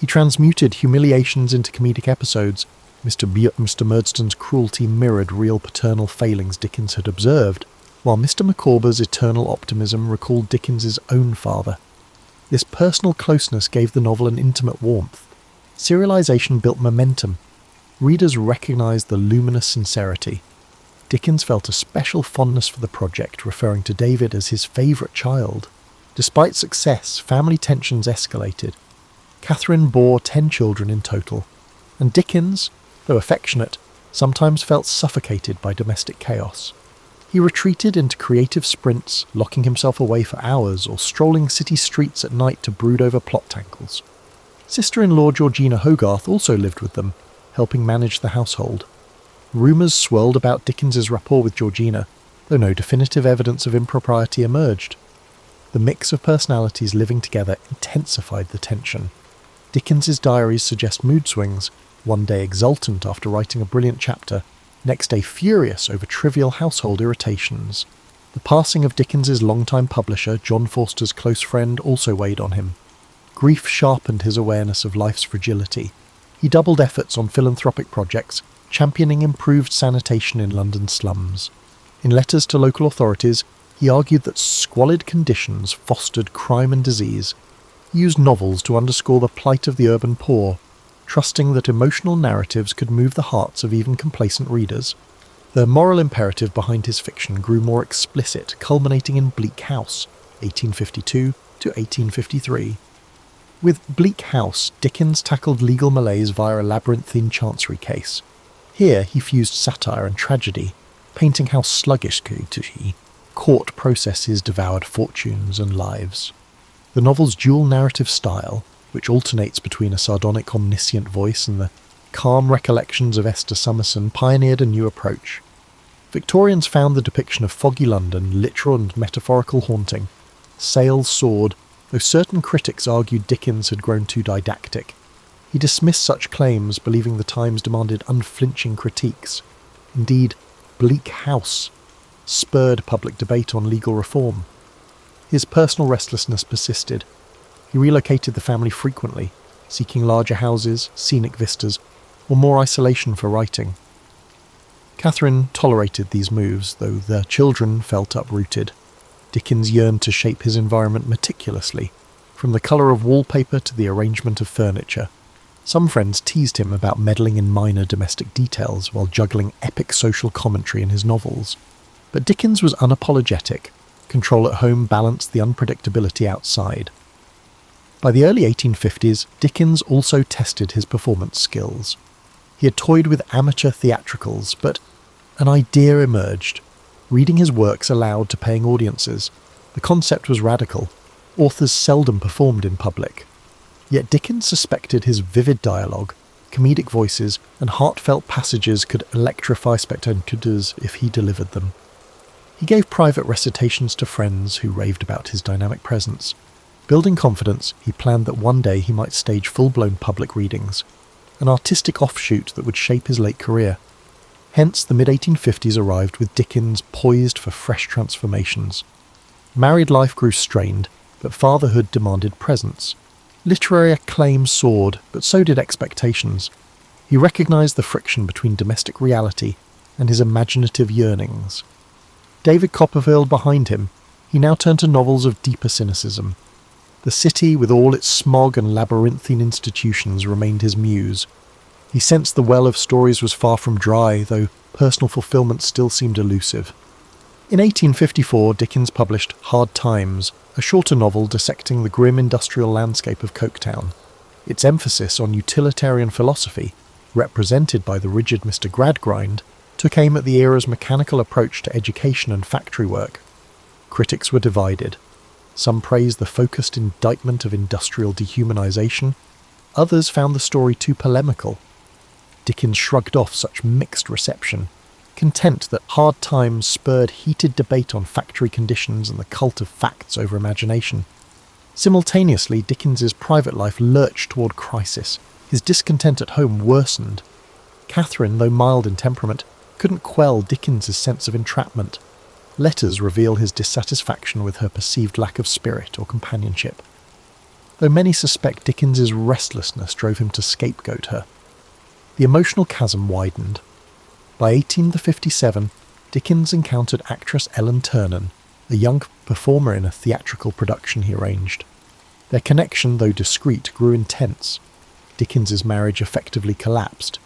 He transmuted humiliations into comedic episodes. Mr. Murdstone's cruelty mirrored real paternal failings Dickens had observed, while Mr. Micawber's eternal optimism recalled Dickens's own father. This personal closeness gave the novel an intimate warmth. Serialization built momentum. Readers recognised the luminous sincerity. Dickens felt a special fondness for the project, referring to David as his favourite child. Despite success, family tensions escalated. Catherine bore 10 children in total, and Dickens, though affectionate, sometimes felt suffocated by domestic chaos. He retreated into creative sprints, locking himself away for hours or strolling city streets at night to brood over plot tangles. Sister-in-law Georgina Hogarth also lived with them, helping manage the household. Rumours swirled about Dickens's rapport with Georgina, though no definitive evidence of impropriety emerged. The mix of personalities living together intensified the tension. Dickens's diaries suggest mood swings, one day exultant after writing a brilliant chapter, next day furious over trivial household irritations. The passing of Dickens's longtime publisher, John Forster's close friend, also weighed on him. Grief sharpened his awareness of life's fragility. He doubled efforts on philanthropic projects, championing improved sanitation in London slums. In letters to local authorities, he argued that squalid conditions fostered crime and disease. He used novels to underscore the plight of the urban poor, trusting that emotional narratives could move the hearts of even complacent readers. The moral imperative behind his fiction grew more explicit, culminating in Bleak House, 1852 to 1853. With Bleak House, Dickens tackled legal malaise via a labyrinthine chancery case. Here he fused satire and tragedy, painting how sluggishly court processes devoured fortunes and lives. The novel's dual narrative style, which alternates between a sardonic omniscient voice and the calm recollections of Esther Summerson, pioneered a new approach. Victorians found the depiction of foggy London literal and metaphorical haunting. Sales soared, though certain critics argued Dickens had grown too didactic. He dismissed such claims, believing the Times demanded unflinching critiques. Indeed, Bleak House spurred public debate on legal reform. His personal restlessness persisted. He relocated the family frequently, seeking larger houses, scenic vistas, or more isolation for writing. Catherine tolerated these moves, though their children felt uprooted. Dickens yearned to shape his environment meticulously, from the colour of wallpaper to the arrangement of furniture. Some friends teased him about meddling in minor domestic details while juggling epic social commentary in his novels. But Dickens was unapologetic. Control at home balanced the unpredictability outside. By the early 1850s, Dickens also tested his performance skills. He had toyed with amateur theatricals, but an idea emerged. Reading his works aloud to paying audiences. The concept was radical. Authors seldom performed in public. Yet Dickens suspected his vivid dialogue, comedic voices, and heartfelt passages could electrify spectators if he delivered them. He gave private recitations to friends who raved about his dynamic presence. Building confidence, he planned that one day he might stage full-blown public readings, an artistic offshoot that would shape his late career. Hence, the mid-1850s arrived with Dickens poised for fresh transformations. Married life grew strained, but fatherhood demanded presence. Literary acclaim soared, but so did expectations. He recognised the friction between domestic reality and his imaginative yearnings. David Copperfield behind him, he now turned to novels of deeper cynicism. The city, with all its smog and labyrinthine institutions, remained his muse. He sensed the well of stories was far from dry, though personal fulfilment still seemed elusive. In 1854, Dickens published Hard Times, a shorter novel dissecting the grim industrial landscape of Coketown. Its emphasis on utilitarian philosophy, represented by the rigid Mr. Gradgrind, took aim at the era's mechanical approach to education and factory work. Critics were divided. Some praised the focused indictment of industrial dehumanization. Others found the story too polemical. Dickens shrugged off such mixed reception, content that Hard Times spurred heated debate on factory conditions and the cult of facts over imagination. Simultaneously, Dickens's private life lurched toward crisis. His discontent at home worsened. Catherine, though mild in temperament, couldn't quell Dickens's sense of entrapment. Letters reveal his dissatisfaction with her perceived lack of spirit or companionship. Though many suspect Dickens's restlessness drove him to scapegoat her. The emotional chasm widened. By 1857, Dickens encountered actress Ellen Ternan, a young performer in a theatrical production he arranged. Their connection, though discreet, grew intense. Dickens's marriage effectively collapsed.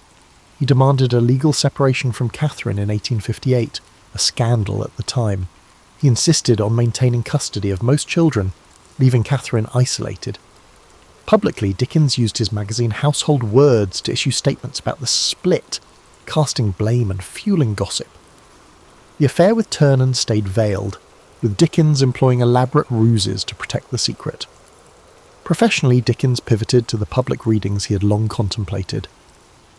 He demanded a legal separation from Catherine in 1858, a scandal at the time. He insisted on maintaining custody of most children, leaving Catherine isolated. Publicly, Dickens used his magazine Household Words to issue statements about the split, casting blame and fueling gossip. The affair with Ternan stayed veiled, with Dickens employing elaborate ruses to protect the secret. Professionally, Dickens pivoted to the public readings he had long contemplated.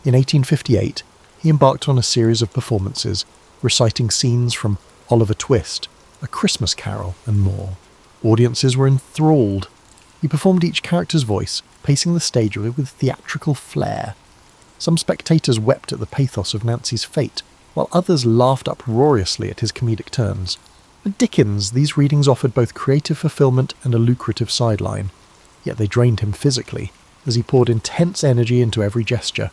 In 1858, he embarked on a series of performances, reciting scenes from Oliver Twist, A Christmas Carol, and more. Audiences were enthralled. He performed each character's voice, pacing the stage with theatrical flair. Some spectators wept at the pathos of Nancy's fate, while others laughed uproariously at his comedic turns. For Dickens, these readings offered both creative fulfillment and a lucrative sideline, yet they drained him physically, as he poured intense energy into every gesture.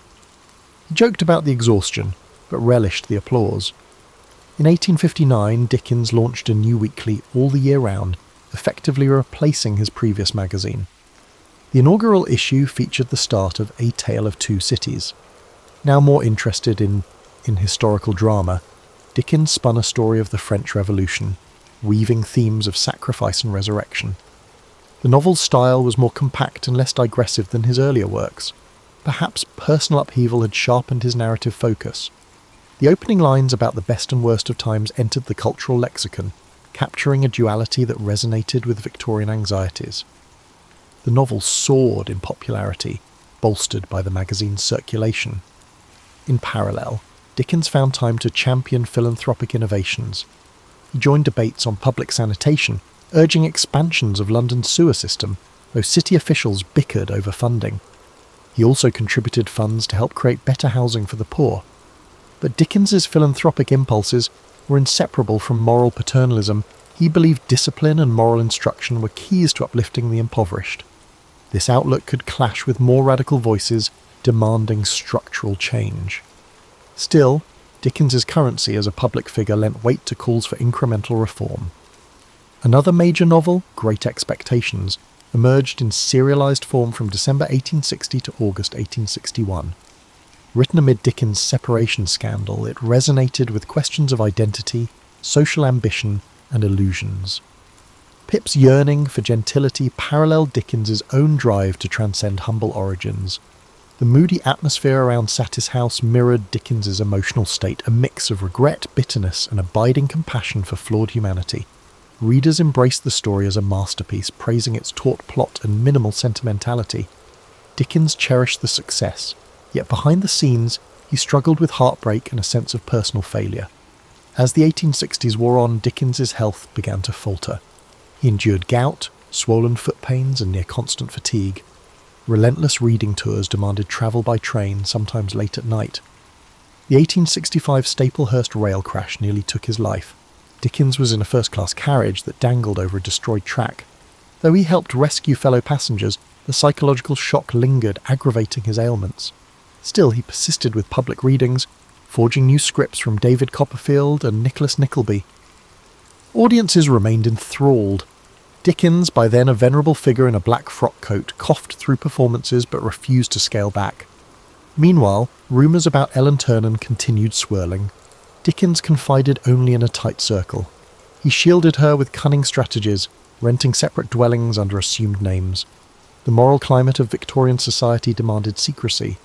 He joked about the exhaustion, but relished the applause. In 1859, Dickens launched a new weekly all the year round, effectively replacing his previous magazine. The inaugural issue featured the start of A Tale of Two Cities. Now more interested in historical drama, Dickens spun a story of the French Revolution, weaving themes of sacrifice and resurrection. The novel's style was more compact and less digressive than his earlier works. Perhaps personal upheaval had sharpened his narrative focus. The opening lines about the best and worst of times entered the cultural lexicon, capturing a duality that resonated with Victorian anxieties. The novel soared in popularity, bolstered by the magazine's circulation. In parallel, Dickens found time to champion philanthropic innovations. He joined debates on public sanitation, urging expansions of London's sewer system, though city officials bickered over funding. He also contributed funds to help create better housing for the poor. But Dickens's philanthropic impulses were inseparable from moral paternalism. He believed discipline and moral instruction were keys to uplifting the impoverished. This outlook could clash with more radical voices demanding structural change. Still, Dickens's currency as a public figure lent weight to calls for incremental reform. Another major novel, Great Expectations, emerged in serialized form from December 1860 to August 1861. Written amid Dickens' separation scandal, it resonated with questions of identity, social ambition, and illusions. Pip's yearning for gentility paralleled Dickens's own drive to transcend humble origins. The moody atmosphere around Satis House mirrored Dickens's emotional state, a mix of regret, bitterness, and abiding compassion for flawed humanity. Readers embraced the story as a masterpiece, praising its taut plot and minimal sentimentality. Dickens cherished the success, yet behind the scenes, he struggled with heartbreak and a sense of personal failure. As the 1860s wore on, Dickens's health began to falter. He endured gout, swollen foot pains, and near constant fatigue. Relentless reading tours demanded travel by train, sometimes late at night. The 1865 Staplehurst rail crash nearly took his life. Dickens was in a first-class carriage that dangled over a destroyed track. Though he helped rescue fellow passengers, the psychological shock lingered, aggravating his ailments. Still, he persisted with public readings, forging new scripts from David Copperfield and Nicholas Nickleby. Audiences remained enthralled. Dickens, by then a venerable figure in a black frock coat, coughed through performances but refused to scale back. Meanwhile, rumours about Ellen Ternan continued swirling. Dickens confided only in a tight circle. He shielded her with cunning strategies, renting separate dwellings under assumed names. The moral climate of Victorian society demanded secrecy.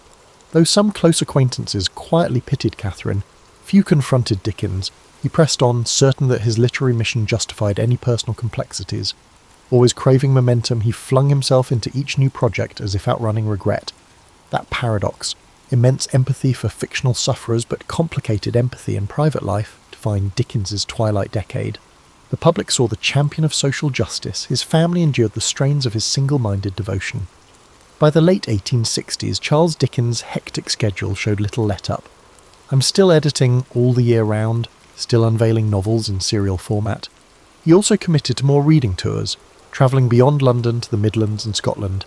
Though some close acquaintances quietly pitied Catherine, few confronted Dickens. He pressed on, certain that his literary mission justified any personal complexities. Always craving momentum, he flung himself into each new project as if outrunning regret. That paradox, immense empathy for fictional sufferers but complicated empathy in private life, defined Dickens's twilight decade. The public saw the champion of social justice. His family endured the strains of his single-minded devotion. By the late 1860s, Charles Dickens' hectic schedule showed little let-up. I'm still editing all the year round, still unveiling novels in serial format. He also committed to more reading tours, travelling beyond London to the Midlands and Scotland.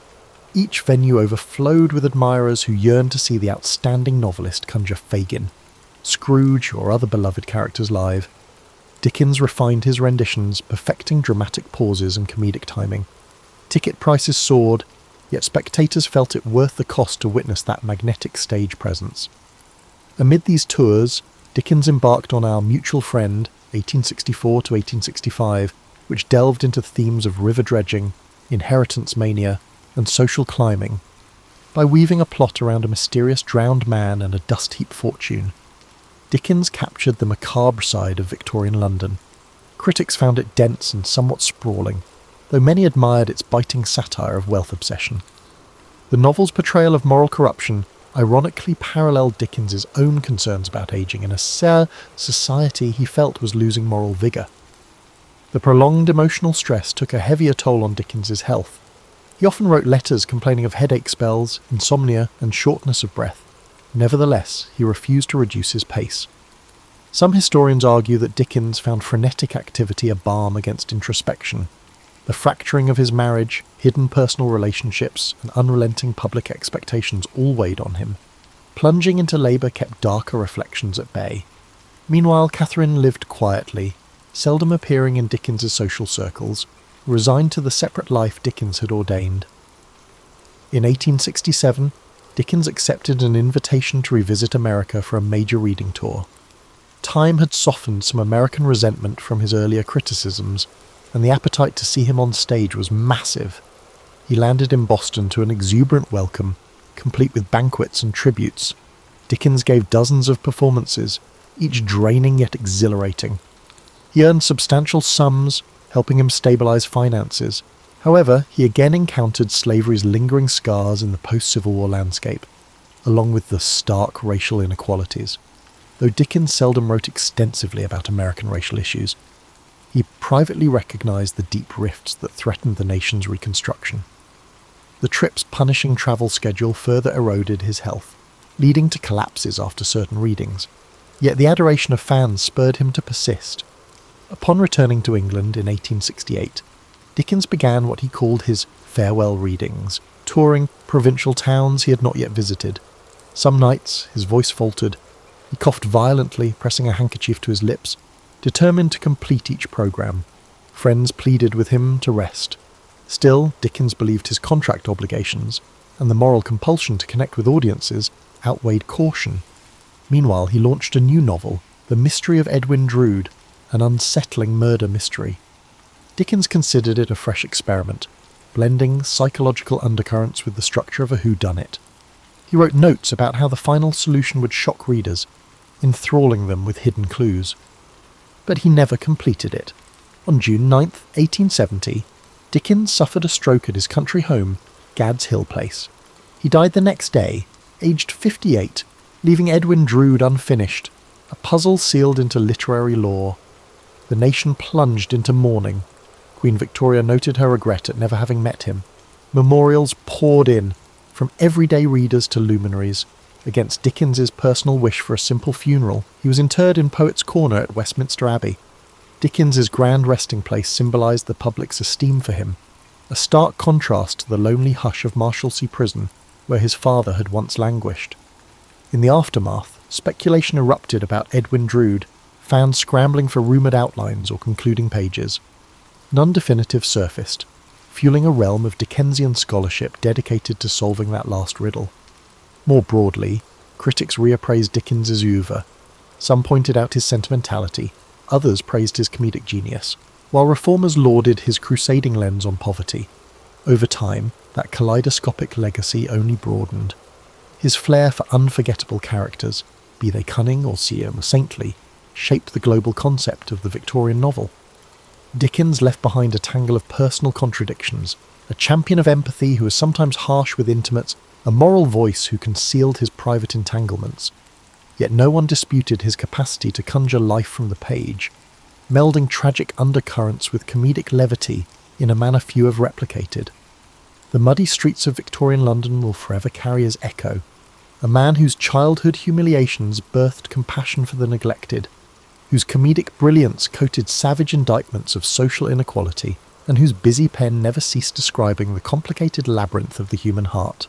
Each venue overflowed with admirers who yearned to see the outstanding novelist conjure Fagin, Scrooge, or other beloved characters live. Dickens refined his renditions, perfecting dramatic pauses and comedic timing. Ticket prices soared, yet spectators felt it worth the cost to witness that magnetic stage presence. Amid these tours, Dickens embarked on Our Mutual Friend, 1864 to 1865, which delved into themes of river dredging, inheritance mania, and social climbing. By weaving a plot around a mysterious drowned man and a dust-heap fortune, Dickens captured the macabre side of Victorian London. Critics found it dense and somewhat sprawling, though many admired its biting satire of wealth obsession. The novel's portrayal of moral corruption ironically paralleled Dickens's own concerns about ageing in a society he felt was losing moral vigour. The prolonged emotional stress took a heavier toll on Dickens's health. He often wrote letters complaining of headache spells, insomnia, and shortness of breath. Nevertheless, he refused to reduce his pace. Some historians argue that Dickens found frenetic activity a balm against introspection. The fracturing of his marriage, hidden personal relationships, and unrelenting public expectations all weighed on him. Plunging into labour kept darker reflections at bay. Meanwhile, Catherine lived quietly, seldom appearing in Dickens's social circles, resigned to the separate life Dickens had ordained. In 1867, Dickens accepted an invitation to revisit America for a major reading tour. Time had softened some American resentment from his earlier criticisms, and the appetite to see him on stage was massive. He landed in Boston to an exuberant welcome, complete with banquets and tributes. Dickens gave dozens of performances, each draining yet exhilarating. He earned substantial sums, helping him stabilise finances. However, he again encountered slavery's lingering scars in the post-Civil War landscape, along with the stark racial inequalities. Though Dickens seldom wrote extensively about American racial issues, he privately recognised the deep rifts that threatened the nation's reconstruction. The trip's punishing travel schedule further eroded his health, leading to collapses after certain readings. Yet the adoration of fans spurred him to persist. Upon returning to England in 1868, Dickens began what he called his farewell readings, touring provincial towns he had not yet visited. Some nights his voice faltered. He coughed violently, pressing a handkerchief to his lips, determined to complete each programme. Friends pleaded with him to rest. Still, Dickens believed his contract obligations, and the moral compulsion to connect with audiences, outweighed caution. Meanwhile, he launched a new novel, The Mystery of Edwin Drood, an unsettling murder mystery. Dickens considered it a fresh experiment, blending psychological undercurrents with the structure of a whodunit. He wrote notes about how the final solution would shock readers, enthralling them with hidden clues. But he never completed it. On June 9, 1870, Dickens suffered a stroke at his country home, Gad's Hill Place. He died the next day, aged 58, leaving Edwin Drood unfinished, a puzzle sealed into literary lore. The nation plunged into mourning. Queen Victoria noted her regret at never having met him. Memorials poured in, from everyday readers to luminaries. Against Dickens's personal wish for a simple funeral, he was interred in Poets' Corner at Westminster Abbey. Dickens's grand resting place symbolised the public's esteem for him, a stark contrast to the lonely hush of Marshalsea Prison, where his father had once languished. In the aftermath, speculation erupted about Edwin Drood, found scrambling for rumoured outlines or concluding pages. None definitive surfaced, fueling a realm of Dickensian scholarship dedicated to solving that last riddle. More broadly, critics reappraised Dickens's oeuvre. Some pointed out his sentimentality, others praised his comedic genius, while reformers lauded his crusading lens on poverty. Over time, that kaleidoscopic legacy only broadened. His flair for unforgettable characters, be they cunning or saintly, shaped the global concept of the Victorian novel. Dickens left behind a tangle of personal contradictions, a champion of empathy who was sometimes harsh with intimates, a moral voice who concealed his private entanglements. Yet no one disputed his capacity to conjure life from the page, melding tragic undercurrents with comedic levity in a manner few have replicated. The muddy streets of Victorian London will forever carry his echo, a man whose childhood humiliations birthed compassion for the neglected, whose comedic brilliance coated savage indictments of social inequality, and whose busy pen never ceased describing the complicated labyrinth of the human heart.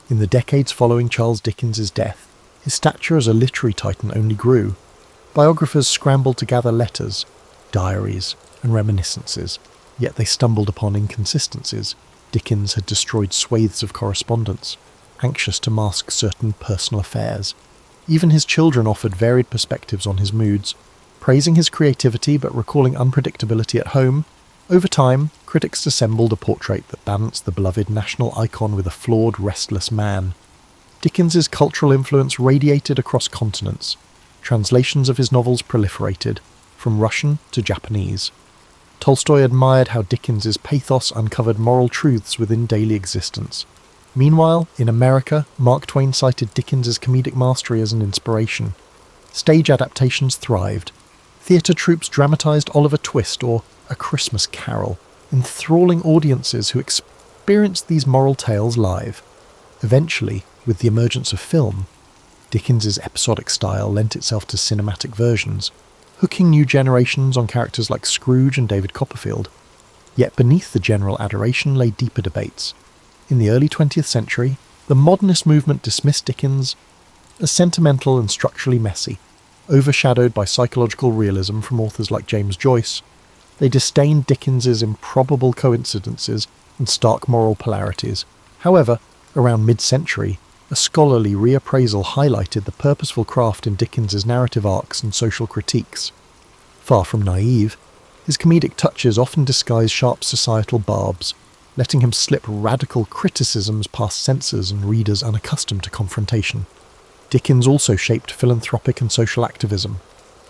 In the decades following Charles Dickens's death, his stature as a literary titan only grew. Biographers scrambled to gather letters, diaries, and reminiscences, yet they stumbled upon inconsistencies. Dickens had destroyed swathes of correspondence, anxious to mask certain personal affairs. Even his children offered varied perspectives on his moods, praising his creativity but recalling unpredictability at home. Over time, critics assembled a portrait that balanced the beloved national icon with a flawed, restless man. Dickens's cultural influence radiated across continents. Translations of his novels proliferated, from Russian to Japanese. Tolstoy admired how Dickens's pathos uncovered moral truths within daily existence. Meanwhile, in America, Mark Twain cited Dickens's comedic mastery as an inspiration. Stage adaptations thrived. Theatre troupes dramatised Oliver Twist or A Christmas Carol, enthralling audiences who experienced these moral tales live. Eventually, with the emergence of film, Dickens's episodic style lent itself to cinematic versions, hooking new generations on characters like Scrooge and David Copperfield. Yet beneath the general adoration lay deeper debates. In the early 20th century, the modernist movement dismissed Dickens as sentimental and structurally messy, overshadowed by psychological realism from authors like James Joyce. They disdained Dickens's improbable coincidences and stark moral polarities. However, around mid-century, a scholarly reappraisal highlighted the purposeful craft in Dickens's narrative arcs and social critiques. Far from naive, his comedic touches often disguise sharp societal barbs, letting him slip radical criticisms past censors and readers unaccustomed to confrontation. Dickens also shaped philanthropic and social activism.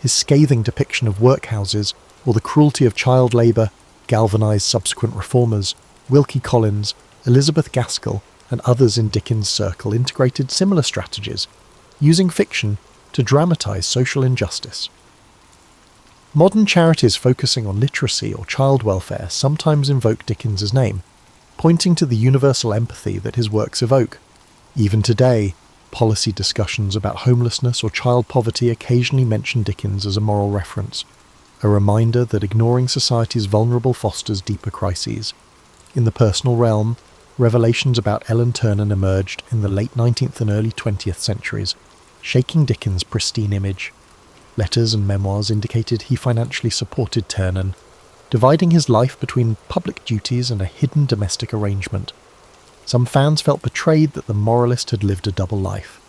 His scathing depiction of workhouses or the cruelty of child labour galvanised subsequent reformers. Wilkie Collins, Elizabeth Gaskell, and others in Dickens' circle integrated similar strategies, using fiction to dramatise social injustice. Modern charities focusing on literacy or child welfare sometimes invoke Dickens's name, pointing to the universal empathy that his works evoke. Even today, policy discussions about homelessness or child poverty occasionally mention Dickens as a moral reference, a reminder that ignoring society's vulnerable fosters deeper crises. In the personal realm, revelations about Ellen Ternan emerged in the late 19th and early 20th centuries, shaking Dickens' pristine image. Letters and memoirs indicated he financially supported Ternan, dividing his life between public duties and a hidden domestic arrangement. Some fans felt betrayed that the moralist had lived a double life.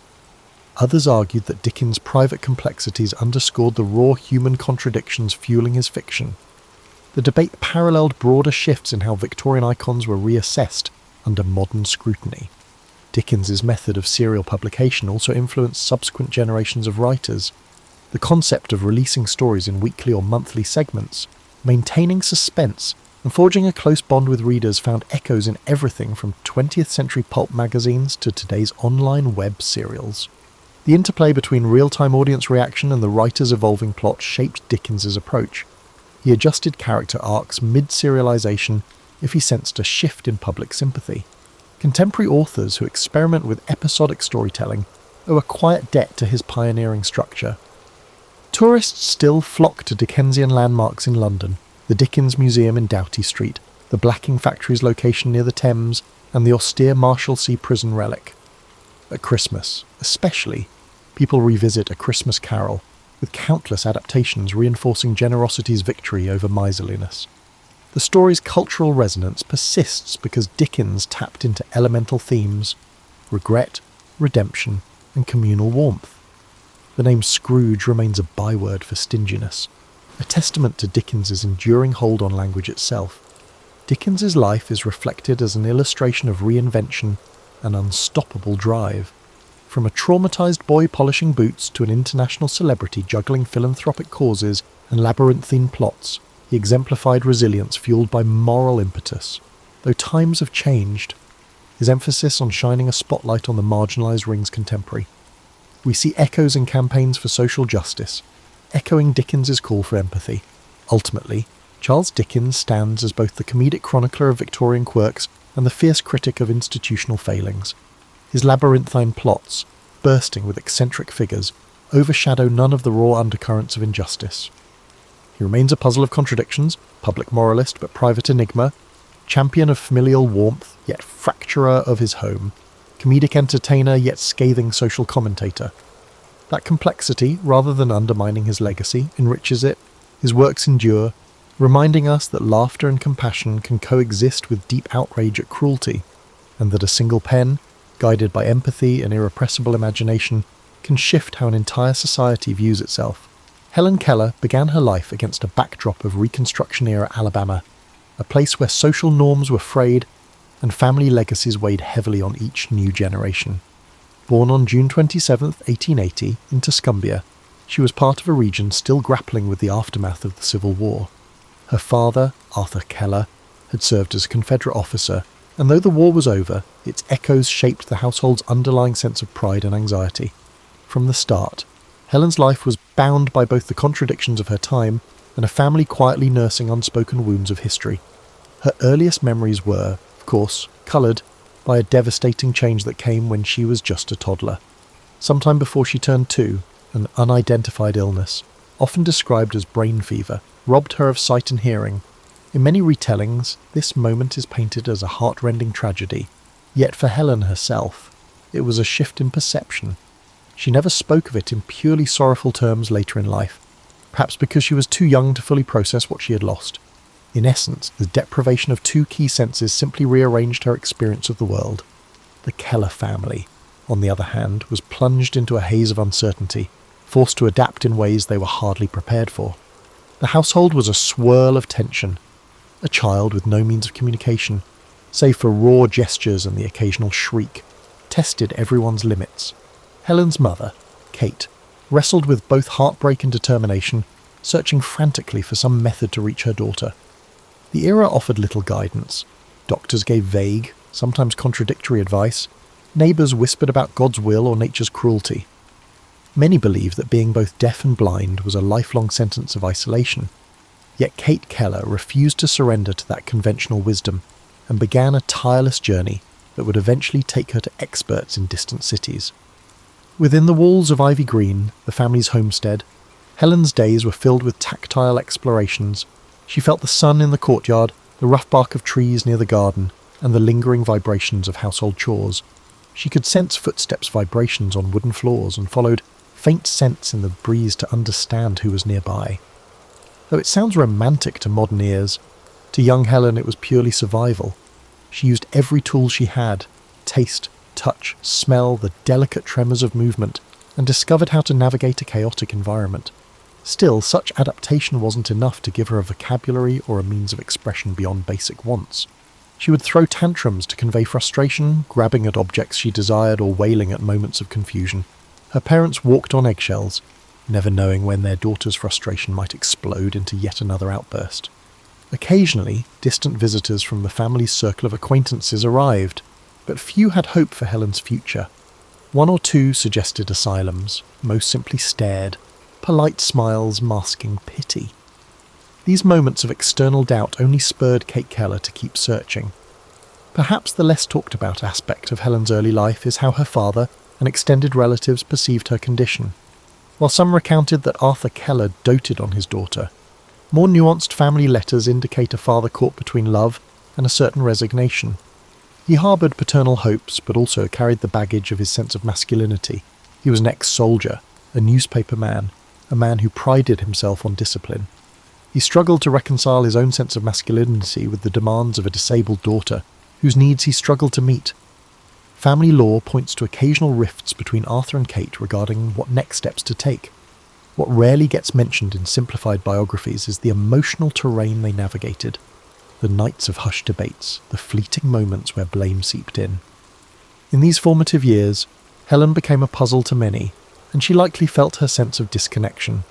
Others argued that Dickens' private complexities underscored the raw human contradictions fueling his fiction. The debate paralleled broader shifts in how Victorian icons were reassessed under modern scrutiny. Dickens's method of serial publication also influenced subsequent generations of writers. The concept of releasing stories in weekly or monthly segments, maintaining suspense, and forging a close bond with readers found echoes in everything from 20th century pulp magazines to today's online web serials. The interplay between real-time audience reaction and the writer's evolving plot shaped Dickens's approach. He adjusted character arcs mid-serialization if he sensed a shift in public sympathy. Contemporary authors who experiment with episodic storytelling owe a quiet debt to his pioneering structure. Tourists still flock to Dickensian landmarks in London, the Dickens Museum in Doughty Street, the blacking factory's location near the Thames, and the austere Marshalsea prison relic. At Christmas, especially, people revisit A Christmas Carol, with countless adaptations reinforcing generosity's victory over miserliness. The story's cultural resonance persists because Dickens tapped into elemental themes: regret, redemption, and communal warmth. The name Scrooge remains a byword for stinginess, a testament to Dickens's enduring hold on language itself. Dickens's life is reflected as an illustration of reinvention and unstoppable drive. From a traumatized boy polishing boots to an international celebrity juggling philanthropic causes and labyrinthine plots, he exemplified resilience fueled by moral impetus. Though times have changed, his emphasis on shining a spotlight on the marginalized rings contemporary. We see echoes in campaigns for social justice, echoing Dickens's call for empathy. Ultimately, Charles Dickens stands as both the comedic chronicler of Victorian quirks and the fierce critic of institutional failings. His labyrinthine plots, bursting with eccentric figures, overshadow none of the raw undercurrents of injustice. He remains a puzzle of contradictions, public moralist but private enigma, champion of familial warmth yet fracturer of his home, comedic entertainer yet scathing social commentator. That complexity, rather than undermining his legacy, enriches it. His works endure, reminding us that laughter and compassion can coexist with deep outrage at cruelty, and that a single pen, guided by empathy and irrepressible imagination, can shift how an entire society views itself. Helen Keller began her life against a backdrop of Reconstruction-era Alabama, a place where social norms were frayed and family legacies weighed heavily on each new generation. Born on June 27, 1880, in Tuscumbia, she was part of a region still grappling with the aftermath of the Civil War. Her father, Arthur Keller, had served as a Confederate officer, and though the war was over, its echoes shaped the household's underlying sense of pride and anxiety. From the start, Helen's life was bound by both the contradictions of her time and a family quietly nursing unspoken wounds of history. Her earliest memories were, of course, coloured by a devastating change that came when she was just a toddler. Sometime before she turned 2, an unidentified illness, often described as brain fever, robbed her of sight and hearing. In many retellings, this moment is painted as a heart-rending tragedy, yet for Helen herself, it was a shift in perception. She never spoke of it in purely sorrowful terms later in life, perhaps because she was too young to fully process what she had lost. In essence, the deprivation of 2 key senses simply rearranged her experience of the world. The Keller family, on the other hand, was plunged into a haze of uncertainty, forced to adapt in ways they were hardly prepared for. The household was a swirl of tension. A child with no means of communication, save for raw gestures and the occasional shriek, tested everyone's limits. Helen's mother, Kate, wrestled with both heartbreak and determination, searching frantically for some method to reach her daughter. The era offered little guidance. Doctors gave vague, sometimes contradictory advice. Neighbours whispered about God's will or nature's cruelty. Many believed that being both deaf and blind was a lifelong sentence of isolation. Yet Kate Keller refused to surrender to that conventional wisdom and began a tireless journey that would eventually take her to experts in distant cities. Within the walls of Ivy Green, the family's homestead, Helen's days were filled with tactile explorations. She felt the sun in the courtyard, the rough bark of trees near the garden, and the lingering vibrations of household chores. She could sense footsteps' vibrations on wooden floors and followed faint scents in the breeze to understand who was nearby. Though it sounds romantic to modern ears, to young Helen it was purely survival. She used every tool she had, taste, touch, smell, the delicate tremors of movement, and discovered how to navigate a chaotic environment. Still, such adaptation wasn't enough to give her a vocabulary or a means of expression beyond basic wants. She would throw tantrums to convey frustration, grabbing at objects she desired or wailing at moments of confusion. Her parents walked on eggshells, never knowing when their daughter's frustration might explode into yet another outburst. Occasionally, distant visitors from the family's circle of acquaintances arrived, but few had hope for Helen's future. 1 or 2 suggested asylums, most simply stared, polite smiles masking pity. These moments of external doubt only spurred Kate Keller to keep searching. Perhaps the less talked about aspect of Helen's early life is how her father and extended relatives perceived her condition. While some recounted that Arthur Keller doted on his daughter, more nuanced family letters indicate a father caught between love and a certain resignation. He harboured paternal hopes, but also carried the baggage of his sense of masculinity. He was an ex-soldier, a newspaper man, a man who prided himself on discipline. He struggled to reconcile his own sense of masculinity with the demands of a disabled daughter, whose needs he struggled to meet. Family lore points to occasional rifts between Arthur and Kate regarding what next steps to take. What rarely gets mentioned in simplified biographies is the emotional terrain they navigated. The nights of hushed debates, the fleeting moments where blame seeped in. In these formative years, Helen became a puzzle to many, and she likely felt her sense of disconnection.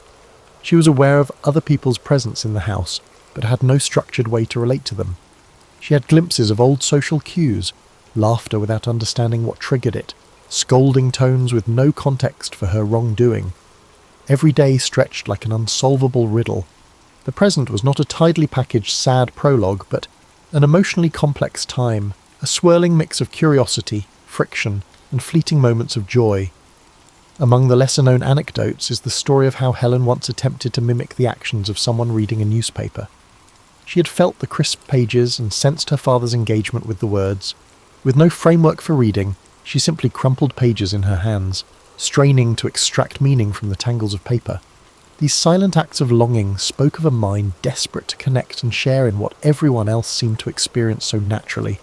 She was aware of other people's presence in the house, but had no structured way to relate to them. She had glimpses of old social cues, laughter without understanding what triggered it, scolding tones with no context for her wrongdoing. Every day stretched like an unsolvable riddle. The present was not a tidily packaged sad prologue, but an emotionally complex time, a swirling mix of curiosity, friction, and fleeting moments of joy. Among the lesser-known anecdotes is the story of how Helen once attempted to mimic the actions of someone reading a newspaper. She had felt the crisp pages and sensed her father's engagement with the words. With no framework for reading, she simply crumpled pages in her hands, straining to extract meaning from the tangles of paper. These silent acts of longing spoke of a mind desperate to connect and share in what everyone else seemed to experience so naturally.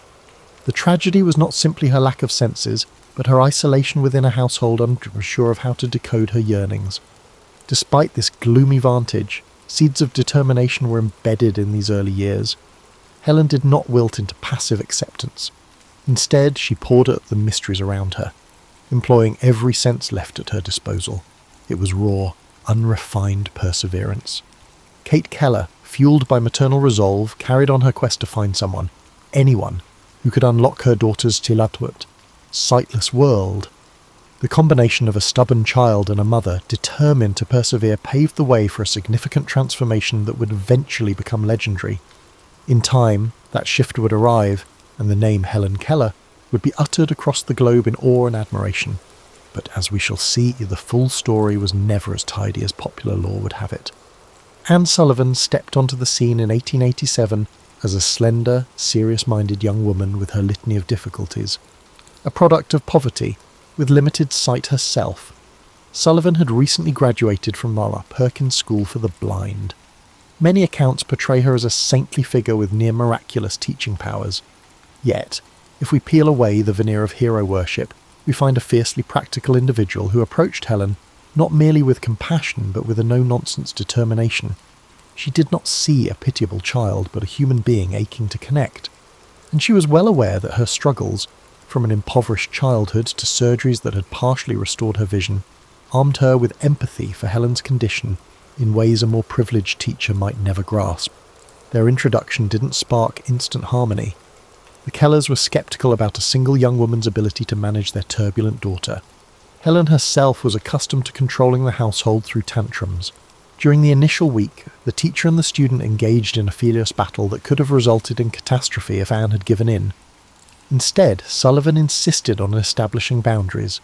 The tragedy was not simply her lack of senses, but her isolation within a household unsure of how to decode her yearnings. Despite this gloomy vantage, seeds of determination were embedded in these early years. Helen did not wilt into passive acceptance. Instead, she poured at the mysteries around her, employing every sense left at her disposal. It was raw, unrefined perseverance. Kate Keller, fueled by maternal resolve, carried on her quest to find someone, anyone, who could unlock her daughter's tilatwut, sightless world. The combination of a stubborn child and a mother determined to persevere paved the way for a significant transformation that would eventually become legendary. In time, that shift would arrive, and the name Helen Keller would be uttered across the globe in awe and admiration. But as we shall see, the full story was never as tidy as popular lore would have it. Anne Sullivan stepped onto the scene in 1887 as a slender, serious-minded young woman with her litany of difficulties. A product of poverty, with limited sight herself, Sullivan had recently graduated from our Perkins School for the Blind. Many accounts portray her as a saintly figure with near-miraculous teaching powers. Yet, if we peel away the veneer of hero worship, we find a fiercely practical individual who approached Helen not merely with compassion but with a no-nonsense determination. She did not see a pitiable child but a human being aching to connect, and she was well aware that her struggles, from an impoverished childhood to surgeries that had partially restored her vision, armed her with empathy for Helen's condition in ways a more privileged teacher might never grasp. Their introduction didn't spark instant harmony. The Kellers were sceptical about a single young woman's ability to manage their turbulent daughter. Helen herself was accustomed to controlling the household through tantrums. During the initial week, the teacher and the student engaged in a furious battle that could have resulted in catastrophe if Anne had given in. Instead, Sullivan insisted on establishing boundaries.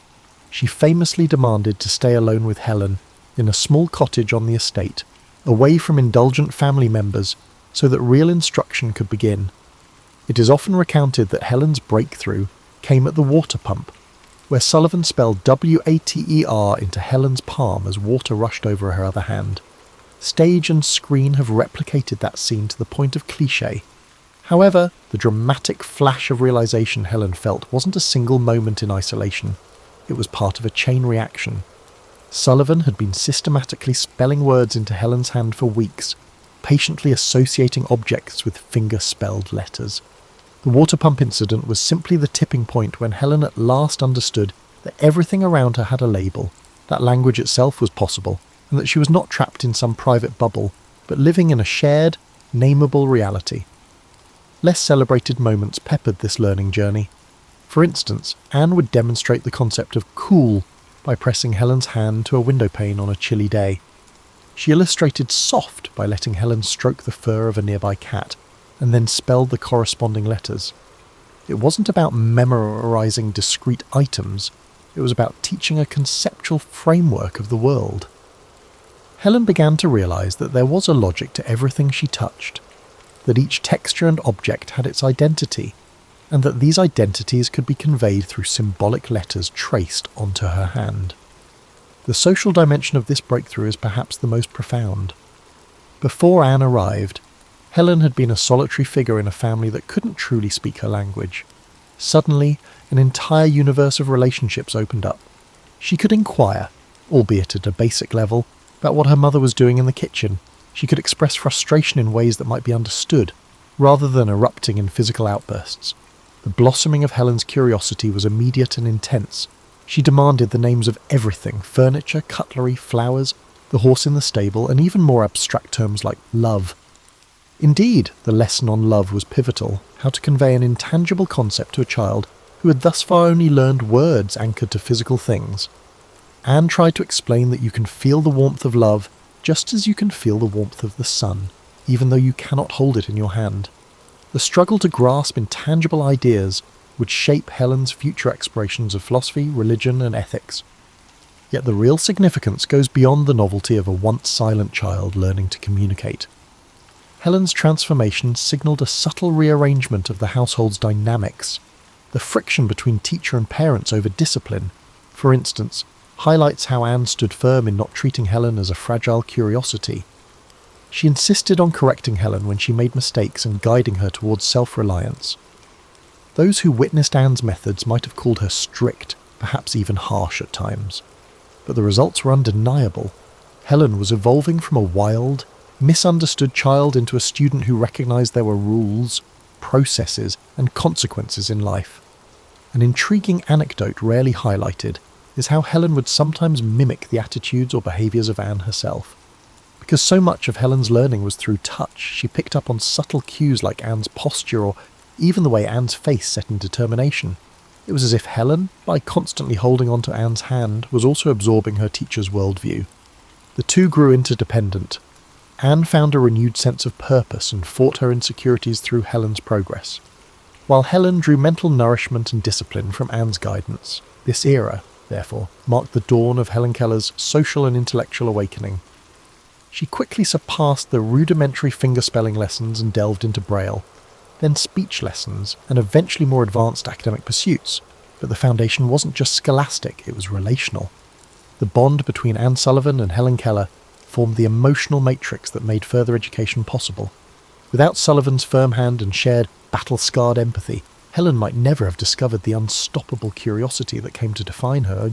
She famously demanded to stay alone with Helen in a small cottage on the estate, away from indulgent family members, so that real instruction could begin. It is often recounted that Helen's breakthrough came at the water pump, where Sullivan spelled W-A-T-E-R into Helen's palm as water rushed over her other hand. Stage and screen have replicated that scene to the point of cliché. However, the dramatic flash of realization Helen felt wasn't a single moment in isolation. It was part of a chain reaction. Sullivan had been systematically spelling words into Helen's hand for weeks, patiently associating objects with finger-spelled letters. The water pump incident was simply the tipping point when Helen at last understood that everything around her had a label, that language itself was possible, and that she was not trapped in some private bubble, but living in a shared, nameable reality. Less celebrated moments peppered this learning journey. For instance, Anne would demonstrate the concept of cool by pressing Helen's hand to a window pane on a chilly day. She illustrated soft by letting Helen stroke the fur of a nearby cat, and then spelled the corresponding letters. It wasn't about memorizing discrete items, it was about teaching a conceptual framework of the world. Helen began to realize that there was a logic to everything she touched, that each texture and object had its identity, and that these identities could be conveyed through symbolic letters traced onto her hand. The social dimension of this breakthrough is perhaps the most profound. Before Anne arrived, Helen had been a solitary figure in a family that couldn't truly speak her language. Suddenly, an entire universe of relationships opened up. She could inquire, albeit at a basic level, about what her mother was doing in the kitchen. She could express frustration in ways that might be understood, rather than erupting in physical outbursts. The blossoming of Helen's curiosity was immediate and intense. She demanded the names of everything: furniture, cutlery, flowers, the horse in the stable, and even more abstract terms like love. Indeed, the lesson on love was pivotal, how to convey an intangible concept to a child who had thus far only learned words anchored to physical things. Anne tried to explain that you can feel the warmth of love just as you can feel the warmth of the sun, even though you cannot hold it in your hand. The struggle to grasp intangible ideas would shape Helen's future explorations of philosophy, religion, and ethics. Yet the real significance goes beyond the novelty of a once-silent child learning to communicate. Helen's transformation signalled a subtle rearrangement of the household's dynamics. The friction between teacher and parents over discipline, for instance, highlights how Anne stood firm in not treating Helen as a fragile curiosity. She insisted on correcting Helen when she made mistakes and guiding her towards self-reliance. Those who witnessed Anne's methods might have called her strict, perhaps even harsh at times. But the results were undeniable. Helen was evolving from a wild, misunderstood child into a student who recognized there were rules, processes, and consequences in life. An intriguing anecdote rarely highlighted is how Helen would sometimes mimic the attitudes or behaviours of Anne herself. Because so much of Helen's learning was through touch, she picked up on subtle cues like Anne's posture or even the way Anne's face set in determination. It was as if Helen, by constantly holding on to Anne's hand, was also absorbing her teacher's worldview. The two grew interdependent. Anne found a renewed sense of purpose and fought her insecurities through Helen's progress, while Helen drew mental nourishment and discipline from Anne's guidance. This era, therefore, marked the dawn of Helen Keller's social and intellectual awakening. She quickly surpassed the rudimentary fingerspelling lessons and delved into Braille, then speech lessons, and eventually more advanced academic pursuits. But the foundation wasn't just scholastic, it was relational. The bond between Anne Sullivan and Helen Keller formed the emotional matrix that made further education possible. Without Sullivan's firm hand and shared battle-scarred empathy, Helen might never have discovered the unstoppable curiosity that came to define her.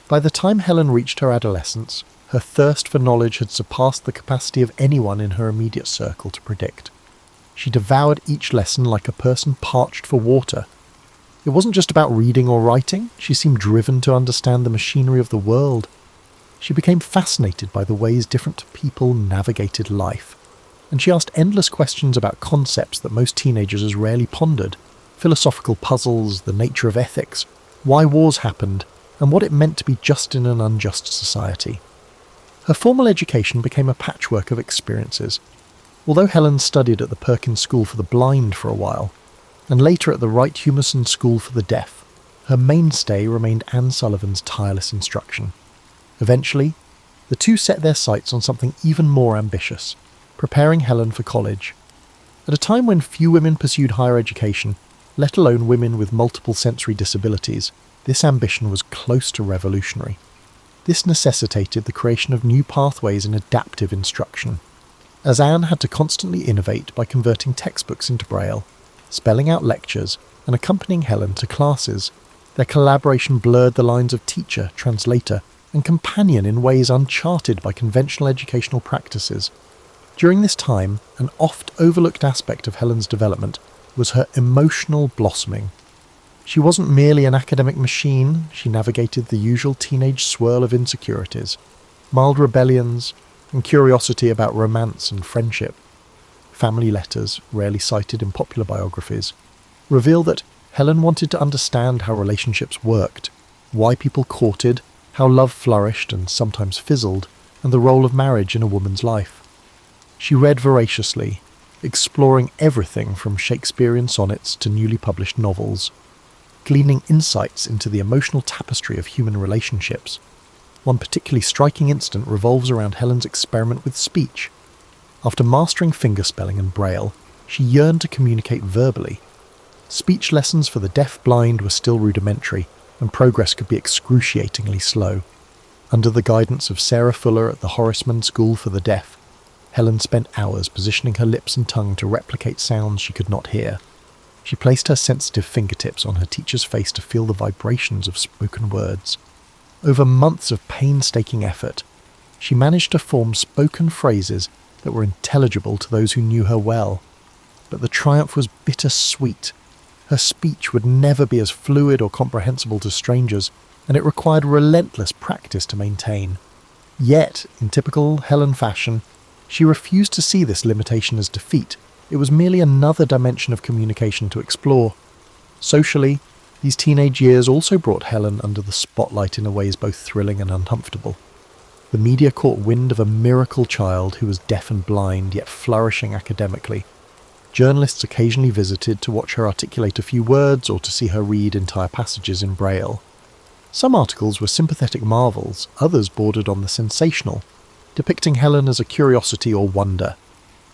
By the time Helen reached her adolescence, her thirst for knowledge had surpassed the capacity of anyone in her immediate circle to predict. She devoured each lesson like a person parched for water. It wasn't just about reading or writing, she seemed driven to understand the machinery of the world. She became fascinated by the ways different people navigated life, and she asked endless questions about concepts that most teenagers rarely pondered: philosophical puzzles, the nature of ethics, why wars happened, and what it meant to be just in an unjust society. Her formal education became a patchwork of experiences. Although Helen studied at the Perkins School for the Blind for a while, and later at the Wright Humason School for the Deaf, her mainstay remained Anne Sullivan's tireless instruction. Eventually, the two set their sights on something even more ambitious: preparing Helen for college. At a time when few women pursued higher education, let alone women with multiple sensory disabilities, this ambition was close to revolutionary. This necessitated the creation of new pathways in adaptive instruction, as Anne had to constantly innovate by converting textbooks into Braille, spelling out lectures, and accompanying Helen to classes. Their collaboration blurred the lines of teacher, translator, and companion in ways uncharted by conventional educational practices. During this time, an oft-overlooked aspect of Helen's development was her emotional blossoming. She wasn't merely an academic machine, she navigated the usual teenage swirl of insecurities, mild rebellions, and curiosity about romance and friendship. Family letters, rarely cited in popular biographies, reveal that Helen wanted to understand how relationships worked, why people courted, how love flourished and sometimes fizzled, and the role of marriage in a woman's life. She read voraciously, exploring everything from Shakespearean sonnets to newly published novels, gleaning insights into the emotional tapestry of human relationships. One particularly striking incident revolves around Helen's experiment with speech. After mastering fingerspelling and Braille, she yearned to communicate verbally. Speech lessons for the deaf-blind were still rudimentary, and progress could be excruciatingly slow. Under the guidance of Sarah Fuller at the Horaceman School for the Deaf, Helen spent hours positioning her lips and tongue to replicate sounds she could not hear. She placed her sensitive fingertips on her teacher's face to feel the vibrations of spoken words. Over months of painstaking effort, she managed to form spoken phrases that were intelligible to those who knew her well. But the triumph was bittersweet. Her speech would never be as fluid or comprehensible to strangers, and it required relentless practice to maintain. Yet, in typical Helen fashion, she refused to see this limitation as defeat. It was merely another dimension of communication to explore. Socially, these teenage years also brought Helen under the spotlight in ways both thrilling and uncomfortable. The media caught wind of a miracle child who was deaf and blind, yet flourishing academically. Journalists occasionally visited to watch her articulate a few words or to see her read entire passages in Braille. Some articles were sympathetic marvels, others bordered on the sensational, depicting Helen as a curiosity or wonder.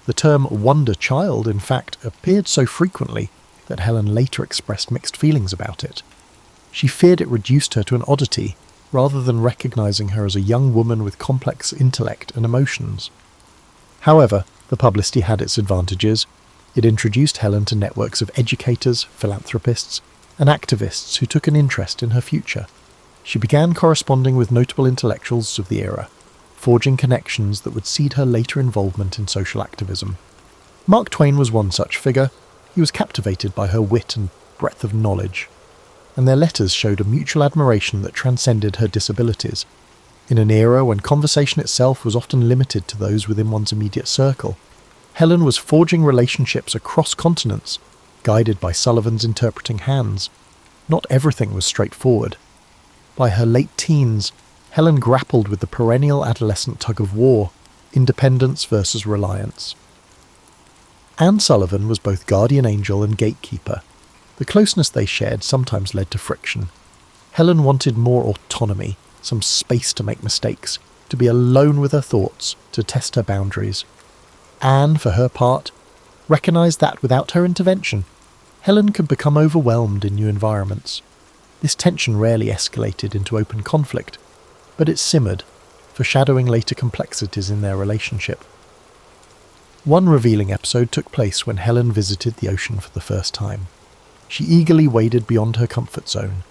The term wonder child, in fact, appeared so frequently that Helen later expressed mixed feelings about it. She feared it reduced her to an oddity, rather than recognizing her as a young woman with complex intellect and emotions. However, the publicity had its advantages. It introduced Helen to networks of educators, philanthropists, and activists who took an interest in her future. She began corresponding with notable intellectuals of the era, forging connections that would seed her later involvement in social activism. Mark Twain was one such figure. He was captivated by her wit and breadth of knowledge, and their letters showed a mutual admiration that transcended her disabilities. In an era when conversation itself was often limited to those within one's immediate circle, Helen was forging relationships across continents, guided by Sullivan's interpreting hands. Not everything was straightforward. By her late teens, Helen grappled with the perennial adolescent tug-of-war, independence versus reliance. Anne Sullivan was both guardian angel and gatekeeper. The closeness they shared sometimes led to friction. Helen wanted more autonomy, some space to make mistakes, to be alone with her thoughts, to test her boundaries. Anne, for her part, recognised that without her intervention, Helen could become overwhelmed in new environments. This tension rarely escalated into open conflict, but it simmered, foreshadowing later complexities in their relationship. One revealing episode took place when Helen visited the ocean for the first time. She eagerly waded beyond her comfort zone,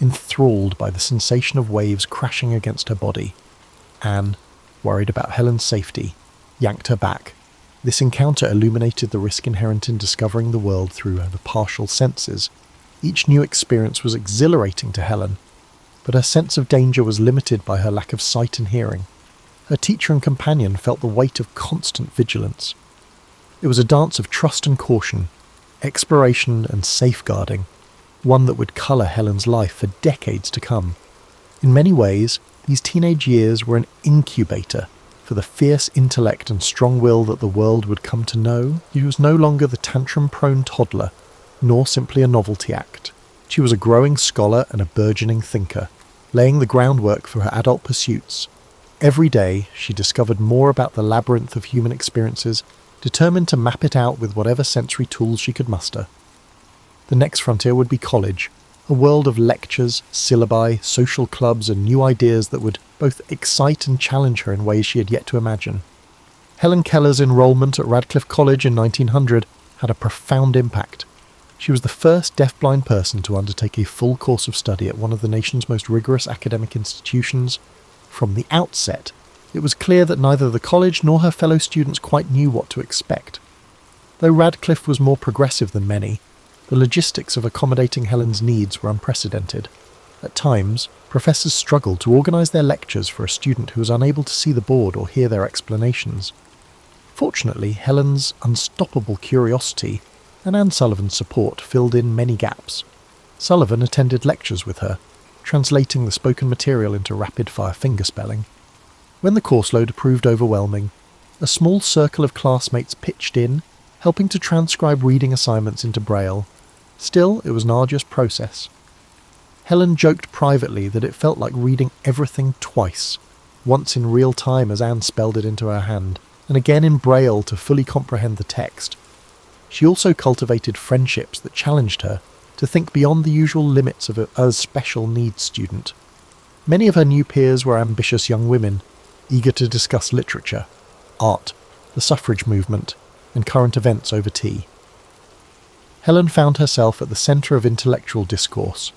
enthralled by the sensation of waves crashing against her body. Anne, worried about Helen's safety, yanked her back. This encounter illuminated the risk inherent in discovering the world through her partial senses. Each new experience was exhilarating to Helen, but her sense of danger was limited by her lack of sight and hearing. Her teacher and companion felt the weight of constant vigilance. It was a dance of trust and caution, exploration and safeguarding, one that would colour Helen's life for decades to come. In many ways, these teenage years were an incubator for the fierce intellect and strong will that the world would come to know. She was no longer the tantrum-prone toddler, nor simply a novelty act. She was a growing scholar and a burgeoning thinker, laying the groundwork for her adult pursuits. Every day, she discovered more about the labyrinth of human experiences, determined to map it out with whatever sensory tools she could muster. The next frontier would be college, a world of lectures, syllabi, social clubs, and new ideas that would both excite and challenge her in ways she had yet to imagine. Helen Keller's enrolment at Radcliffe College in 1900 had a profound impact. She was the first deafblind person to undertake a full course of study at one of the nation's most rigorous academic institutions. From the outset, it was clear that neither the college nor her fellow students quite knew what to expect. Though Radcliffe was more progressive than many, the logistics of accommodating Helen's needs were unprecedented. At times, professors struggled to organise their lectures for a student who was unable to see the board or hear their explanations. Fortunately, Helen's unstoppable curiosity and Anne Sullivan's support filled in many gaps. Sullivan attended lectures with her, translating the spoken material into rapid-fire fingerspelling. When the course load proved overwhelming, a small circle of classmates pitched in, helping to transcribe reading assignments into Braille. Still, it was an arduous process. Helen joked privately that it felt like reading everything twice, once in real time as Anne spelled it into her hand, and again in Braille to fully comprehend the text. She also cultivated friendships that challenged her to think beyond the usual limits of a special needs student. Many of her new peers were ambitious young women, eager to discuss literature, art, the suffrage movement, and current events over tea. Helen found herself at the centre of intellectual discourse,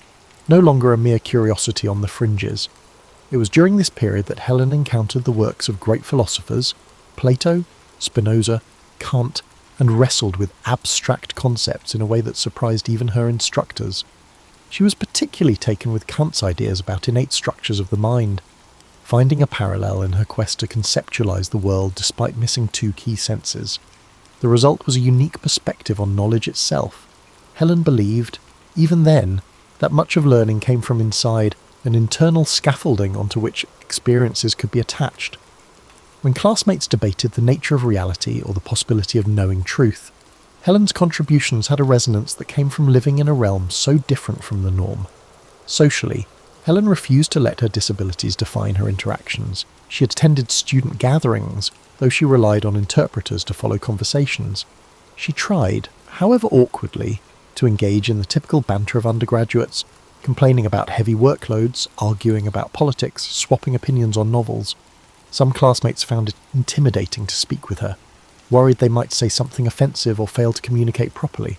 no longer a mere curiosity on the fringes. It was during this period that Helen encountered the works of great philosophers, Plato, Spinoza, Kant, and wrestled with abstract concepts in a way that surprised even her instructors. She was particularly taken with Kant's ideas about innate structures of the mind, finding a parallel in her quest to conceptualize the world despite missing two key senses. The result was a unique perspective on knowledge itself. Helen believed, even then, that much of learning came from inside, an internal scaffolding onto which experiences could be attached. When classmates debated the nature of reality or the possibility of knowing truth, Helen's contributions had a resonance that came from living in a realm so different from the norm. Socially, Helen refused to let her disabilities define her interactions. She attended student gatherings, though she relied on interpreters to follow conversations. She tried, however awkwardly, to engage in the typical banter of undergraduates, complaining about heavy workloads, arguing about politics, swapping opinions on novels. Some classmates found it intimidating to speak with her, worried they might say something offensive or fail to communicate properly.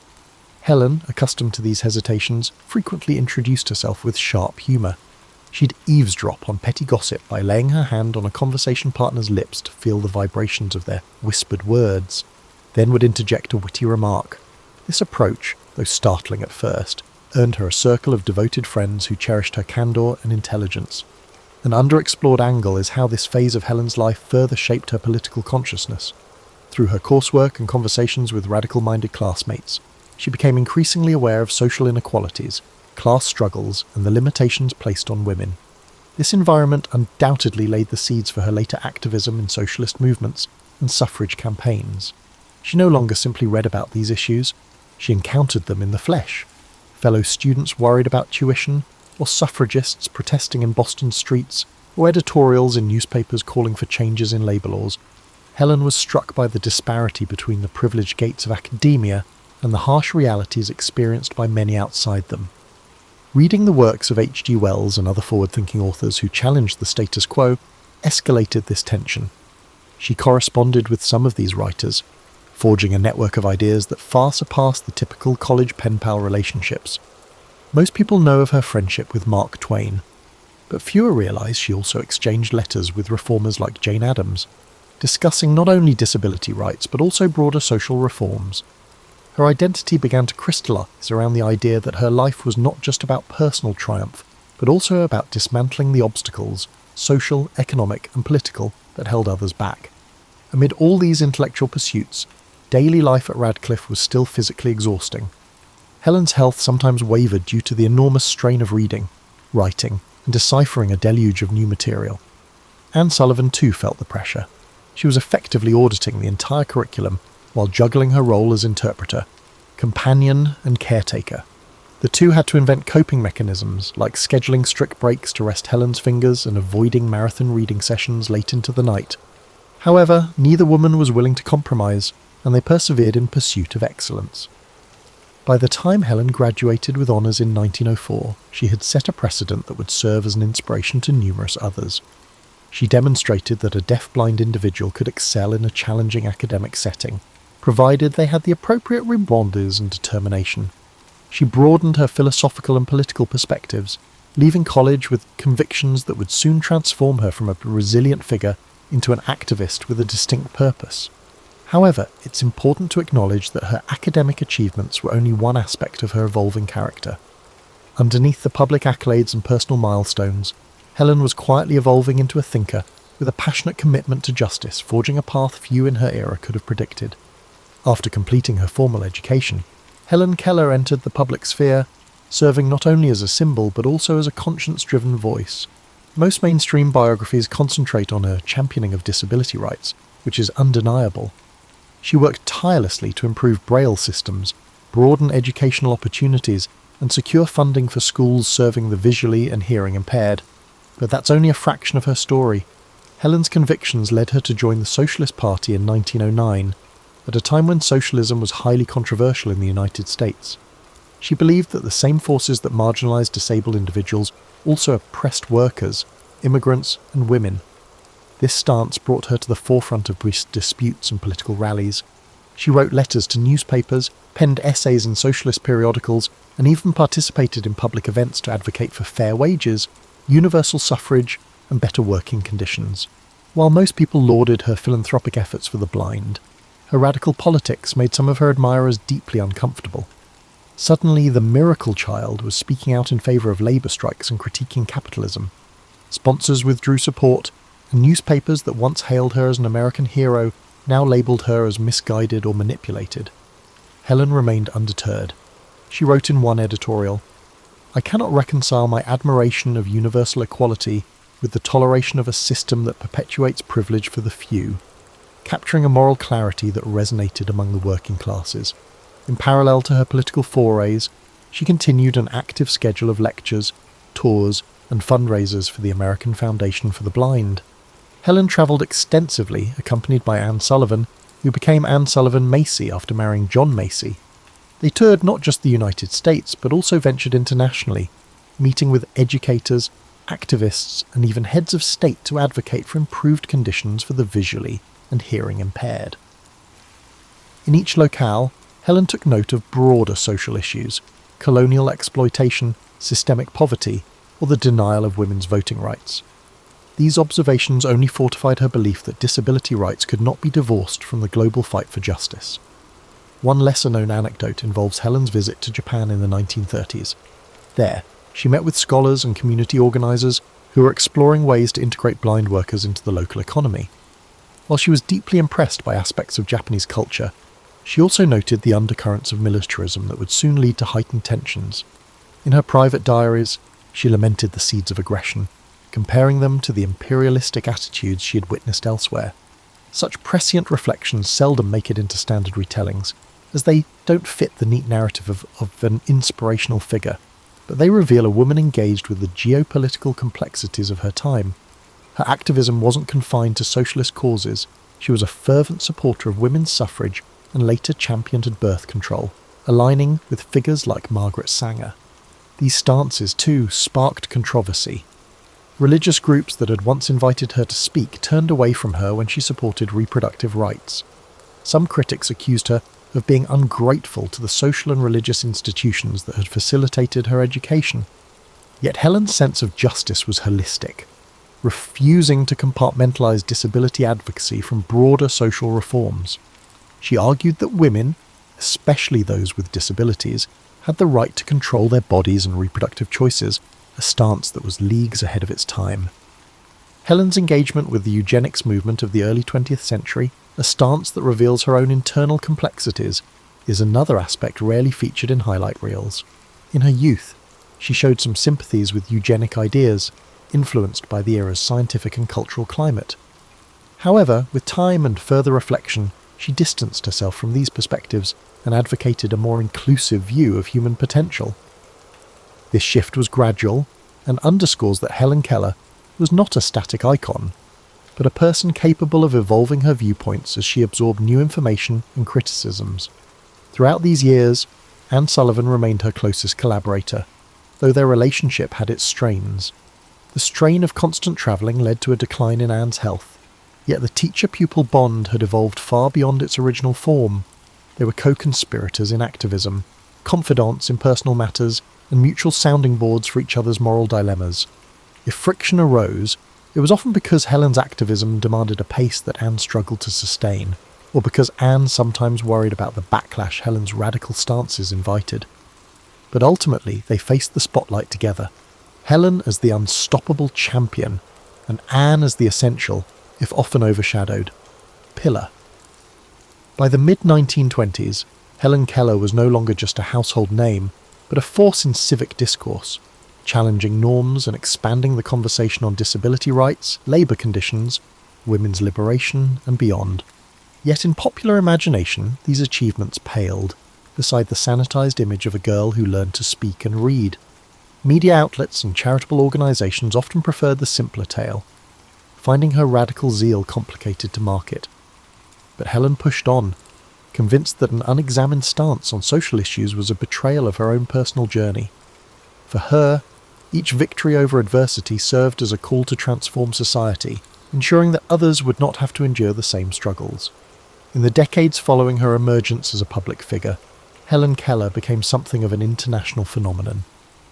Helen, accustomed to these hesitations, frequently introduced herself with sharp humour. She'd eavesdrop on petty gossip by laying her hand on a conversation partner's lips to feel the vibrations of their whispered words, then would interject a witty remark. This approach, though startling at first, earned her a circle of devoted friends who cherished her candour and intelligence. An underexplored angle is how this phase of Helen's life further shaped her political consciousness. Through her coursework and conversations with radical-minded classmates, she became increasingly aware of social inequalities, class struggles, and the limitations placed on women. This environment undoubtedly laid the seeds for her later activism in socialist movements and suffrage campaigns. She no longer simply read about these issues, she encountered them in the flesh. Fellow students worried about tuition, or suffragists protesting in Boston streets, or editorials in newspapers calling for changes in labour laws. Helen was struck by the disparity between the privileged gates of academia and the harsh realities experienced by many outside them. Reading the works of H.G. Wells and other forward-thinking authors who challenged the status quo escalated this tension. She corresponded with some of these writers, forging a network of ideas that far surpassed the typical college pen-pal relationships. Most people know of her friendship with Mark Twain, but fewer realise she also exchanged letters with reformers like Jane Addams, discussing not only disability rights but also broader social reforms. Her identity began to crystallise around the idea that her life was not just about personal triumph, but also about dismantling the obstacles, social, economic and political, that held others back. Amid all these intellectual pursuits, daily life at Radcliffe was still physically exhausting. Helen's health sometimes wavered due to the enormous strain of reading, writing, and deciphering a deluge of new material. Anne Sullivan too felt the pressure. She was effectively auditing the entire curriculum while juggling her role as interpreter, companion and caretaker. The two had to invent coping mechanisms, like scheduling strict breaks to rest Helen's fingers and avoiding marathon reading sessions late into the night. However, neither woman was willing to compromise, and they persevered in pursuit of excellence. By the time Helen graduated with honours in 1904, she had set a precedent that would serve as an inspiration to numerous others. She demonstrated that a deaf-blind individual could excel in a challenging academic setting, provided they had the appropriate rebonders and determination. She broadened her philosophical and political perspectives, leaving college with convictions that would soon transform her from a resilient figure into an activist with a distinct purpose. However, it's important to acknowledge that her academic achievements were only one aspect of her evolving character. Underneath the public accolades and personal milestones, Helen was quietly evolving into a thinker with a passionate commitment to justice, forging a path few in her era could have predicted. After completing her formal education, Helen Keller entered the public sphere, serving not only as a symbol but also as a conscience-driven voice. Most mainstream biographies concentrate on her championing of disability rights, which is undeniable. She worked tirelessly to improve Braille systems, broaden educational opportunities, and secure funding for schools serving the visually and hearing impaired. But that's only a fraction of her story. Helen's convictions led her to join the Socialist Party in 1909, at a time when socialism was highly controversial in the United States. She believed that the same forces that marginalised disabled individuals also oppressed workers, immigrants, and women. This stance brought her to the forefront of disputes and political rallies. She wrote letters to newspapers, penned essays in socialist periodicals, and even participated in public events to advocate for fair wages, universal suffrage, and better working conditions. While most people lauded her philanthropic efforts for the blind, her radical politics made some of her admirers deeply uncomfortable. Suddenly, the miracle child was speaking out in favour of labour strikes and critiquing capitalism. Sponsors withdrew support, and newspapers that once hailed her as an American hero now labelled her as misguided or manipulated. Helen remained undeterred. She wrote in one editorial, "I cannot reconcile my admiration of universal equality with the toleration of a system that perpetuates privilege for the few," capturing a moral clarity that resonated among the working classes. In parallel to her political forays, she continued an active schedule of lectures, tours, and fundraisers for the American Foundation for the Blind. Helen travelled extensively, accompanied by Anne Sullivan, who became Anne Sullivan Macy after marrying John Macy. They toured not just the United States, but also ventured internationally, meeting with educators, activists, and even heads of state to advocate for improved conditions for the visually and hearing impaired. In each locale, Helen took note of broader social issues: colonial exploitation, systemic poverty, or the denial of women's voting rights. These observations only fortified her belief that disability rights could not be divorced from the global fight for justice. One lesser-known anecdote involves Helen's visit to Japan in the 1930s. There, she met with scholars and community organisers who were exploring ways to integrate blind workers into the local economy. While she was deeply impressed by aspects of Japanese culture, she also noted the undercurrents of militarism that would soon lead to heightened tensions. In her private diaries, she lamented the seeds of aggression, comparing them to the imperialistic attitudes she had witnessed elsewhere. Such prescient reflections seldom make it into standard retellings, as they don't fit the neat narrative of an inspirational figure, but they reveal a woman engaged with the geopolitical complexities of her time. Her activism wasn't confined to socialist causes. She was a fervent supporter of women's suffrage and later championed birth control, aligning with figures like Margaret Sanger. These stances, too, sparked controversy. Religious groups that had once invited her to speak turned away from her when she supported reproductive rights. Some critics accused her of being ungrateful to the social and religious institutions that had facilitated her education. Yet Helen's sense of justice was holistic, refusing to compartmentalise disability advocacy from broader social reforms. She argued that women, especially those with disabilities, had the right to control their bodies and reproductive choices, a stance that was leagues ahead of its time. Helen's engagement with the eugenics movement of the early 20th century, a stance that reveals her own internal complexities, is another aspect rarely featured in highlight reels. In her youth, she showed some sympathies with eugenic ideas, influenced by the era's scientific and cultural climate. However, with time and further reflection, she distanced herself from these perspectives and advocated a more inclusive view of human potential. This shift was gradual and underscores that Helen Keller was not a static icon, but a person capable of evolving her viewpoints as she absorbed new information and criticisms. Throughout these years, Anne Sullivan remained her closest collaborator, though their relationship had its strains. The strain of constant travelling led to a decline in Anne's health, yet the teacher-pupil bond had evolved far beyond its original form. They were co-conspirators in activism, confidants in personal matters, and mutual sounding boards for each other's moral dilemmas. If friction arose, it was often because Helen's activism demanded a pace that Anne struggled to sustain, or because Anne sometimes worried about the backlash Helen's radical stances invited. But ultimately, they faced the spotlight together, Helen as the unstoppable champion, and Anne as the essential, if often overshadowed, pillar. By the mid-1920s, Helen Keller was no longer just a household name, but a force in civic discourse, challenging norms and expanding the conversation on disability rights, labour conditions, women's liberation, and beyond. Yet in popular imagination, these achievements paled, beside the sanitised image of a girl who learned to speak and read. Media outlets and charitable organisations often preferred the simpler tale, finding her radical zeal complicated to market. But Helen pushed on, convinced that an unexamined stance on social issues was a betrayal of her own personal journey. For her, each victory over adversity served as a call to transform society, ensuring that others would not have to endure the same struggles. In the decades following her emergence as a public figure, Helen Keller became something of an international phenomenon.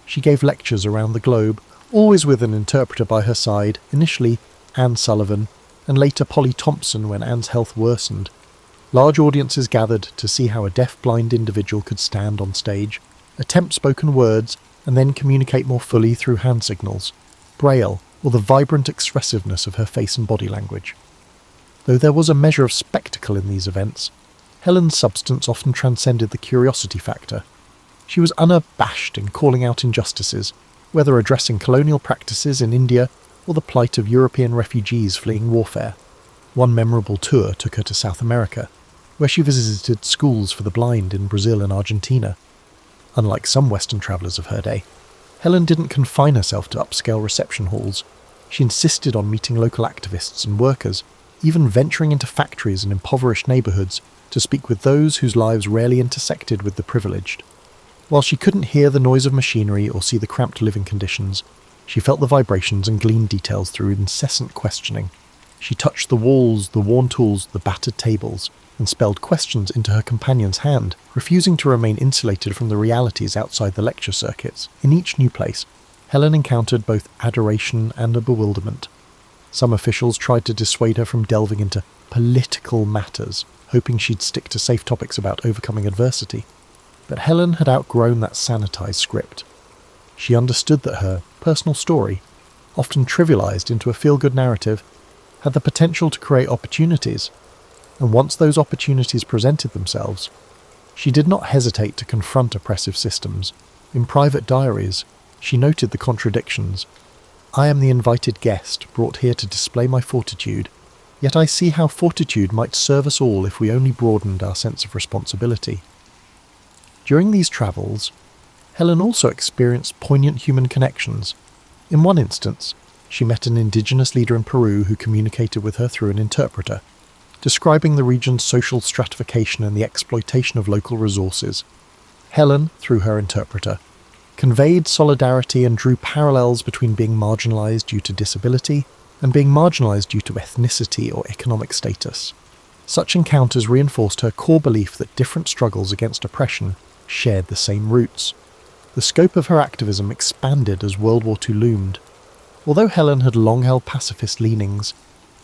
She gave lectures around the globe, always with an interpreter by her side, initially Anne Sullivan, and later Polly Thompson when Anne's health worsened. Large audiences gathered to see how a deaf-blind individual could stand on stage, attempt spoken words, and then communicate more fully through hand signals, braille, or the vibrant expressiveness of her face and body language. Though there was a measure of spectacle in these events, Helen's substance often transcended the curiosity factor. She was unabashed in calling out injustices, whether addressing colonial practices in India or the plight of European refugees fleeing warfare. One memorable tour took her to South America, where she visited schools for the blind in Brazil and Argentina. Unlike some Western travellers of her day, Helen didn't confine herself to upscale reception halls. She insisted on meeting local activists and workers, even venturing into factories and impoverished neighbourhoods to speak with those whose lives rarely intersected with the privileged. While she couldn't hear the noise of machinery or see the cramped living conditions, she felt the vibrations and gleaned details through incessant questioning. She touched the walls, the worn tools, the battered tables, and spelled questions into her companion's hand, refusing to remain insulated from the realities outside the lecture circuits. In each new place, Helen encountered both adoration and a bewilderment. Some officials tried to dissuade her from delving into political matters, hoping she'd stick to safe topics about overcoming adversity. But Helen had outgrown that sanitized script. She understood that her personal story, often trivialized into a feel-good narrative, had the potential to create opportunities, and once those opportunities presented themselves, she did not hesitate to confront oppressive systems. In private diaries, she noted the contradictions. "I am the invited guest, brought here to display my fortitude. Yet I see how fortitude might serve us all if we only broadened our sense of responsibility. During these travels, Helen also experienced poignant human connections. In one instance, she met an indigenous leader in Peru who communicated with her through an interpreter, describing the region's social stratification and the exploitation of local resources. Helen, through her interpreter, conveyed solidarity and drew parallels between being marginalised due to disability and being marginalised due to ethnicity or economic status. Such encounters reinforced her core belief that different struggles against oppression shared the same roots. The scope of her activism expanded as World War II loomed. Although Helen had long held pacifist leanings,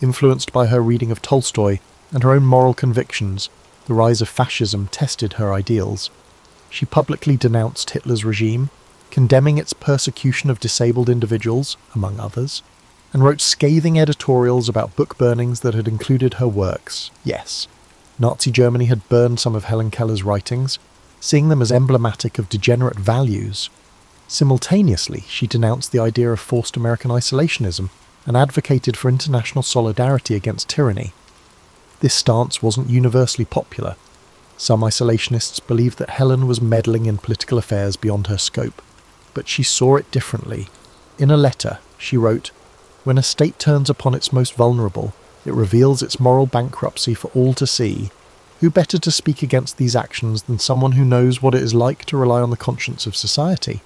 influenced by her reading of Tolstoy and her own moral convictions, the rise of fascism tested her ideals. She publicly denounced Hitler's regime, condemning its persecution of disabled individuals, among others, and wrote scathing editorials about book burnings that had included her works. Yes, Nazi Germany had burned some of Helen Keller's writings, seeing them as emblematic of degenerate values. Simultaneously, she denounced the idea of forced American isolationism and advocated for international solidarity against tyranny. This stance wasn't universally popular. Some isolationists believed that Helen was meddling in political affairs beyond her scope, but she saw it differently. In a letter, she wrote, "When a state turns upon its most vulnerable, it reveals its moral bankruptcy for all to see. Who better to speak against these actions than someone who knows what it is like to rely on the conscience of society?"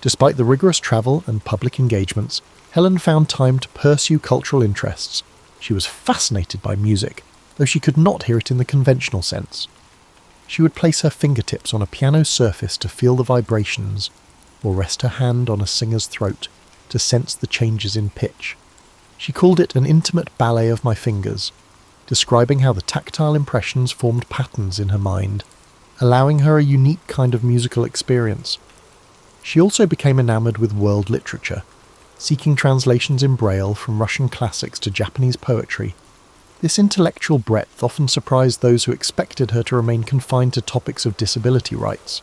Despite the rigorous travel and public engagements, Helen found time to pursue cultural interests. She was fascinated by music, though she could not hear it in the conventional sense. She would place her fingertips on a piano's surface to feel the vibrations, or rest her hand on a singer's throat to sense the changes in pitch. She called it an intimate ballet of my fingers, describing how the tactile impressions formed patterns in her mind, allowing her a unique kind of musical experience. She also became enamoured with world literature, seeking translations in Braille from Russian classics to Japanese poetry. This intellectual breadth often surprised those who expected her to remain confined to topics of disability rights.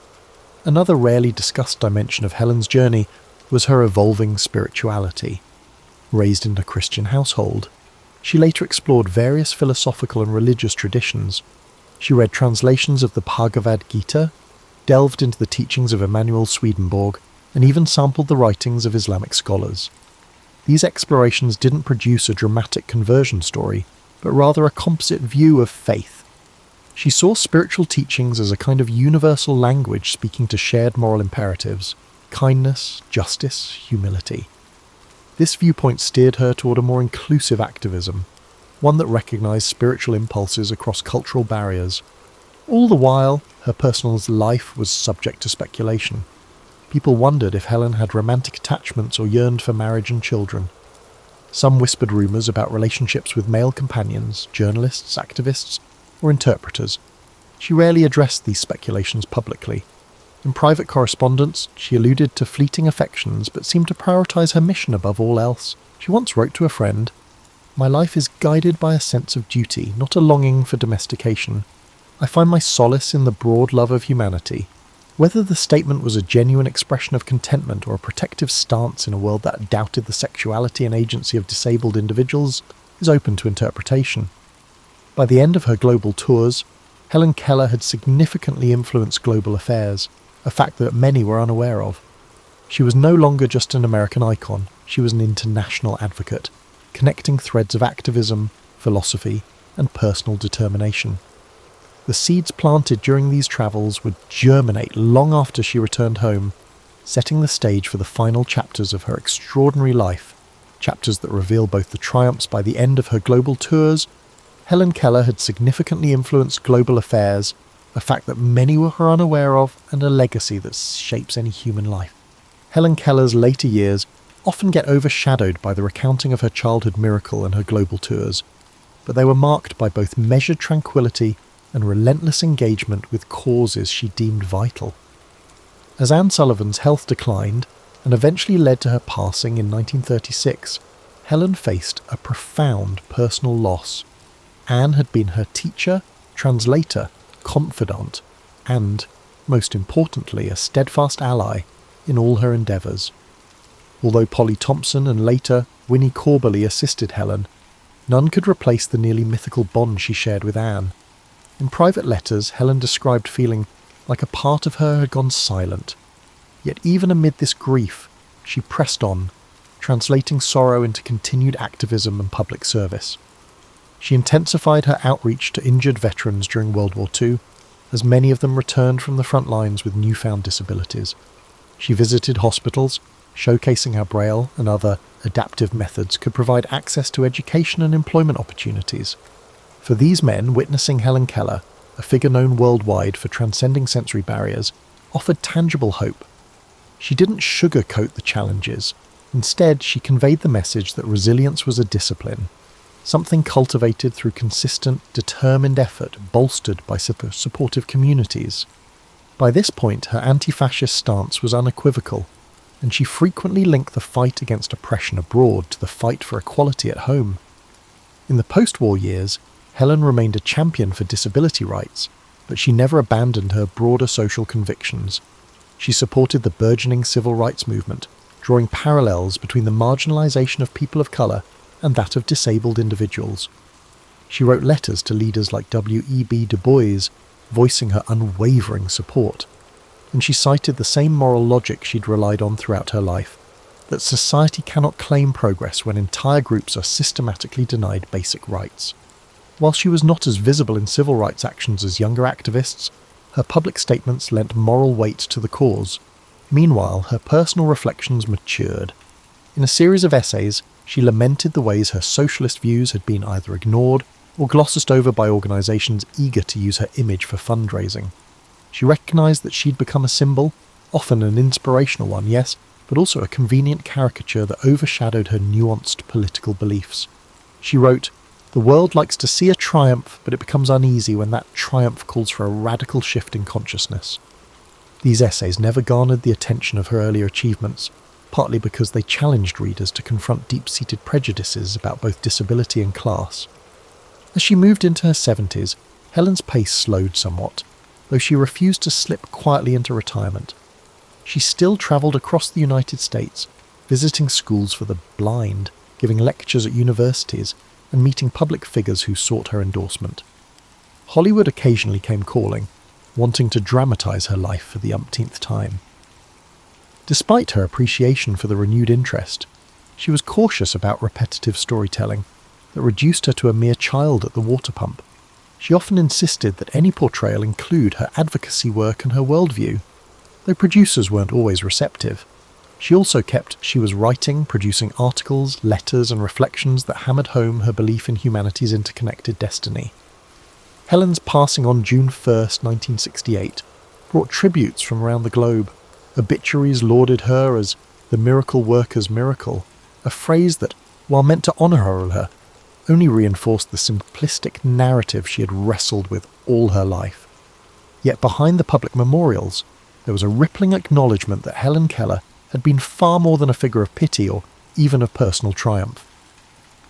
Another rarely discussed dimension of Helen's journey was her evolving spirituality. Raised in a Christian household, she later explored various philosophical and religious traditions. She read translations of the Bhagavad Gita, delved into the teachings of Emanuel Swedenborg, and even sampled the writings of Islamic scholars. These explorations didn't produce a dramatic conversion story, but rather a composite view of faith. She saw spiritual teachings as a kind of universal language speaking to shared moral imperatives: kindness, justice, humility. This viewpoint steered her toward a more inclusive activism, one that recognized spiritual impulses across cultural barriers. All the while, her personal life was subject to speculation. People wondered if Helen had romantic attachments or yearned for marriage and children. Some whispered rumours about relationships with male companions, journalists, activists, or interpreters. She rarely addressed these speculations publicly. In private correspondence, she alluded to fleeting affections but seemed to prioritise her mission above all else. She once wrote to a friend, "My life is guided by a sense of duty, not a longing for domestication. I find my solace in the broad love of humanity." Whether the statement was a genuine expression of contentment or a protective stance in a world that doubted the sexuality and agency of disabled individuals is open to interpretation. By the end of her global tours, Helen Keller had significantly influenced global affairs, a fact that many were unaware of. She was no longer just an American icon, she was an international advocate, connecting threads of activism, philosophy, and personal determination. The seeds planted during these travels would germinate long after she returned home, setting the stage for the final chapters of her extraordinary life, chapters that reveal both the triumphs by the end of her global tours. Helen Keller had significantly influenced global affairs, a fact that many were unaware of, and a legacy that shapes any human life. Helen Keller's later years often get overshadowed by the recounting of her childhood miracle and her global tours, but they were marked by both measured tranquility and relentless engagement with causes she deemed vital. As Anne Sullivan's health declined and eventually led to her passing in 1936, Helen faced a profound personal loss. Anne had been her teacher, translator, confidant, and, most importantly, a steadfast ally in all her endeavours. Although Polly Thompson and later Winnie Corbally assisted Helen, None could replace the nearly mythical bond she shared with Anne. In private letters, Helen described feeling like a part of her had gone silent. Yet even amid this grief, she pressed on, translating sorrow into continued activism and public service. She intensified her outreach to injured veterans during World War II, as many of them returned from the front lines with newfound disabilities. She visited hospitals, showcasing how Braille and other adaptive methods could provide access to education and employment opportunities. For these men, witnessing Helen Keller, a figure known worldwide for transcending sensory barriers, offered tangible hope. She didn't sugarcoat the challenges. Instead, she conveyed the message that resilience was a discipline, something cultivated through consistent, determined effort bolstered by supportive communities. By this point, her anti-fascist stance was unequivocal, and she frequently linked the fight against oppression abroad to the fight for equality at home. In the post-war years, Helen remained a champion for disability rights, but she never abandoned her broader social convictions. She supported the burgeoning civil rights movement, drawing parallels between the marginalization of people of colour and that of disabled individuals. She wrote letters to leaders like W.E.B. Du Bois, voicing her unwavering support, and she cited the same moral logic she'd relied on throughout her life, that society cannot claim progress when entire groups are systematically denied basic rights. While she was not as visible in civil rights actions as younger activists, her public statements lent moral weight to the cause. Meanwhile, her personal reflections matured. In a series of essays, she lamented the ways her socialist views had been either ignored or glossed over by organisations eager to use her image for fundraising. She recognised that she'd become a symbol, often an inspirational one, yes, but also a convenient caricature that overshadowed her nuanced political beliefs. She wrote, "The world likes to see a triumph, but it becomes uneasy when that triumph calls for a radical shift in consciousness." These essays never garnered the attention of her earlier achievements, partly because they challenged readers to confront deep-seated prejudices about both disability and class. As she moved into her 70s, Helen's pace slowed somewhat, though she refused to slip quietly into retirement. She still travelled across the United States, visiting schools for the blind, giving lectures at universities, and meeting public figures who sought her endorsement. Hollywood occasionally came calling, wanting to dramatise her life for the umpteenth time. Despite her appreciation for the renewed interest, she was cautious about repetitive storytelling that reduced her to a mere child at the water pump. She often insisted that any portrayal include her advocacy work and her worldview, though producers weren't always receptive. She also kept she was writing, producing articles, letters and reflections that hammered home her belief in humanity's interconnected destiny. Helen's passing on June 1st, 1968, brought tributes from around the globe. Obituaries lauded her as the miracle worker's miracle, a phrase that, while meant to honour her, only reinforced the simplistic narrative she had wrestled with all her life. Yet behind the public memorials, there was a rippling acknowledgement that Helen Keller had been far more than a figure of pity or even of personal triumph.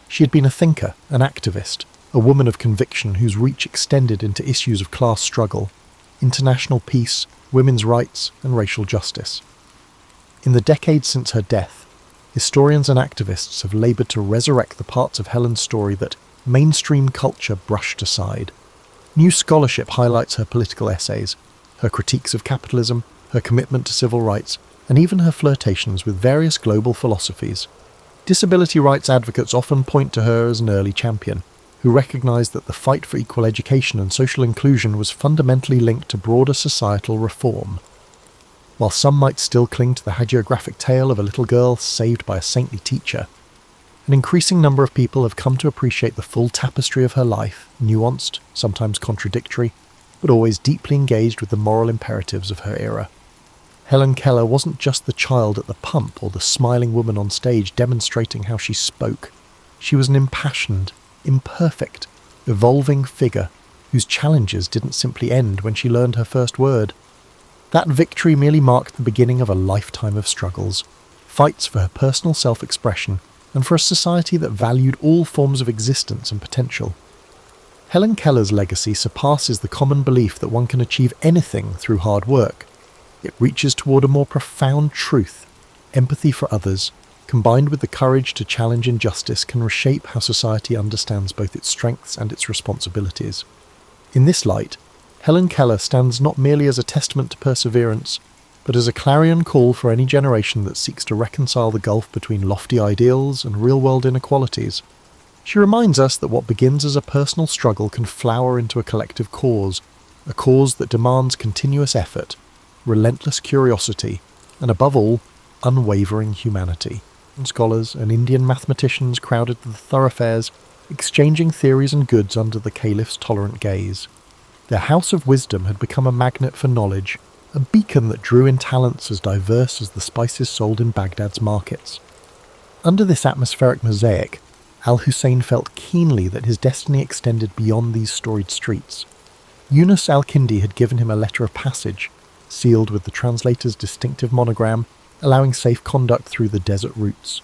She had been a thinker, an activist, a woman of conviction whose reach extended into issues of class struggle, international peace, women's rights, and racial justice. In the decades since her death, historians and activists have laboured to resurrect the parts of Helen's story that mainstream culture brushed aside. New scholarship highlights her political essays, her critiques of capitalism, her commitment to civil rights, and even her flirtations with various global philosophies. Disability rights advocates often point to her as an early champion, who recognised that the fight for equal education and social inclusion was fundamentally linked to broader societal reform. While some might still cling to the hagiographic tale of a little girl saved by a saintly teacher, an increasing number of people have come to appreciate the full tapestry of her life, nuanced, sometimes contradictory, but always deeply engaged with the moral imperatives of her era. Helen Keller wasn't just the child at the pump or the smiling woman on stage demonstrating how she spoke. She was an impassioned, imperfect, evolving figure whose challenges didn't simply end when she learned her first word. That victory merely marked the beginning of a lifetime of struggles, fights for her personal self-expression and for a society that valued all forms of existence and potential. Helen Keller's legacy surpasses the common belief that one can achieve anything through hard work. It reaches toward a more profound truth, empathy for others, combined with the courage to challenge injustice, can reshape how society understands both its strengths and its responsibilities. In this light, Helen Keller stands not merely as a testament to perseverance, but as a clarion call for any generation that seeks to reconcile the gulf between lofty ideals and real-world inequalities. She reminds us that what begins as a personal struggle can flower into a collective cause, a cause that demands continuous effort, relentless curiosity, and above all, unwavering humanity. Scholars and Indian mathematicians crowded the thoroughfares, exchanging theories and goods under the caliph's tolerant gaze. Their house of wisdom had become a magnet for knowledge, a beacon that drew in talents as diverse as the spices sold in Baghdad's markets. Under this atmospheric mosaic, Al-Hussein felt keenly that his destiny extended beyond these storied streets. Yunus al-Kindi had given him a letter of passage, sealed with the translator's distinctive monogram, allowing safe conduct through the desert routes.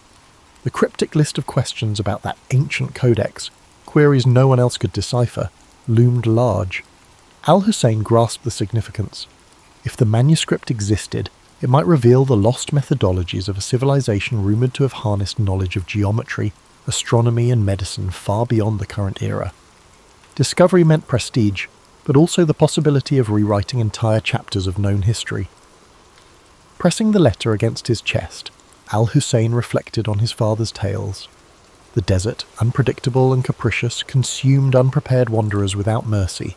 The cryptic list of questions about that ancient codex, queries no one else could decipher, loomed large. Al-Hussein grasped the significance. If the manuscript existed, it might reveal the lost methodologies of a civilization rumoured to have harnessed knowledge of geometry, astronomy and medicine far beyond the current era. Discovery meant prestige, but also the possibility of rewriting entire chapters of known history. Pressing the letter against his chest, Al-Hussein reflected on his father's tales. The desert, unpredictable and capricious, consumed unprepared wanderers without mercy.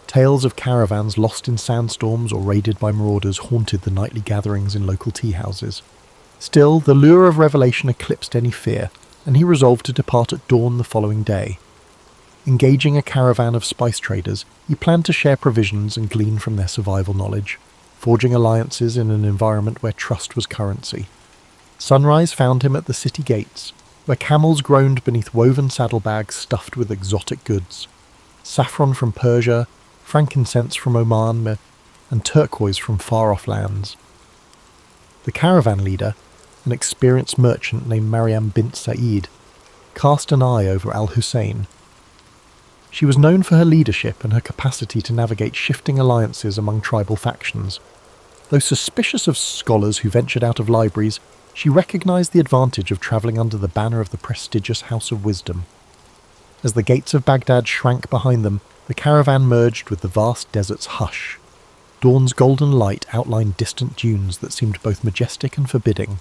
Tales of caravans lost in sandstorms or raided by marauders haunted the nightly gatherings in local tea houses. Still, the lure of revelation eclipsed any fear, and he resolved to depart at dawn the following day. Engaging a caravan of spice traders, he planned to share provisions and glean from their survival knowledge, forging alliances in an environment where trust was currency. Sunrise found him at the city gates, where camels groaned beneath woven saddlebags stuffed with exotic goods. Saffron from Persia, frankincense from Oman, and turquoise from far-off lands. The caravan leader, an experienced merchant named Maryam bint Sa'id, cast an eye over Al-Hussein. She was known for her leadership and her capacity to navigate shifting alliances among tribal factions. Though suspicious of scholars who ventured out of libraries, she recognized the advantage of travelling under the banner of the prestigious House of Wisdom. As the gates of Baghdad shrank behind them, the caravan merged with the vast desert's hush. Dawn's golden light outlined distant dunes that seemed both majestic and forbidding.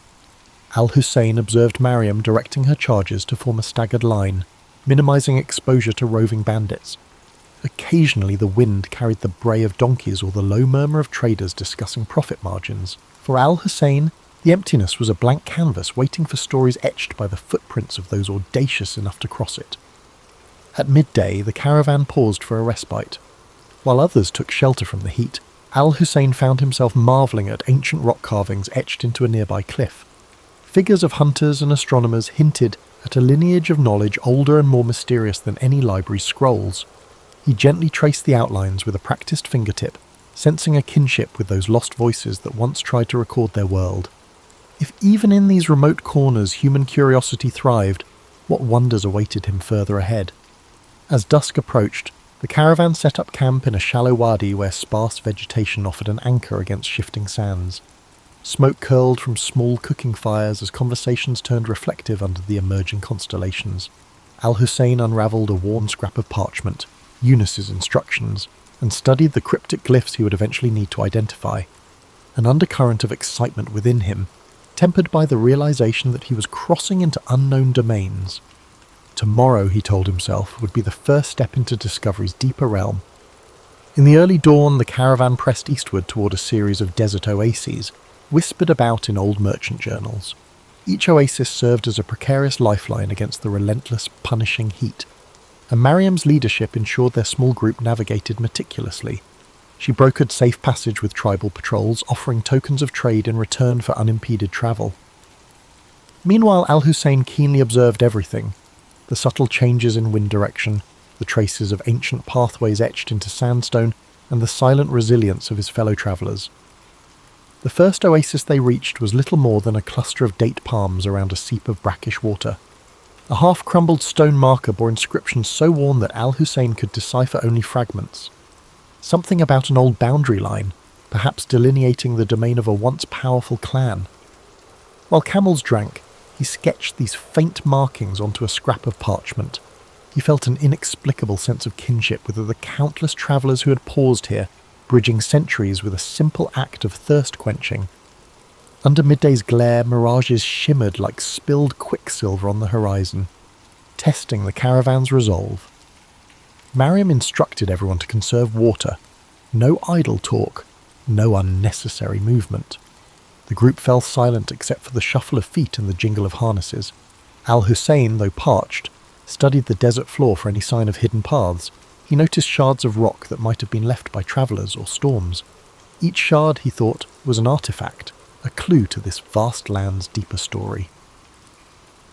Al-Hussein observed Maryam directing her charges to form a staggered line, minimizing exposure to roving bandits. Occasionally the wind carried the bray of donkeys or the low murmur of traders discussing profit margins. For Al-Hussein, the emptiness was a blank canvas waiting for stories etched by the footprints of those audacious enough to cross it. At midday, the caravan paused for a respite. While others took shelter from the heat, Al-Hussein found himself marvelling at ancient rock carvings etched into a nearby cliff. Figures of hunters and astronomers hinted at a lineage of knowledge older and more mysterious than any library's scrolls. He gently traced the outlines with a practiced fingertip, sensing a kinship with those lost voices that once tried to record their world. If even in these remote corners human curiosity thrived, what wonders awaited him further ahead? As dusk approached, the caravan set up camp in a shallow wadi where sparse vegetation offered an anchor against shifting sands. Smoke curled from small cooking fires as conversations turned reflective under the emerging constellations. Al-Hussein unravelled a worn scrap of parchment, Yunus's instructions, and studied the cryptic glyphs he would eventually need to identify. An undercurrent of excitement within him, tempered by the realization that he was crossing into unknown domains. Tomorrow, he told himself, would be the first step into discovery's deeper realm. In the early dawn, the caravan pressed eastward toward a series of desert oases, whispered about in old merchant journals. Each oasis served as a precarious lifeline against the relentless, punishing heat, and Maryam's leadership ensured their small group navigated meticulously. She brokered safe passage with tribal patrols, offering tokens of trade in return for unimpeded travel. Meanwhile, Al-Hussein keenly observed everything: the subtle changes in wind direction, the traces of ancient pathways etched into sandstone, and the silent resilience of his fellow travellers. The first oasis they reached was little more than a cluster of date palms around a seep of brackish water. A half-crumbled stone marker bore inscriptions so worn that Al-Hussein could decipher only fragments. Something about an old boundary line, perhaps delineating the domain of a once powerful clan. While camels drank, He sketched these faint markings onto a scrap of parchment. He felt an inexplicable sense of kinship with the countless travellers who had paused here, bridging centuries with a simple act of thirst-quenching. Under midday's glare, mirages shimmered like spilled quicksilver on the horizon, testing the caravan's resolve. Mariam instructed everyone to conserve water. No idle talk, no unnecessary movement. The group fell silent except for the shuffle of feet and the jingle of harnesses. Al-Hussein, though parched, studied the desert floor for any sign of hidden paths. He noticed shards of rock that might have been left by travellers or storms. Each shard, he thought, was an artifact, a clue to this vast land's deeper story.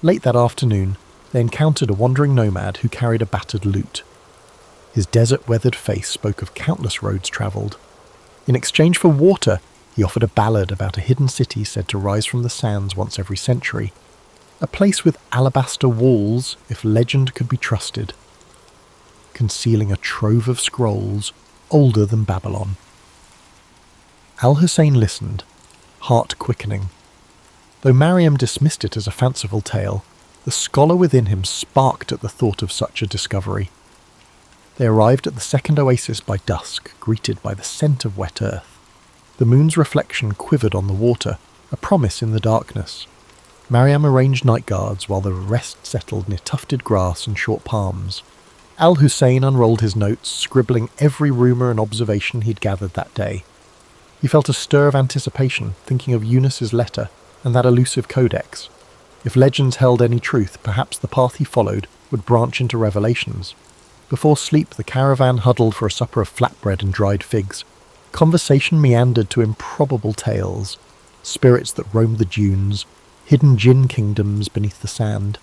Late that afternoon, they encountered a wandering nomad who carried a battered lute. His desert-weathered face spoke of countless roads travelled. In exchange for water, he offered a ballad about a hidden city said to rise from the sands once every century. A place with alabaster walls, if legend could be trusted, concealing a trove of scrolls older than Babylon. Al-Hussein listened, heart quickening. Though Mariam dismissed it as a fanciful tale, the scholar within him sparked at the thought of such a discovery. They arrived at the second oasis by dusk, greeted by the scent of wet earth. The moon's reflection quivered on the water, a promise in the darkness. Mariam arranged night guards while the rest settled near tufted grass and short palms. Al-Hussein unrolled his notes, scribbling every rumour and observation he'd gathered that day. He felt a stir of anticipation, thinking of Eunice's letter and that elusive codex. If legends held any truth, perhaps the path he followed would branch into revelations. Before sleep, the caravan huddled for a supper of flatbread and dried figs. Conversation meandered to improbable tales, spirits that roamed the dunes, hidden jinn kingdoms beneath the sand.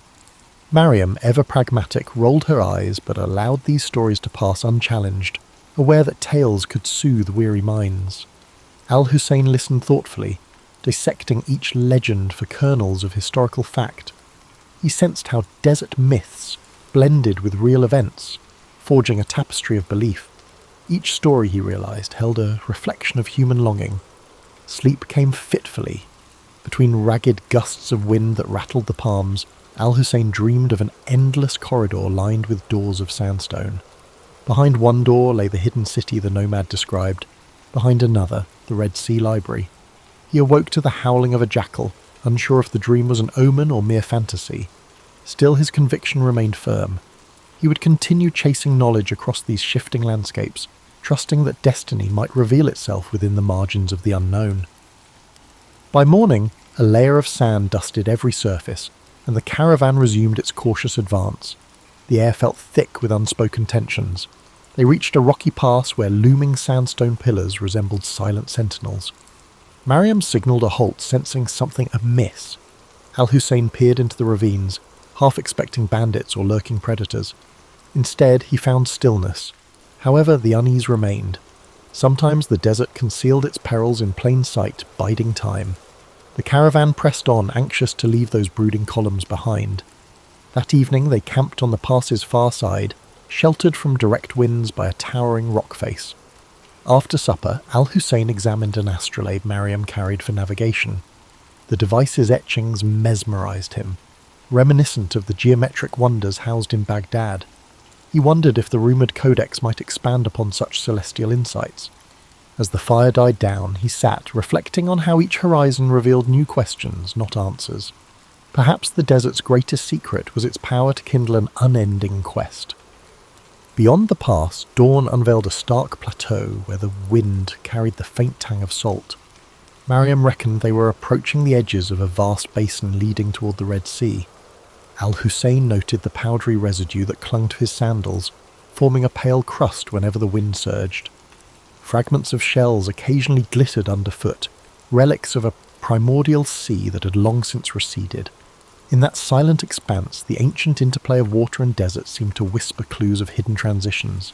Mariam, ever pragmatic, rolled her eyes but allowed these stories to pass unchallenged, aware that tales could soothe weary minds. Al-Hussein listened thoughtfully, dissecting each legend for kernels of historical fact. He sensed how desert myths blended with real events, forging a tapestry of belief. Each story, he realized, held a reflection of human longing. Sleep came fitfully. Between ragged gusts of wind that rattled the palms, Al-Hussein dreamed of an endless corridor lined with doors of sandstone. Behind one door lay the hidden city the nomad described. Behind another, the Red Sea Library. He awoke to the howling of a jackal, unsure if the dream was an omen or mere fantasy. Still, his conviction remained firm. He would continue chasing knowledge across these shifting landscapes, trusting that destiny might reveal itself within the margins of the unknown. By morning, a layer of sand dusted every surface, and the caravan resumed its cautious advance. The air felt thick with unspoken tensions. They reached a rocky pass where looming sandstone pillars resembled silent sentinels. Mariam signalled a halt, sensing something amiss. Al-Hussein peered into the ravines, half expecting bandits or lurking predators. Instead, he found stillness. However, the unease remained. Sometimes the desert concealed its perils in plain sight, biding time. The caravan pressed on, anxious to leave those brooding columns behind. That evening they camped on the pass's far side, sheltered from direct winds by a towering rock face. After supper, Al-Hussein examined an astrolabe Mariam carried for navigation. The device's etchings mesmerized him, reminiscent of the geometric wonders housed in Baghdad. He wondered if the rumoured codex might expand upon such celestial insights. As the fire died down, he sat, reflecting on how each horizon revealed new questions, not answers. Perhaps the desert's greatest secret was its power to kindle an unending quest. Beyond the pass, dawn unveiled a stark plateau where the wind carried the faint tang of salt. Mariam reckoned they were approaching the edges of a vast basin leading toward the Red Sea. Al-Hussein noted the powdery residue that clung to his sandals, forming a pale crust whenever the wind surged. Fragments of shells occasionally glittered underfoot, relics of a primordial sea that had long since receded. In that silent expanse, the ancient interplay of water and desert seemed to whisper clues of hidden transitions.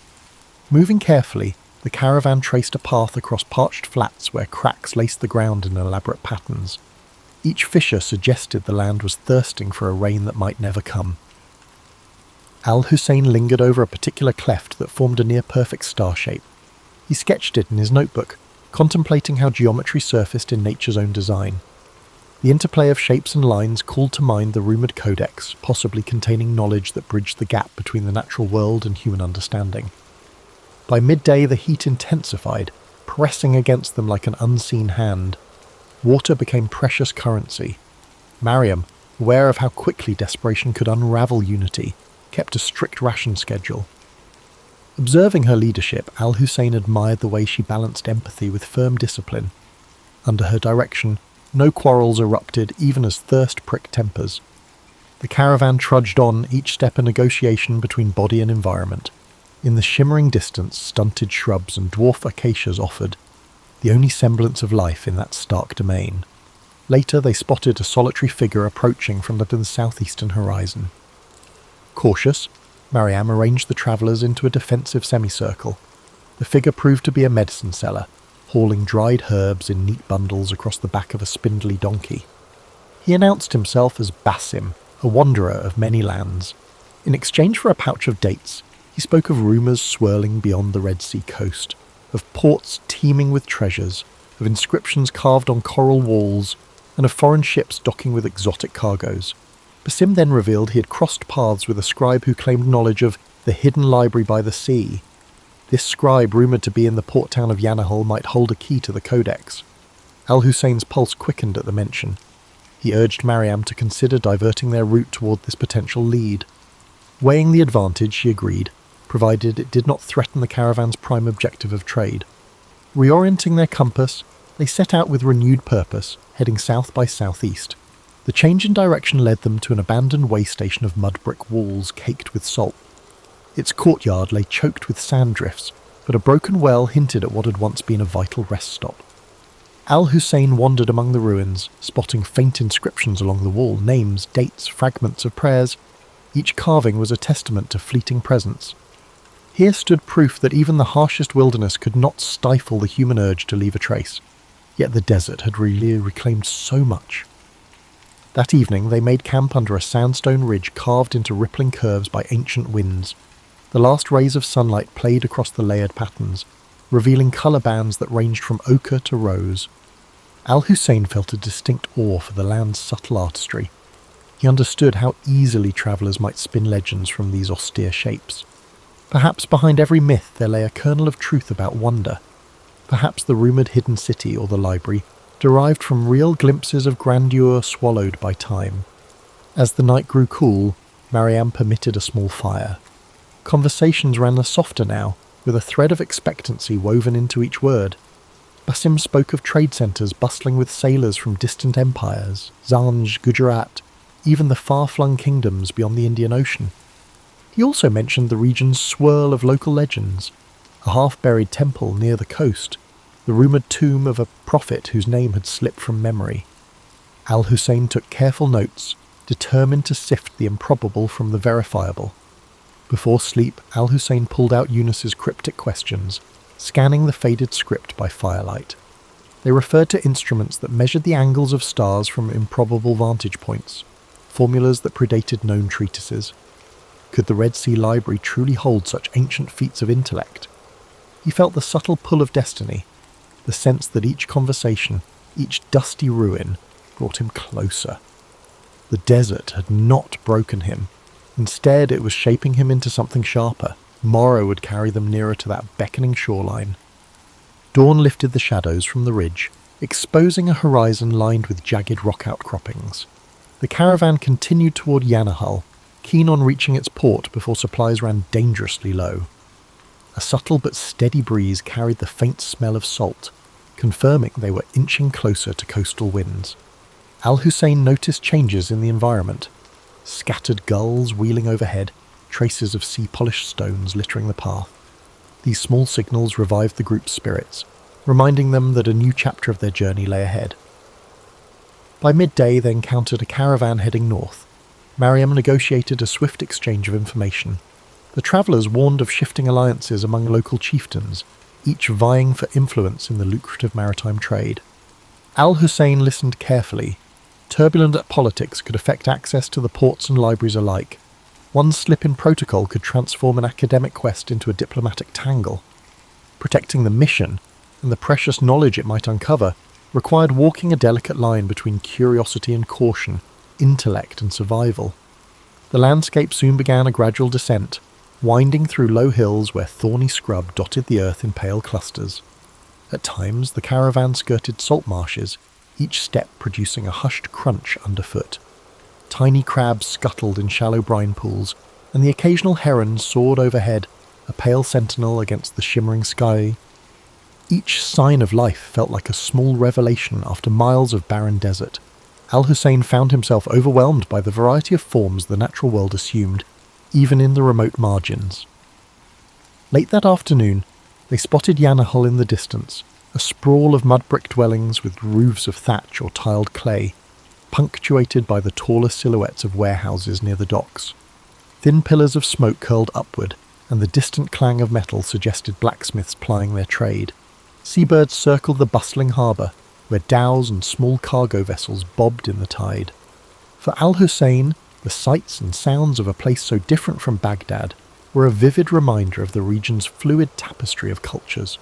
Moving carefully, the caravan traced a path across parched flats where cracks laced the ground in elaborate patterns. Each fissure suggested the land was thirsting for a rain that might never come. Al-Hussein lingered over a particular cleft that formed a near-perfect star shape. He sketched it in his notebook, contemplating how geometry surfaced in nature's own design. The interplay of shapes and lines called to mind the rumoured codex, possibly containing knowledge that bridged the gap between the natural world and human understanding. By midday the heat intensified, pressing against them like an unseen hand. Water became precious currency. Mariam, aware of how quickly desperation could unravel unity, kept a strict ration schedule. Observing her leadership, Al-Hussein admired the way she balanced empathy with firm discipline. Under her direction, no quarrels erupted even as thirst pricked tempers. The caravan trudged on, each step a negotiation between body and environment. In the shimmering distance, stunted shrubs and dwarf acacias offered, the only semblance of life in that stark domain. Later they spotted a solitary figure approaching from the southeastern horizon. Cautious, Mariam arranged the travellers into a defensive semicircle. The figure proved to be a medicine seller, hauling dried herbs in neat bundles across the back of a spindly donkey. He announced himself as Basim, a wanderer of many lands. In exchange for a pouch of dates, he spoke of rumours swirling beyond the Red Sea coast, of ports teeming with treasures, of inscriptions carved on coral walls, and of foreign ships docking with exotic cargoes. Basim then revealed he had crossed paths with a scribe who claimed knowledge of the hidden library by the sea. This scribe, rumoured to be in the port town of Yanahal, might hold a key to the codex. Al-Hussein's pulse quickened at the mention. He urged Mariam to consider diverting their route toward this potential lead. Weighing the advantage, she agreed, provided it did not threaten the caravan's prime objective of trade. Reorienting their compass, they set out with renewed purpose, heading south by southeast. The change in direction led them to an abandoned way station of mud brick walls caked with salt. Its courtyard lay choked with sand drifts, but a broken well hinted at what had once been a vital rest stop. Al-Hussein wandered among the ruins, spotting faint inscriptions along the wall, names, dates, fragments of prayers. Each carving was a testament to fleeting presence. Here stood proof that even the harshest wilderness could not stifle the human urge to leave a trace. Yet the desert had really reclaimed so much. That evening they made camp under a sandstone ridge carved into rippling curves by ancient winds. The last rays of sunlight played across the layered patterns, revealing colour bands that ranged from ochre to rose. Al-Hussein felt a distinct awe for the land's subtle artistry. He understood how easily travellers might spin legends from these austere shapes. Perhaps behind every myth there lay a kernel of truth about wonder. Perhaps the rumoured hidden city or the library derived from real glimpses of grandeur swallowed by time. As the night grew cool, Mariam permitted a small fire. Conversations ran softer now, with a thread of expectancy woven into each word. Basim spoke of trade centres bustling with sailors from distant empires, Zanj, Gujarat, even the far-flung kingdoms beyond the Indian Ocean. He also mentioned the region's swirl of local legends, a half-buried temple near the coast, the rumoured tomb of a prophet whose name had slipped from memory. Al-Hussein took careful notes, determined to sift the improbable from the verifiable. Before sleep, Al-Hussein pulled out Eunice's cryptic questions, scanning the faded script by firelight. They referred to instruments that measured the angles of stars from improbable vantage points, formulas that predated known treatises. Could the Red Sea Library truly hold such ancient feats of intellect? He felt the subtle pull of destiny, the sense that each conversation, each dusty ruin, brought him closer. The desert had not broken him. Instead, it was shaping him into something sharper. Morrow would carry them nearer to that beckoning shoreline. Dawn lifted the shadows from the ridge, exposing a horizon lined with jagged rock outcroppings. The caravan continued toward Yanahal, keen on reaching its port before supplies ran dangerously low. A subtle but steady breeze carried the faint smell of salt, confirming they were inching closer to coastal winds. Al-Hussein noticed changes in the environment. Scattered gulls wheeling overhead, traces of sea-polished stones littering the path. These small signals revived the group's spirits, reminding them that a new chapter of their journey lay ahead. By midday they encountered a caravan heading north. Mariam negotiated a swift exchange of information. The travellers warned of shifting alliances among local chieftains, each vying for influence in the lucrative maritime trade. Al-Hussein listened carefully. Turbulent politics could affect access to the ports and libraries alike. One slip in protocol could transform an academic quest into a diplomatic tangle. Protecting the mission, and the precious knowledge it might uncover, required walking a delicate line between curiosity and caution, intellect and survival. The landscape soon began a gradual descent, winding through low hills where thorny scrub dotted the earth in pale clusters. At times, the caravan skirted salt marshes, each step producing a hushed crunch underfoot. Tiny crabs scuttled in shallow brine pools, and the occasional heron soared overhead, a pale sentinel against the shimmering sky. Each sign of life felt like a small revelation after miles of barren desert. Al-Hussein found himself overwhelmed by the variety of forms the natural world assumed, even in the remote margins. Late that afternoon, they spotted Yanahal in the distance, a sprawl of mud-brick dwellings with roofs of thatch or tiled clay, punctuated by the taller silhouettes of warehouses near the docks. Thin pillars of smoke curled upward, and the distant clang of metal suggested blacksmiths plying their trade. Seabirds circled the bustling harbour, where dhows and small cargo vessels bobbed in the tide. For Al-Hussein, the sights and sounds of a place so different from Baghdad were a vivid reminder of the region's fluid tapestry of cultures.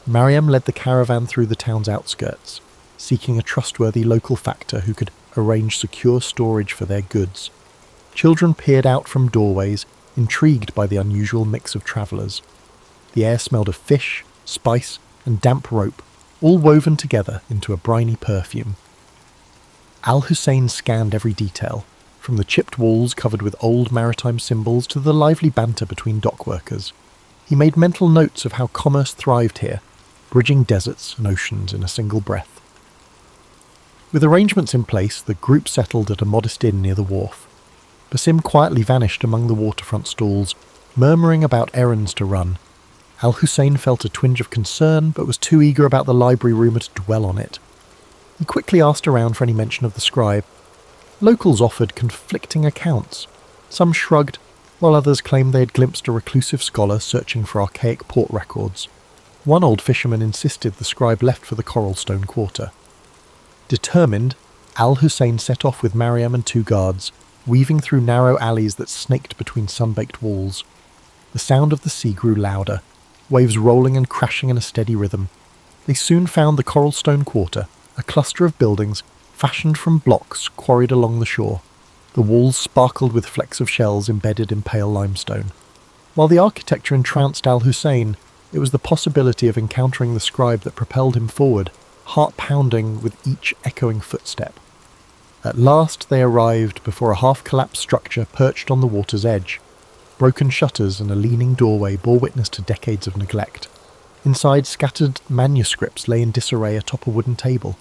Mariam led the caravan through the town's outskirts, seeking a trustworthy local factor who could arrange secure storage for their goods. Children peered out from doorways, intrigued by the unusual mix of travellers. The air smelled of fish, spice, and damp rope, all woven together into a briny perfume. Al-Hussein scanned every detail, from the chipped walls covered with old maritime symbols to the lively banter between dock workers. He made mental notes of how commerce thrived here, bridging deserts and oceans in a single breath. With arrangements in place, the group settled at a modest inn near the wharf. Basim quietly vanished among the waterfront stalls, murmuring about errands to run. Al-Hussein felt a twinge of concern, but was too eager about the library rumour to dwell on it. He quickly asked around for any mention of the scribe. Locals offered conflicting accounts. Some shrugged, while others claimed they had glimpsed a reclusive scholar searching for archaic port records. One old fisherman insisted the scribe left for the Coralstone Quarter. Determined, Al-Hussein set off with Mariam and 2 guards, weaving through narrow alleys that snaked between sun-baked walls. The sound of the sea grew louder, waves rolling and crashing in a steady rhythm. They soon found the Coralstone Quarter, a cluster of buildings fashioned from blocks quarried along the shore. The walls sparkled with flecks of shells embedded in pale limestone. While the architecture entranced Al-Hussein, it was the possibility of encountering the scribe that propelled him forward, heart-pounding with each echoing footstep. At last they arrived before a half-collapsed structure perched on the water's edge. Broken shutters and a leaning doorway bore witness to decades of neglect. Inside, scattered manuscripts lay in disarray atop a wooden table.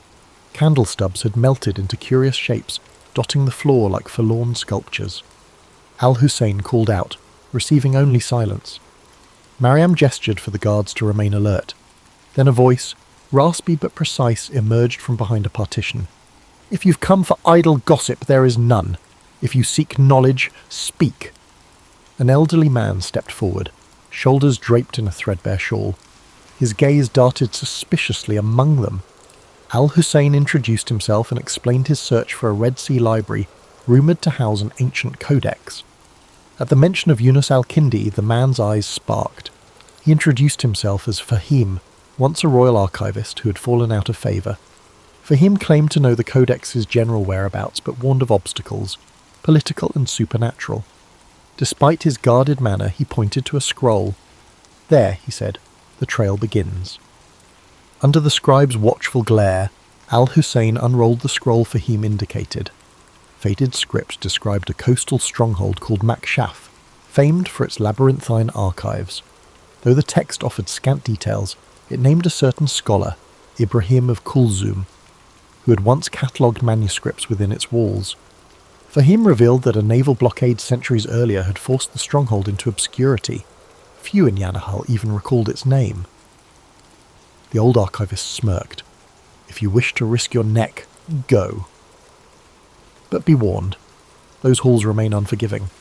Candle stubs had melted into curious shapes, dotting the floor like forlorn sculptures. Al-Hussein called out, receiving only silence. Mariam gestured for the guards to remain alert. Then a voice, raspy but precise, emerged from behind a partition. "If you've come for idle gossip, there is none. If you seek knowledge, speak." An elderly man stepped forward, shoulders draped in a threadbare shawl. His gaze darted suspiciously among them. Al-Hussein introduced himself and explained his search for a Red Sea library rumoured to house an ancient codex. At the mention of Yunus al-Kindi, the man's eyes sparked. He introduced himself as Fahim, once a royal archivist who had fallen out of favour. Fahim claimed to know the codex's general whereabouts, but warned of obstacles, political and supernatural. Despite his guarded manner, he pointed to a scroll. "There," he said, "the trail begins." Under the scribe's watchful glare, Al-Hussein unrolled the scroll Fahim indicated. Faded script described a coastal stronghold called Makshaf, famed for its labyrinthine archives. Though the text offered scant details, it named a certain scholar, Ibrahim of Kulzum, who had once catalogued manuscripts within its walls. Fahim revealed that a naval blockade centuries earlier had forced the stronghold into obscurity. Few in Yanahal even recalled its name. The old archivist smirked. "If you wish to risk your neck, go. But be warned, those halls remain unforgiving."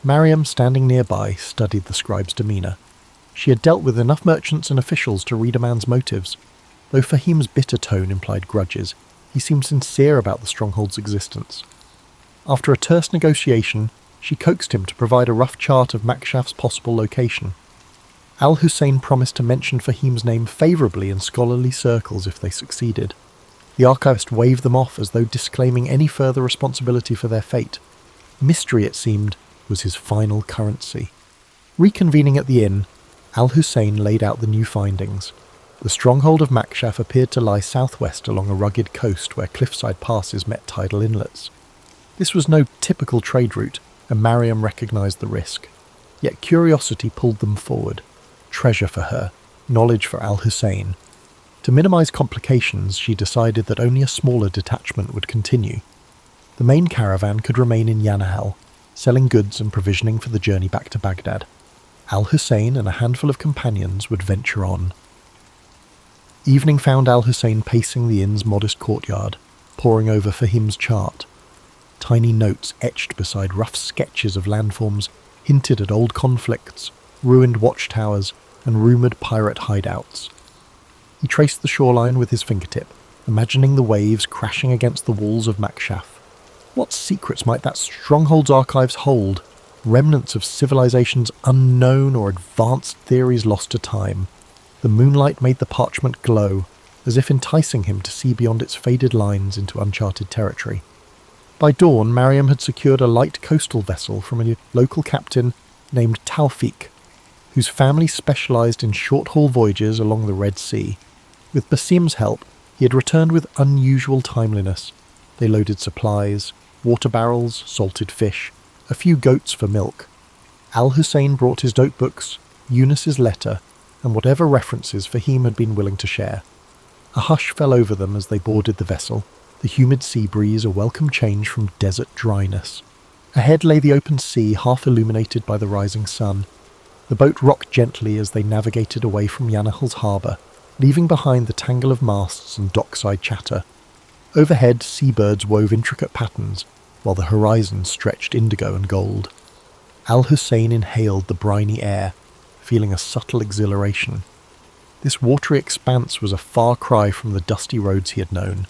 Mariam, standing nearby, studied the scribe's demeanour. She had dealt with enough merchants and officials to read a man's motives. Though Fahim's bitter tone implied grudges, he seemed sincere about the stronghold's existence. After a terse negotiation, she coaxed him to provide a rough chart of Makshaf's possible location. Al-Hussein promised to mention Fahim's name favourably in scholarly circles if they succeeded. The archivist waved them off as though disclaiming any further responsibility for their fate. Mystery, it seemed, was his final currency. Reconvening at the inn, Al-Hussein laid out the new findings. The stronghold of Makshaf appeared to lie southwest along a rugged coast where cliffside passes met tidal inlets. This was no typical trade route, and Mariam recognised the risk. Yet curiosity pulled them forward. Treasure for her, knowledge for Al-Hussein. To minimise complications, she decided that only a smaller detachment would continue. The main caravan could remain in Yanahal, selling goods and provisioning for the journey back to Baghdad. Al-Hussein and a handful of companions would venture on. Evening found Al-Hussein pacing the inn's modest courtyard, poring over Fahim's chart. Tiny notes etched beside rough sketches of landforms hinted at old conflicts, ruined watchtowers, and rumoured pirate hideouts. He traced the shoreline with his fingertip, imagining the waves crashing against the walls of Makshaf. What secrets might that stronghold's archives hold? Remnants of civilizations unknown or advanced theories lost to time. The moonlight made the parchment glow, as if enticing him to see beyond its faded lines into uncharted territory. By dawn, Mariam had secured a light coastal vessel from a local captain named Tawfiq, whose family specialised in short-haul voyages along the Red Sea. With Basim's help, he had returned with unusual timeliness. They loaded supplies, water barrels, salted fish, a few goats for milk. Al-Hussein brought his notebooks, Eunice's letter, and whatever references Fahim had been willing to share. A hush fell over them as they boarded the vessel, the humid sea breeze a welcome change from desert dryness. Ahead lay the open sea, half illuminated by the rising sun. The boat rocked gently as they navigated away from Yanahal's harbour, leaving behind the tangle of masts and dockside chatter. Overhead, seabirds wove intricate patterns, while the horizon stretched indigo and gold. Al-Hussein inhaled the briny air, feeling a subtle exhilaration. This watery expanse was a far cry from the dusty roads he had known.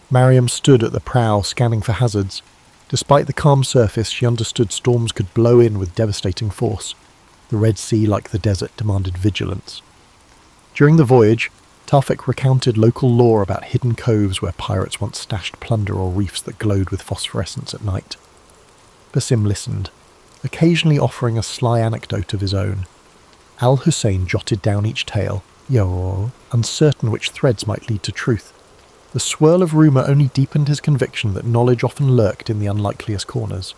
Mariam stood at the prow, scanning for hazards. Despite the calm surface, she understood storms could blow in with devastating force. The Red Sea, like the desert, demanded vigilance. During the voyage, Tawfiq recounted local lore about hidden coves where pirates once stashed plunder or reefs that glowed with phosphorescence at night. Basim listened, occasionally offering a sly anecdote of his own. Al-Hussein jotted down each tale, uncertain which threads might lead to truth. The swirl of rumour only deepened his conviction that knowledge often lurked in the unlikeliest corners.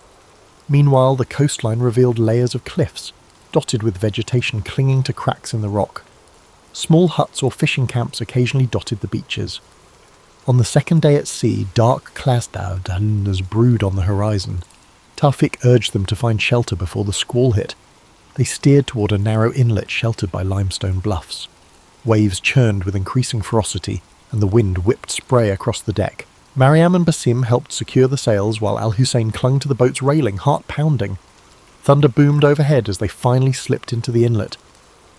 Meanwhile, the coastline revealed layers of cliffs, dotted with vegetation clinging to cracks in the rock. Small huts or fishing camps occasionally dotted the beaches. On the second day at sea, dark clouds brewed on the horizon. Tawfiq urged them to find shelter before the squall hit. They steered toward a narrow inlet sheltered by limestone bluffs. Waves churned with increasing ferocity, and the wind whipped spray across the deck. Mariam and Basim helped secure the sails while Al-Hussein clung to the boat's railing, heart pounding. Thunder boomed overhead as they finally slipped into the inlet.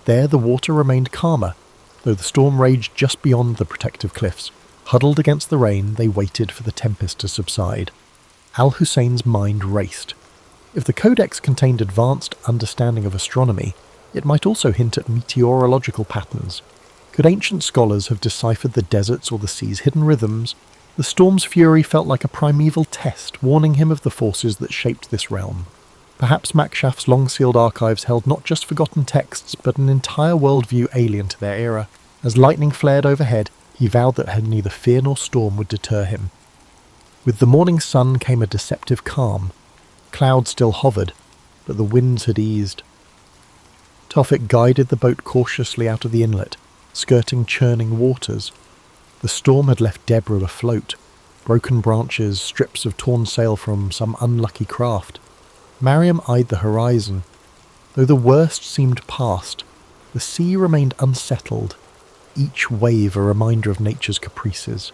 There the water remained calmer, though the storm raged just beyond the protective cliffs. Huddled against the rain, they waited for the tempest to subside. Al-Hussein's mind raced. If the codex contained advanced understanding of astronomy, it might also hint at meteorological patterns. Could ancient scholars have deciphered the desert's or the sea's hidden rhythms? The storm's fury felt like a primeval test, warning him of the forces that shaped this realm. Perhaps Makshaf's long-sealed archives held not just forgotten texts, but an entire worldview alien to their era. As lightning flared overhead, he vowed that neither fear nor storm would deter him. With the morning sun came a deceptive calm. Clouds still hovered, but the winds had eased. Tawfiq guided the boat cautiously out of the inlet, skirting churning waters. The storm had left debris afloat, broken branches, strips of torn sail from some unlucky craft. Mariam eyed the horizon. Though the worst seemed past, the sea remained unsettled, each wave a reminder of nature's caprices.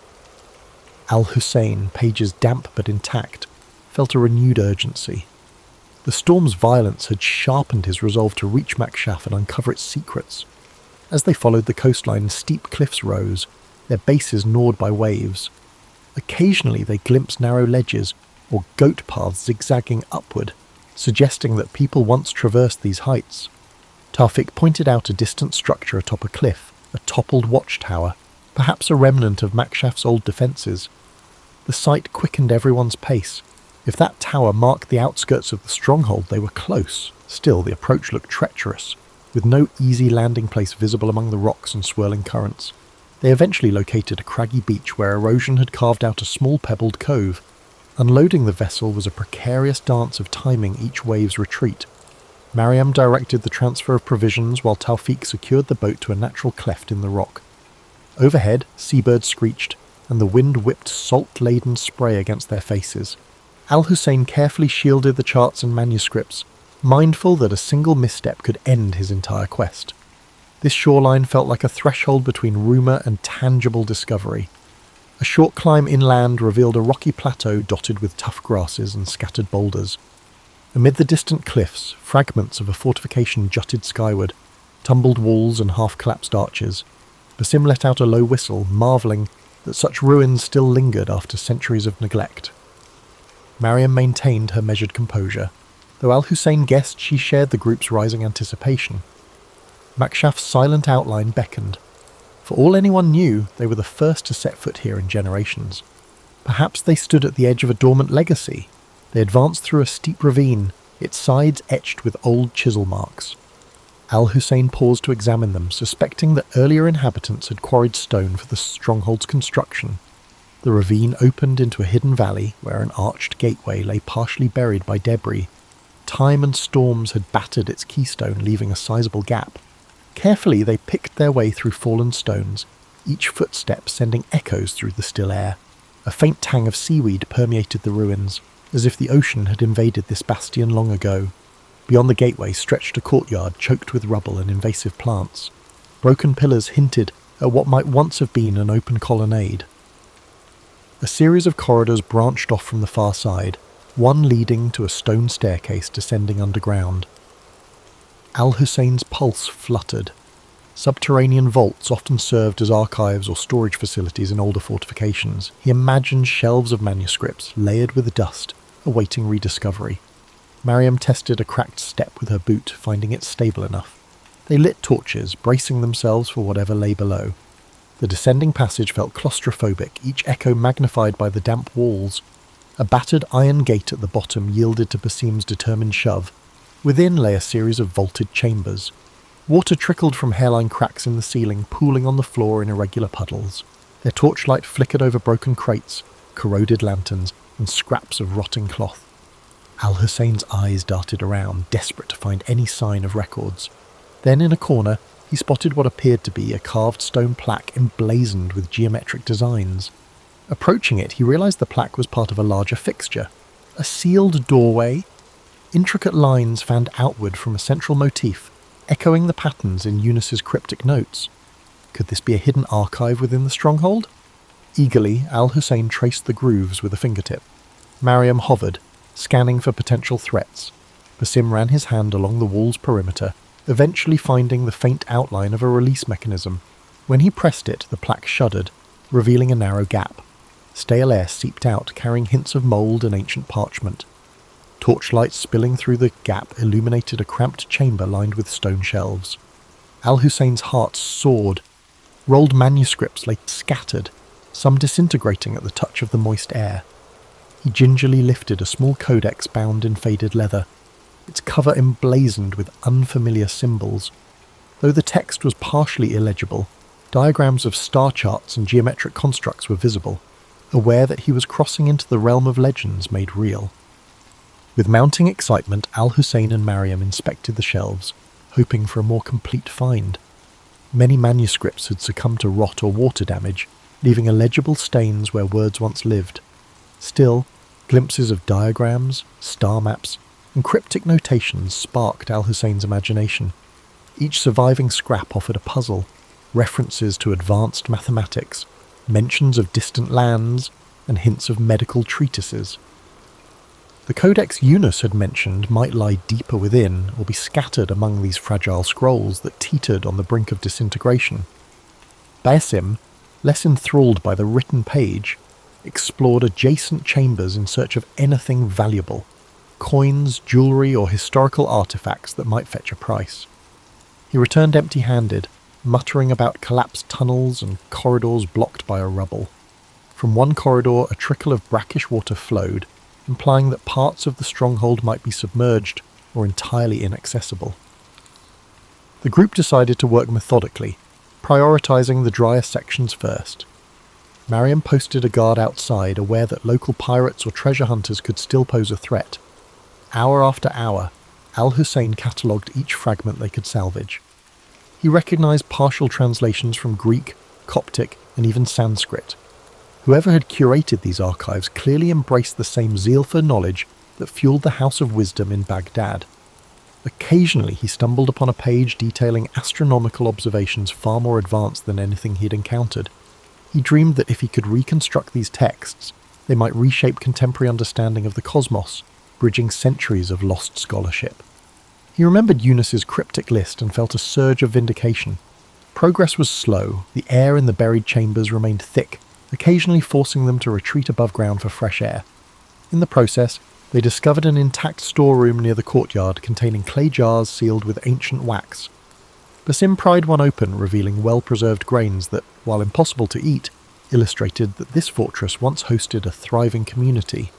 Al-Hussein, pages damp but intact, felt a renewed urgency. The storm's violence had sharpened his resolve to reach Makshaf and uncover its secrets. As they followed the coastline, steep cliffs rose, their bases gnawed by waves. Occasionally they glimpsed narrow ledges or goat paths zigzagging upward, suggesting that people once traversed these heights. Tawfik pointed out a distant structure atop a cliff, a toppled watchtower, perhaps a remnant of Makshaf's old defences. The sight quickened everyone's pace. If that tower marked the outskirts of the stronghold, they were close. Still, the approach looked treacherous, with no easy landing place visible among the rocks and swirling currents. They eventually located a craggy beach where erosion had carved out a small pebbled cove. Unloading the vessel was a precarious dance of timing each wave's retreat. Mariam directed the transfer of provisions while Tawfik secured the boat to a natural cleft in the rock. Overhead, seabirds screeched, and the wind whipped salt-laden spray against their faces. Al-Hussein carefully shielded the charts and manuscripts, mindful that a single misstep could end his entire quest. This shoreline felt like a threshold between rumour and tangible discovery. A short climb inland revealed a rocky plateau dotted with tough grasses and scattered boulders. Amid the distant cliffs, fragments of a fortification jutted skyward, tumbled walls and half-collapsed arches. Basim let out a low whistle, marvelling that such ruins still lingered after centuries of neglect. Mariam maintained her measured composure, though Al-Hussein guessed she shared the group's rising anticipation. Makshaf's silent outline beckoned. For all anyone knew, they were the first to set foot here in generations. Perhaps they stood at the edge of a dormant legacy. They advanced through a steep ravine, its sides etched with old chisel marks. Al-Hussein paused to examine them, suspecting that earlier inhabitants had quarried stone for the stronghold's construction. The ravine opened into a hidden valley where an arched gateway lay partially buried by debris. Time and storms had battered its keystone, leaving a sizable gap. Carefully they picked their way through fallen stones, each footstep sending echoes through the still air. A faint tang of seaweed permeated the ruins, as if the ocean had invaded this bastion long ago. Beyond the gateway stretched a courtyard choked with rubble and invasive plants. Broken pillars hinted at what might once have been an open colonnade. A series of corridors branched off from the far side, one leading to a stone staircase descending underground. Al-Hussein's pulse fluttered. Subterranean vaults often served as archives or storage facilities in older fortifications. He imagined shelves of manuscripts, layered with dust, awaiting rediscovery. Mariam tested a cracked step with her boot, finding it stable enough. They lit torches, bracing themselves for whatever lay below. The descending passage felt claustrophobic, each echo magnified by the damp walls. A battered iron gate at the bottom yielded to Basim's determined shove. Within lay a series of vaulted chambers. Water trickled from hairline cracks in the ceiling, pooling on the floor in irregular puddles. Their torchlight flickered over broken crates, corroded lanterns, and scraps of rotting cloth. Al-Hussein's eyes darted around, desperate to find any sign of records. Then in a corner, he spotted what appeared to be a carved stone plaque emblazoned with geometric designs. Approaching it, he realized the plaque was part of a larger fixture. A sealed doorway. Intricate lines fanned outward from a central motif, echoing the patterns in Eunice's cryptic notes. Could this be a hidden archive within the stronghold? Eagerly, Al-Hussein traced the grooves with a fingertip. Mariam hovered, scanning for potential threats. Basim ran his hand along the wall's perimeter, eventually finding the faint outline of a release mechanism. When he pressed it, the plaque shuddered, revealing a narrow gap. Stale air seeped out, carrying hints of mould and ancient parchment. Torchlight spilling through the gap illuminated a cramped chamber lined with stone shelves. Al-Hussein's heart soared. Rolled manuscripts lay scattered, some disintegrating at the touch of the moist air. He gingerly lifted a small codex bound in faded leather, its cover emblazoned with unfamiliar symbols. Though the text was partially illegible, diagrams of star charts and geometric constructs were visible, aware that he was crossing into the realm of legends made real. With mounting excitement, Al-Hussein and Mariam inspected the shelves, hoping for a more complete find. Many manuscripts had succumbed to rot or water damage, leaving illegible stains where words once lived. Still, glimpses of diagrams, star maps, and cryptic notations sparked Al-Hussein's imagination. Each surviving scrap offered a puzzle, references to advanced mathematics, mentions of distant lands, and hints of medical treatises. The codex Eunice had mentioned might lie deeper within or be scattered among these fragile scrolls that teetered on the brink of disintegration. Basim, less enthralled by the written page, explored adjacent chambers in search of anything valuable, coins, jewellery, or historical artefacts that might fetch a price. He returned empty-handed, muttering about collapsed tunnels and corridors blocked by a rubble. From one corridor, a trickle of brackish water flowed, implying that parts of the stronghold might be submerged or entirely inaccessible. The group decided to work methodically, prioritizing the drier sections first. Mariam posted a guard outside, aware that local pirates or treasure hunters could still pose a threat. Hour after hour, Al-Hussein catalogued each fragment they could salvage. He recognized partial translations from Greek, Coptic, and even Sanskrit. Whoever had curated these archives clearly embraced the same zeal for knowledge that fueled the House of Wisdom in Baghdad. Occasionally he stumbled upon a page detailing astronomical observations far more advanced than anything he'd encountered. He dreamed that if he could reconstruct these texts, they might reshape contemporary understanding of the cosmos, bridging centuries of lost scholarship. He remembered Eunice's cryptic list and felt a surge of vindication. Progress was slow, the air in the buried chambers remained thick, occasionally forcing them to retreat above ground for fresh air. In the process, they discovered an intact storeroom near the courtyard containing clay jars sealed with ancient wax. Basim pried one open, revealing well-preserved grains that, while impossible to eat, illustrated that this fortress once hosted a thriving community.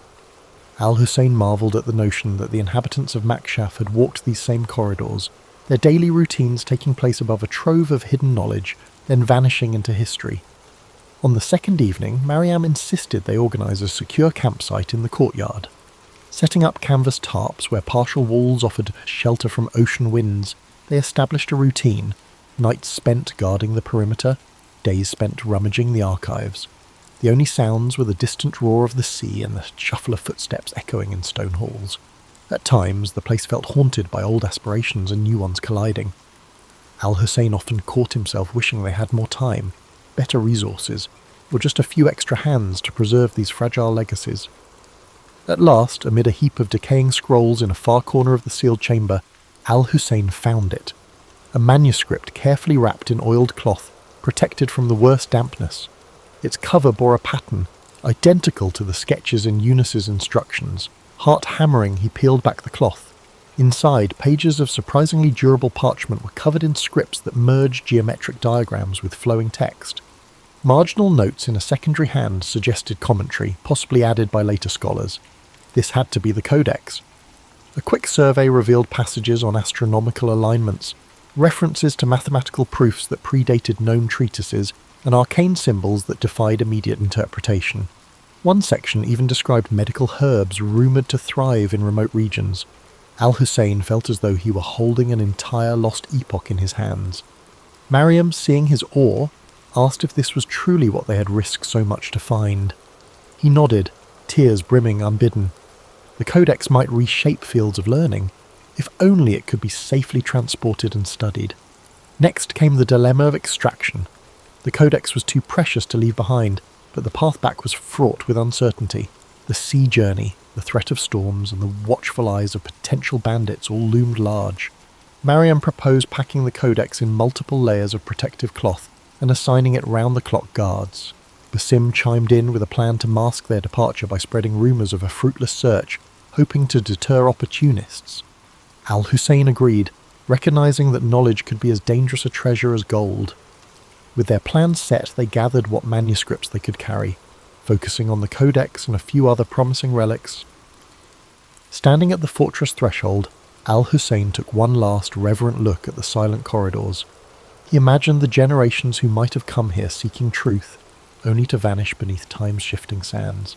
Al-Hussein marvelled at the notion that the inhabitants of Makshaf had walked these same corridors, their daily routines taking place above a trove of hidden knowledge, then vanishing into history. On the second evening, Mariam insisted they organise a secure campsite in the courtyard. Setting up canvas tarps where partial walls offered shelter from ocean winds, they established a routine, nights spent guarding the perimeter, days spent rummaging the archives. The only sounds were the distant roar of the sea and the shuffle of footsteps echoing in stone halls. At times, the place felt haunted by old aspirations and new ones colliding. Al-Hussein often caught himself wishing they had more time, better resources, or just a few extra hands to preserve these fragile legacies. At last, amid a heap of decaying scrolls in a far corner of the sealed chamber, Al-Hussein found it. A manuscript carefully wrapped in oiled cloth, protected from the worst dampness. Its cover bore a pattern, identical to the sketches in Eunice's instructions. Heart-hammering, he peeled back the cloth. Inside, pages of surprisingly durable parchment were covered in scripts that merged geometric diagrams with flowing text. Marginal notes in a secondary hand suggested commentary, possibly added by later scholars. This had to be the codex. A quick survey revealed passages on astronomical alignments, references to mathematical proofs that predated known treatises, and arcane symbols that defied immediate interpretation. One section even described medical herbs rumoured to thrive in remote regions. Al-Hussein felt as though he were holding an entire lost epoch in his hands. Mariam, seeing his awe, asked if this was truly what they had risked so much to find. He nodded, tears brimming unbidden. The codex might reshape fields of learning, if only it could be safely transported and studied. Next came the dilemma of extraction. The codex was too precious to leave behind, but the path back was fraught with uncertainty. The sea journey, the threat of storms, and the watchful eyes of potential bandits all loomed large. Mariam proposed packing the codex in multiple layers of protective cloth and assigning it round-the-clock guards. Basim chimed in with a plan to mask their departure by spreading rumours of a fruitless search, hoping to deter opportunists. Al-Hussein agreed, recognising that knowledge could be as dangerous a treasure as gold. With their plans set, they gathered what manuscripts they could carry, focusing on the codex and a few other promising relics. Standing at the fortress threshold, Al-Hussein took one last reverent look at the silent corridors. He imagined the generations who might have come here seeking truth, only to vanish beneath time's shifting sands.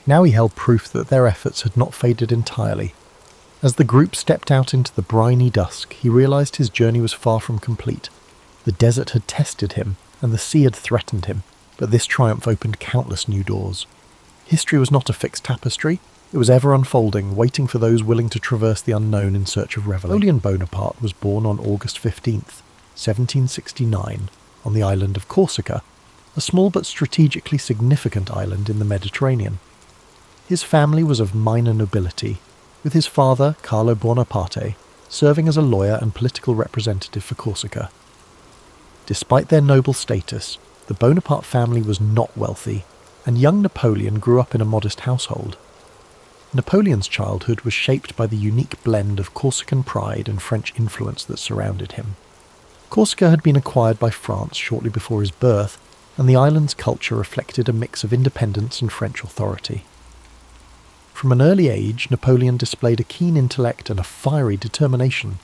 Now he held proof that their efforts had not faded entirely. As the group stepped out into the briny dusk, he realised his journey was far from complete. The desert had tested him, and the sea had threatened him, but this triumph opened countless new doors. History was not a fixed tapestry, it was ever unfolding, waiting for those willing to traverse the unknown in search of revelation. Napoleon Bonaparte was born on August 15th, 1769, on the island of Corsica, a small but strategically significant island in the Mediterranean. His family was of minor nobility, with his father, Carlo Buonaparte, serving as a lawyer and political representative for Corsica. Despite their noble status, the Bonaparte family was not wealthy, and young Napoleon grew up in a modest household. Napoleon's childhood was shaped by the unique blend of Corsican pride and French influence that surrounded him. Corsica had been acquired by France shortly before his birth, and the island's culture reflected a mix of independence and French authority. From an early age, Napoleon displayed a keen intellect and a fiery determination.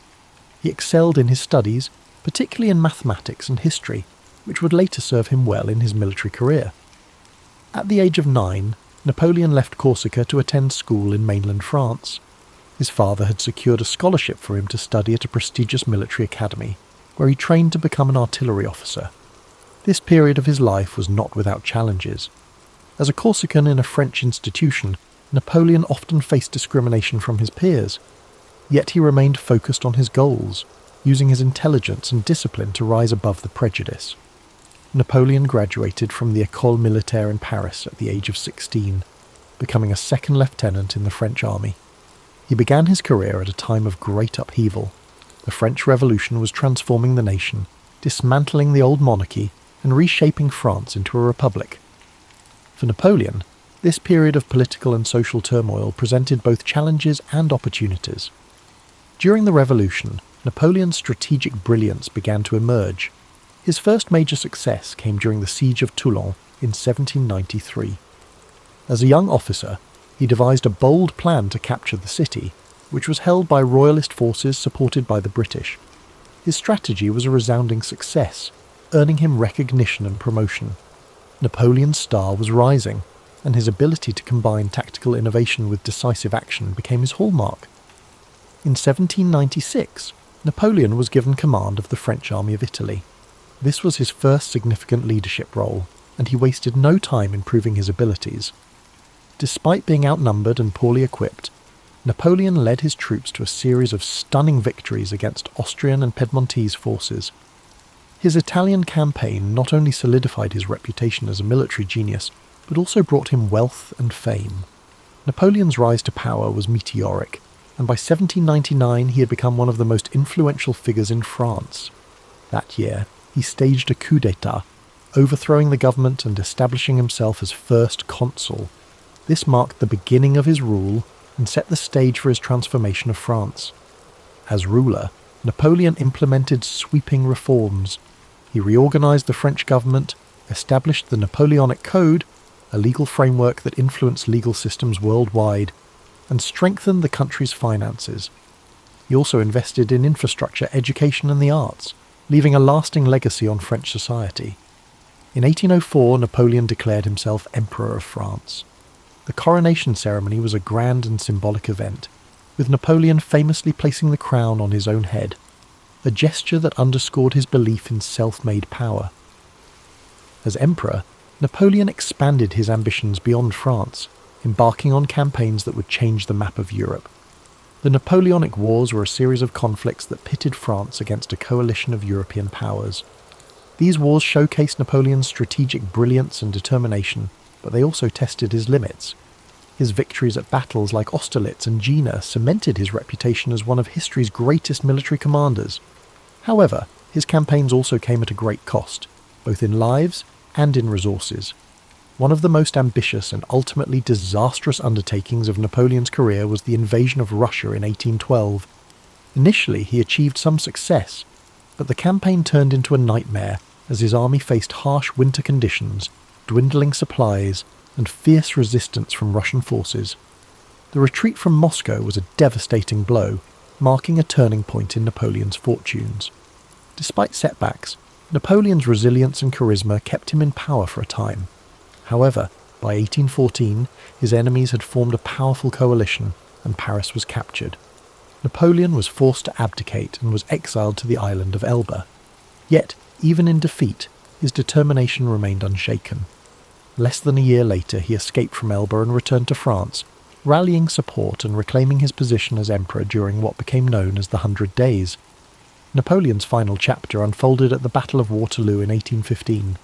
He excelled in his studies, particularly in mathematics and history, which would later serve him well in his military career. At the age of 9, Napoleon left Corsica to attend school in mainland France. His father had secured a scholarship for him to study at a prestigious military academy, where he trained to become an artillery officer. This period of his life was not without challenges. As a Corsican in a French institution, Napoleon often faced discrimination from his peers. Yet he remained focused on his goals, using his intelligence and discipline to rise above the prejudice. Napoleon graduated from the École Militaire in Paris at the age of 16, becoming a second lieutenant in the French army. He began his career at a time of great upheaval. The French Revolution was transforming the nation, dismantling the old monarchy and reshaping France into a republic. For Napoleon, this period of political and social turmoil presented both challenges and opportunities. During the Revolution, Napoleon's strategic brilliance began to emerge. His first major success came during the Siege of Toulon in 1793. As a young officer, he devised a bold plan to capture the city, which was held by royalist forces supported by the British. His strategy was a resounding success, earning him recognition and promotion. Napoleon's star was rising, and his ability to combine tactical innovation with decisive action became his hallmark. In 1796, Napoleon was given command of the French army of Italy. This was his first significant leadership role, and he wasted no time in proving his abilities. Despite being outnumbered and poorly equipped, Napoleon led his troops to a series of stunning victories against Austrian and Piedmontese forces. His Italian campaign not only solidified his reputation as a military genius, but also brought him wealth and fame. Napoleon's rise to power was meteoric, and by 1799 he had become one of the most influential figures in France. That year, he staged a coup d'état, overthrowing the government and establishing himself as first consul. This marked the beginning of his rule and set the stage for his transformation of France. As ruler, Napoleon implemented sweeping reforms. He reorganized the French government, established the Napoleonic Code, a legal framework that influenced legal systems worldwide, and strengthened the country's finances. He also invested in infrastructure, education and the arts, leaving a lasting legacy on French society. In 1804, Napoleon declared himself Emperor of France. The coronation ceremony was a grand and symbolic event, with Napoleon famously placing the crown on his own head, a gesture that underscored his belief in self-made power. As emperor, Napoleon expanded his ambitions beyond France, embarking on campaigns that would change the map of Europe. The Napoleonic Wars were a series of conflicts that pitted France against a coalition of European powers. These wars showcased Napoleon's strategic brilliance and determination, but they also tested his limits. His victories at battles like Austerlitz and Jena cemented his reputation as one of history's greatest military commanders. However, his campaigns also came at a great cost, both in lives and in resources. One of the most ambitious and ultimately disastrous undertakings of Napoleon's career was the invasion of Russia in 1812. Initially, he achieved some success, but the campaign turned into a nightmare as his army faced harsh winter conditions, dwindling supplies, and fierce resistance from Russian forces. The retreat from Moscow was a devastating blow, marking a turning point in Napoleon's fortunes. Despite setbacks, Napoleon's resilience and charisma kept him in power for a time. However, by 1814, his enemies had formed a powerful coalition, and Paris was captured. Napoleon was forced to abdicate and was exiled to the island of Elba. Yet, even in defeat, his determination remained unshaken. Less than a year later, he escaped from Elba and returned to France, rallying support and reclaiming his position as emperor during what became known as the 100 Days. Napoleon's final chapter unfolded at the Battle of Waterloo in 1815.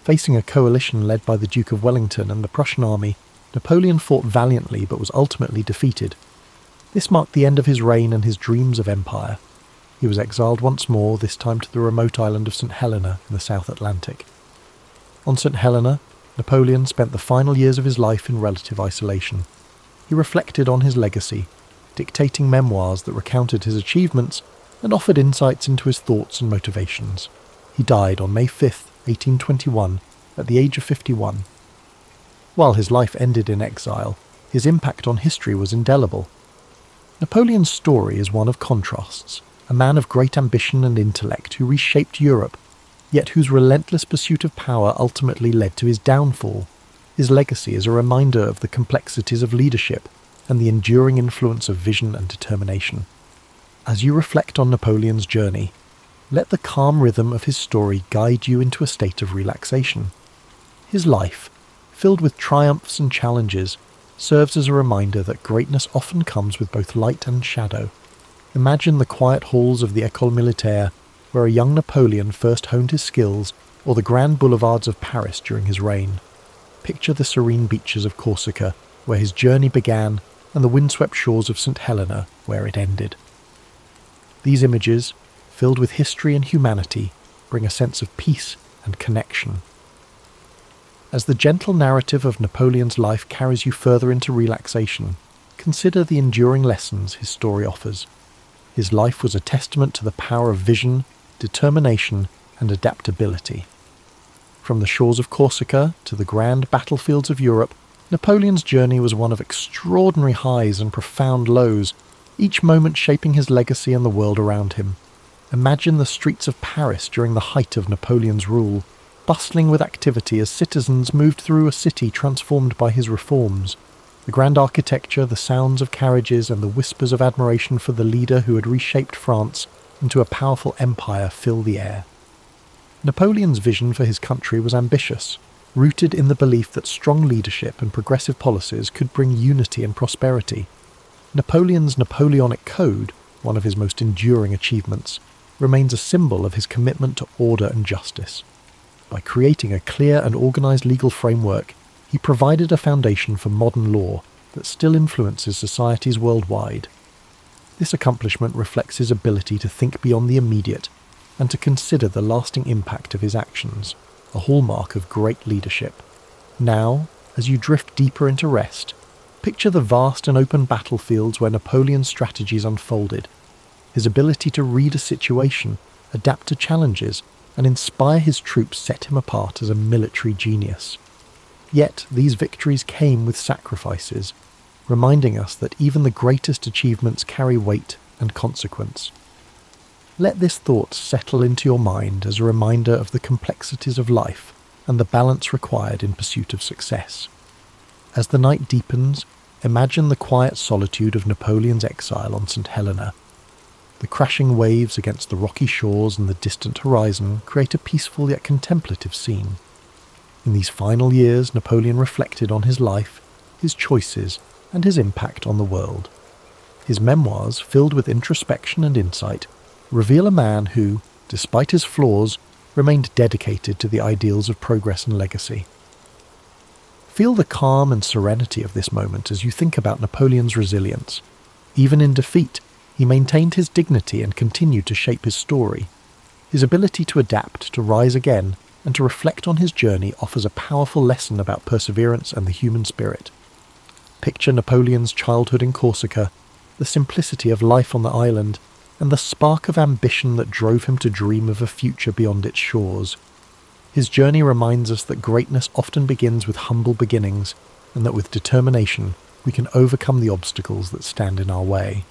Facing a coalition led by the Duke of Wellington and the Prussian army, Napoleon fought valiantly but was ultimately defeated. This marked the end of his reign and his dreams of empire. He was exiled once more, this time to the remote island of St. Helena in the South Atlantic. On St. Helena, Napoleon spent the final years of his life in relative isolation. he reflected on his legacy, dictating memoirs that recounted his achievements and offered insights into his thoughts and motivations. He died on May 5, 1821, at the age of 51. While his life ended in exile, his impact on history was indelible. Napoleon's story is one of contrasts, a man of great ambition and intellect who reshaped Europe, yet whose relentless pursuit of power ultimately led to his downfall. His legacy is a reminder of the complexities of leadership and the enduring influence of vision and determination. As you reflect on Napoleon's journey, let the calm rhythm of his story guide you into a state of relaxation. His life, filled with triumphs and challenges, serves as a reminder that greatness often comes with both light and shadow. Imagine the quiet halls of the École Militaire, where a young Napoleon first honed his skills, or the grand boulevards of Paris during his reign. Picture the serene beaches of Corsica, where his journey began, and the windswept shores of St. Helena, where it ended. These images, filled with history and humanity, bring a sense of peace and connection. As the gentle narrative of Napoleon's life carries you further into relaxation, consider the enduring lessons his story offers. His life was a testament to the power of vision, determination, and adaptability. From the shores of Corsica to the grand battlefields of Europe, Napoleon's journey was one of extraordinary highs and profound lows, each moment shaping his legacy and the world around him. Imagine the streets of Paris during the height of Napoleon's rule, bustling with activity as citizens moved through a city transformed by his reforms. The grand architecture, the sounds of carriages, and the whispers of admiration for the leader who had reshaped France into a powerful empire fill the air. Napoleon's vision for his country was ambitious, rooted in the belief that strong leadership and progressive policies could bring unity and prosperity. Napoleon's Napoleonic Code, one of his most enduring achievements, remains a symbol of his commitment to order and justice. By creating a clear and organized legal framework, he provided a foundation for modern law that still influences societies worldwide. This accomplishment reflects his ability to think beyond the immediate and to consider the lasting impact of his actions, a hallmark of great leadership. Now, as you drift deeper into rest, picture the vast and open battlefields where Napoleon's strategies unfolded. His ability to read a situation, adapt to challenges, and inspire his troops set him apart as a military genius. Yet these victories came with sacrifices, reminding us that even the greatest achievements carry weight and consequence. Let this thought settle into your mind as a reminder of the complexities of life and the balance required in pursuit of success. As the night deepens, imagine the quiet solitude of Napoleon's exile on St. Helena. The crashing waves against the rocky shores and the distant horizon create a peaceful yet contemplative scene. In these final years, Napoleon reflected on his life, his choices, and his impact on the world. His memoirs, filled with introspection and insight, reveal a man who, despite his flaws, remained dedicated to the ideals of progress and legacy. Feel the calm and serenity of this moment as you think about Napoleon's resilience. Even in defeat, he maintained his dignity and continued to shape his story. His ability to adapt, to rise again, and to reflect on his journey offers a powerful lesson about perseverance and the human spirit. Picture Napoleon's childhood in Corsica, the simplicity of life on the island, and the spark of ambition that drove him to dream of a future beyond its shores. His journey reminds us that greatness often begins with humble beginnings, and that with determination we can overcome the obstacles that stand in our way.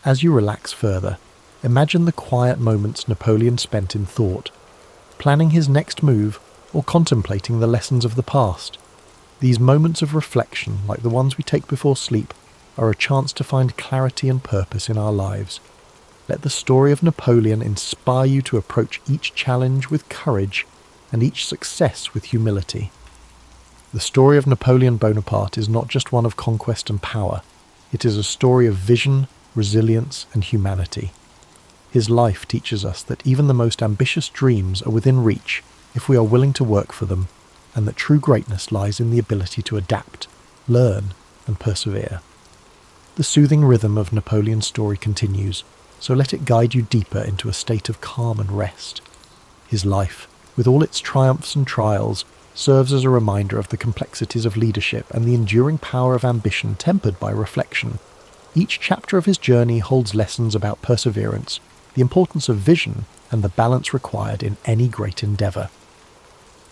As you relax further, imagine the quiet moments Napoleon spent in thought, planning his next move or contemplating the lessons of the past. These moments of reflection, like the ones we take before sleep, are a chance to find clarity and purpose in our lives. Let the story of Napoleon inspire you to approach each challenge with courage and each success with humility. The story of Napoleon Bonaparte is not just one of conquest and power. It is a story of vision, resilience, and humanity. His life teaches us that even the most ambitious dreams are within reach if we are willing to work for them, and that true greatness lies in the ability to adapt, learn, and persevere. The soothing rhythm of Napoleon's story continues, so let it guide you deeper into a state of calm and rest. His life, with all its triumphs and trials, serves as a reminder of the complexities of leadership and the enduring power of ambition tempered by reflection. Each chapter of his journey holds lessons about perseverance, the importance of vision, and the balance required in any great endeavour.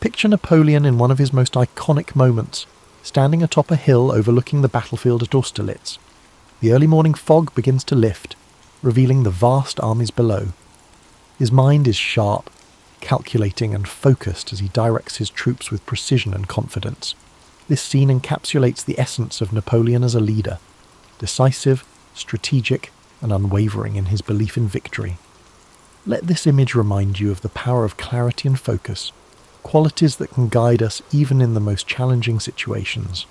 Picture Napoleon in one of his most iconic moments, standing atop a hill overlooking the battlefield at Austerlitz. The early morning fog begins to lift, revealing the vast armies below. His mind is sharp, calculating and focused as he directs his troops with precision and confidence. This scene encapsulates the essence of Napoleon as a leader, decisive, strategic, and unwavering in his belief in victory. Let this image remind you of the power of clarity and focus, qualities that can guide us even in the most challenging situations.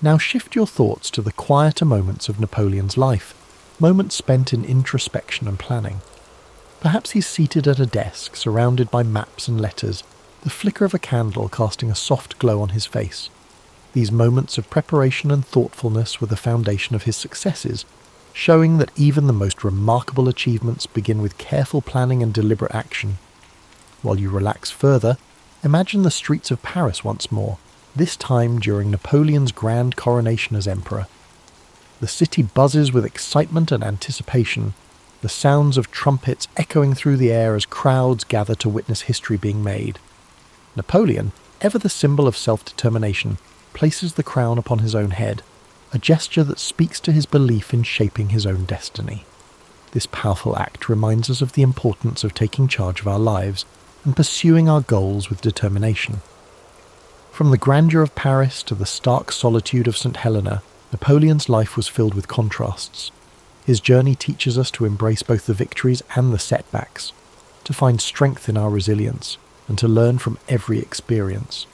Now shift your thoughts to the quieter moments of Napoleon's life, moments spent in introspection and planning. Perhaps he's seated at a desk, surrounded by maps and letters, the flicker of a candle casting a soft glow on his face. These moments of preparation and thoughtfulness were the foundation of his successes, showing that even the most remarkable achievements begin with careful planning and deliberate action. While you relax further, imagine the streets of Paris once more, this time during Napoleon's grand coronation as emperor. The city buzzes with excitement and anticipation, the sounds of trumpets echoing through the air as crowds gather to witness history being made. Napoleon, ever the symbol of self-determination, places the crown upon his own head, a gesture that speaks to his belief in shaping his own destiny. This powerful act reminds us of the importance of taking charge of our lives and pursuing our goals with determination. From the grandeur of Paris to the stark solitude of St. Helena, Napoleon's life was filled with contrasts. His journey teaches us to embrace both the victories and the setbacks, to find strength in our resilience, and to learn from every experience.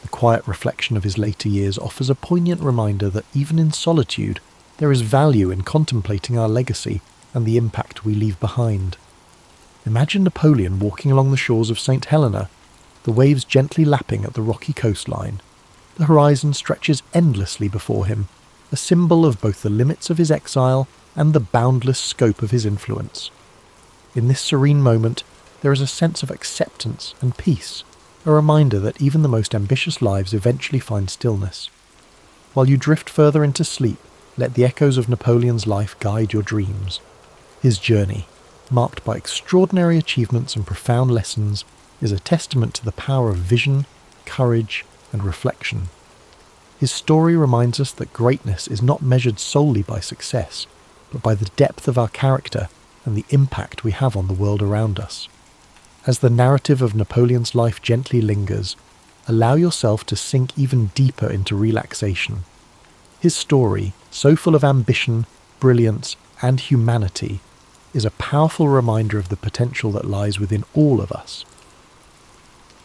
The quiet reflection of his later years offers a poignant reminder that even in solitude, there is value in contemplating our legacy and the impact we leave behind. Imagine Napoleon walking along the shores of St. Helena, the waves gently lapping at the rocky coastline. The horizon stretches endlessly before him, a symbol of both the limits of his exile and the boundless scope of his influence. In this serene moment, there is a sense of acceptance and peace, a reminder that even the most ambitious lives eventually find stillness. While you drift further into sleep, let the echoes of Napoleon's life guide your dreams. His journey, marked by extraordinary achievements and profound lessons, is a testament to the power of vision, courage, and reflection. His story reminds us that greatness is not measured solely by success, but by the depth of our character and the impact we have on the world around us. As the narrative of Napoleon's life gently lingers, allow yourself to sink even deeper into relaxation. His story, so full of ambition, brilliance, and humanity, is a powerful reminder of the potential that lies within all of us.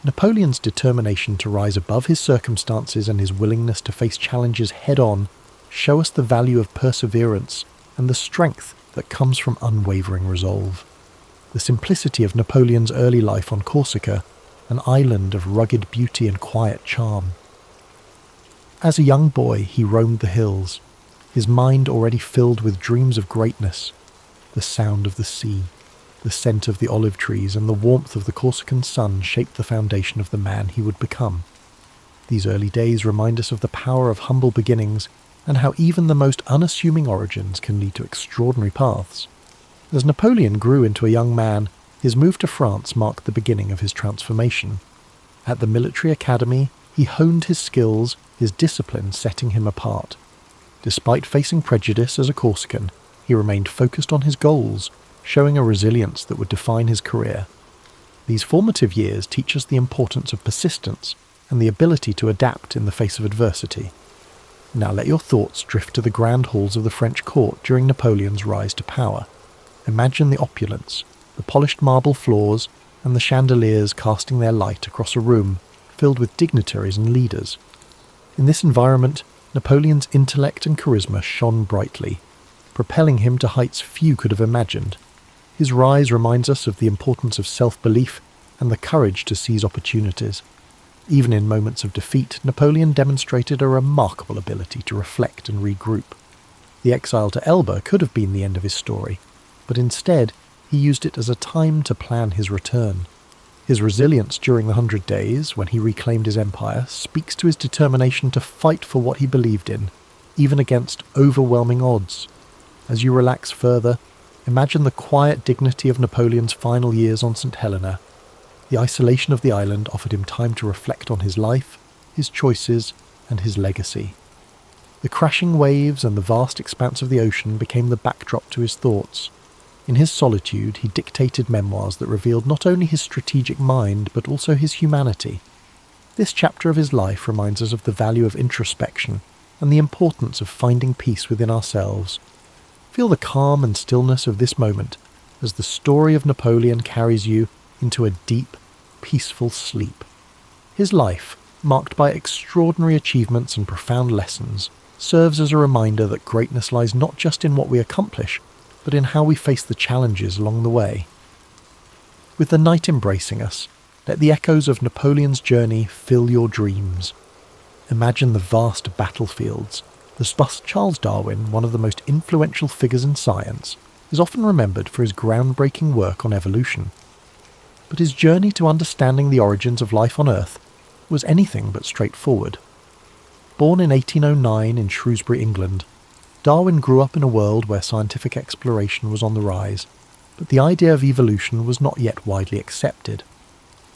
Napoleon's determination to rise above his circumstances and his willingness to face challenges head-on show us the value of perseverance and the strength that comes from unwavering resolve. The simplicity of Napoleon's early life on Corsica, an island of rugged beauty and quiet charm. As a young boy, he roamed the hills, his mind already filled with dreams of greatness. The sound of the sea, the scent of the olive trees, and the warmth of the Corsican sun shaped the foundation of the man he would become. These early days remind us of the power of humble beginnings and how even the most unassuming origins can lead to extraordinary paths. As Napoleon grew into a young man, his move to France marked the beginning of his transformation. At the military academy, he honed his skills, his discipline setting him apart. Despite facing prejudice as a Corsican, he remained focused on his goals, showing a resilience that would define his career. These formative years teach us the importance of persistence and the ability to adapt in the face of adversity. Now let your thoughts drift to the grand halls of the French court during Napoleon's rise to power. Imagine the opulence, the polished marble floors, and the chandeliers casting their light across a room filled with dignitaries and leaders. In this environment, Napoleon's intellect and charisma shone brightly, propelling him to heights few could have imagined. His rise reminds us of the importance of self-belief and the courage to seize opportunities. Even in moments of defeat, Napoleon demonstrated a remarkable ability to reflect and regroup. The exile to Elba could have been the end of his story, but instead he used it as a time to plan his return. His resilience during the 100 Days, when he reclaimed his empire, speaks to his determination to fight for what he believed in, even against overwhelming odds. As you relax further, imagine the quiet dignity of Napoleon's final years on St. Helena. The isolation of the island offered him time to reflect on his life, his choices, and his legacy. The crashing waves and the vast expanse of the ocean became the backdrop to his thoughts. In his solitude, he dictated memoirs that revealed not only his strategic mind, but also his humanity. This chapter of his life reminds us of the value of introspection and the importance of finding peace within ourselves. Feel the calm and stillness of this moment as the story of Napoleon carries you into a deep, peaceful sleep. His life, marked by extraordinary achievements and profound lessons, serves as a reminder that greatness lies not just in what we accomplish, but in how we face the challenges along the way. With the night embracing us, let the echoes of Napoleon's journey fill your dreams. Imagine the vast battlefields. Thus Charles Darwin, one of the most influential figures in science, is often remembered for his groundbreaking work on evolution. But his journey to understanding the origins of life on Earth was anything but straightforward. Born in 1809 in Shrewsbury, England, Darwin grew up in a world where scientific exploration was on the rise, but the idea of evolution was not yet widely accepted.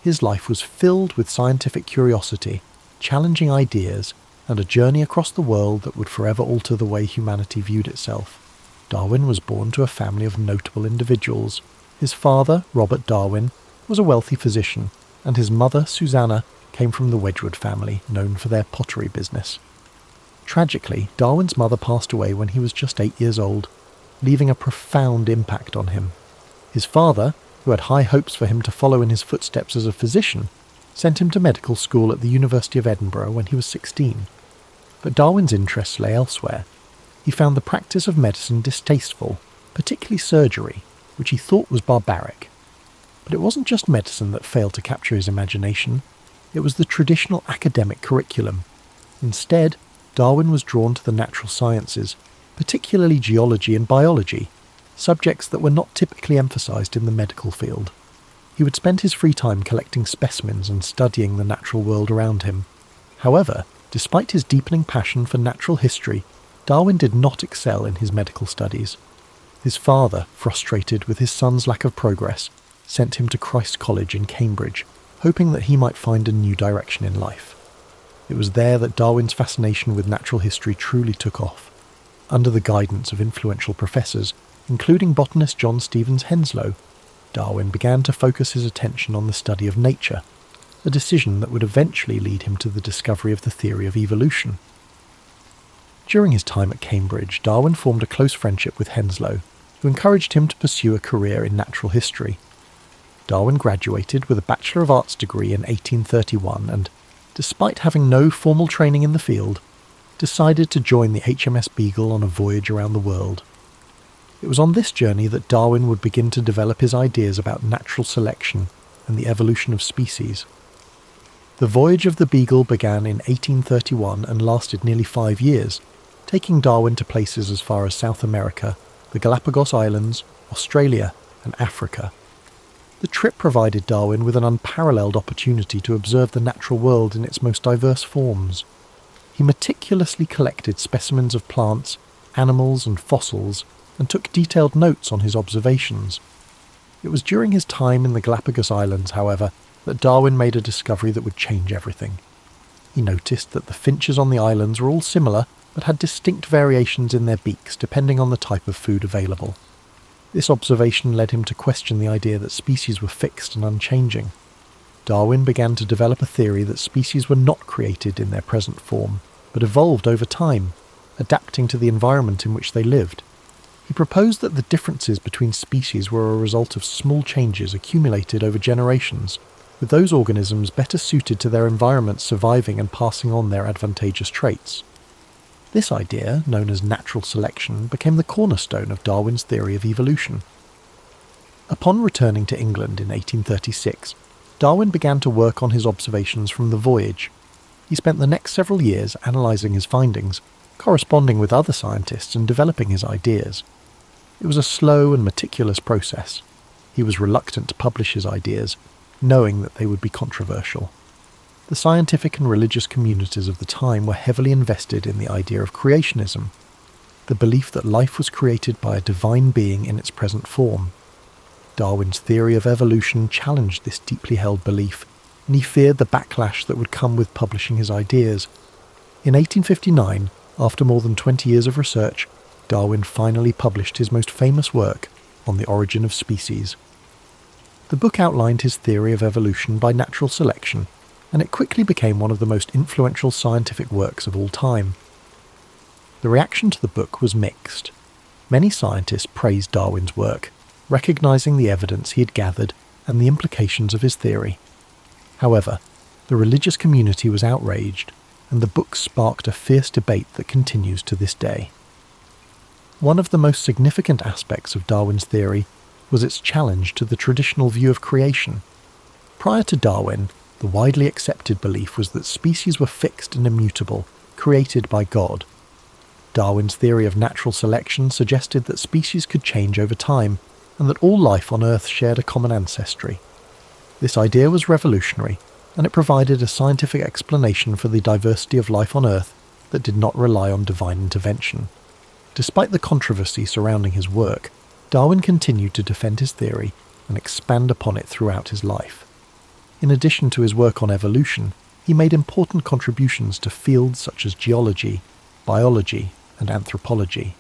His life was filled with scientific curiosity, challenging ideas, and a journey across the world that would forever alter the way humanity viewed itself. Darwin was born to a family of notable individuals. His father, Robert Darwin, was a wealthy physician, and his mother, Susanna, came from the Wedgwood family, known for their pottery business. Tragically, Darwin's mother passed away when he was just 8 years old, leaving a profound impact on him. His father, who had high hopes for him to follow in his footsteps as a physician, sent him to medical school at the University of Edinburgh when he was 16. But Darwin's interests lay elsewhere. He found the practice of medicine distasteful, particularly surgery, which he thought was barbaric. But it wasn't just medicine that failed to capture his imagination, it was the traditional academic curriculum. Instead, Darwin was drawn to the natural sciences, particularly geology and biology, subjects that were not typically emphasized in the medical field. He would spend his free time collecting specimens and studying the natural world around him. However, despite his deepening passion for natural history, Darwin did not excel in his medical studies. His father, frustrated with his son's lack of progress, sent him to Christ College in Cambridge, hoping that he might find a new direction in life. It was there that Darwin's fascination with natural history truly took off. Under the guidance of influential professors, including botanist John Stevens Henslow, Darwin began to focus his attention on the study of nature, a decision that would eventually lead him to the discovery of the theory of evolution. During his time at Cambridge, Darwin formed a close friendship with Henslow, who encouraged him to pursue a career in natural history. Darwin graduated with a Bachelor of Arts degree in 1831 and, despite having no formal training in the field, decided to join the HMS Beagle on a voyage around the world. It was on this journey that Darwin would begin to develop his ideas about natural selection and the evolution of species. The voyage of the Beagle began in 1831 and lasted nearly 5 years, taking Darwin to places as far as South America, the Galapagos Islands, Australia, and Africa. The trip provided Darwin with an unparalleled opportunity to observe the natural world in its most diverse forms. He meticulously collected specimens of plants, animals, and fossils, and took detailed notes on his observations. It was during his time in the Galapagos Islands, however, that Darwin made a discovery that would change everything. He noticed that the finches on the islands were all similar, but had distinct variations in their beaks depending on the type of food available. This observation led him to question the idea that species were fixed and unchanging. Darwin began to develop a theory that species were not created in their present form, but evolved over time, adapting to the environment in which they lived. He proposed that the differences between species were a result of small changes accumulated over generations, with those organisms better suited to their environment surviving and passing on their advantageous traits. This idea, known as natural selection, became the cornerstone of Darwin's theory of evolution. Upon returning to England in 1836, Darwin began to work on his observations from the voyage. He spent the next several years analysing his findings, corresponding with other scientists and developing his ideas. It was a slow and meticulous process. He was reluctant to publish his ideas, knowing that they would be controversial. The scientific and religious communities of the time were heavily invested in the idea of creationism, the belief that life was created by a divine being in its present form. Darwin's theory of evolution challenged this deeply held belief, and he feared the backlash that would come with publishing his ideas. In 1859, after more than 20 years of research, Darwin finally published his most famous work, On the Origin of Species. The book outlined his theory of evolution by natural selection, and it quickly became one of the most influential scientific works of all time. The reaction to the book was mixed. Many scientists praised Darwin's work, recognizing the evidence he had gathered and the implications of his theory. However, the religious community was outraged, and the book sparked a fierce debate that continues to this day. One of the most significant aspects of Darwin's theory was its challenge to the traditional view of creation. Prior to Darwin, the widely accepted belief was that species were fixed and immutable, created by God. Darwin's theory of natural selection suggested that species could change over time, and that all life on Earth shared a common ancestry. This idea was revolutionary, and it provided a scientific explanation for the diversity of life on Earth that did not rely on divine intervention. Despite the controversy surrounding his work, Darwin continued to defend his theory and expand upon it throughout his life. In addition to his work on evolution, he made important contributions to fields such as geology, biology, and anthropology.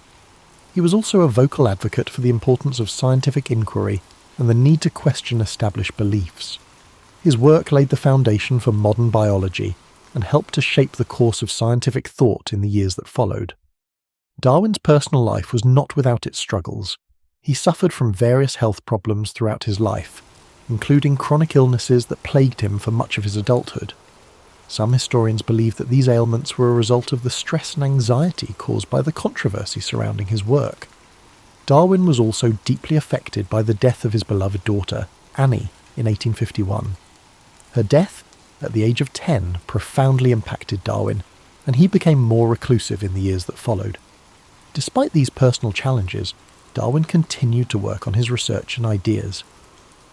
He was also a vocal advocate for the importance of scientific inquiry and the need to question established beliefs. His work laid the foundation for modern biology and helped to shape the course of scientific thought in the years that followed. Darwin's personal life was not without its struggles. He suffered from various health problems throughout his life, including chronic illnesses that plagued him for much of his adulthood. Some historians believe that these ailments were a result of the stress and anxiety caused by the controversy surrounding his work. Darwin was also deeply affected by the death of his beloved daughter, Annie, in 1851. Her death, at the age of 10, profoundly impacted Darwin, and he became more reclusive in the years that followed. Despite these personal challenges, Darwin continued to work on his research and ideas.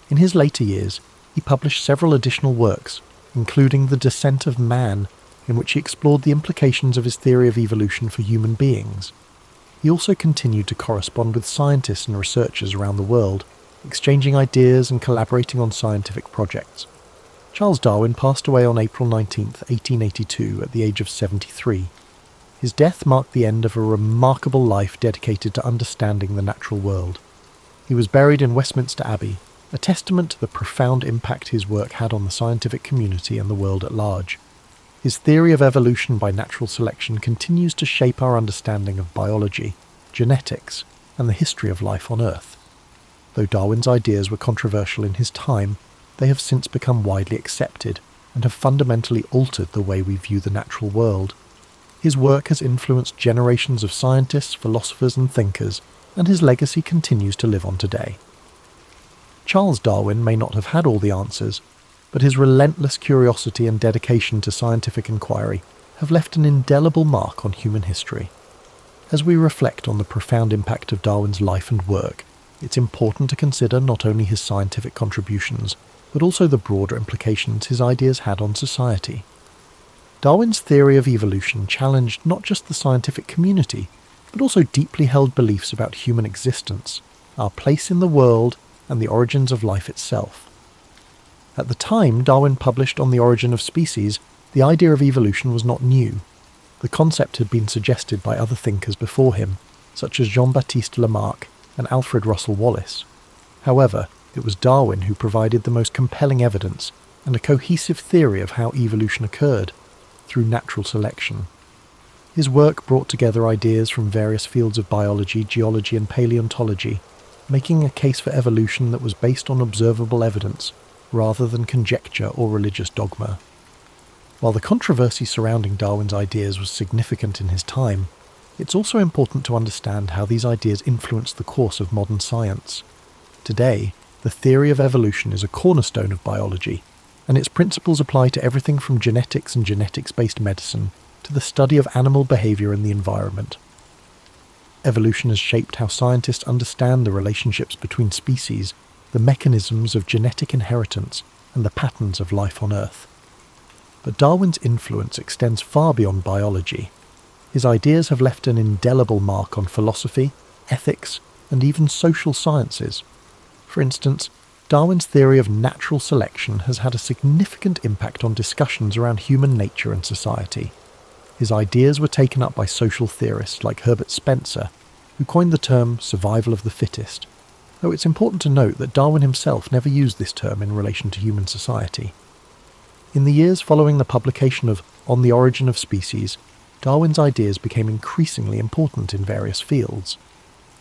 In his later years, he published several additional works, including The Descent of Man, in which he explored the implications of his theory of evolution for human beings. He also continued to correspond with scientists and researchers around the world, exchanging ideas and collaborating on scientific projects. Charles Darwin passed away on April 19, 1882, at the age of 73. His death marked the end of a remarkable life dedicated to understanding the natural world. He was buried in Westminster Abbey, a testament to the profound impact his work had on the scientific community and the world at large. His theory of evolution by natural selection continues to shape our understanding of biology, genetics, and the history of life on Earth. Though Darwin's ideas were controversial in his time, they have since become widely accepted and have fundamentally altered the way we view the natural world. His work has influenced generations of scientists, philosophers, and thinkers, and his legacy continues to live on today. Charles Darwin may not have had all the answers, but his relentless curiosity and dedication to scientific inquiry have left an indelible mark on human history. As we reflect on the profound impact of Darwin's life and work, it's important to consider not only his scientific contributions, but also the broader implications his ideas had on society. Darwin's theory of evolution challenged not just the scientific community, but also deeply held beliefs about human existence, our place in the world, and the origins of life itself. At the time Darwin published On the Origin of Species, the idea of evolution was not new. The concept had been suggested by other thinkers before him, such as Jean-Baptiste Lamarck and Alfred Russel Wallace. However, it was Darwin who provided the most compelling evidence and a cohesive theory of how evolution occurred, through natural selection. His work brought together ideas from various fields of biology, geology, and paleontology, making a case for evolution that was based on observable evidence, rather than conjecture or religious dogma. While the controversy surrounding Darwin's ideas was significant in his time, it's also important to understand how these ideas influenced the course of modern science. Today, the theory of evolution is a cornerstone of biology, and its principles apply to everything from genetics and genetics-based medicine to the study of animal behavior and the environment. Evolution has shaped how scientists understand the relationships between species, the mechanisms of genetic inheritance, and the patterns of life on Earth. But Darwin's influence extends far beyond biology. His ideas have left an indelible mark on philosophy, ethics, and even social sciences. For instance, Darwin's theory of natural selection has had a significant impact on discussions around human nature and society. His ideas were taken up by social theorists like Herbert Spencer, who coined the term survival of the fittest, though it's important to note that Darwin himself never used this term in relation to human society. In the years following the publication of On the Origin of Species, Darwin's ideas became increasingly important in various fields.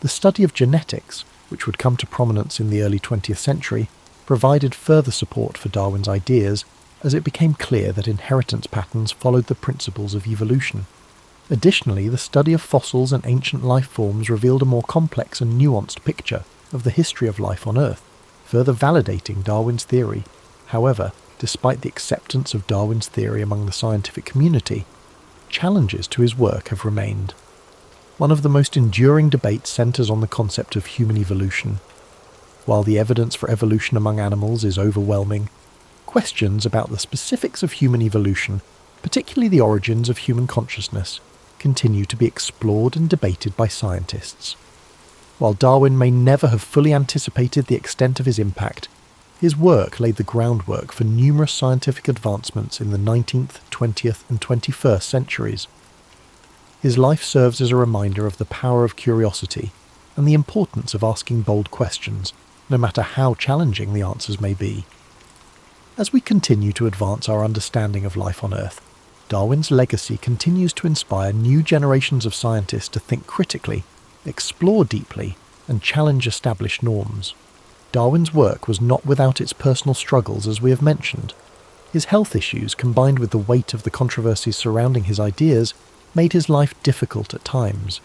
The study of genetics, which would come to prominence in the early 20th century, provided further support for Darwin's ideas as it became clear that inheritance patterns followed the principles of evolution. Additionally, the study of fossils and ancient life forms revealed a more complex and nuanced picture of the history of life on Earth, further validating Darwin's theory. However, despite the acceptance of Darwin's theory among the scientific community, challenges to his work have remained. One of the most enduring debates centres on the concept of human evolution. While the evidence for evolution among animals is overwhelming, questions about the specifics of human evolution, particularly the origins of human consciousness, continue to be explored and debated by scientists. While Darwin may never have fully anticipated the extent of his impact, his work laid the groundwork for numerous scientific advancements in the 19th, 20th and 21st centuries. His life serves as a reminder of the power of curiosity and the importance of asking bold questions, no matter how challenging the answers may be. As we continue to advance our understanding of life on Earth, Darwin's legacy continues to inspire new generations of scientists to think critically, explore deeply, and challenge established norms. Darwin's work was not without its personal struggles, as we have mentioned. His health issues, combined with the weight of the controversies surrounding his ideas, made his life difficult at times.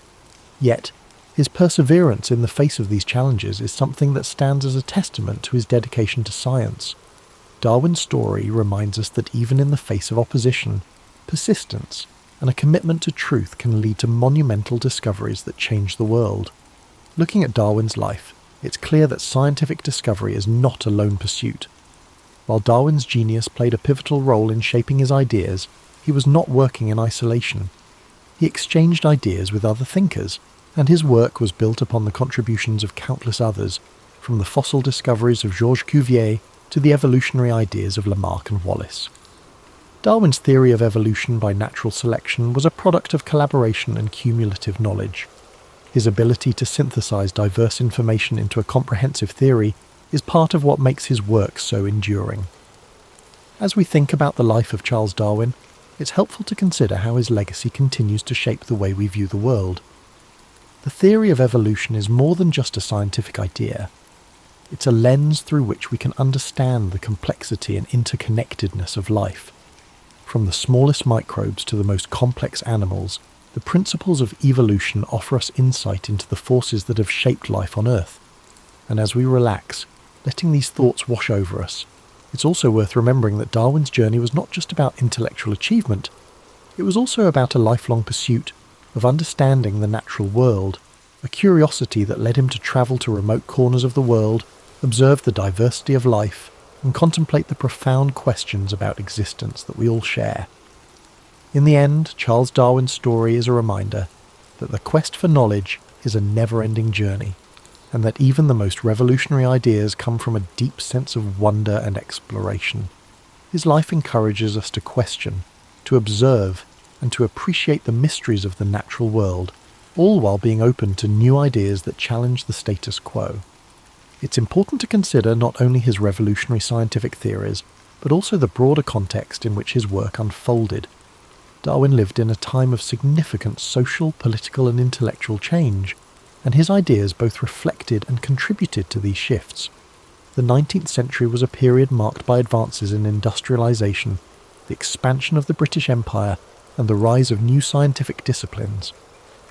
Yet, his perseverance in the face of these challenges is something that stands as a testament to his dedication to science. Darwin's story reminds us that even in the face of opposition, persistence and a commitment to truth can lead to monumental discoveries that change the world. Looking at Darwin's life, it's clear that scientific discovery is not a lone pursuit. While Darwin's genius played a pivotal role in shaping his ideas, he was not working in isolation. He exchanged ideas with other thinkers, and his work was built upon the contributions of countless others, from the fossil discoveries of Georges Cuvier to the evolutionary ideas of Lamarck and Wallace. Darwin's theory of evolution by natural selection was a product of collaboration and cumulative knowledge. His ability to synthesize diverse information into a comprehensive theory is part of what makes his work so enduring. As we think about the life of Charles Darwin, it's helpful to consider how his legacy continues to shape the way we view the world. The theory of evolution is more than just a scientific idea. It's a lens through which we can understand the complexity and interconnectedness of life. From the smallest microbes to the most complex animals, the principles of evolution offer us insight into the forces that have shaped life on Earth. And as we relax, letting these thoughts wash over us, it's also worth remembering that Darwin's journey was not just about intellectual achievement, it was also about a lifelong pursuit of understanding the natural world, a curiosity that led him to travel to remote corners of the world, observe the diversity of life, and contemplate the profound questions about existence that we all share. In the end, Charles Darwin's story is a reminder that the quest for knowledge is a never-ending journey, and that even the most revolutionary ideas come from a deep sense of wonder and exploration. His life encourages us to question, to observe, and to appreciate the mysteries of the natural world, all while being open to new ideas that challenge the status quo. It's important to consider not only his revolutionary scientific theories, but also the broader context in which his work unfolded. Darwin lived in a time of significant social, political and intellectual change, and his ideas both reflected and contributed to these shifts. The 19th century was a period marked by advances in industrialization, the expansion of the British Empire, and the rise of new scientific disciplines.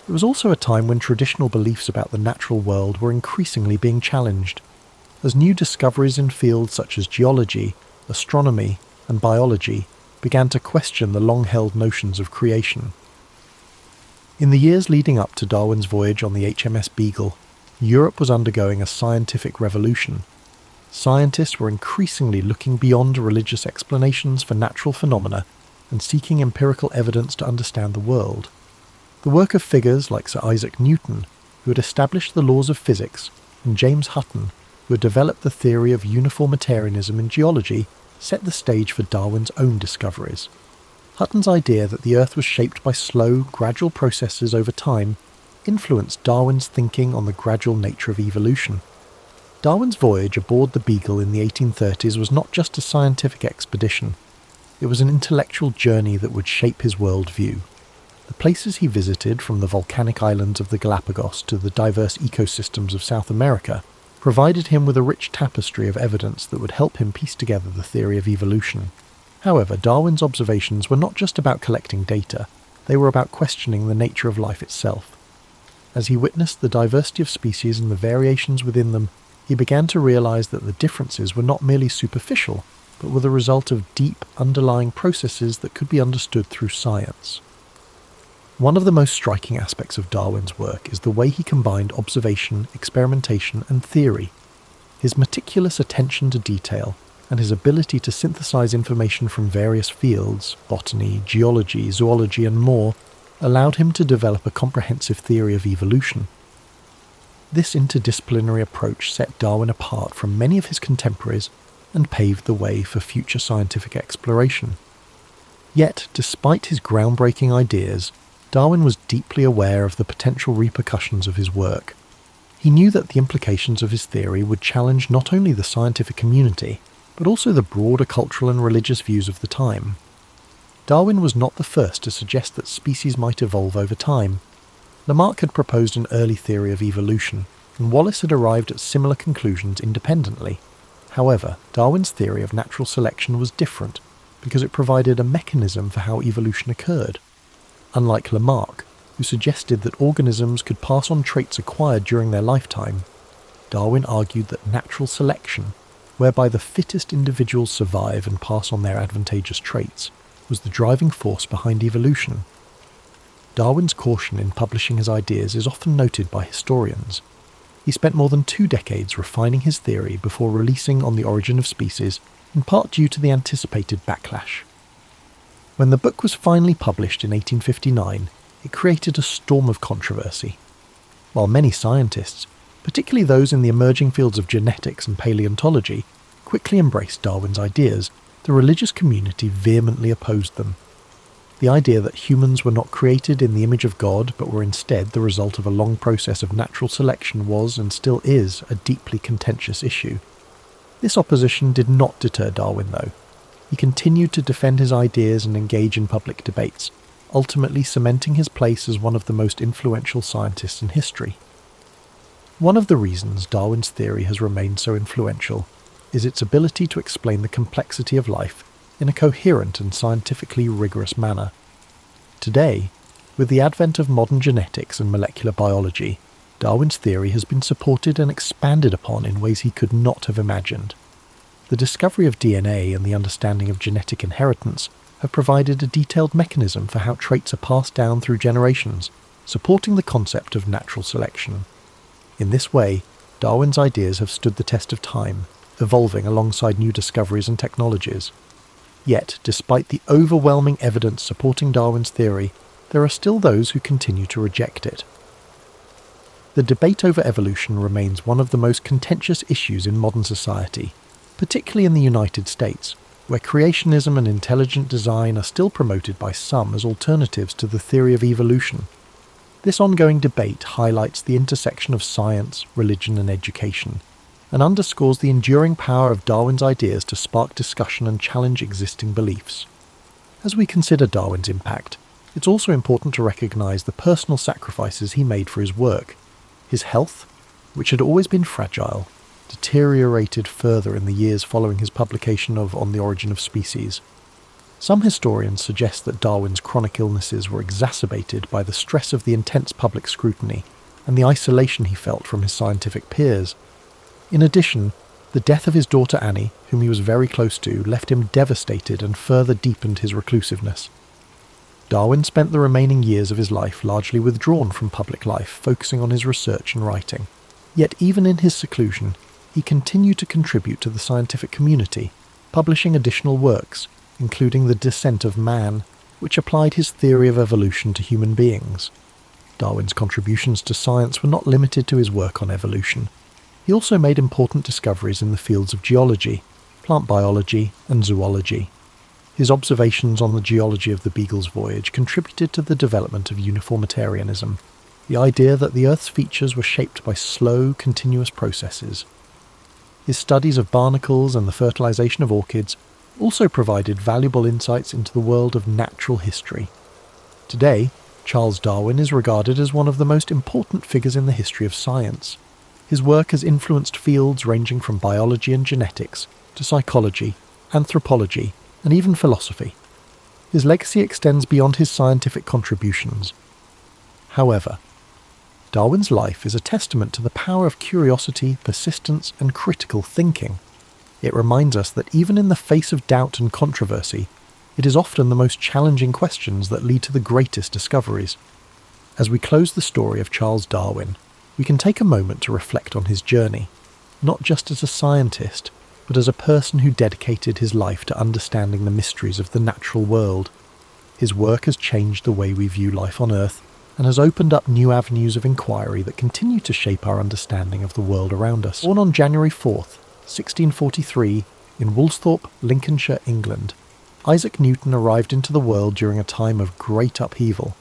It was also a time when traditional beliefs about the natural world were increasingly being challenged, as new discoveries in fields such as geology, astronomy, and biology began to question the long-held notions of creation. In the years leading up to Darwin's voyage on the HMS Beagle, Europe was undergoing a scientific revolution. scientists were increasingly looking beyond religious explanations for natural phenomena and seeking empirical evidence to understand the world. The work of figures like Sir Isaac Newton, who had established the laws of physics, and James Hutton, who had developed the theory of uniformitarianism in geology, set the stage for Darwin's own discoveries. Hutton's idea that the Earth was shaped by slow, gradual processes over time influenced Darwin's thinking on the gradual nature of evolution. Darwin's voyage aboard the Beagle in the 1830s was not just a scientific expedition. It was an intellectual journey that would shape his worldview. The places he visited, from the volcanic islands of the Galapagos to the diverse ecosystems of South America, provided him with a rich tapestry of evidence that would help him piece together the theory of evolution. However, Darwin's observations were not just about collecting data, they were about questioning the nature of life itself. As he witnessed the diversity of species and the variations within them, he began to realize that the differences were not merely superficial, but were the result of deep, underlying processes that could be understood through science. One of the most striking aspects of Darwin's work is the way he combined observation, experimentation, and theory. His meticulous attention to detail and his ability to synthesize information from various fields, botany, geology, zoology, and more, allowed him to develop a comprehensive theory of evolution. This interdisciplinary approach set Darwin apart from many of his contemporaries and paved the way for future scientific exploration. Yet, despite his groundbreaking ideas, Darwin was deeply aware of the potential repercussions of his work. He knew that the implications of his theory would challenge not only the scientific community, but also the broader cultural and religious views of the time. Darwin was not the first to suggest that species might evolve over time. Lamarck had proposed an early theory of evolution, and Wallace had arrived at similar conclusions independently. However, Darwin's theory of natural selection was different, because it provided a mechanism for how evolution occurred. Unlike Lamarck, who suggested that organisms could pass on traits acquired during their lifetime, Darwin argued that natural selection, whereby the fittest individuals survive and pass on their advantageous traits, was the driving force behind evolution. Darwin's caution in publishing his ideas is often noted by historians. He spent more than 2 decades refining his theory before releasing On the Origin of Species, in part due to the anticipated backlash. When the book was finally published in 1859, it created a storm of controversy. While many scientists, particularly those in the emerging fields of genetics and paleontology, quickly embraced Darwin's ideas, the religious community vehemently opposed them. The idea that humans were not created in the image of God, but were instead the result of a long process of natural selection was, and still is, a deeply contentious issue. This opposition did not deter Darwin, though. He continued to defend his ideas and engage in public debates, ultimately cementing his place as one of the most influential scientists in history. One of the reasons Darwin's theory has remained so influential is its ability to explain the complexity of life in a coherent and scientifically rigorous manner. Today, with the advent of modern genetics and molecular biology, Darwin's theory has been supported and expanded upon in ways he could not have imagined. The discovery of DNA and the understanding of genetic inheritance have provided a detailed mechanism for how traits are passed down through generations, supporting the concept of natural selection. In this way, Darwin's ideas have stood the test of time, evolving alongside new discoveries and technologies. Yet, despite the overwhelming evidence supporting Darwin's theory, there are still those who continue to reject it. The debate over evolution remains one of the most contentious issues in modern society, particularly in the United States, where creationism and intelligent design are still promoted by some as alternatives to the theory of evolution. This ongoing debate highlights the intersection of science, religion, and education, and underscores the enduring power of Darwin's ideas to spark discussion and challenge existing beliefs. As we consider Darwin's impact, it's also important to recognise the personal sacrifices he made for his work. His health, which had always been fragile, deteriorated further in the years following his publication of On the Origin of Species. Some historians suggest that Darwin's chronic illnesses were exacerbated by the stress of the intense public scrutiny and the isolation he felt from his scientific peers. In addition, the death of his daughter Annie, whom he was very close to, left him devastated and further deepened his reclusiveness. Darwin spent the remaining years of his life largely withdrawn from public life, focusing on his research and writing. Yet even in his seclusion, he continued to contribute to the scientific community, publishing additional works, including The Descent of Man, which applied his theory of evolution to human beings. Darwin's contributions to science were not limited to his work on evolution. He also made important discoveries in the fields of geology, plant biology, and zoology. His observations on the geology of the Beagle's voyage contributed to the development of uniformitarianism, the idea that the Earth's features were shaped by slow, continuous processes. His studies of barnacles and the fertilization of orchids also provided valuable insights into the world of natural history. Today, Charles Darwin is regarded as one of the most important figures in the history of science. His work has influenced fields ranging from biology and genetics to psychology, anthropology, and even philosophy. His legacy extends beyond his scientific contributions. However, Darwin's life is a testament to the power of curiosity, persistence, and critical thinking. It reminds us that even in the face of doubt and controversy, it is often the most challenging questions that lead to the greatest discoveries. As we close the story of Charles Darwin, we can take a moment to reflect on his journey, not just as a scientist, but as a person who dedicated his life to understanding the mysteries of the natural world. His work has changed the way we view life on Earth and has opened up new avenues of inquiry that continue to shape our understanding of the world around us. Born on January 4th, 1643, in Woolsthorpe, Lincolnshire, England, Isaac Newton arrived into the world during a time of great upheaval.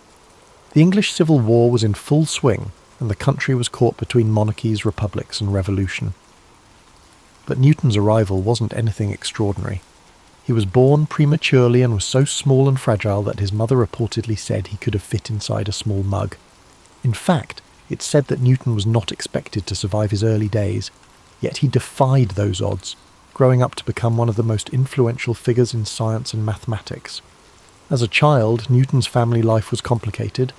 The English Civil War was in full swing, and the country was caught between monarchies, republics, and revolution. But Newton's arrival wasn't anything extraordinary. He was born prematurely and was so small and fragile that his mother reportedly said he could have fit inside a small mug. In fact, it's said that Newton was not expected to survive his early days, yet he defied those odds, growing up to become one of the most influential figures in science and mathematics. As a child, Newton's family life was complicated.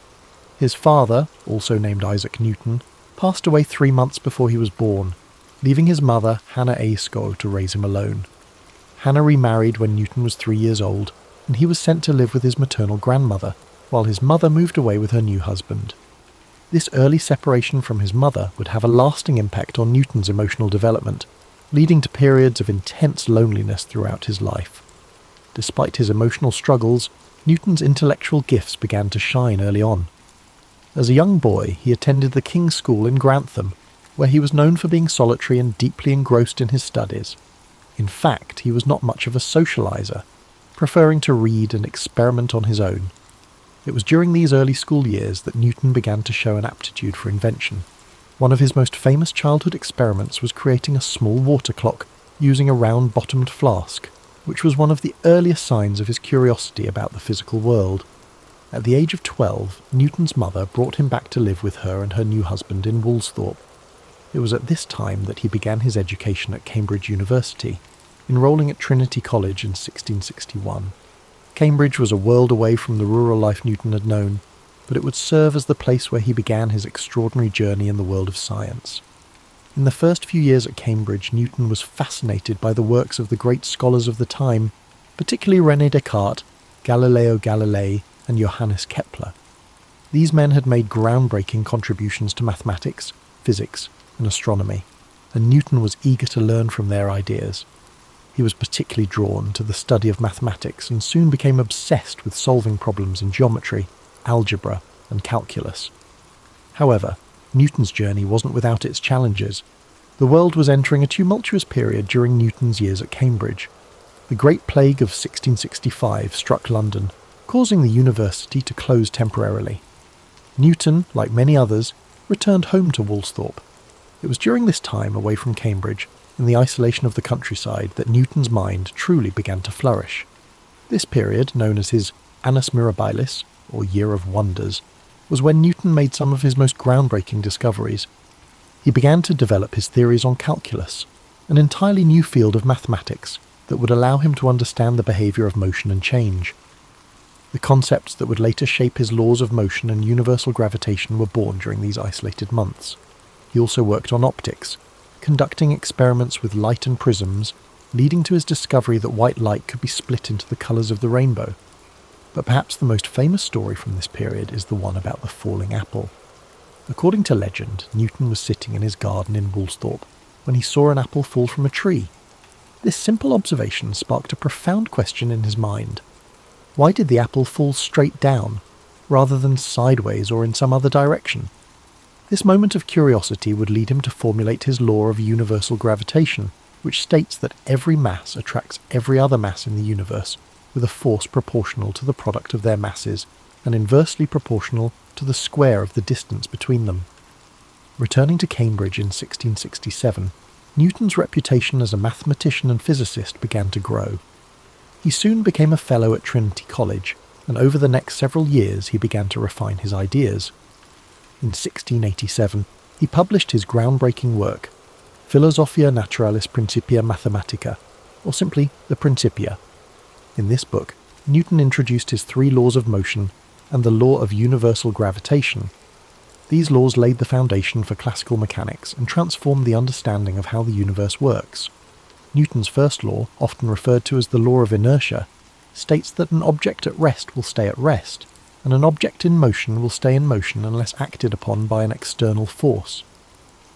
His father, also named Isaac Newton, passed away 3 months before he was born, leaving his mother, Hannah A. Scow, to raise him alone. Hannah remarried when Newton was 3 years old, and he was sent to live with his maternal grandmother, while his mother moved away with her new husband. This early separation from his mother would have a lasting impact on Newton's emotional development, leading to periods of intense loneliness throughout his life. Despite his emotional struggles, Newton's intellectual gifts began to shine early on. As a young boy, he attended the King's School in Grantham, where he was known for being solitary and deeply engrossed in his studies. In fact, he was not much of a socializer, preferring to read and experiment on his own. It was during these early school years that Newton began to show an aptitude for invention. One of his most famous childhood experiments was creating a small water clock using a round-bottomed flask, which was one of the earliest signs of his curiosity about the physical world. At the age of 12, Newton's mother brought him back to live with her and her new husband in Woolsthorpe. It was at this time that he began his education at Cambridge University, enrolling at Trinity College in 1661. Cambridge was a world away from the rural life Newton had known, but it would serve as the place where he began his extraordinary journey in the world of science. In the first few years at Cambridge, Newton was fascinated by the works of the great scholars of the time, particularly René Descartes, Galileo Galilei, and Johannes Kepler. These men had made groundbreaking contributions to mathematics, physics, and astronomy, and Newton was eager to learn from their ideas. He was particularly drawn to the study of mathematics and soon became obsessed with solving problems in geometry, algebra, and calculus. However, Newton's journey wasn't without its challenges. The world was entering a tumultuous period during Newton's years at Cambridge. The Great Plague of 1665 struck London, causing the university to close temporarily. Newton, like many others, returned home to Woolsthorpe. It was during this time away from Cambridge, in the isolation of the countryside, that Newton's mind truly began to flourish. This period, known as his Annus Mirabilis, or Year of Wonders, was when Newton made some of his most groundbreaking discoveries. He began to develop his theories on calculus, an entirely new field of mathematics that would allow him to understand the behaviour of motion and change. The concepts that would later shape his laws of motion and universal gravitation were born during these isolated months. He also worked on optics, conducting experiments with light and prisms, leading to his discovery that white light could be split into the colours of the rainbow. But perhaps the most famous story from this period is the one about the falling apple. According to legend, Newton was sitting in his garden in Woolsthorpe when he saw an apple fall from a tree. This simple observation sparked a profound question in his mind. Why did the apple fall straight down, rather than sideways or in some other direction? This moment of curiosity would lead him to formulate his law of universal gravitation, which states that every mass attracts every other mass in the universe with a force proportional to the product of their masses and inversely proportional to the square of the distance between them. Returning to Cambridge in 1667, Newton's reputation as a mathematician and physicist began to grow. He soon became a fellow at Trinity College, and over the next several years he began to refine his ideas. In 1687, he published his groundbreaking work, Philosophia Naturalis Principia Mathematica, or simply the Principia. In this book, Newton introduced his 3 laws of motion and the law of universal gravitation. These laws laid the foundation for classical mechanics and transformed the understanding of how the universe works. Newton's first law, often referred to as the law of inertia, states that an object at rest will stay at rest, and an object in motion will stay in motion unless acted upon by an external force.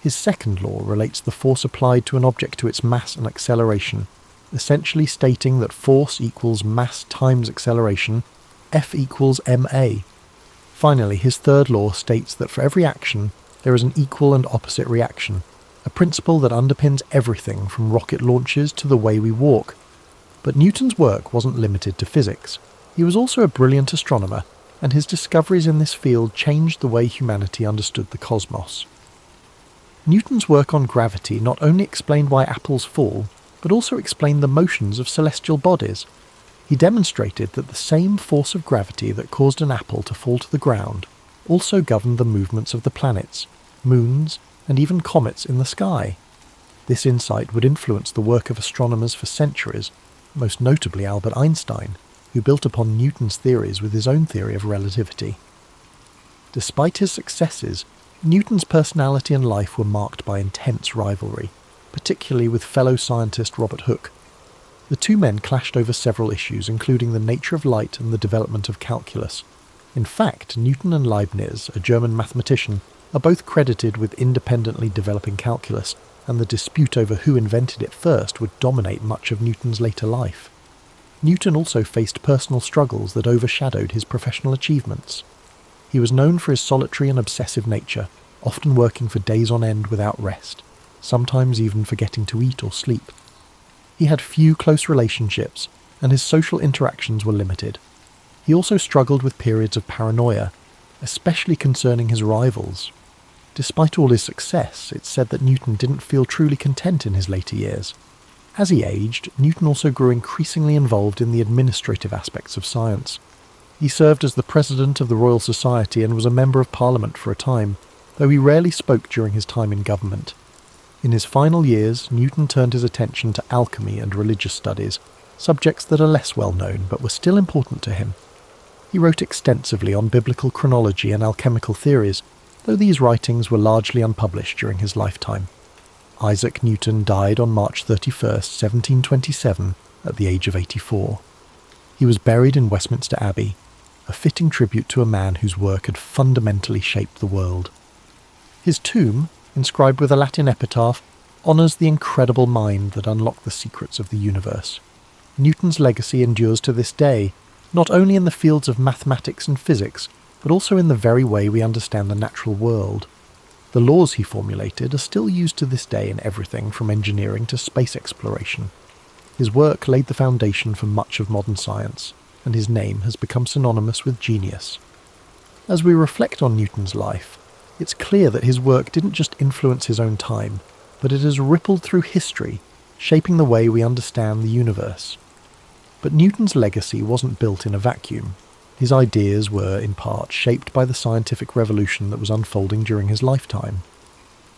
His second law relates the force applied to an object to its mass and acceleration, essentially stating that force equals mass times acceleration, F equals ma. Finally, his third law states that for every action, there is an equal and opposite reaction, a principle that underpins everything from rocket launches to the way we walk. But Newton's work wasn't limited to physics. He was also a brilliant astronomer, and his discoveries in this field changed the way humanity understood the cosmos. Newton's work on gravity not only explained why apples fall, but also explained the motions of celestial bodies. He demonstrated that the same force of gravity that caused an apple to fall to the ground also governed the movements of the planets, moons, and even comets in the sky. This insight would influence the work of astronomers for centuries, most notably Albert Einstein, who built upon Newton's theories with his own theory of relativity. Despite his successes, Newton's personality and life were marked by intense rivalry, particularly with fellow scientist Robert Hooke. The two men clashed over several issues, including the nature of light and the development of calculus. In fact, Newton and Leibniz, a German mathematician, are both credited with independently developing calculus, and the dispute over who invented it first would dominate much of Newton's later life. Newton also faced personal struggles that overshadowed his professional achievements. He was known for his solitary and obsessive nature, often working for days on end without rest, sometimes even forgetting to eat or sleep. He had few close relationships, and his social interactions were limited. He also struggled with periods of paranoia, especially concerning his rivals. Despite all his success, it's said that Newton didn't feel truly content in his later years. As he aged, Newton also grew increasingly involved in the administrative aspects of science. He served as the president of the Royal Society and was a member of Parliament for a time, though he rarely spoke during his time in government. In his final years, Newton turned his attention to alchemy and religious studies, subjects that are less well known but were still important to him. He wrote extensively on biblical chronology and alchemical theories, though these writings were largely unpublished during his lifetime. Isaac Newton died on March 31, 1727, at the age of 84. He was buried in Westminster Abbey, a fitting tribute to a man whose work had fundamentally shaped the world. His tomb, inscribed with a Latin epitaph, honours the incredible mind that unlocked the secrets of the universe. Newton's legacy endures to this day, not only in the fields of mathematics and physics, but also in the very way we understand the natural world. The laws he formulated are still used to this day in everything from engineering to space exploration. His work laid the foundation for much of modern science, and his name has become synonymous with genius. As we reflect on Newton's life, it's clear that his work didn't just influence his own time, but it has rippled through history, shaping the way we understand the universe. But Newton's legacy wasn't built in a vacuum. His ideas were, in part, shaped by the scientific revolution that was unfolding during his lifetime.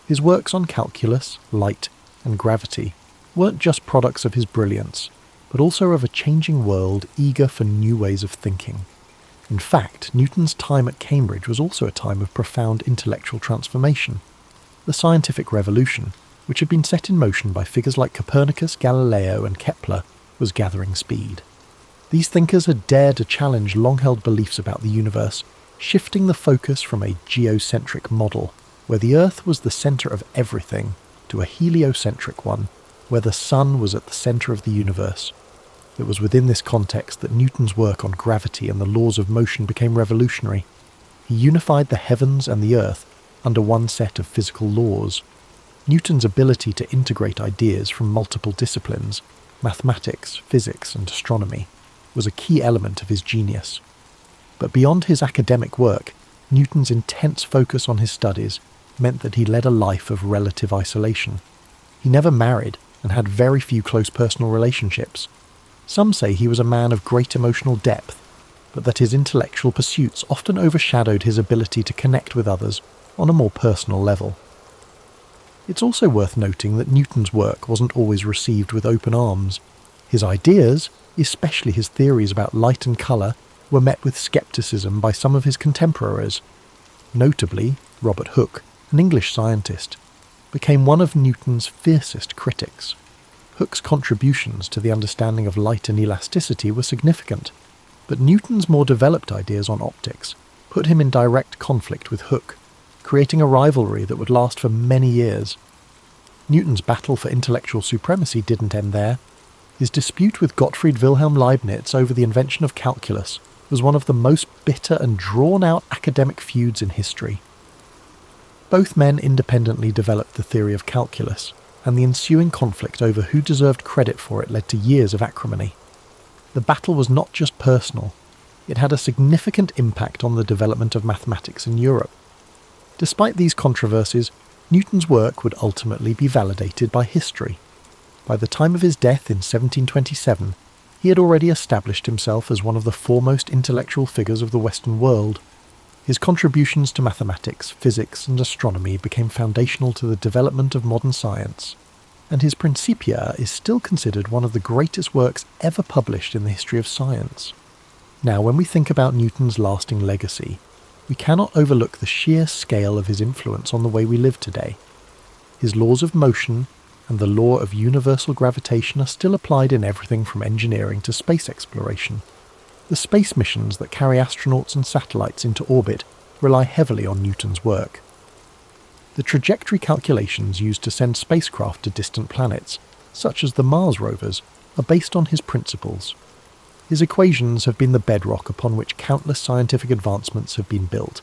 His works on calculus, light, and gravity weren't just products of his brilliance, but also of a changing world eager for new ways of thinking. In fact, Newton's time at Cambridge was also a time of profound intellectual transformation. The scientific revolution, which had been set in motion by figures like Copernicus, Galileo, and Kepler, was gathering speed. These thinkers had dared to challenge long-held beliefs about the universe, shifting the focus from a geocentric model, where the Earth was the centre of everything, to a heliocentric one, where the sun was at the centre of the universe. It was within this context that Newton's work on gravity and the laws of motion became revolutionary. He unified the heavens and the earth under one set of physical laws. Newton's ability to integrate ideas from multiple disciplines, mathematics, physics, and astronomy, was a key element of his genius. But beyond his academic work, Newton's intense focus on his studies meant that he led a life of relative isolation. He never married and had very few close personal relationships. Some say he was a man of great emotional depth, but that his intellectual pursuits often overshadowed his ability to connect with others on a more personal level. It's also worth noting that Newton's work wasn't always received with open arms. His ideas, especially his theories about light and colour, were met with scepticism by some of his contemporaries. Notably, Robert Hooke, an English scientist, became one of Newton's fiercest critics. Hooke's contributions to the understanding of light and elasticity were significant, but Newton's more developed ideas on optics put him in direct conflict with Hooke, creating a rivalry that would last for many years. Newton's battle for intellectual supremacy didn't end there. His dispute with Gottfried Wilhelm Leibniz over the invention of calculus was one of the most bitter and drawn-out academic feuds in history. Both men independently developed the theory of calculus, and the ensuing conflict over who deserved credit for it led to years of acrimony. The battle was not just personal, it had a significant impact on the development of mathematics in Europe. Despite these controversies, Newton's work would ultimately be validated by history. By the time of his death in 1727, he had already established himself as one of the foremost intellectual figures of the Western world. His contributions to mathematics, physics, and astronomy became foundational to the development of modern science, and his Principia is still considered one of the greatest works ever published in the history of science. Now, when we think about Newton's lasting legacy, we cannot overlook the sheer scale of his influence on the way we live today. His laws of motion and the law of universal gravitation are still applied in everything from engineering to space exploration. The space missions that carry astronauts and satellites into orbit rely heavily on Newton's work. The trajectory calculations used to send spacecraft to distant planets, such as the Mars rovers, are based on his principles. His equations have been the bedrock upon which countless scientific advancements have been built.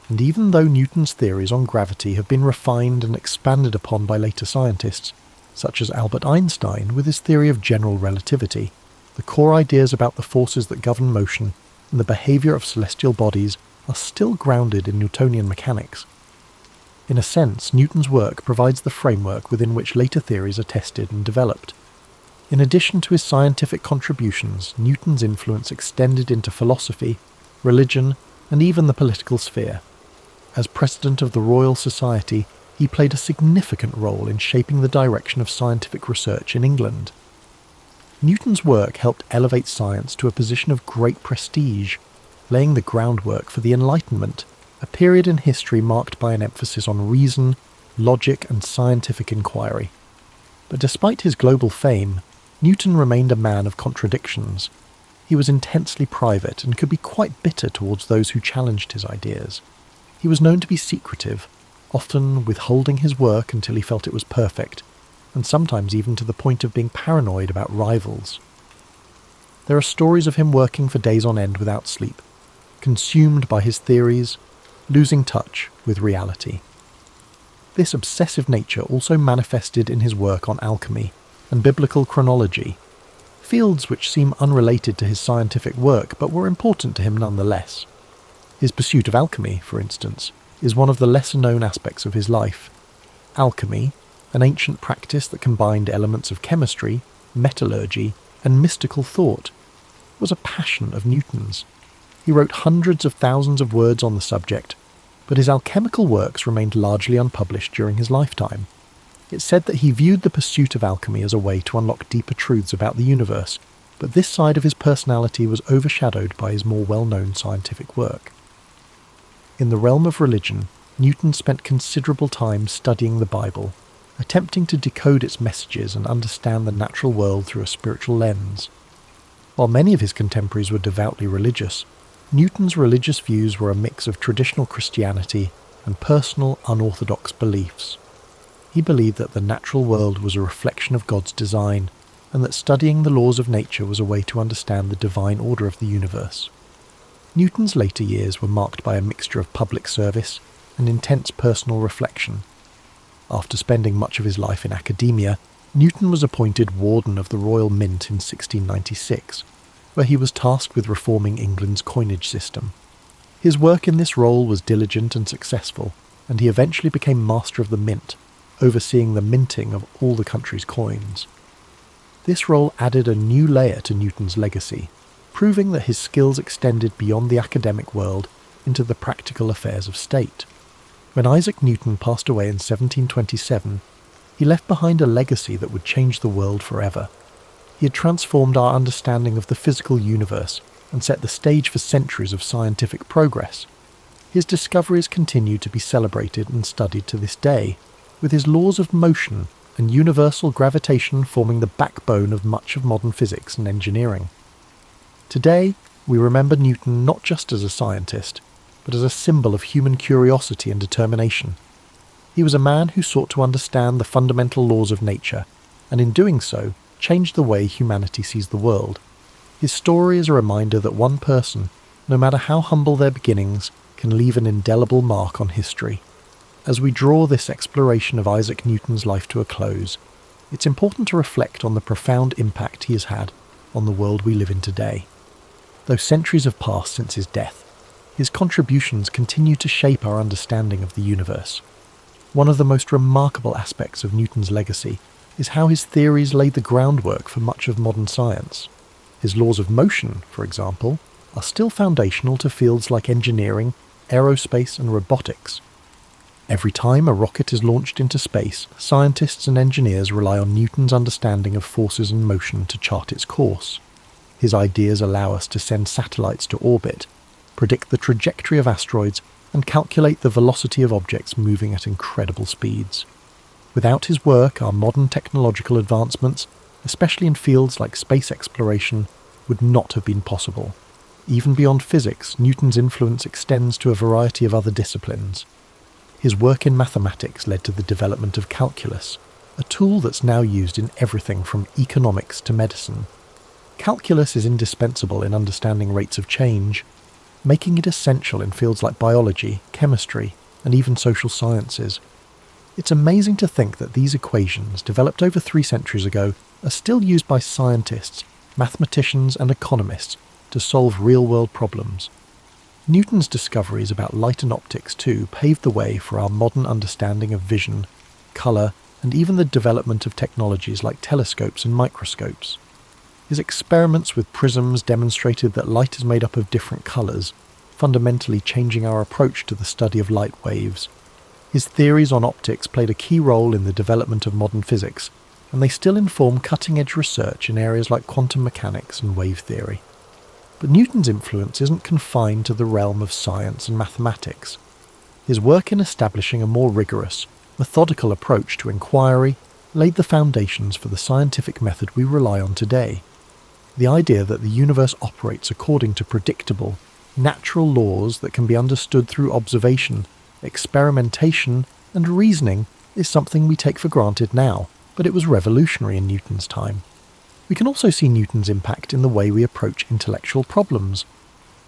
And even though Newton's theories on gravity have been refined and expanded upon by later scientists, such as Albert Einstein with his theory of general relativity, the core ideas about the forces that govern motion and the behaviour of celestial bodies are still grounded in Newtonian mechanics. In a sense, Newton's work provides the framework within which later theories are tested and developed. In addition to his scientific contributions, Newton's influence extended into philosophy, religion, and even the political sphere. As president of the Royal Society, he played a significant role in shaping the direction of scientific research in England. Newton's work helped elevate science to a position of great prestige, laying the groundwork for the Enlightenment, a period in history marked by an emphasis on reason, logic, and scientific inquiry. But despite his global fame, Newton remained a man of contradictions. He was intensely private and could be quite bitter towards those who challenged his ideas. He was known to be secretive, often withholding his work until he felt it was perfect, and sometimes even to the point of being paranoid about rivals. There are stories of him working for days on end without sleep, consumed by his theories, losing touch with reality. This obsessive nature also manifested in his work on alchemy and biblical chronology, fields which seem unrelated to his scientific work but were important to him nonetheless. His pursuit of alchemy, for instance, is one of the lesser-known aspects of his life. Alchemy, an ancient practice that combined elements of chemistry, metallurgy, and mystical thought, was a passion of Newton's. He wrote hundreds of thousands of words on the subject, but his alchemical works remained largely unpublished during his lifetime. It's said that he viewed the pursuit of alchemy as a way to unlock deeper truths about the universe, but this side of his personality was overshadowed by his more well-known scientific work. In the realm of religion, Newton spent considerable time studying the Bible, attempting to decode its messages and understand the natural world through a spiritual lens. While many of his contemporaries were devoutly religious, Newton's religious views were a mix of traditional Christianity and personal unorthodox beliefs. He believed that the natural world was a reflection of God's design, and that studying the laws of nature was a way to understand the divine order of the universe. Newton's later years were marked by a mixture of public service and intense personal reflection. After spending much of his life in academia, Newton was appointed Warden of the Royal Mint in 1696, where he was tasked with reforming England's coinage system. His work in this role was diligent and successful, and he eventually became Master of the Mint, overseeing the minting of all the country's coins. This role added a new layer to Newton's legacy, proving that his skills extended beyond the academic world into the practical affairs of state. When Isaac Newton passed away in 1727, he left behind a legacy that would change the world forever. He had transformed our understanding of the physical universe and set the stage for centuries of scientific progress. His discoveries continue to be celebrated and studied to this day, with his laws of motion and universal gravitation forming the backbone of much of modern physics and engineering. Today, we remember Newton not just as a scientist, but as a symbol of human curiosity and determination. He was a man who sought to understand the fundamental laws of nature, and in doing so, changed the way humanity sees the world. His story is a reminder that one person, no matter how humble their beginnings, can leave an indelible mark on history. As we draw this exploration of Isaac Newton's life to a close, it's important to reflect on the profound impact he has had on the world we live in today. Though centuries have passed since his death, his contributions continue to shape our understanding of the universe. One of the most remarkable aspects of Newton's legacy is how his theories laid the groundwork for much of modern science. His laws of motion, for example, are still foundational to fields like engineering, aerospace, and robotics. Every time a rocket is launched into space, scientists and engineers rely on Newton's understanding of forces and motion to chart its course. His ideas allow us to send satellites to orbit, predict the trajectory of asteroids, and calculate the velocity of objects moving at incredible speeds. Without his work, our modern technological advancements, especially in fields like space exploration, would not have been possible. Even beyond physics, Newton's influence extends to a variety of other disciplines. His work in mathematics led to the development of calculus, a tool that's now used in everything from economics to medicine. Calculus is indispensable in understanding rates of change, making it essential in fields like biology, chemistry, and even social sciences. It's amazing to think that these equations, developed over 3 centuries ago, are still used by scientists, mathematicians, and economists to solve real-world problems. Newton's discoveries about light and optics, too, paved the way for our modern understanding of vision, colour, and even the development of technologies like telescopes and microscopes. His experiments with prisms demonstrated that light is made up of different colours, fundamentally changing our approach to the study of light waves. His theories on optics played a key role in the development of modern physics, and they still inform cutting-edge research in areas like quantum mechanics and wave theory. But Newton's influence isn't confined to the realm of science and mathematics. His work in establishing a more rigorous, methodical approach to inquiry laid the foundations for the scientific method we rely on today. The idea that the universe operates according to predictable, natural laws that can be understood through observation, experimentation, and reasoning is something we take for granted now, but it was revolutionary in Newton's time. We can also see Newton's impact in the way we approach intellectual problems.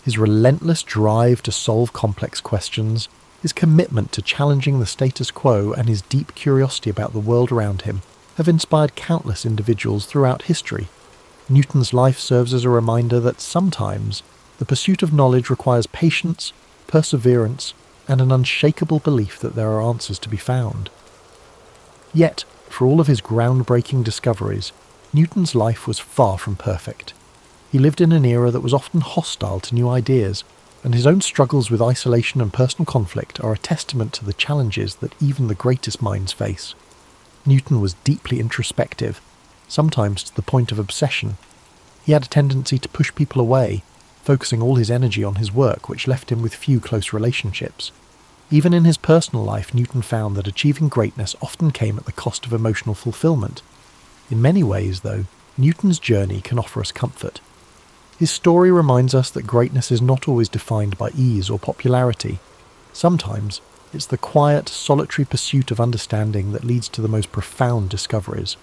His relentless drive to solve complex questions, his commitment to challenging the status quo, and his deep curiosity about the world around him have inspired countless individuals throughout history. Newton's life serves as a reminder that sometimes the pursuit of knowledge requires patience, perseverance, and an unshakable belief that there are answers to be found. Yet, for all of his groundbreaking discoveries, Newton's life was far from perfect. He lived in an era that was often hostile to new ideas, and his own struggles with isolation and personal conflict are a testament to the challenges that even the greatest minds face. Newton was deeply introspective, sometimes to the point of obsession. He had a tendency to push people away, focusing all his energy on his work, which left him with few close relationships. Even in his personal life, Newton found that achieving greatness often came at the cost of emotional fulfillment. In many ways, though, Newton's journey can offer us comfort. His story reminds us that greatness is not always defined by ease or popularity. Sometimes, It's the quiet, solitary pursuit of understanding that leads to the most profound discoveries.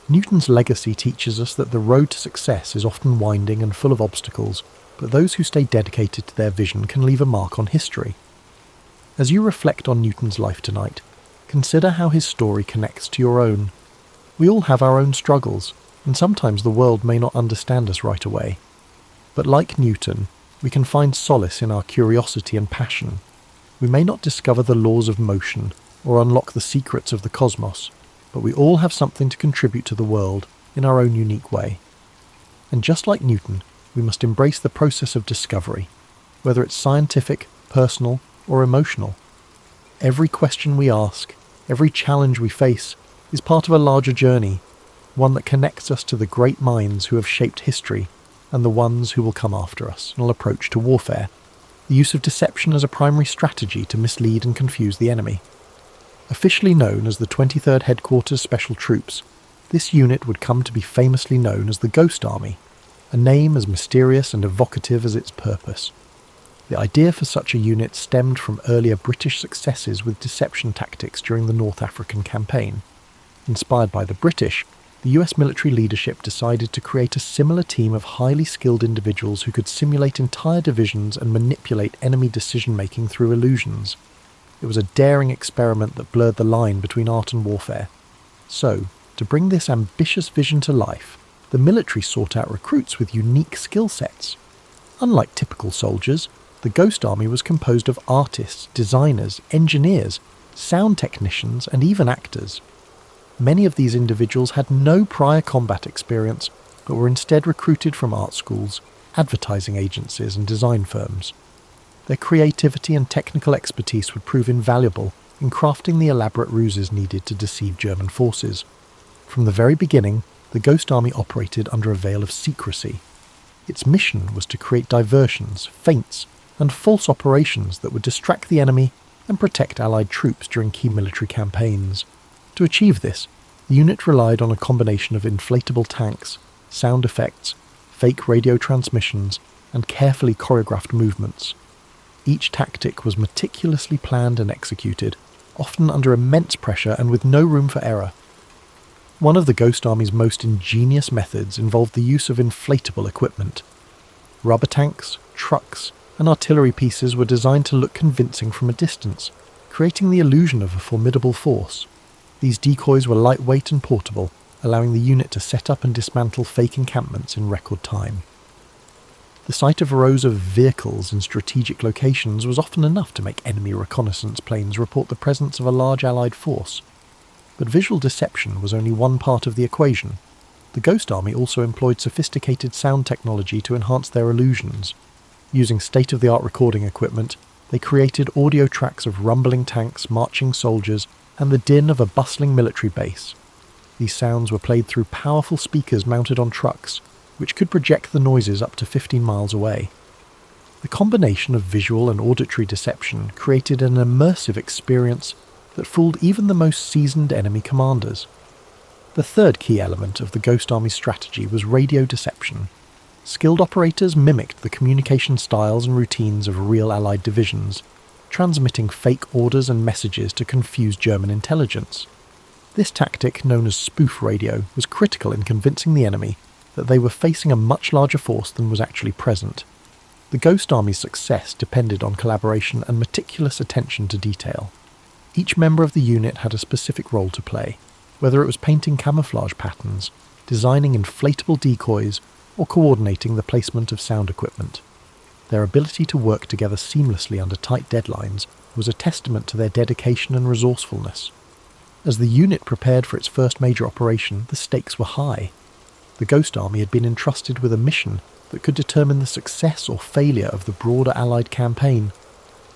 Newton's legacy teaches us that the road to success is often winding and full of obstacles, but those who stay dedicated to their vision can leave a mark on history. As you reflect on Newton's life tonight, consider how his story connects to your own. We all have our own struggles, and sometimes the world may not understand us right away. But like Newton, we can find solace in our curiosity and passion. We may not discover the laws of motion or unlock the secrets of the cosmos, but we all have something to contribute to the world in our own unique way. And just like Newton, we must embrace the process of discovery, whether it's scientific, personal, or emotional. Every question we ask, every challenge we face, is part of a larger journey, one that connects us to the great minds who have shaped history and the ones who will come after us in our approach to warfare. The use of deception as a primary strategy to mislead and confuse the enemy. Officially known as the 23rd Headquarters Special Troops, this unit would come to be famously known as the Ghost Army, a name as mysterious and evocative as its purpose. The idea for such a unit stemmed from earlier British successes with deception tactics during the North African campaign. Inspired by the British, the US military leadership decided to create a similar team of highly skilled individuals who could simulate entire divisions and manipulate enemy decision-making through illusions. It was a daring experiment that blurred the line between art and warfare. So, to bring this ambitious vision to life, the military sought out recruits with unique skill sets. Unlike typical soldiers, the Ghost Army was composed of artists, designers, engineers, sound technicians, and even actors. Many of these individuals had no prior combat experience, but were instead recruited from art schools, advertising agencies, and design firms. Their creativity and technical expertise would prove invaluable in crafting the elaborate ruses needed to deceive German forces. From the very beginning, the Ghost Army operated under a veil of secrecy. Its mission was to create diversions, feints, and false operations that would distract the enemy and protect Allied troops during key military campaigns. To achieve this, the unit relied on a combination of inflatable tanks, sound effects, fake radio transmissions, and carefully choreographed movements. Each tactic was meticulously planned and executed, often under immense pressure and with no room for error. One of the Ghost Army's most ingenious methods involved the use of inflatable equipment. Rubber tanks, trucks, and artillery pieces were designed to look convincing from a distance, creating the illusion of a formidable force. These decoys were lightweight and portable, allowing the unit to set up and dismantle fake encampments in record time. The sight of rows of vehicles in strategic locations was often enough to make enemy reconnaissance planes report the presence of a large Allied force. But visual deception was only one part of the equation. The Ghost Army also employed sophisticated sound technology to enhance their illusions. Using state-of-the-art recording equipment, they created audio tracks of rumbling tanks, marching soldiers, and the din of a bustling military base. These sounds were played through powerful speakers mounted on trucks, which could project the noises up to 15 miles away. The combination of visual and auditory deception created an immersive experience that fooled even the most seasoned enemy commanders. The third key element of the Ghost Army's strategy was radio deception. Skilled operators mimicked the communication styles and routines of real Allied divisions, transmitting fake orders and messages to confuse German intelligence. This tactic, known as spoof radio, was critical in convincing the enemy that they were facing a much larger force than was actually present. The Ghost Army's success depended on collaboration and meticulous attention to detail. Each member of the unit had a specific role to play, whether it was painting camouflage patterns, designing inflatable decoys, or coordinating the placement of sound equipment. Their ability to work together seamlessly under tight deadlines was a testament to their dedication and resourcefulness. As the unit prepared for its first major operation, the stakes were high. The Ghost Army had been entrusted with a mission that could determine the success or failure of the broader Allied campaign.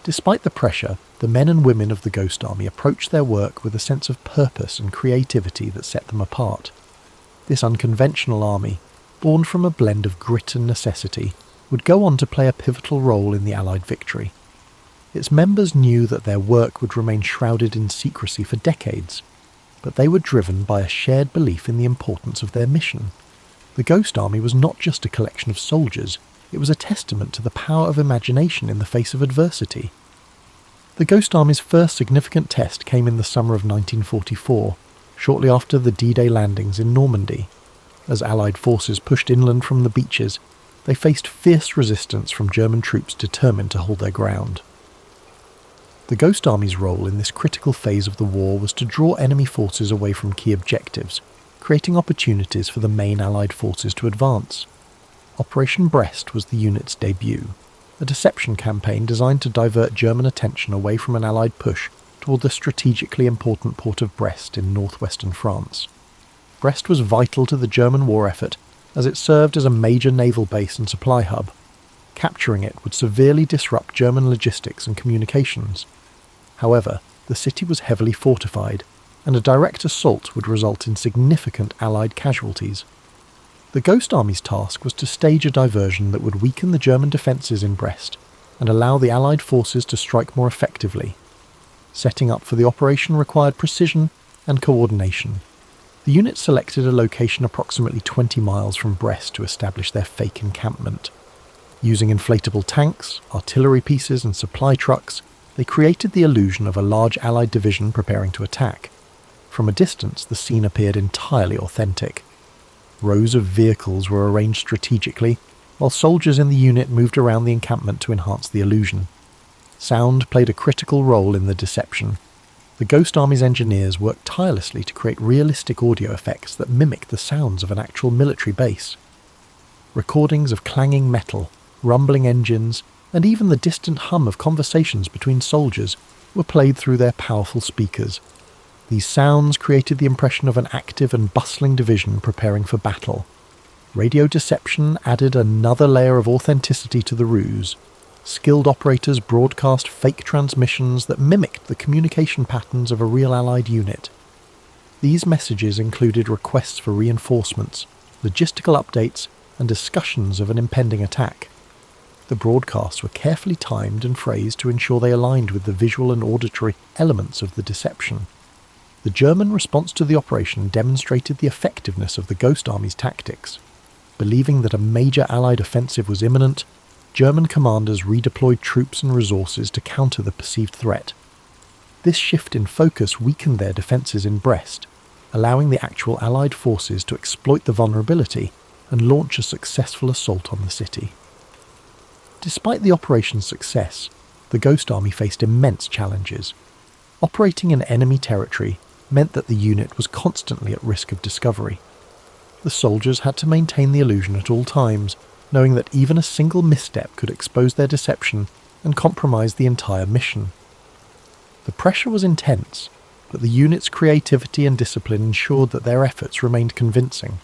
Despite the pressure, the men and women of the Ghost Army approached their work with a sense of purpose and creativity that set them apart. This unconventional army, born from a blend of grit and necessity, would go on to play a pivotal role in the Allied victory. Its members knew that their work would remain shrouded in secrecy for decades, but they were driven by a shared belief in the importance of their mission. The Ghost Army was not just a collection of soldiers, it was a testament to the power of imagination in the face of adversity. The Ghost Army's first significant test came in the summer of 1944, shortly after the D-Day landings in Normandy. As Allied forces pushed inland from the beaches, they faced fierce resistance from German troops determined to hold their ground. The Ghost Army's role in this critical phase of the war was to draw enemy forces away from key objectives, creating opportunities for the main Allied forces to advance. Operation Brest was the unit's debut, a deception campaign designed to divert German attention away from an Allied push toward the strategically important port of Brest in northwestern France. Brest was vital to the German war effort as it served as a major naval base and supply hub. Capturing it would severely disrupt German logistics and communications. However, the city was heavily fortified, and a direct assault would result in significant Allied casualties. The Ghost Army's task was to stage a diversion that would weaken the German defences in Brest and allow the Allied forces to strike more effectively. Setting up for the operation required precision and coordination. The unit selected a location approximately 20 miles from Brest to establish their fake encampment. Using inflatable tanks, artillery pieces and supply trucks, they created the illusion of a large Allied division preparing to attack. From a distance, the scene appeared entirely authentic. Rows of vehicles were arranged strategically, while soldiers in the unit moved around the encampment to enhance the illusion. Sound played a critical role in the deception. The Ghost Army's engineers worked tirelessly to create realistic audio effects that mimicked the sounds of an actual military base. Recordings of clanging metal, rumbling engines, and even the distant hum of conversations between soldiers were played through their powerful speakers. These sounds created the impression of an active and bustling division preparing for battle. Radio deception added another layer of authenticity to the ruse. Skilled operators broadcast fake transmissions that mimicked the communication patterns of a real Allied unit. These messages included requests for reinforcements, logistical updates, and discussions of an impending attack. The broadcasts were carefully timed and phrased to ensure they aligned with the visual and auditory elements of the deception. The German response to the operation demonstrated the effectiveness of the Ghost Army's tactics. Believing that a major Allied offensive was imminent, German commanders redeployed troops and resources to counter the perceived threat. This shift in focus weakened their defences in Brest, allowing the actual Allied forces to exploit the vulnerability and launch a successful assault on the city. Despite the operation's success, the Ghost Army faced immense challenges. Operating in enemy territory meant that the unit was constantly at risk of discovery. The soldiers had to maintain the illusion at all times, knowing that even a single misstep could expose their deception and compromise the entire mission. The pressure was intense, but the unit's creativity and discipline ensured that their efforts remained convincing.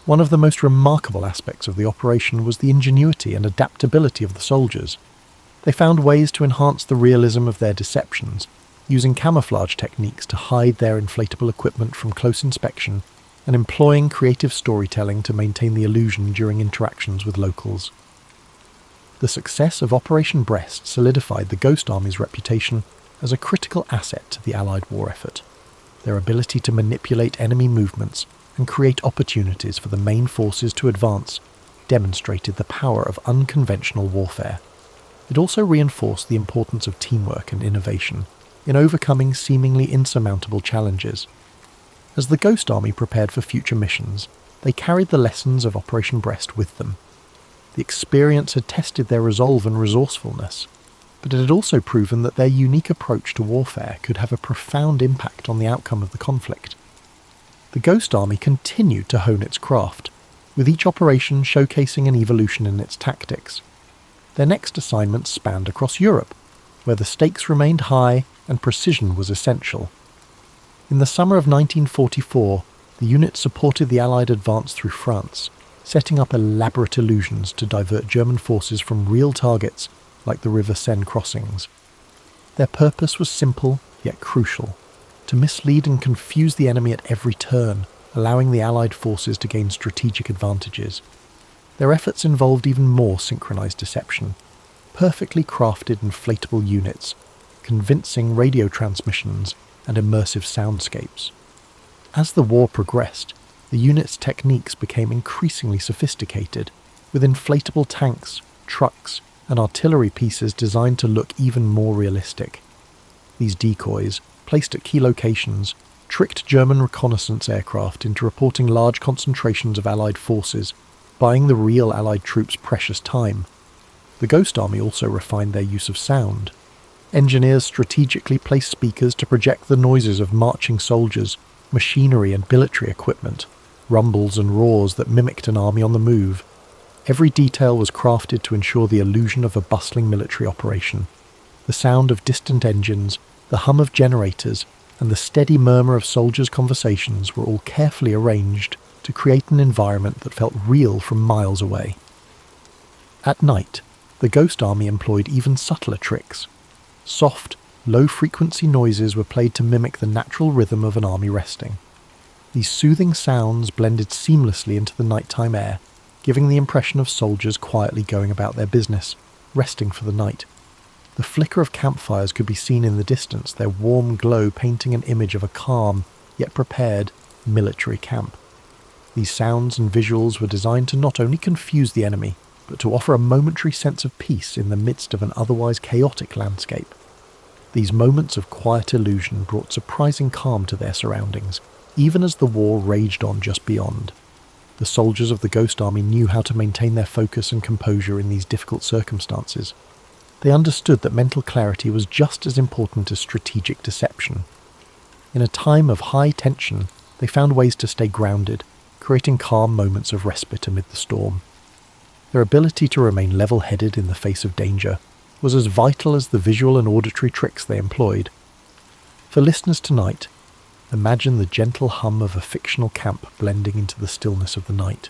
One of the most remarkable aspects of the operation was the ingenuity and adaptability of the soldiers. They found ways to enhance the realism of their deceptions, using camouflage techniques to hide their inflatable equipment from close inspection, and employing creative storytelling to maintain the illusion during interactions with locals. The success of Operation Brest solidified the Ghost Army's reputation as a critical asset to the Allied war effort. Their ability to manipulate enemy movements and create opportunities for the main forces to advance demonstrated the power of unconventional warfare. It also reinforced the importance of teamwork and innovation in overcoming seemingly insurmountable challenges. As the Ghost Army prepared for future missions, they carried the lessons of Operation Brest with them. The experience had tested their resolve and resourcefulness, but it had also proven that their unique approach to warfare could have a profound impact on the outcome of the conflict. The Ghost Army continued to hone its craft, with each operation showcasing an evolution in its tactics. Their next assignments spanned across Europe, where the stakes remained high and precision was essential. In the summer of 1944, the unit supported the Allied advance through France, setting up elaborate illusions to divert German forces from real targets like the River Seine crossings. Their purpose was simple yet crucial: to mislead and confuse the enemy at every turn, allowing the Allied forces to gain strategic advantages. Their efforts involved even more synchronized deception: perfectly crafted inflatable units, convincing radio transmissions, and immersive soundscapes. As the war progressed, the unit's techniques became increasingly sophisticated, with inflatable tanks, trucks, and artillery pieces designed to look even more realistic. These decoys, placed at key locations, tricked German reconnaissance aircraft into reporting large concentrations of Allied forces, buying the real Allied troops precious time. The Ghost Army also refined their use of sound. Engineers strategically placed speakers to project the noises of marching soldiers, machinery and military equipment, rumbles and roars that mimicked an army on the move. Every detail was crafted to ensure the illusion of a bustling military operation. The sound of distant engines, the hum of generators, and the steady murmur of soldiers' conversations were all carefully arranged to create an environment that felt real from miles away. At night, the Ghost Army employed even subtler tricks. Soft, low-frequency noises were played to mimic the natural rhythm of an army resting. These soothing sounds blended seamlessly into the nighttime air, giving the impression of soldiers quietly going about their business, resting for the night. The flicker of campfires could be seen in the distance, their warm glow painting an image of a calm, yet prepared, military camp. These sounds and visuals were designed to not only confuse the enemy, but to offer a momentary sense of peace in the midst of an otherwise chaotic landscape. These moments of quiet illusion brought surprising calm to their surroundings, even as the war raged on just beyond. The soldiers of the Ghost Army knew how to maintain their focus and composure in these difficult circumstances. They understood that mental clarity was just as important as strategic deception. In a time of high tension, they found ways to stay grounded, creating calm moments of respite amid the storm. Their ability to remain level-headed in the face of danger was as vital as the visual and auditory tricks they employed. For listeners tonight, imagine the gentle hum of a fictional camp blending into the stillness of the night.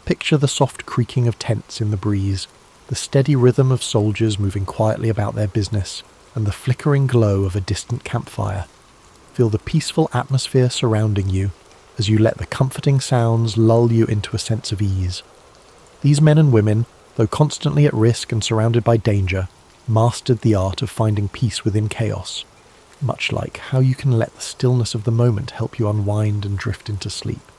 Picture the soft creaking of tents in the breeze, the steady rhythm of soldiers moving quietly about their business, and the flickering glow of a distant campfire. Feel the peaceful atmosphere surrounding you as you let the comforting sounds lull you into a sense of ease. These men and women, though constantly at risk and surrounded by danger, mastered the art of finding peace within chaos, much like how you can let the stillness of the moment help you unwind and drift into sleep.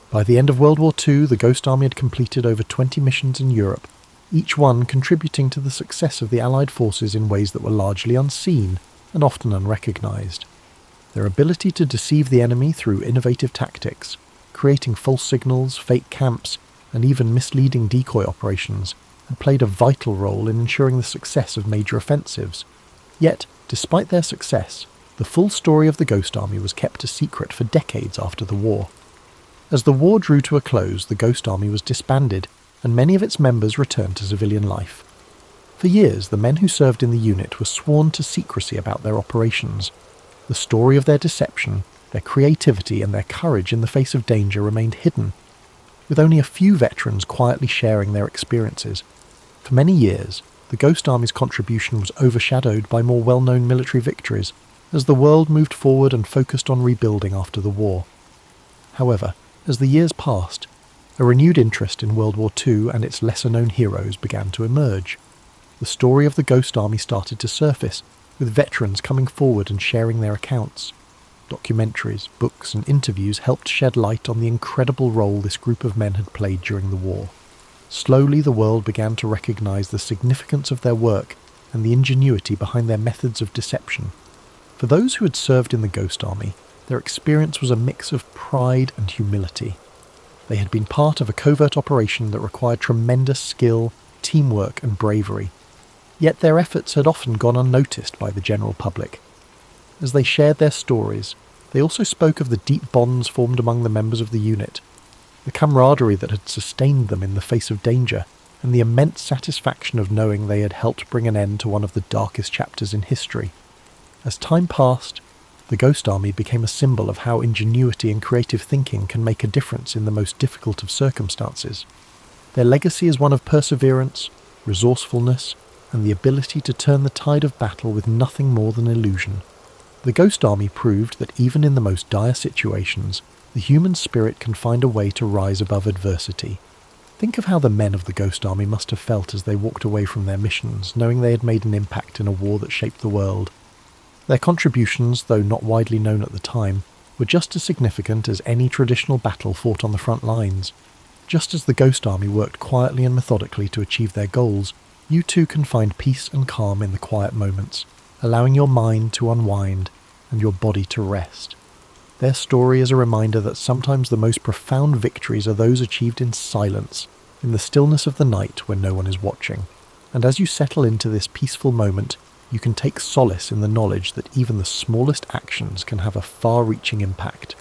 By the end of World War II, the Ghost Army had completed over 20 missions in Europe, each one contributing to the success of the Allied forces in ways that were largely unseen and often unrecognised. Their ability to deceive the enemy through innovative tactics, creating false signals, fake camps, and even misleading decoy operations, had played a vital role in ensuring the success of major offensives. Yet, despite their success, the full story of the Ghost Army was kept a secret for decades after the war. As the war drew to a close, the Ghost Army was disbanded, and many of its members returned to civilian life. For years, the men who served in the unit were sworn to secrecy about their operations. The story of their deception, their creativity, and their courage in the face of danger remained hidden, with only a few veterans quietly sharing their experiences. For many years, the Ghost Army's contribution was overshadowed by more well-known military victories, as the world moved forward and focused on rebuilding after the war. However, as the years passed, a renewed interest in World War II and its lesser-known heroes began to emerge. The story of the Ghost Army started to surface, with veterans coming forward and sharing their accounts. Documentaries, books, and interviews helped shed light on the incredible role this group of men had played during the war. Slowly, the world began to recognize the significance of their work and the ingenuity behind their methods of deception. For those who had served in the Ghost Army, their experience was a mix of pride and humility. They had been part of a covert operation that required tremendous skill, teamwork, and bravery. Yet their efforts had often gone unnoticed by the general public. As they shared their stories, they also spoke of the deep bonds formed among the members of the unit, the camaraderie that had sustained them in the face of danger, and the immense satisfaction of knowing they had helped bring an end to one of the darkest chapters in history. As time passed, the Ghost Army became a symbol of how ingenuity and creative thinking can make a difference in the most difficult of circumstances. Their legacy is one of perseverance, resourcefulness, and the ability to turn the tide of battle with nothing more than illusion. The Ghost Army proved that even in the most dire situations, the human spirit can find a way to rise above adversity. Think of how the men of the Ghost Army must have felt as they walked away from their missions, knowing they had made an impact in a war that shaped the world. Their contributions, though not widely known at the time, were just as significant as any traditional battle fought on the front lines. Just as the Ghost Army worked quietly and methodically to achieve their goals, you too can find peace and calm in the quiet moments. allowing your mind to unwind and your body to rest. Their story is a reminder that sometimes the most profound victories are those achieved in silence, in the stillness of the night when no one is watching. And as you settle into this peaceful moment, you can take solace in the knowledge that even the smallest actions can have a far-reaching impact.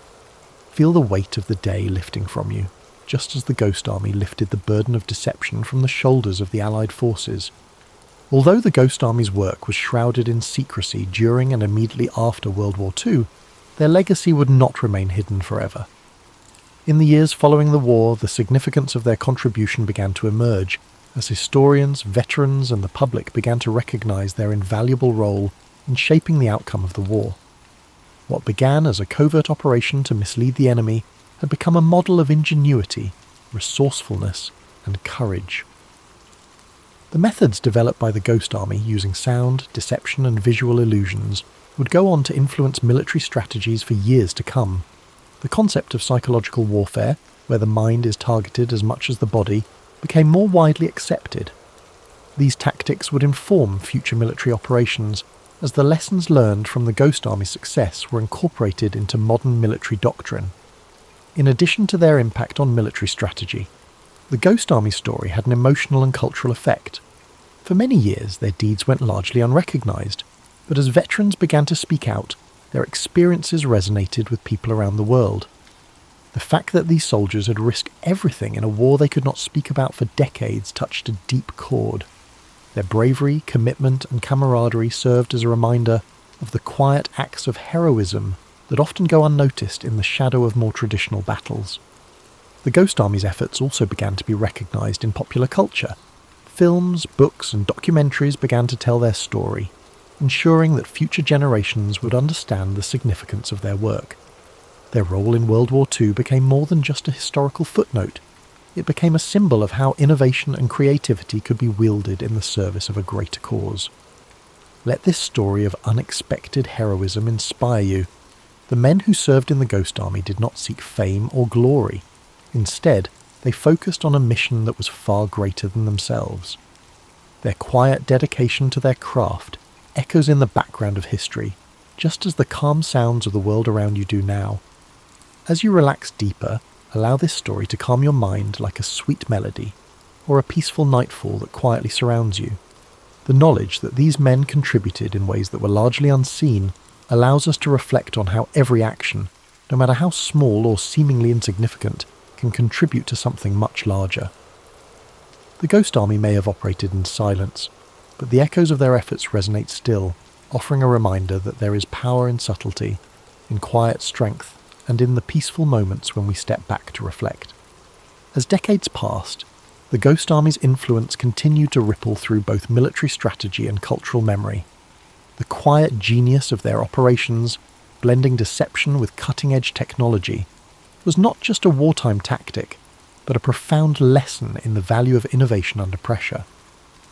Feel the weight of the day lifting from you, just as the Ghost Army lifted the burden of deception from the shoulders of the Allied forces. Although the Ghost Army's work was shrouded in secrecy during and immediately after World War II, their legacy would not remain hidden forever. In the years following the war, the significance of their contribution began to emerge, as historians, veterans, and the public began to recognise their invaluable role in shaping the outcome of the war. What began as a covert operation to mislead the enemy had become a model of ingenuity, resourcefulness, and courage. The methods developed by the Ghost Army using sound, deception, and visual illusions would go on to influence military strategies for years to come. The concept of psychological warfare, where the mind is targeted as much as the body, became more widely accepted. These tactics would inform future military operations, as the lessons learned from the Ghost Army's success were incorporated into modern military doctrine. In addition to their impact on military strategy, the Ghost Army story had an emotional and cultural effect. For many years, their deeds went largely unrecognised, but as veterans began to speak out, their experiences resonated with people around the world. The fact that these soldiers had risked everything in a war they could not speak about for decades touched a deep chord. Their bravery, commitment, and camaraderie served as a reminder of the quiet acts of heroism that often go unnoticed in the shadow of more traditional battles. The Ghost Army's efforts also began to be recognised in popular culture. Films, books, and documentaries began to tell their story, ensuring that future generations would understand the significance of their work. Their role in World War II became more than just a historical footnote. It became a symbol of how innovation and creativity could be wielded in the service of a greater cause. Let this story of unexpected heroism inspire you. The men who served in the Ghost Army did not seek fame or glory. Instead, they focused on a mission that was far greater than themselves. Their quiet dedication to their craft echoes in the background of history, just as the calm sounds of the world around you do now. As you relax deeper, allow this story to calm your mind like a sweet melody, or a peaceful nightfall that quietly surrounds you. The knowledge that these men contributed in ways that were largely unseen allows us to reflect on how every action, no matter how small or seemingly insignificant, can contribute to something much larger. The Ghost Army may have operated in silence, but the echoes of their efforts resonate still, offering a reminder that there is power in subtlety, in quiet strength, and in the peaceful moments when we step back to reflect. As decades passed, the Ghost Army's influence continued to ripple through both military strategy and cultural memory. The quiet genius of their operations, blending deception with cutting-edge technology, was not just a wartime tactic, but a profound lesson in the value of innovation under pressure.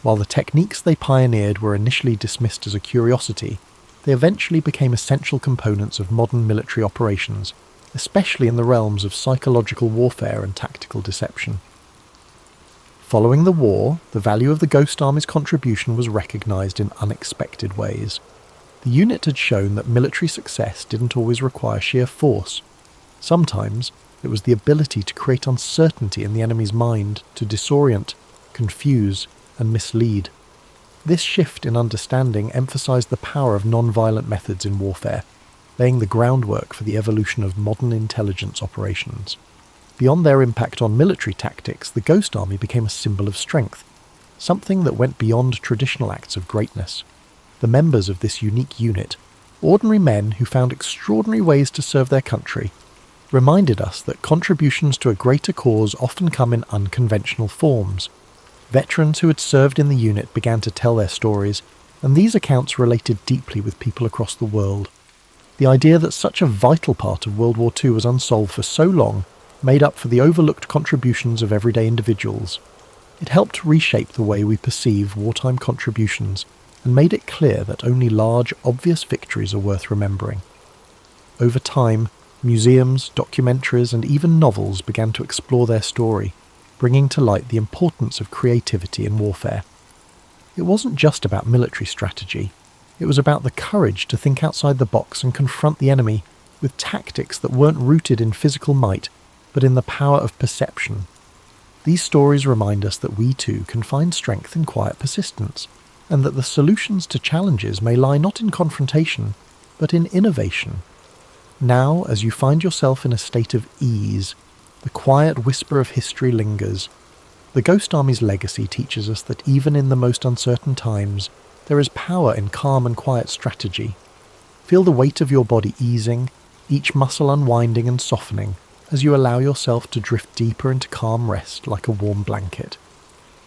While the techniques they pioneered were initially dismissed as a curiosity, they eventually became essential components of modern military operations, especially in the realms of psychological warfare and tactical deception. Following the war, the value of the Ghost Army's contribution was recognised in unexpected ways. The unit had shown that military success didn't always require sheer force. Sometimes, it was the ability to create uncertainty in the enemy's mind, to disorient, confuse, and mislead. This shift in understanding emphasised the power of non-violent methods in warfare, laying the groundwork for the evolution of modern intelligence operations. Beyond their impact on military tactics, the Ghost Army became a symbol of strength, something that went beyond traditional acts of greatness. The members of this unique unit, ordinary men who found extraordinary ways to serve their country, reminded us that contributions to a greater cause often come in unconventional forms. Veterans who had served in the unit began to tell their stories, and these accounts related deeply with people across the world. The idea that such a vital part of World War II was unsolved for so long made up for the overlooked contributions of everyday individuals. It helped reshape the way we perceive wartime contributions and made it clear that only large, obvious victories are worth remembering. Over time, museums, documentaries, and even novels began to explore their story, bringing to light the importance of creativity in warfare. It wasn't just about military strategy. It was about the courage to think outside the box and confront the enemy with tactics that weren't rooted in physical might, but in the power of perception. These stories remind us that we too can find strength in quiet persistence, and that the solutions to challenges may lie not in confrontation, but in innovation. Now, as you find yourself in a state of ease, the quiet whisper of history lingers. The Ghost Army's legacy teaches us that even in the most uncertain times, there is power in calm and quiet strategy. Feel the weight of your body easing, each muscle unwinding and softening, as you allow yourself to drift deeper into calm rest like a warm blanket.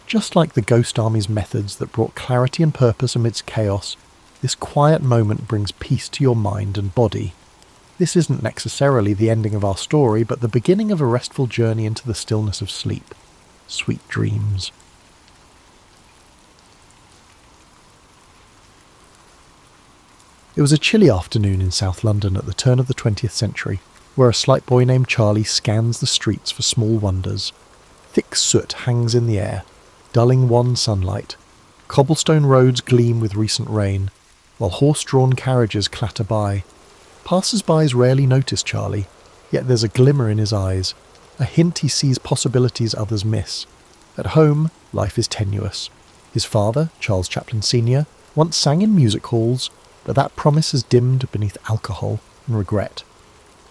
Just like the Ghost Army's methods that brought clarity and purpose amidst chaos, this quiet moment brings peace to your mind and body. This isn't necessarily the ending of our story, but the beginning of a restful journey into the stillness of sleep. Sweet dreams. It was a chilly afternoon in South London at the turn of the 20th century, where a slight boy named Charlie scans the streets for small wonders. Thick soot hangs in the air, dulling wan sunlight. Cobblestone roads gleam with recent rain, while horse-drawn carriages clatter by. Passers-by rarely notice Charlie, yet there's a glimmer in his eyes, a hint he sees possibilities others miss. At home, life is tenuous. His father, Charles Chaplin Sr., once sang in music halls, but that promise has dimmed beneath alcohol and regret.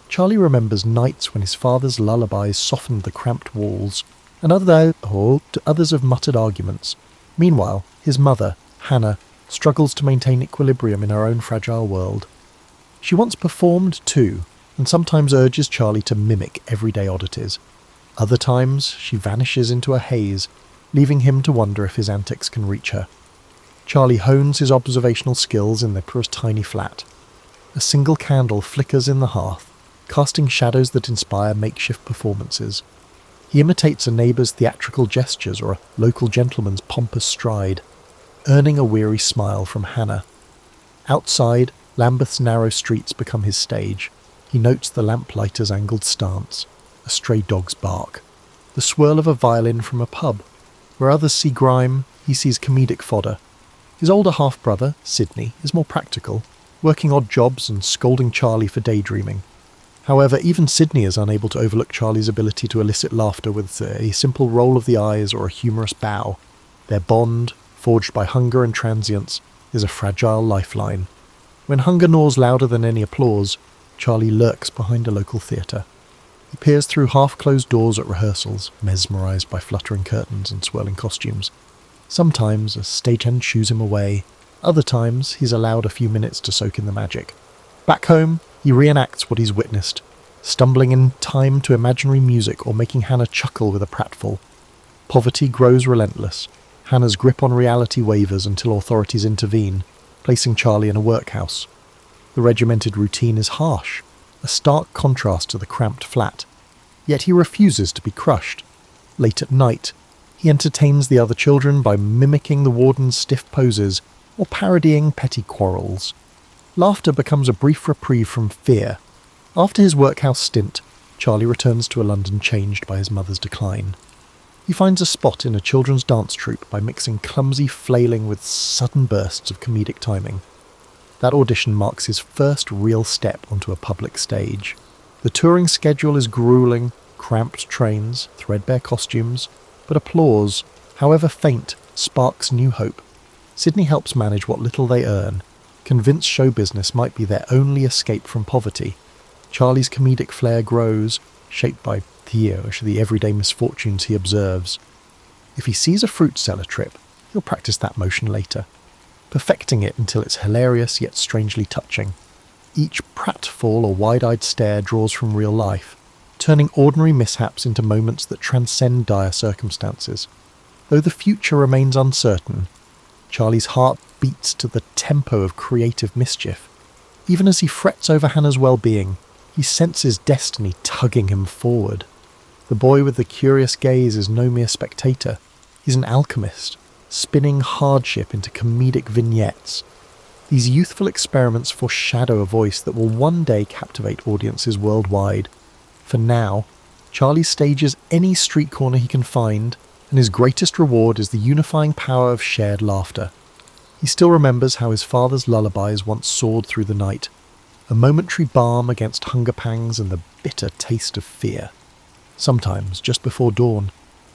Charlie remembers nights when his father's lullabies softened the cramped walls, and others have muttered arguments. Meanwhile, his mother, Hannah, struggles to maintain equilibrium in her own fragile world. She once performed too, and sometimes urges Charlie to mimic everyday oddities. Other times, she vanishes into a haze, leaving him to wonder if his antics can reach her. Charlie hones his observational skills in Nipper's tiny flat. A single candle flickers in the hearth, casting shadows that inspire makeshift performances. He imitates a neighbour's theatrical gestures or a local gentleman's pompous stride, earning a weary smile from Hannah. Outside, Lambeth's narrow streets become his stage. He notes the lamplighter's angled stance, a stray dog's bark, the swirl of a violin from a pub. Where others see grime, he sees comedic fodder. His older half-brother, Sidney, is more practical, working odd jobs and scolding Charlie for daydreaming. However, even Sidney is unable to overlook Charlie's ability to elicit laughter with a simple roll of the eyes or a humorous bow. Their bond, forged by hunger and transience, is a fragile lifeline. When hunger gnaws louder than any applause, Charlie lurks behind a local theatre. He peers through half-closed doors at rehearsals, mesmerised by fluttering curtains and swirling costumes. Sometimes a stagehand shoos him away, other times he's allowed a few minutes to soak in the magic. Back home, he reenacts what he's witnessed, stumbling in time to imaginary music or making Hannah chuckle with a pratfall. Poverty grows relentless. Hannah's grip on reality wavers until authorities intervene, placing Charlie in a workhouse. The regimented routine is harsh, a stark contrast to the cramped flat. Yet he refuses to be crushed. Late at night, he entertains the other children by mimicking the warden's stiff poses or parodying petty quarrels. Laughter becomes a brief reprieve from fear. After his workhouse stint, Charlie returns to a London changed by his mother's decline. He finds a spot in a children's dance troupe by mixing clumsy flailing with sudden bursts of comedic timing. That audition marks his first real step onto a public stage. The touring schedule is grueling, cramped trains, threadbare costumes, but applause, however faint, sparks new hope. Sidney helps manage what little they earn, convinced show business might be their only escape from poverty. Charlie's comedic flair grows, shaped by the everyday misfortunes he observes. If he sees a fruit seller trip, he'll practice that motion later, perfecting it until it's hilarious yet strangely touching. Each pratfall or wide-eyed stare draws from real life, turning ordinary mishaps into moments that transcend dire circumstances. Though the future remains uncertain, Charlie's heart beats to the tempo of creative mischief. Even as he frets over Hannah's well-being, he senses destiny tugging him forward. The boy with the curious gaze is no mere spectator. He's an alchemist, spinning hardship into comedic vignettes. These youthful experiments foreshadow a voice that will one day captivate audiences worldwide. For now, Charlie stages any street corner he can find, and his greatest reward is the unifying power of shared laughter. He still remembers how his father's lullabies once soared through the night, a momentary balm against hunger pangs and the bitter taste of fear. Sometimes, just before dawn,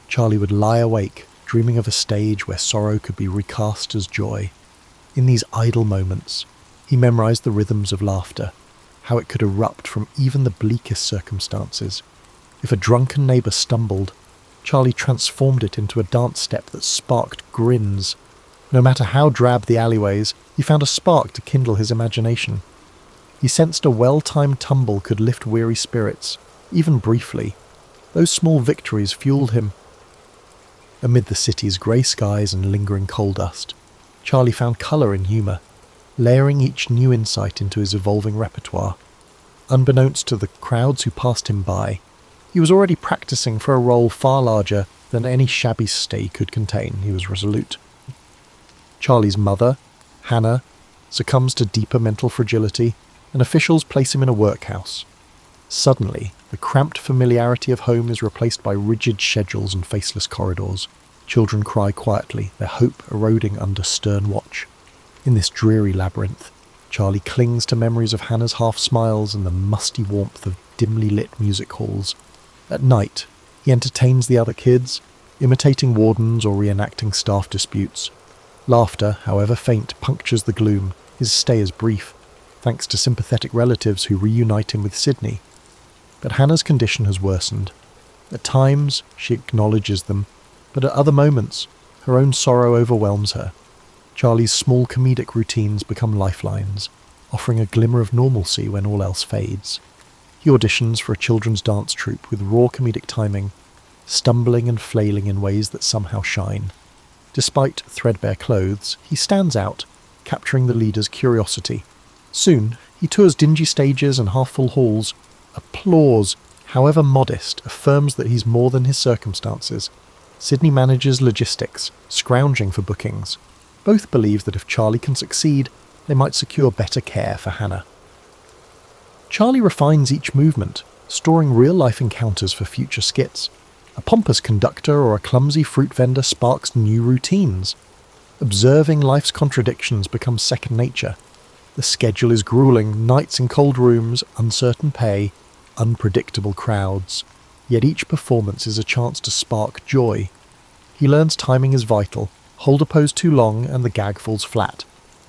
Charlie would lie awake, dreaming of a stage where sorrow could be recast as joy. In these idle moments, he memorized the rhythms of laughter, how it could erupt from even the bleakest circumstances. If a drunken neighbour stumbled, Charlie transformed it into a dance step that sparked grins. No matter how drab the alleyways, he found a spark to kindle his imagination. He sensed a well-timed tumble could lift weary spirits, even briefly. Those small victories fueled him. Amid the city's grey skies and lingering coal dust, Charlie found colour in humour, layering each new insight into his evolving repertoire. Unbeknownst to the crowds who passed him by, he was already practising for a role far larger than any shabby stay could contain. He was resolute. Charlie's mother, Hannah, succumbs to deeper mental fragility, and officials place him in a workhouse. Suddenly, the cramped familiarity of home is replaced by rigid schedules and faceless corridors. Children cry quietly, their hope eroding under stern watch. In this dreary labyrinth, Charlie clings to memories of Hannah's half-smiles and the musty warmth of dimly lit music halls. At night, he entertains the other kids, imitating wardens or reenacting staff disputes. Laughter, however faint, punctures the gloom. His stay is brief, thanks to sympathetic relatives who reunite him with Sydney. But Hannah's condition has worsened. At times, she acknowledges them, but at other moments, her own sorrow overwhelms her. Charlie's small comedic routines become lifelines, offering a glimmer of normalcy when all else fades. He auditions for a children's dance troupe with raw comedic timing, stumbling and flailing in ways that somehow shine. Despite threadbare clothes, he stands out, capturing the leader's curiosity. Soon, he tours dingy stages and half-full halls. Applause, however modest, affirms that he's more than his circumstances. Sydney manages logistics, scrounging for bookings. Both believe that if Charlie can succeed, they might secure better care for Hannah. Charlie refines each movement, storing real-life encounters for future skits. A pompous conductor or a clumsy fruit vendor sparks new routines. Observing life's contradictions becomes second nature. The schedule is grueling, nights in cold rooms, uncertain pay, unpredictable crowds. Yet each performance is a chance to spark joy. He learns timing is vital. Hold a pose too long and the gag falls flat.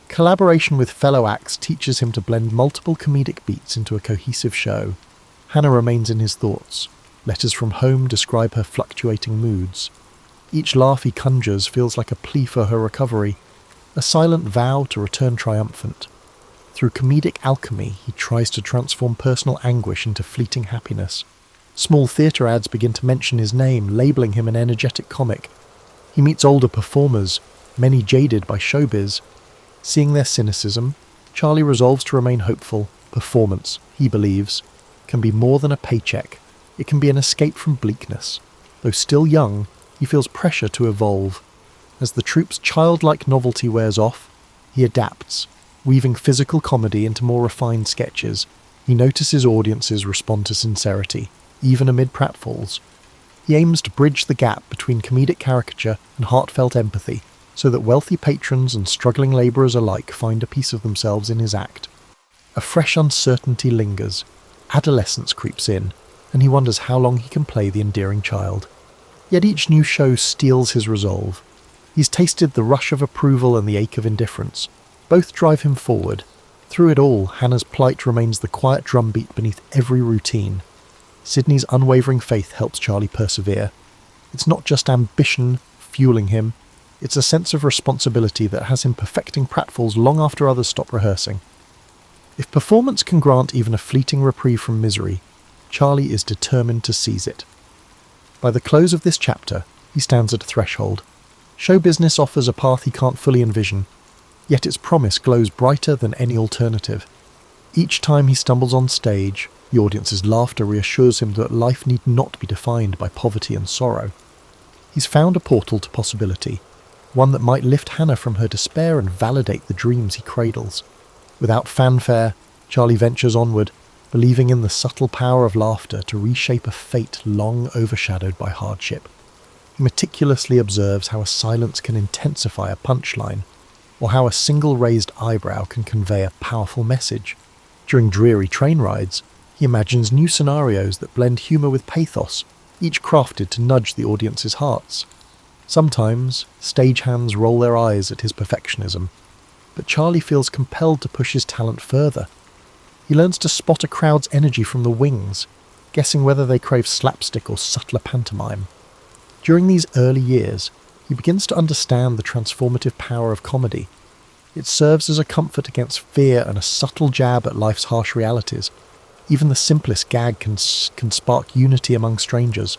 Collaboration with fellow acts teaches him to blend multiple comedic beats into a cohesive show. Hannah remains in his thoughts. Letters from home describe her fluctuating moods. Each laugh he conjures feels like a plea for her recovery, a silent vow to return triumphant. Through comedic alchemy, he tries to transform personal anguish into fleeting happiness. Small theatre ads begin to mention his name, labelling him an energetic comic. He meets older performers, many jaded by showbiz. Seeing their cynicism, Charlie resolves to remain hopeful. Performance, he believes, can be more than a paycheck. It can be an escape from bleakness. Though still young, he feels pressure to evolve. As the troupe's childlike novelty wears off, he adapts, weaving physical comedy into more refined sketches. He notices audiences respond to sincerity, even amid pratfalls. He aims to bridge the gap between comedic caricature and heartfelt empathy, so that wealthy patrons and struggling labourers alike find a piece of themselves in his act. A fresh uncertainty lingers. Adolescence creeps in, and he wonders how long he can play the endearing child. Yet each new show steels his resolve. He's tasted the rush of approval and the ache of indifference. Both drive him forward. Through it all, Hannah's plight remains the quiet drumbeat beneath every routine. Sydney's unwavering faith helps Charlie persevere. It's not just ambition fueling him, it's a sense of responsibility that has him perfecting pratfalls long after others stop rehearsing. If performance can grant even a fleeting reprieve from misery, Charlie is determined to seize it. By the close of this chapter, he stands at a threshold. Show business offers a path he can't fully envision, yet its promise glows brighter than any alternative. Each time he stumbles on stage, the audience's laughter reassures him that life need not be defined by poverty and sorrow. He's found a portal to possibility, one that might lift Hannah from her despair and validate the dreams he cradles. Without fanfare, Charlie ventures onward, believing in the subtle power of laughter to reshape a fate long overshadowed by hardship. He meticulously observes how a silence can intensify a punchline. or how a single raised eyebrow can convey a powerful message. During dreary train rides, he imagines new scenarios that blend humour with pathos, each crafted to nudge the audience's hearts. Sometimes, stagehands roll their eyes at his perfectionism, but Charlie feels compelled to push his talent further. He learns to spot a crowd's energy from the wings, guessing whether they crave slapstick or subtler pantomime. During these early years, he begins to understand the transformative power of comedy. It serves as a comfort against fear and a subtle jab at life's harsh realities. Even the simplest gag can spark unity among strangers.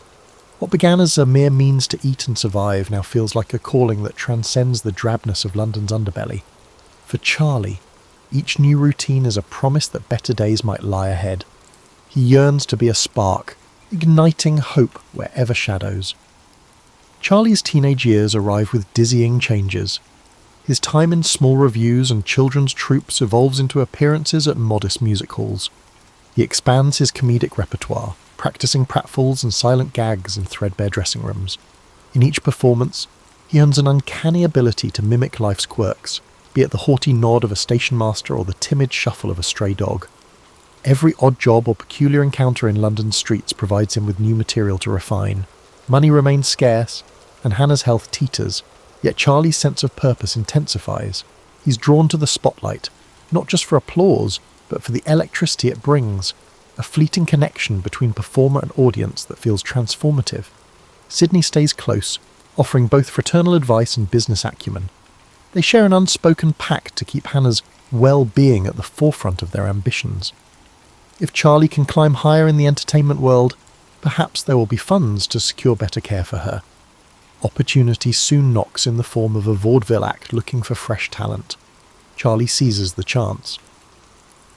What began as a mere means to eat and survive now feels like a calling that transcends the drabness of London's underbelly. For Charlie, each new routine is a promise that better days might lie ahead. He yearns to be a spark, igniting hope wherever shadows. Charlie's teenage years arrive with dizzying changes. His time in small revues and children's troupes evolves into appearances at modest music halls. He expands his comedic repertoire, practicing pratfalls and silent gags in threadbare dressing rooms. In each performance, he earns an uncanny ability to mimic life's quirks, be it the haughty nod of a station master or the timid shuffle of a stray dog. Every odd job or peculiar encounter in London's streets provides him with new material to refine. Money remains scarce, and Hannah's health teeters, yet Charlie's sense of purpose intensifies. He's drawn to the spotlight, not just for applause, but for the electricity it brings, a fleeting connection between performer and audience that feels transformative. Sydney stays close, offering both fraternal advice and business acumen. They share an unspoken pact to keep Hannah's well-being at the forefront of their ambitions. If Charlie can climb higher in the entertainment world, perhaps there will be funds to secure better care for her. Opportunity soon knocks in the form of a vaudeville act looking for fresh talent. Charlie seizes the chance.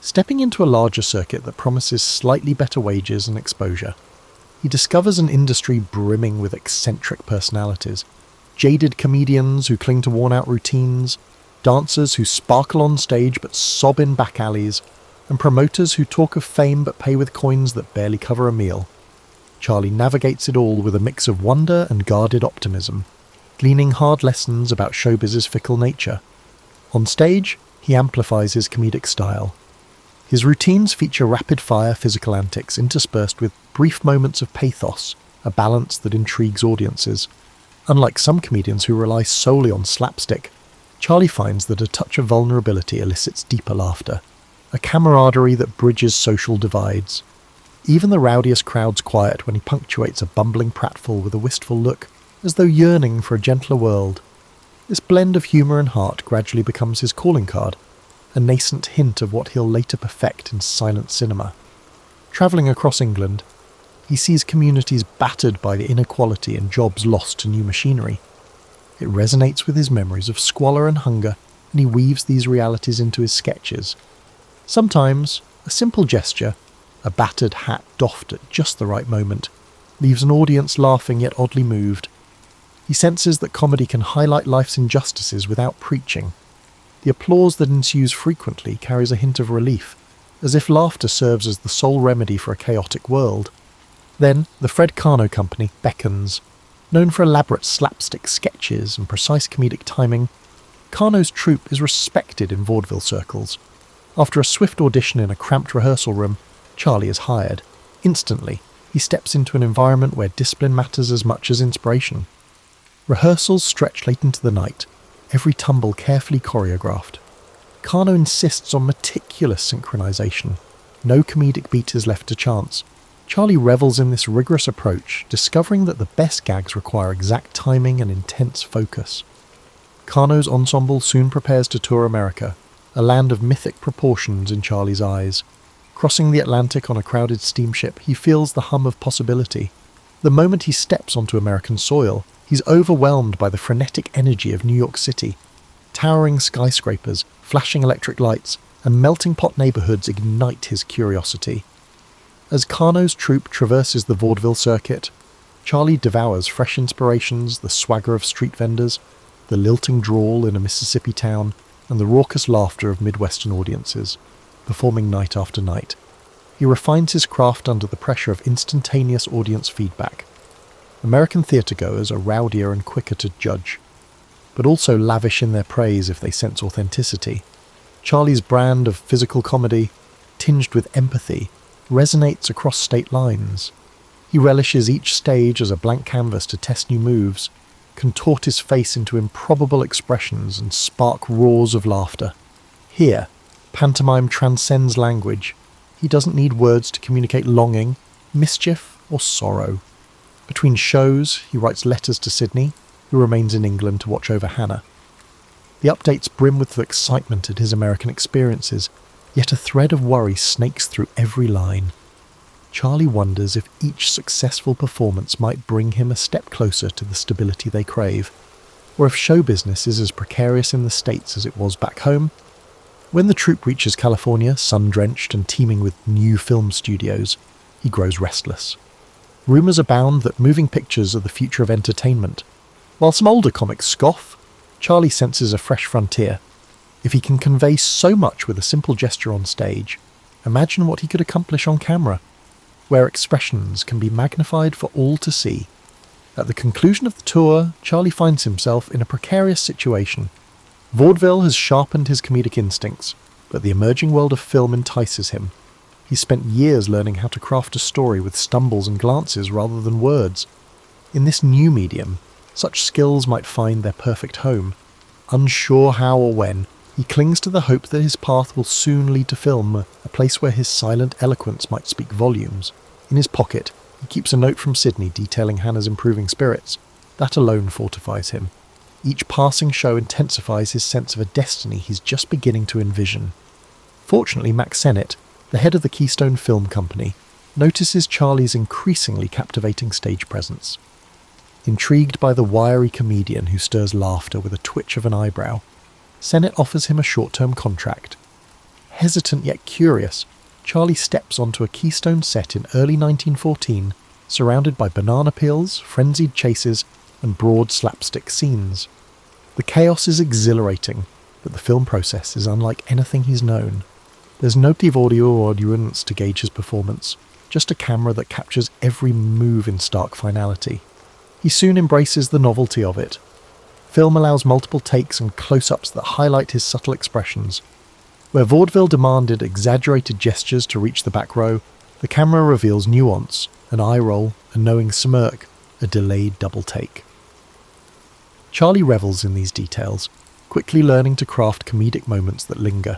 Stepping into a larger circuit that promises slightly better wages and exposure, he discovers an industry brimming with eccentric personalities. Jaded comedians who cling to worn-out routines, dancers who sparkle on stage but sob in back alleys, and promoters who talk of fame but pay with coins that barely cover a meal. Charlie navigates it all with a mix of wonder and guarded optimism, gleaning hard lessons about showbiz's fickle nature. On stage, he amplifies his comedic style. His routines feature rapid-fire physical antics interspersed with brief moments of pathos, a balance that intrigues audiences. Unlike some comedians who rely solely on slapstick, Charlie finds that a touch of vulnerability elicits deeper laughter, a camaraderie that bridges social divides. Even the rowdiest crowds quiet when he punctuates a bumbling pratfall with a wistful look, as though yearning for a gentler world. This blend of humour and heart gradually becomes his calling card, a nascent hint of what he'll later perfect in silent cinema. Travelling across England, he sees communities battered by the inequality and jobs lost to new machinery. It resonates with his memories of squalor and hunger, and he weaves these realities into his sketches. Sometimes, a simple gesture, a battered hat doffed at just the right moment, leaves an audience laughing yet oddly moved. He senses that comedy can highlight life's injustices without preaching. The applause that ensues frequently carries a hint of relief, as if laughter serves as the sole remedy for a chaotic world. Then, the Fred Karno Company beckons. Known for elaborate slapstick sketches and precise comedic timing, Karno's troupe is respected in vaudeville circles. After a swift audition in a cramped rehearsal room, Charlie is hired. Instantly, he steps into an environment where discipline matters as much as inspiration. Rehearsals stretch late into the night, every tumble carefully choreographed. Karno insists on meticulous synchronization. No comedic beat is left to chance. Charlie revels in this rigorous approach, discovering that the best gags require exact timing and intense focus. Karno's ensemble soon prepares to tour America, a land of mythic proportions in Charlie's eyes. Crossing the Atlantic on a crowded steamship, he feels the hum of possibility. The moment he steps onto American soil, he's overwhelmed by the frenetic energy of New York City. Towering skyscrapers, flashing electric lights, and melting pot neighborhoods ignite his curiosity. As Karno's troupe traverses the vaudeville circuit, Charlie devours fresh inspirations, the swagger of street vendors, the lilting drawl in a Mississippi town, and the raucous laughter of Midwestern audiences, performing night after night. He refines his craft under the pressure of instantaneous audience feedback. American theatregoers are rowdier and quicker to judge. but also lavish in their praise if they sense authenticity. Charlie's brand of physical comedy, tinged with empathy, resonates across state lines. He relishes each stage as a blank canvas to test new moves, contort his face into improbable expressions and spark roars of laughter. Here, pantomime transcends language. He doesn't need words to communicate longing, mischief, or sorrow. Between shows, he writes letters to Sydney, who remains in England to watch over Hannah. The updates brim with excitement at his American experiences, yet a thread of worry snakes through every line. Charlie wonders if each successful performance might bring him a step closer to the stability they crave, or if show business is as precarious in the States as it was back home. When the troupe reaches California, sun-drenched and teeming with new film studios, he grows restless. Rumours abound that moving pictures are the future of entertainment. While some older comics scoff, Charlie senses a fresh frontier. If he can convey so much with a simple gesture on stage, imagine what he could accomplish on camera, where expressions can be magnified for all to see. At the conclusion of the tour, Charlie finds himself in a precarious situation. Vaudeville has sharpened his comedic instincts, but the emerging world of film entices him. He's spent years learning how to craft a story with stumbles and glances rather than words. In this new medium, such skills might find their perfect home. Unsure how or when, he clings to the hope that his path will soon lead to film, a place where his silent eloquence might speak volumes. In his pocket, he keeps a note from Sydney detailing Hannah's improving spirits. That alone fortifies him. Each passing show intensifies his sense of a destiny he's just beginning to envision. Fortunately, Max Sennett, the head of the Keystone Film Company, notices Charlie's increasingly captivating stage presence. Intrigued by the wiry comedian who stirs laughter with a twitch of an eyebrow, Sennett offers him a short-term contract. Hesitant yet curious, Charlie steps onto a Keystone set in early 1914, surrounded by banana peels, frenzied chases, and broad slapstick scenes. The chaos is exhilarating, but the film process is unlike anything he's known. There's no native audio or audience to gauge his performance, just a camera that captures every move in stark finality. He soon embraces the novelty of it. Film allows multiple takes and close-ups that highlight his subtle expressions. Where vaudeville demanded exaggerated gestures to reach the back row, the camera reveals nuance, an eye roll, a knowing smirk, a delayed double take. Charlie revels in these details, quickly learning to craft comedic moments that linger.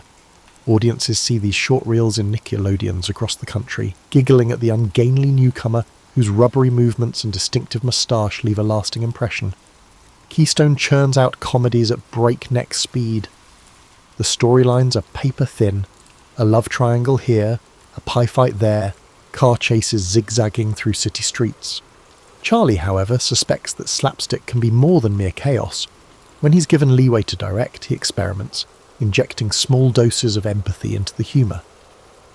Audiences see these short reels in Nickelodeons across the country, giggling at the ungainly newcomer whose rubbery movements and distinctive moustache leave a lasting impression. Keystone churns out comedies at breakneck speed. The storylines are paper-thin, a love triangle here, a pie fight there, car chases zigzagging through city streets. Charlie, however, suspects that slapstick can be more than mere chaos. When he's given leeway to direct, he experiments, injecting small doses of empathy into the humour.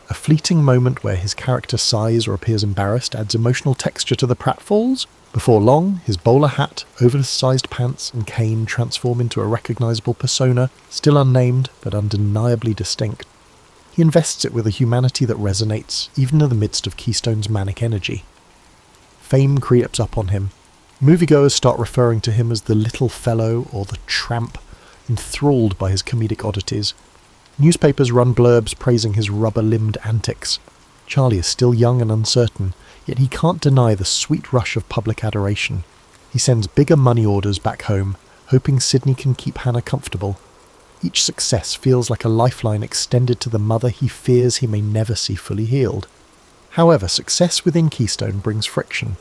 A fleeting moment where his character sighs or appears embarrassed adds emotional texture to the pratfalls. Before long, his bowler hat, oversized pants and cane transform into a recognisable persona, still unnamed but undeniably distinct. He invests it with a humanity that resonates, even in the midst of Keystone's manic energy. Fame creeps up on him. Moviegoers start referring to him as the little fellow or the tramp, enthralled by his comedic oddities. Newspapers run blurbs praising his rubber-limbed antics. Charlie is still young and uncertain, yet he can't deny the sweet rush of public adoration. He sends bigger money orders back home, hoping Sydney can keep Hannah comfortable. Each success feels like a lifeline extended to the mother he fears he may never see fully healed. However, success within Keystone brings friction.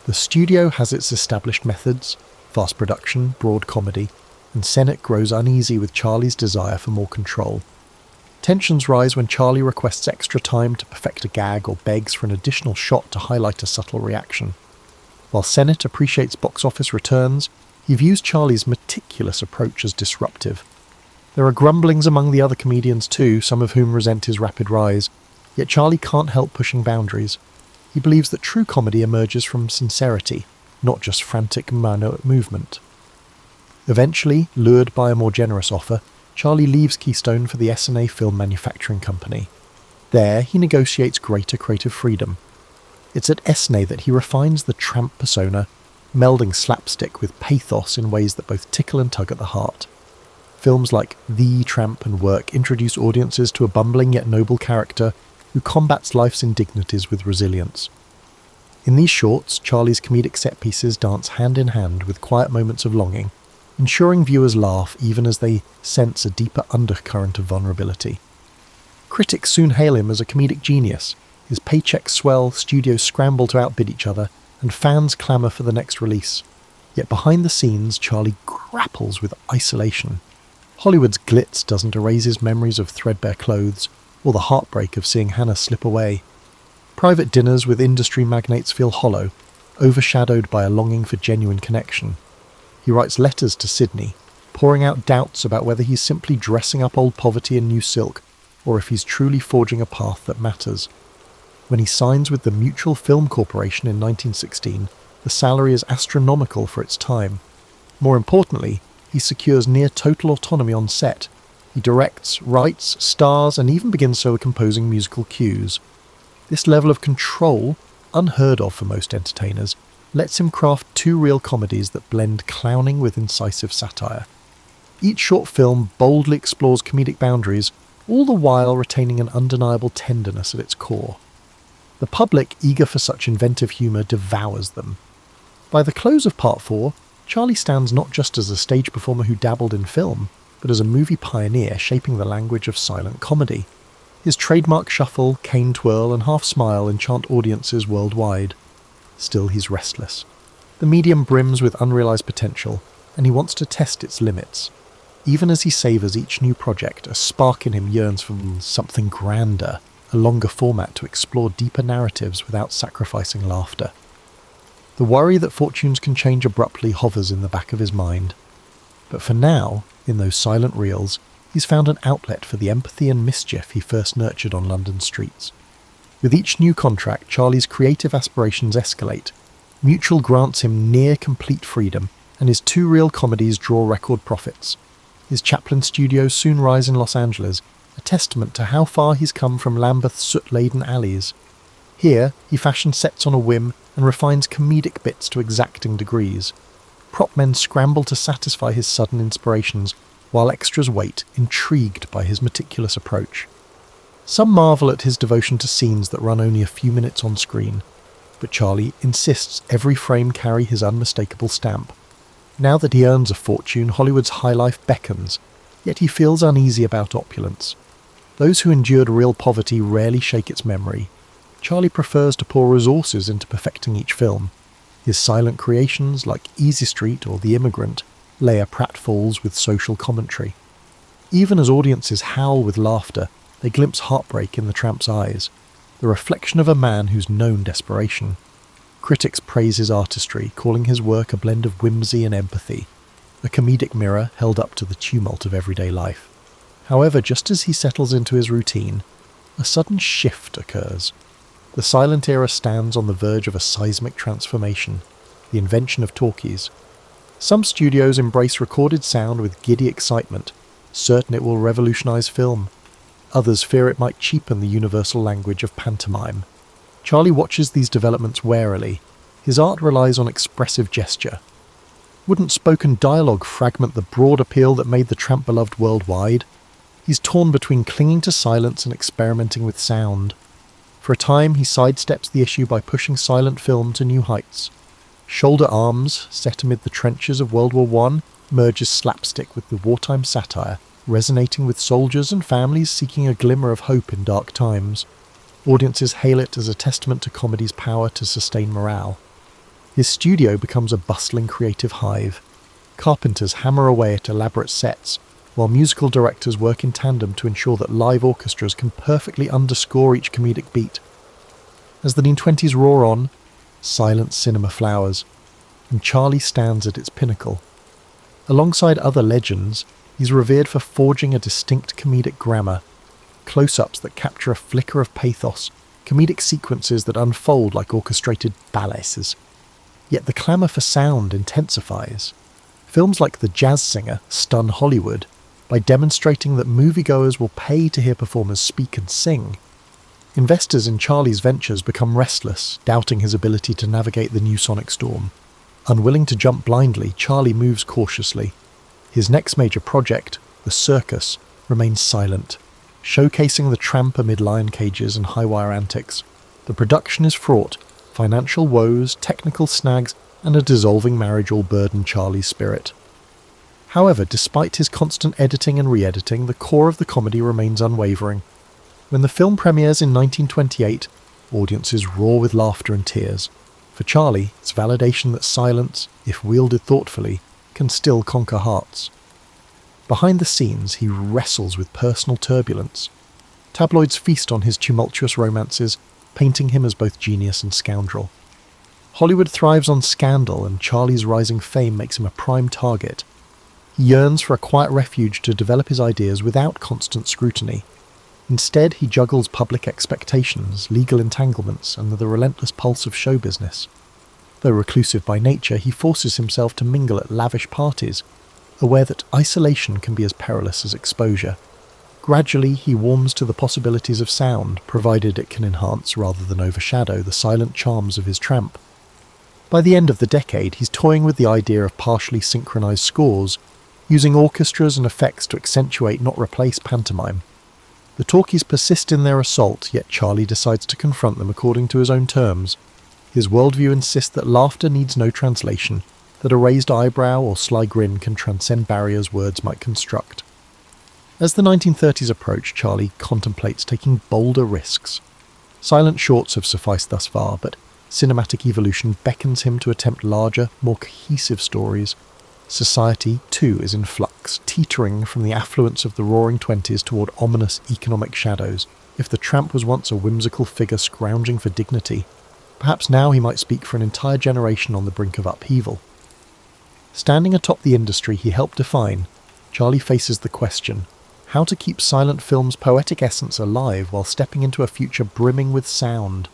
The studio has its established methods, fast production, broad comedy, and Sennett grows uneasy with Charlie's desire for more control. Tensions rise when Charlie requests extra time to perfect a gag or begs for an additional shot to highlight a subtle reaction. While Sennett appreciates box office returns, he views Charlie's meticulous approach as disruptive. There are grumblings among the other comedians too, some of whom resent his rapid rise, yet Charlie can't help pushing boundaries. He believes that true comedy emerges from sincerity, not just frantic minor movement. Eventually, lured by a more generous offer, Charlie leaves Keystone for the S&A Film Manufacturing Company. There, he negotiates greater creative freedom. It's at S&A that he refines the tramp persona, melding slapstick with pathos in ways that both tickle and tug at the heart. Films like The Tramp and Work introduce audiences to a bumbling yet noble character who combats life's indignities with resilience. In these shorts, Charlie's comedic set pieces dance hand in hand with quiet moments of longing, ensuring viewers laugh even as they sense a deeper undercurrent of vulnerability. Critics soon hail him as a comedic genius. His paychecks swell, studios scramble to outbid each other, and fans clamour for the next release. Yet behind the scenes, Charlie grapples with isolation. Hollywood's glitz doesn't erase his memories of threadbare clothes, or the heartbreak of seeing Hannah slip away. Private dinners with industry magnates feel hollow, overshadowed by a longing for genuine connection. He writes letters to Sydney, pouring out doubts about whether he's simply dressing up old poverty in new silk, or if he's truly forging a path that matters. When he signs with the Mutual Film Corporation in 1916, the salary is astronomical for its time. More importantly, he secures near total autonomy on set. He directs, writes, stars, and even begins solo composing musical cues. This level of control, unheard of for most entertainers, lets him craft two real comedies that blend clowning with incisive satire. Each short film boldly explores comedic boundaries, all the while retaining an undeniable tenderness at its core. The public, eager for such inventive humour, devours them. By the close of Part 4, Charlie stands not just as a stage performer who dabbled in film, but as a movie pioneer shaping the language of silent comedy. His trademark shuffle, cane twirl, and half smile enchant audiences worldwide. Still, he's restless. The medium brims with unrealised potential, and he wants to test its limits. Even as he savours each new project, a spark in him yearns for something grander, a longer format to explore deeper narratives without sacrificing laughter. The worry that fortunes can change abruptly hovers in the back of his mind. But for now, in those silent reels, he's found an outlet for the empathy and mischief he first nurtured on London streets. With each new contract, Charlie's creative aspirations escalate. Mutual grants him near complete freedom, and his two reel comedies draw record profits. His Chaplin studios soon rise in Los Angeles, a testament to how far he's come from Lambeth's soot-laden alleys. Here, he fashions sets on a whim and refines comedic bits to exacting degrees. Prop men scramble to satisfy his sudden inspirations, while extras wait, intrigued by his meticulous approach. Some marvel at his devotion to scenes that run only a few minutes on screen, but Charlie insists every frame carry his unmistakable stamp. Now that he earns a fortune, Hollywood's high life beckons, yet he feels uneasy about opulence. Those who endured real poverty rarely shake its memory. Charlie prefers to pour resources into perfecting each film. His silent creations, like Easy Street or The Immigrant, layer pratfalls with social commentary. Even as audiences howl with laughter, they glimpse heartbreak in the tramp's eyes, the reflection of a man who's known desperation. Critics praise his artistry, calling his work a blend of whimsy and empathy, a comedic mirror held up to the tumult of everyday life. However, just as he settles into his routine, a sudden shift occurs. The silent era stands on the verge of a seismic transformation, the invention of talkies. Some studios embrace recorded sound with giddy excitement, certain it will revolutionize film. Others fear it might cheapen the universal language of pantomime. Charlie watches these developments warily. His art relies on expressive gesture. Wouldn't spoken dialogue fragment the broad appeal that made the Tramp beloved worldwide? He's torn between clinging to silence and experimenting with sound. For a time, he sidesteps the issue by pushing silent film to new heights. Shoulder Arms, set amid the trenches of World War I, merges slapstick with the wartime satire, resonating with soldiers and families seeking a glimmer of hope in dark times. Audiences hail it as a testament to comedy's power to sustain morale. His studio becomes a bustling creative hive. Carpenters hammer away at elaborate sets, while musical directors work in tandem to ensure that live orchestras can perfectly underscore each comedic beat. As the 1920s roar on, silent cinema flowers, and Charlie stands at its pinnacle. Alongside other legends, he's revered for forging a distinct comedic grammar, close-ups that capture a flicker of pathos, comedic sequences that unfold like orchestrated ballets. Yet the clamour for sound intensifies. Films like The Jazz Singer stun Hollywood by demonstrating that moviegoers will pay to hear performers speak and sing. Investors in Charlie's ventures become restless, doubting his ability to navigate the new sonic storm. Unwilling to jump blindly, Charlie moves cautiously. His next major project, the circus, remains silent, showcasing the tramp amid lion cages and high-wire antics. The production is fraught, financial woes, technical snags, and a dissolving marriage all burden Charlie's spirit. However, despite his constant editing and re-editing, the core of the comedy remains unwavering. When the film premieres in 1928, audiences roar with laughter and tears. For Charlie, it's validation that silence, if wielded thoughtfully, can still conquer hearts. Behind the scenes, he wrestles with personal turbulence. Tabloids feast on his tumultuous romances, painting him as both genius and scoundrel. Hollywood thrives on scandal, and Charlie's rising fame makes him a prime target. He yearns for a quiet refuge to develop his ideas without constant scrutiny. Instead, he juggles public expectations, legal entanglements, and the relentless pulse of show business. Though reclusive by nature, he forces himself to mingle at lavish parties, aware that isolation can be as perilous as exposure. Gradually, he warms to the possibilities of sound, provided it can enhance rather than overshadow the silent charms of his tramp. By the end of the decade, he's toying with the idea of partially synchronized scores, using orchestras and effects to accentuate, not replace, pantomime. The talkies persist in their assault, yet Charlie decides to confront them according to his own terms. His worldview insists that laughter needs no translation, that a raised eyebrow or sly grin can transcend barriers words might construct. As the 1930s approach, Charlie contemplates taking bolder risks. Silent shorts have sufficed thus far, but cinematic evolution beckons him to attempt larger, more cohesive stories. Society, too, is in flux, teetering from the affluence of the roaring 20s toward ominous economic shadows. If the tramp was once a whimsical figure scrounging for dignity, perhaps now he might speak for an entire generation on the brink of upheaval. Standing atop the industry he helped define, Charlie faces the question: how to keep silent film's poetic essence alive while stepping into a future brimming with sound.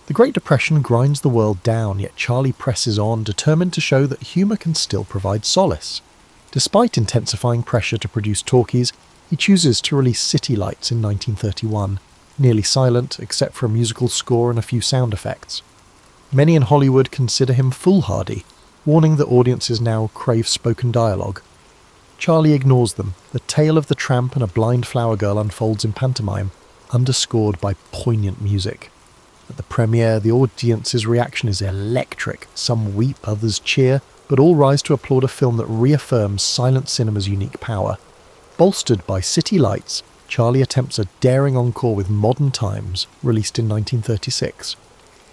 The Great Depression grinds the world down, yet Charlie presses on, determined to show that humour can still provide solace. Despite intensifying pressure to produce talkies, he chooses to release City Lights in 1931, nearly silent except for a musical score and a few sound effects. Many in Hollywood consider him foolhardy, warning that audiences now crave spoken dialogue. Charlie ignores them. The tale of the tramp and a blind flower girl unfolds in pantomime, underscored by poignant music. At the premiere, the audience's reaction is electric. Some weep, others cheer, but all rise to applaud a film that reaffirms silent cinema's unique power. Bolstered by City Lights, Charlie attempts a daring encore with Modern Times, released in 1936.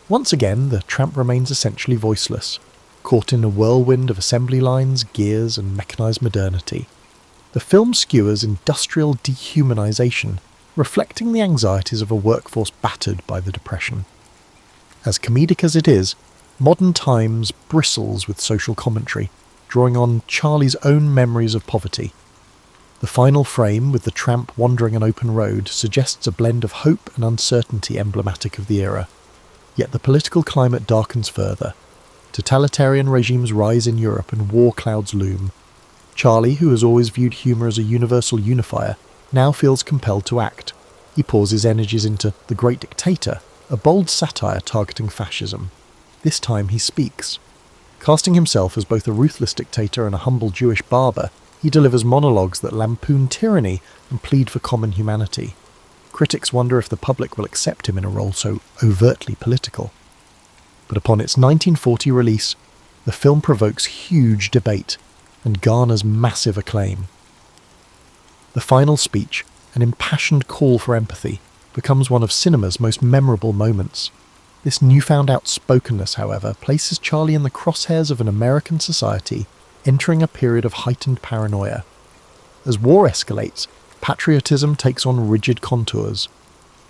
Once again, the tramp remains essentially voiceless, caught in a whirlwind of assembly lines, gears, and mechanized modernity. The film skewers industrial dehumanization, reflecting the anxieties of a workforce battered by the Depression. As comedic as it is, Modern Times bristles with social commentary, drawing on Charlie's own memories of poverty. The final frame, with the tramp wandering an open road, suggests a blend of hope and uncertainty emblematic of the era. Yet the political climate darkens further. Totalitarian regimes rise in Europe and war clouds loom. Charlie, who has always viewed humour as a universal unifier, now feels compelled to act. He pours his energies into The Great Dictator, a bold satire targeting fascism. This time he speaks. Casting himself as both a ruthless dictator and a humble Jewish barber, he delivers monologues that lampoon tyranny and plead for common humanity. Critics wonder if the public will accept him in a role so overtly political. But upon its 1940 release, the film provokes huge debate and garners massive acclaim. The final speech, an impassioned call for empathy, becomes one of cinema's most memorable moments. This newfound outspokenness, however, places Charlie in the crosshairs of an American society entering a period of heightened paranoia. As war escalates, patriotism takes on rigid contours.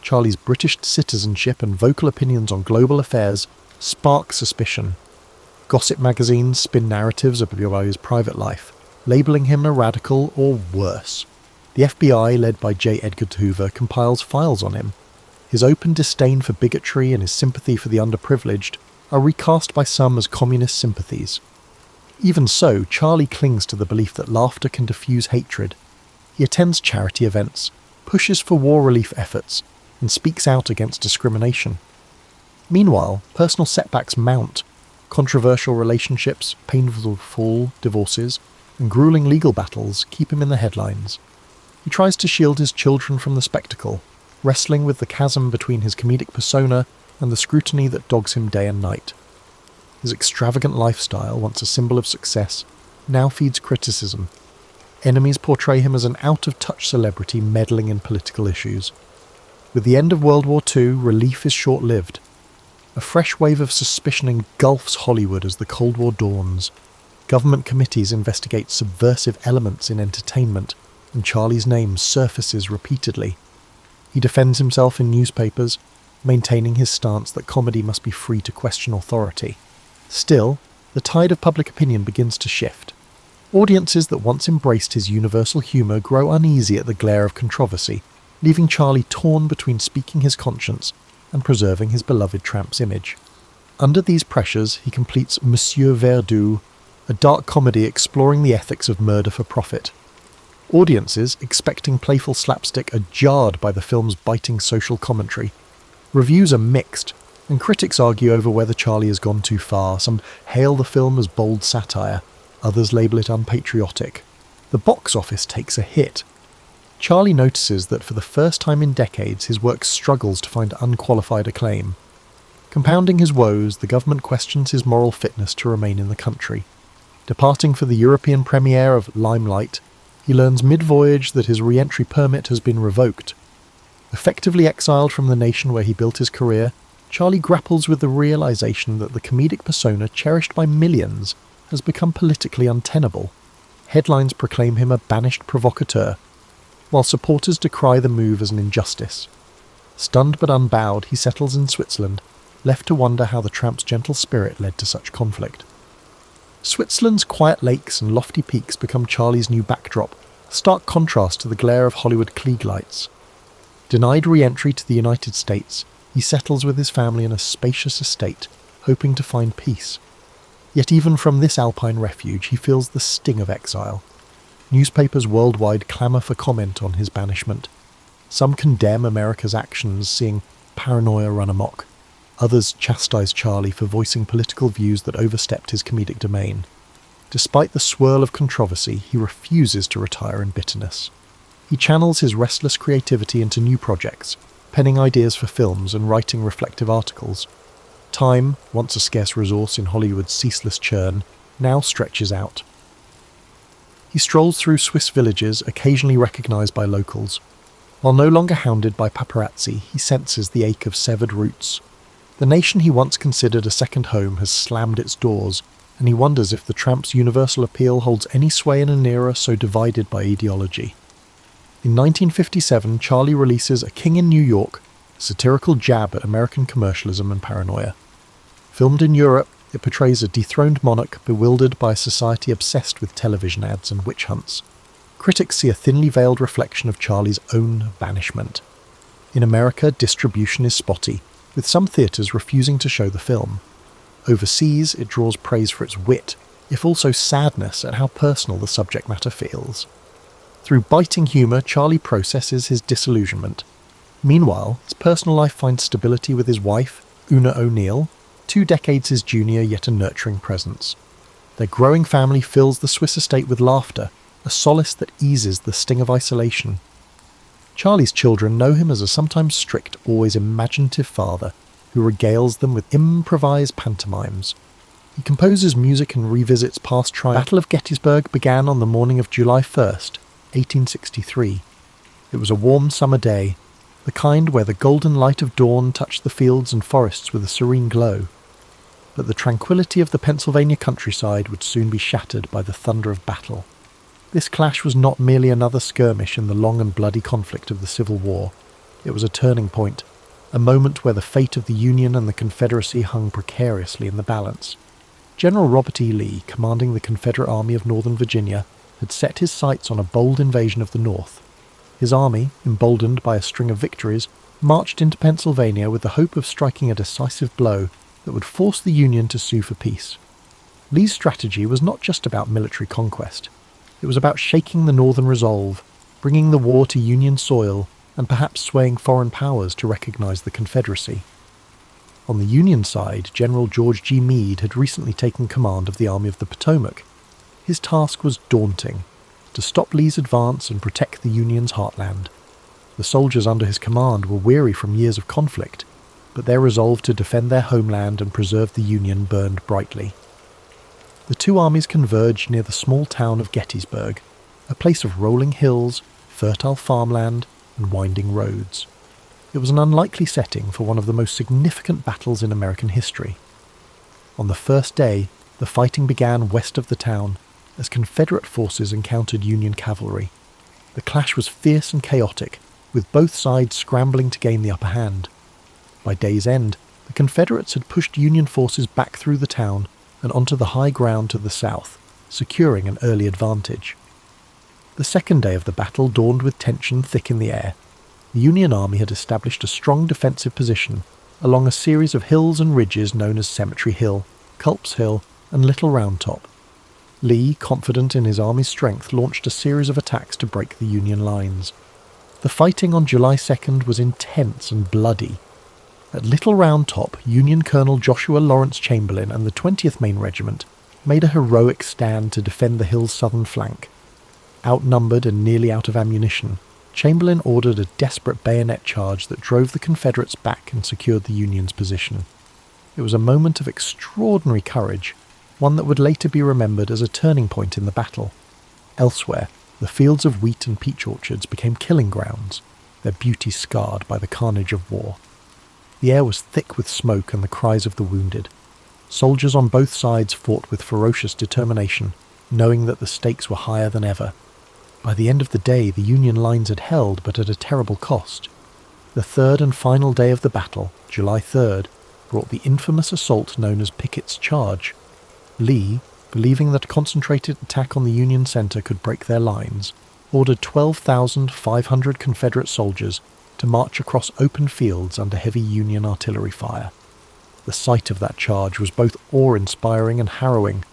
Charlie's British citizenship and vocal opinions on global affairs spark suspicion. Gossip magazines spin narratives about his private life, labelling him a radical or worse. The FBI, led by J. Edgar Hoover, compiles files on him. His open disdain for bigotry and his sympathy for the underprivileged are recast by some as communist sympathies. Even so, Charlie clings to the belief that laughter can diffuse hatred. He attends charity events, pushes for war relief efforts, and speaks out against discrimination. Meanwhile, personal setbacks mount. Controversial relationships, painful divorces, and grueling legal battles keep him in the headlines. He tries to shield his children from the spectacle, wrestling with the chasm between his comedic persona and the scrutiny that dogs him day and night. His extravagant lifestyle, once a symbol of success, now feeds criticism. Enemies portray him as an out-of-touch celebrity meddling in political issues. With the end of World War II, relief is short-lived. A fresh wave of suspicion engulfs Hollywood as the Cold War dawns. Government committees investigate subversive elements in entertainment, and Charlie's name surfaces repeatedly. He defends himself in newspapers, maintaining his stance that comedy must be free to question authority. Still, the tide of public opinion begins to shift. Audiences that once embraced his universal humour grow uneasy at the glare of controversy, leaving Charlie torn between speaking his conscience and preserving his beloved tramp's image. Under these pressures, he completes Monsieur Verdoux, a dark comedy exploring the ethics of murder for profit. Audiences, expecting playful slapstick, are jarred by the film's biting social commentary. Reviews are mixed, and critics argue over whether Charlie has gone too far. Some hail the film as bold satire, others label it unpatriotic. The box office takes a hit. Charlie notices that for the first time in decades his work struggles to find unqualified acclaim. Compounding his woes, the government questions his moral fitness to remain in the country. Departing for the European premiere of Limelight, he learns mid-voyage that his re-entry permit has been revoked. Effectively exiled from the nation where he built his career, Charlie grapples with the realization that the comedic persona cherished by millions has become politically untenable. Headlines proclaim him a banished provocateur, while supporters decry the move as an injustice. Stunned but unbowed, he settles in Switzerland, left to wonder how the tramp's gentle spirit led to such conflict. Switzerland's quiet lakes and lofty peaks become Charlie's new backdrop, a stark contrast to the glare of Hollywood Klieg lights. Denied re-entry to the United States, he settles with his family in a spacious estate, hoping to find peace. Yet even from this alpine refuge, he feels the sting of exile. Newspapers worldwide clamour for comment on his banishment. Some condemn America's actions, seeing paranoia run amok. Others chastise Charlie for voicing political views that overstepped his comedic domain. Despite the swirl of controversy, he refuses to retire in bitterness. He channels his restless creativity into new projects, penning ideas for films and writing reflective articles. Time, once a scarce resource in Hollywood's ceaseless churn, now stretches out. He strolls through Swiss villages, occasionally recognised by locals. While no longer hounded by paparazzi, he senses the ache of severed roots. The nation he once considered a second home has slammed its doors, and he wonders if the tramp's universal appeal holds any sway in an era so divided by ideology. In 1957, Charlie releases A King in New York, a satirical jab at American commercialism and paranoia. Filmed in Europe, it portrays a dethroned monarch bewildered by a society obsessed with television ads and witch hunts. Critics see a thinly veiled reflection of Charlie's own banishment. In America, distribution is spotty, with some theatres refusing to show the film. Overseas, it draws praise for its wit, if also sadness at how personal the subject matter feels. Through biting humour, Charlie processes his disillusionment. Meanwhile, his personal life finds stability with his wife, Una O'Neill, 2 decades his junior yet a nurturing presence. Their growing family fills the Swiss estate with laughter, a solace that eases the sting of isolation. Charlie's children know him as a sometimes strict, always imaginative father who regales them with improvised pantomimes. He composes music and revisits past triumphs. The Battle of Gettysburg began on the morning of July 1st, 1863. It was a warm summer day, the kind where the golden light of dawn touched the fields and forests with a serene glow. But the tranquility of the Pennsylvania countryside would soon be shattered by the thunder of battle. This clash was not merely another skirmish in the long and bloody conflict of the Civil War. It was a turning point, a moment where the fate of the Union and the Confederacy hung precariously in the balance. General Robert E. Lee, commanding the Confederate Army of Northern Virginia, had set his sights on a bold invasion of the North. His army, emboldened by a string of victories, marched into Pennsylvania with the hope of striking a decisive blow that would force the Union to sue for peace. Lee's strategy was not just about military conquest. It was about shaking the Northern resolve, bringing the war to Union soil, and perhaps swaying foreign powers to recognise the Confederacy. On the Union side, General George G. Meade had recently taken command of the Army of the Potomac. His task was daunting: to stop Lee's advance and protect the Union's heartland. The soldiers under his command were weary from years of conflict, but their resolve to defend their homeland and preserve the Union burned brightly. The two armies converged near the small town of Gettysburg, a place of rolling hills, fertile farmland, and winding roads. It was an unlikely setting for one of the most significant battles in American history. On the first day, the fighting began west of the town, as Confederate forces encountered Union cavalry. The clash was fierce and chaotic, with both sides scrambling to gain the upper hand. By day's end, the Confederates had pushed Union forces back through the town and onto the high ground to the south, securing an early advantage. The second day of the battle dawned with tension thick in the air. The Union Army had established a strong defensive position along a series of hills and ridges known as Cemetery Hill, Culp's Hill, and Little Round Top. Lee, confident in his army's strength, launched a series of attacks to break the Union lines. The fighting on July 2nd was intense and bloody. At Little Round Top, Union Colonel Joshua Lawrence Chamberlain and the 20th Maine Regiment made a heroic stand to defend the hill's southern flank. Outnumbered and nearly out of ammunition, Chamberlain ordered a desperate bayonet charge that drove the Confederates back and secured the Union's position. It was a moment of extraordinary courage, one that would later be remembered as a turning point in the battle. Elsewhere, the fields of wheat and peach orchards became killing grounds, their beauty scarred by the carnage of war. The air was thick with smoke and the cries of the wounded. Soldiers on both sides fought with ferocious determination, knowing that the stakes were higher than ever. By the end of the day, the Union lines had held, but at a terrible cost. The third and final day of the battle, July 3rd, brought the infamous assault known as Pickett's Charge. Lee, believing that a concentrated attack on the Union center could break their lines, ordered 12,500 Confederate soldiers to march across open fields under heavy Union artillery fire. The sight of that charge was both awe-inspiring and harrowing.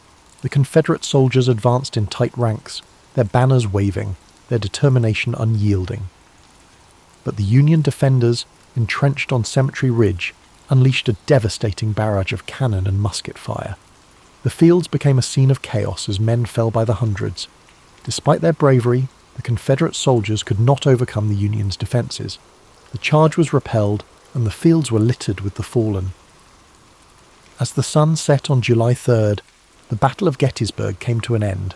The Confederate soldiers advanced in tight ranks, their banners waving, their determination unyielding. But the Union defenders, entrenched on Cemetery Ridge, unleashed a devastating barrage of cannon and musket fire. The fields became a scene of chaos as men fell by the hundreds. Despite their bravery, the Confederate soldiers could not overcome the Union's defences. The charge was repelled, and the fields were littered with the fallen. As the sun set on July 3rd, the Battle of Gettysburg came to an end.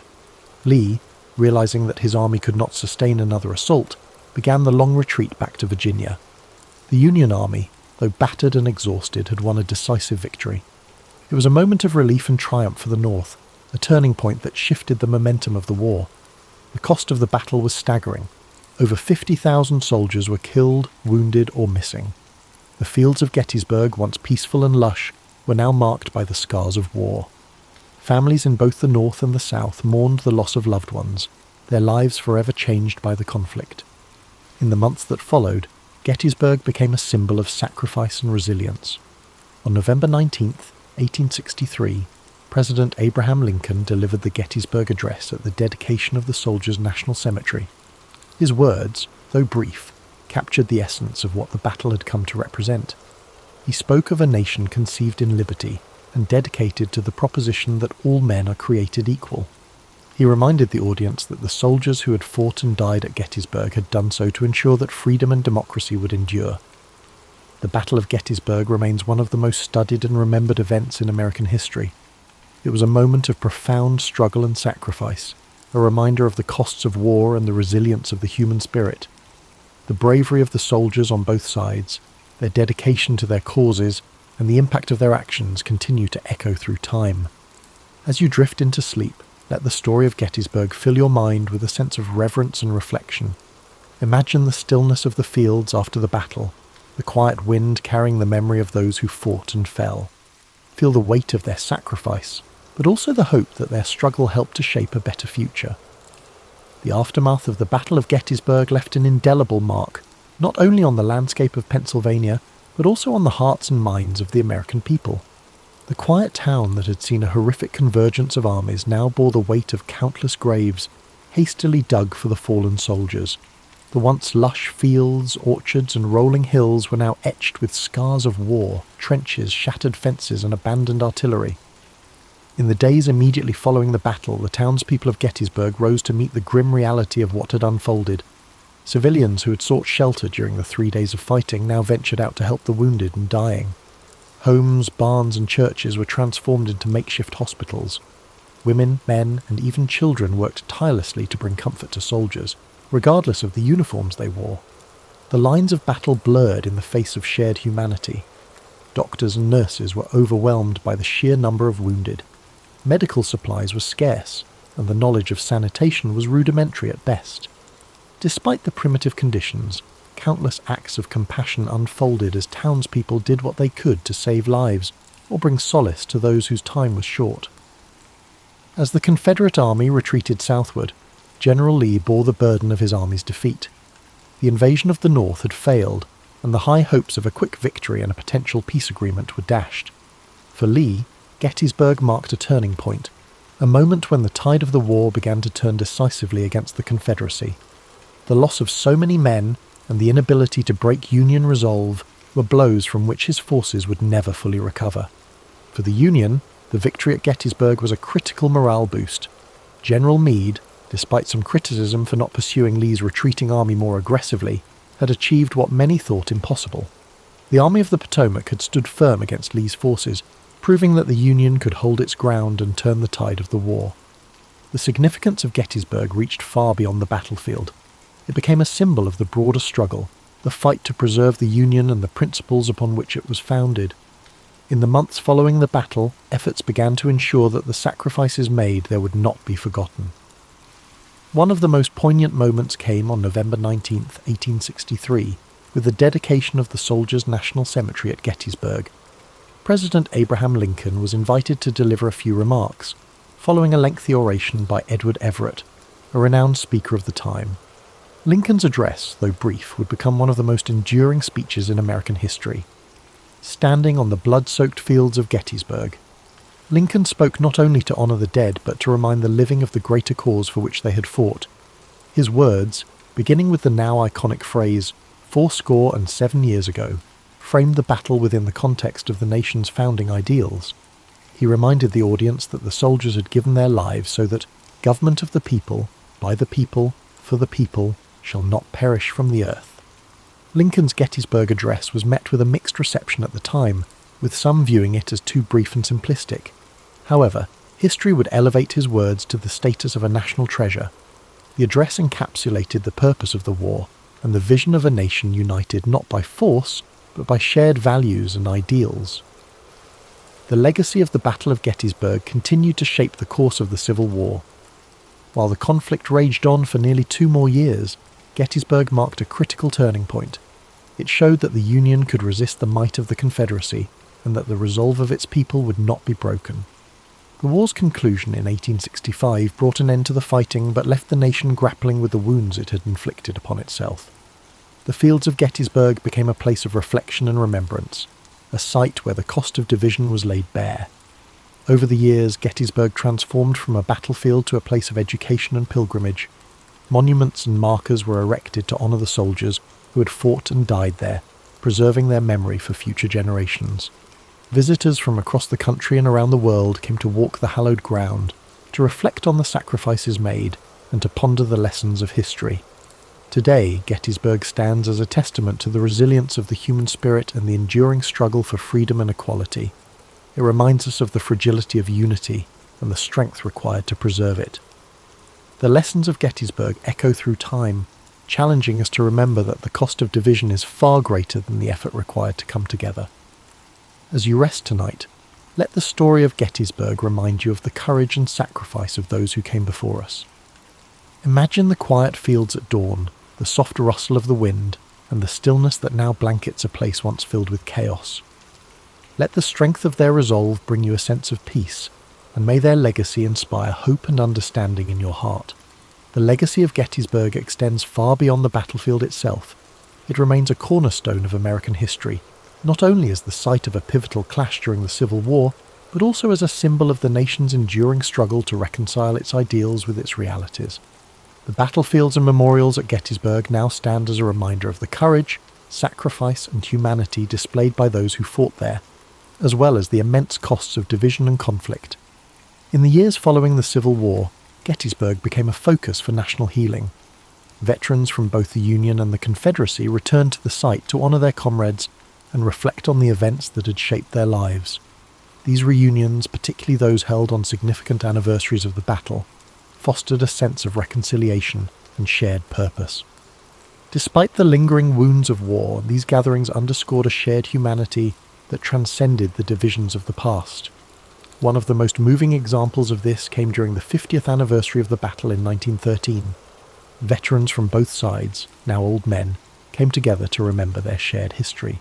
Lee, realizing that his army could not sustain another assault, began the long retreat back to Virginia. The Union Army, though battered and exhausted, had won a decisive victory. It was a moment of relief and triumph for the North, a turning point that shifted the momentum of the war. The cost of the battle was staggering. Over 50,000 soldiers were killed, wounded, or missing. The fields of Gettysburg, once peaceful and lush, were now marked by the scars of war. Families in both the North and the South mourned the loss of loved ones, their lives forever changed by the conflict. In the months that followed, Gettysburg became a symbol of sacrifice and resilience. On November 19th, 1863, President Abraham Lincoln delivered the Gettysburg Address at the dedication of the Soldiers' National Cemetery. His words, though brief, captured the essence of what the battle had come to represent. He spoke of a nation conceived in liberty and dedicated to the proposition that all men are created equal. He reminded the audience that the soldiers who had fought and died at Gettysburg had done so to ensure that freedom and democracy would endure. The Battle of Gettysburg remains one of the most studied and remembered events in American history. It was a moment of profound struggle and sacrifice, a reminder of the costs of war and the resilience of the human spirit. The bravery of the soldiers on both sides, their dedication to their causes, and the impact of their actions continue to echo through time. As you drift into sleep, let the story of Gettysburg fill your mind with a sense of reverence and reflection. Imagine the stillness of the fields after the battle, the quiet wind carrying the memory of those who fought and fell. Feel the weight of their sacrifice, but also the hope that their struggle helped to shape a better future. The aftermath of the Battle of Gettysburg left an indelible mark, not only on the landscape of Pennsylvania, but also on the hearts and minds of the American people. The quiet town that had seen a horrific convergence of armies now bore the weight of countless graves, hastily dug for the fallen soldiers. The once lush fields, orchards, and rolling hills were now etched with scars of war, trenches, shattered fences, and abandoned artillery. In the days immediately following the battle, the townspeople of Gettysburg rose to meet the grim reality of what had unfolded. Civilians who had sought shelter during the 3 days of fighting now ventured out to help the wounded and dying. Homes, barns, and churches were transformed into makeshift hospitals. Women, men, and even children worked tirelessly to bring comfort to soldiers, regardless of the uniforms they wore. The lines of battle blurred in the face of shared humanity. Doctors and nurses were overwhelmed by the sheer number of wounded. Medical supplies were scarce, and the knowledge of sanitation was rudimentary at best. Despite the primitive conditions, countless acts of compassion unfolded as townspeople did what they could to save lives or bring solace to those whose time was short. As the Confederate Army retreated southward, General Lee bore the burden of his army's defeat. The invasion of the North had failed, and the high hopes of a quick victory and a potential peace agreement were dashed. For Lee, Gettysburg marked a turning point, a moment when the tide of the war began to turn decisively against the Confederacy. The loss of so many men and the inability to break Union resolve were blows from which his forces would never fully recover. For the Union, the victory at Gettysburg was a critical morale boost. General Meade, despite some criticism for not pursuing Lee's retreating army more aggressively, had achieved what many thought impossible. The Army of the Potomac had stood firm against Lee's forces, proving that the Union could hold its ground and turn the tide of the war. The significance of Gettysburg reached far beyond the battlefield. It became a symbol of the broader struggle, the fight to preserve the Union and the principles upon which it was founded. In the months following the battle, efforts began to ensure that the sacrifices made there would not be forgotten. One of the most poignant moments came on November 19, 1863, with the dedication of the Soldiers' National Cemetery at Gettysburg. President Abraham Lincoln was invited to deliver a few remarks, following a lengthy oration by Edward Everett, a renowned speaker of the time. Lincoln's address, though brief, would become one of the most enduring speeches in American history. Standing on the blood-soaked fields of Gettysburg, Lincoln spoke not only to honour the dead, but to remind the living of the greater cause for which they had fought. His words, beginning with the now iconic phrase, 7 years ago, framed the battle within the context of the nation's founding ideals. He reminded the audience that the soldiers had given their lives so that government of the people, by the people, for the people, shall not perish from the earth. Lincoln's Gettysburg address was met with a mixed reception at the time, with some viewing it as too brief and simplistic. However, history would elevate his words to the status of a national treasure. The address encapsulated the purpose of the war and the vision of a nation united not by force, but by shared values and ideals. The legacy of the Battle of Gettysburg continued to shape the course of the Civil War. While the conflict raged on for nearly 2 more years, Gettysburg marked a critical turning point. It showed that the Union could resist the might of the Confederacy, and that the resolve of its people would not be broken. The war's conclusion in 1865 brought an end to the fighting, but left the nation grappling with the wounds it had inflicted upon itself. The fields of Gettysburg became a place of reflection and remembrance, a site where the cost of division was laid bare. Over the years, Gettysburg transformed from a battlefield to a place of education and pilgrimage. Monuments and markers were erected to honour the soldiers who had fought and died there, preserving their memory for future generations. Visitors from across the country and around the world came to walk the hallowed ground, to reflect on the sacrifices made, and to ponder the lessons of history. Today, Gettysburg stands as a testament to the resilience of the human spirit and the enduring struggle for freedom and equality. It reminds us of the fragility of unity and the strength required to preserve it. The lessons of Gettysburg echo through time, challenging us to remember that the cost of division is far greater than the effort required to come together. As you rest tonight, let the story of Gettysburg remind you of the courage and sacrifice of those who came before us. Imagine the quiet fields at dawn, the soft rustle of the wind, and the stillness that now blankets a place once filled with chaos. Let the strength of their resolve bring you a sense of peace, and may their legacy inspire hope and understanding in your heart. The legacy of Gettysburg extends far beyond the battlefield itself. It remains a cornerstone of American history, not only as the site of a pivotal clash during the Civil War, but also as a symbol of the nation's enduring struggle to reconcile its ideals with its realities. The battlefields and memorials at Gettysburg now stand as a reminder of the courage, sacrifice and humanity displayed by those who fought there, as well as the immense costs of division and conflict. In the years following the Civil War, Gettysburg became a focus for national healing. Veterans from both the Union and the Confederacy returned to the site to honour their comrades and reflect on the events that had shaped their lives. These reunions, particularly those held on significant anniversaries of the battle, fostered a sense of reconciliation and shared purpose. Despite the lingering wounds of war, these gatherings underscored a shared humanity that transcended the divisions of the past. One of the most moving examples of this came during the 50th anniversary of the battle in 1913. Veterans from both sides, now old men, came together to remember their shared history.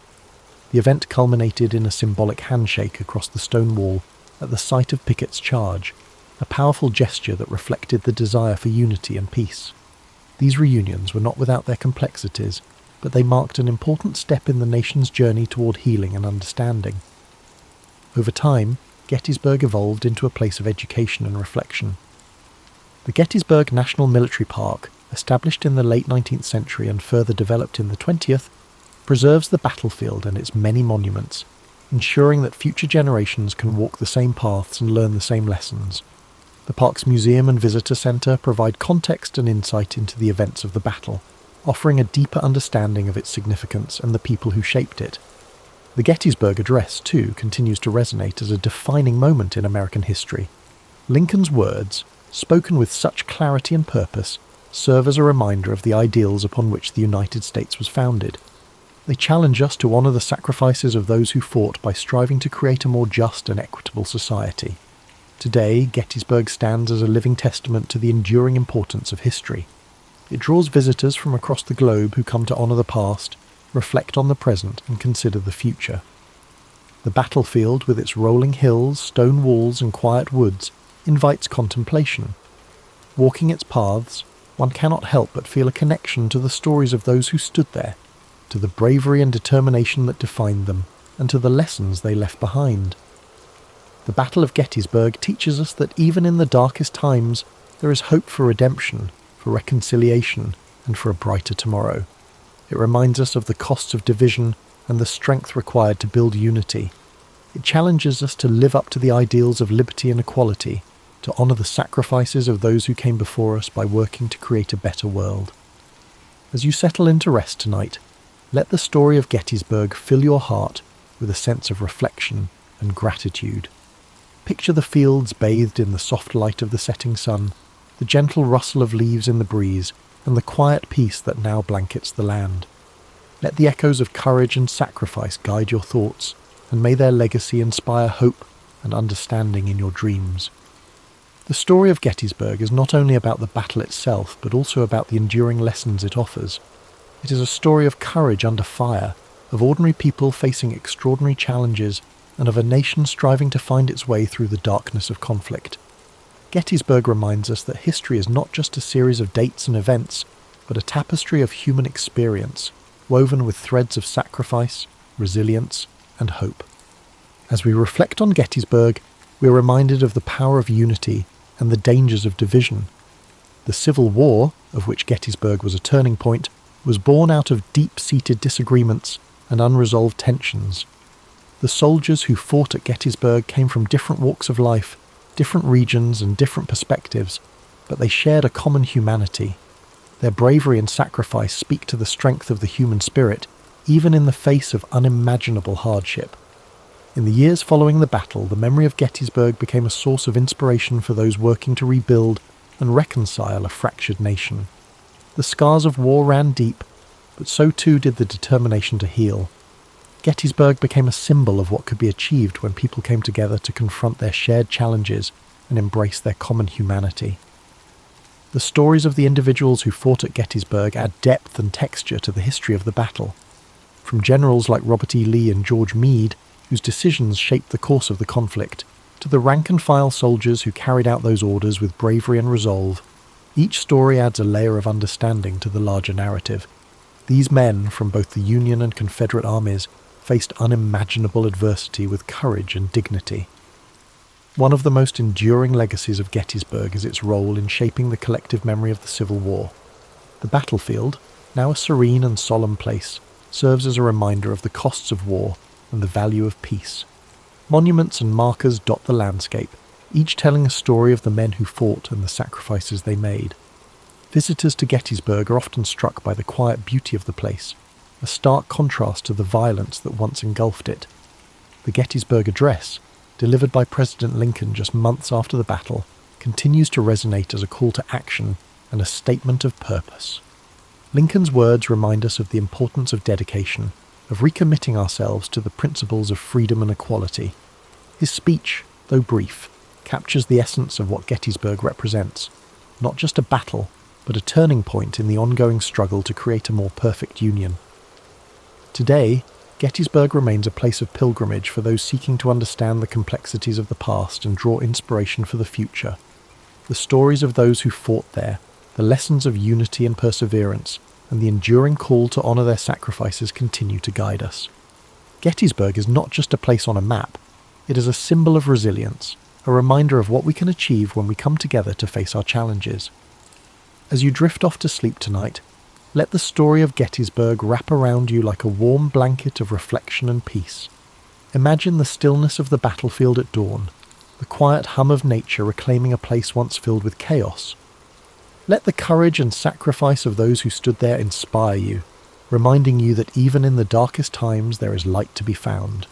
The event culminated in a symbolic handshake across the stone wall at the site of Pickett's charge, a powerful gesture that reflected the desire for unity and peace. These reunions were not without their complexities, but they marked an important step in the nation's journey toward healing and understanding. Over time, Gettysburg evolved into a place of education and reflection. The Gettysburg National Military Park, established in the late 19th century and further developed in the 20th, preserves the battlefield and its many monuments, ensuring that future generations can walk the same paths and learn the same lessons. The park's museum and visitor centre provide context and insight into the events of the battle, offering a deeper understanding of its significance and the people who shaped it. The Gettysburg Address, too, continues to resonate as a defining moment in American history. Lincoln's words, spoken with such clarity and purpose, serve as a reminder of the ideals upon which the United States was founded. They challenge us to honour the sacrifices of those who fought by striving to create a more just and equitable society. Today, Gettysburg stands as a living testament to the enduring importance of history. It draws visitors from across the globe who come to honour the past, reflect on the present and consider the future. The battlefield, with its rolling hills, stone walls and quiet woods, invites contemplation. Walking its paths, one cannot help but feel a connection to the stories of those who stood there, to the bravery and determination that defined them, and to the lessons they left behind. The Battle of Gettysburg teaches us that even in the darkest times, there is hope for redemption, for reconciliation, and for a brighter tomorrow. It reminds us of the costs of division and the strength required to build unity. It challenges us to live up to the ideals of liberty and equality, to honour the sacrifices of those who came before us by working to create a better world. As you settle into rest tonight, let the story of Gettysburg fill your heart with a sense of reflection and gratitude. Picture the fields bathed in the soft light of the setting sun, the gentle rustle of leaves in the breeze, and the quiet peace that now blankets the land. Let the echoes of courage and sacrifice guide your thoughts, and may their legacy inspire hope and understanding in your dreams. The story of Gettysburg is not only about the battle itself, but also about the enduring lessons it offers. It is a story of courage under fire, of ordinary people facing extraordinary challenges, and of a nation striving to find its way through the darkness of conflict. Gettysburg reminds us that history is not just a series of dates and events, but a tapestry of human experience, woven with threads of sacrifice, resilience, and hope. As we reflect on Gettysburg, we are reminded of the power of unity and the dangers of division. The Civil War, of which Gettysburg was a turning point, was born out of deep-seated disagreements and unresolved tensions. The soldiers who fought at Gettysburg came from different walks of life, different regions and different perspectives, but they shared a common humanity. Their bravery and sacrifice speak to the strength of the human spirit, even in the face of unimaginable hardship. In the years following the battle, the memory of Gettysburg became a source of inspiration for those working to rebuild and reconcile a fractured nation. The scars of war ran deep, but so too did the determination to heal. Gettysburg became a symbol of what could be achieved when people came together to confront their shared challenges and embrace their common humanity. The stories of the individuals who fought at Gettysburg add depth and texture to the history of the battle. From generals like Robert E. Lee and George Meade, whose decisions shaped the course of the conflict, to the rank-and-file soldiers who carried out those orders with bravery and resolve, each story adds a layer of understanding to the larger narrative. These men, from both the Union and Confederate armies, faced unimaginable adversity with courage and dignity. One of the most enduring legacies of Gettysburg is its role in shaping the collective memory of the Civil War. The battlefield, now a serene and solemn place, serves as a reminder of the costs of war and the value of peace. Monuments and markers dot the landscape, each telling a story of the men who fought and the sacrifices they made. Visitors to Gettysburg are often struck by the quiet beauty of the place, a stark contrast to the violence that once engulfed it. The Gettysburg Address, delivered by President Lincoln just months after the battle, continues to resonate as a call to action and a statement of purpose. Lincoln's words remind us of the importance of dedication, of recommitting ourselves to the principles of freedom and equality. His speech, though brief, captures the essence of what Gettysburg represents, not just a battle, but a turning point in the ongoing struggle to create a more perfect union. Today, Gettysburg remains a place of pilgrimage for those seeking to understand the complexities of the past and draw inspiration for the future. The stories of those who fought there, the lessons of unity and perseverance, and the enduring call to honour their sacrifices continue to guide us. Gettysburg is not just a place on a map, it is a symbol of resilience, a reminder of what we can achieve when we come together to face our challenges. As you drift off to sleep tonight, let the story of Gettysburg wrap around you like a warm blanket of reflection and peace. Imagine the stillness of the battlefield at dawn, the quiet hum of nature reclaiming a place once filled with chaos. Let the courage and sacrifice of those who stood there inspire you, reminding you that even in the darkest times there is light to be found.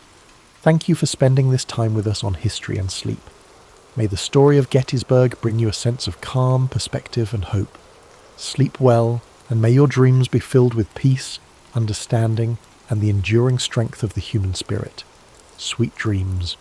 Thank you for spending this time with us on History and Sleep. May the story of Gettysburg bring you a sense of calm, perspective and hope. Sleep well, and may your dreams be filled with peace, understanding, and the enduring strength of the human spirit. Sweet dreams.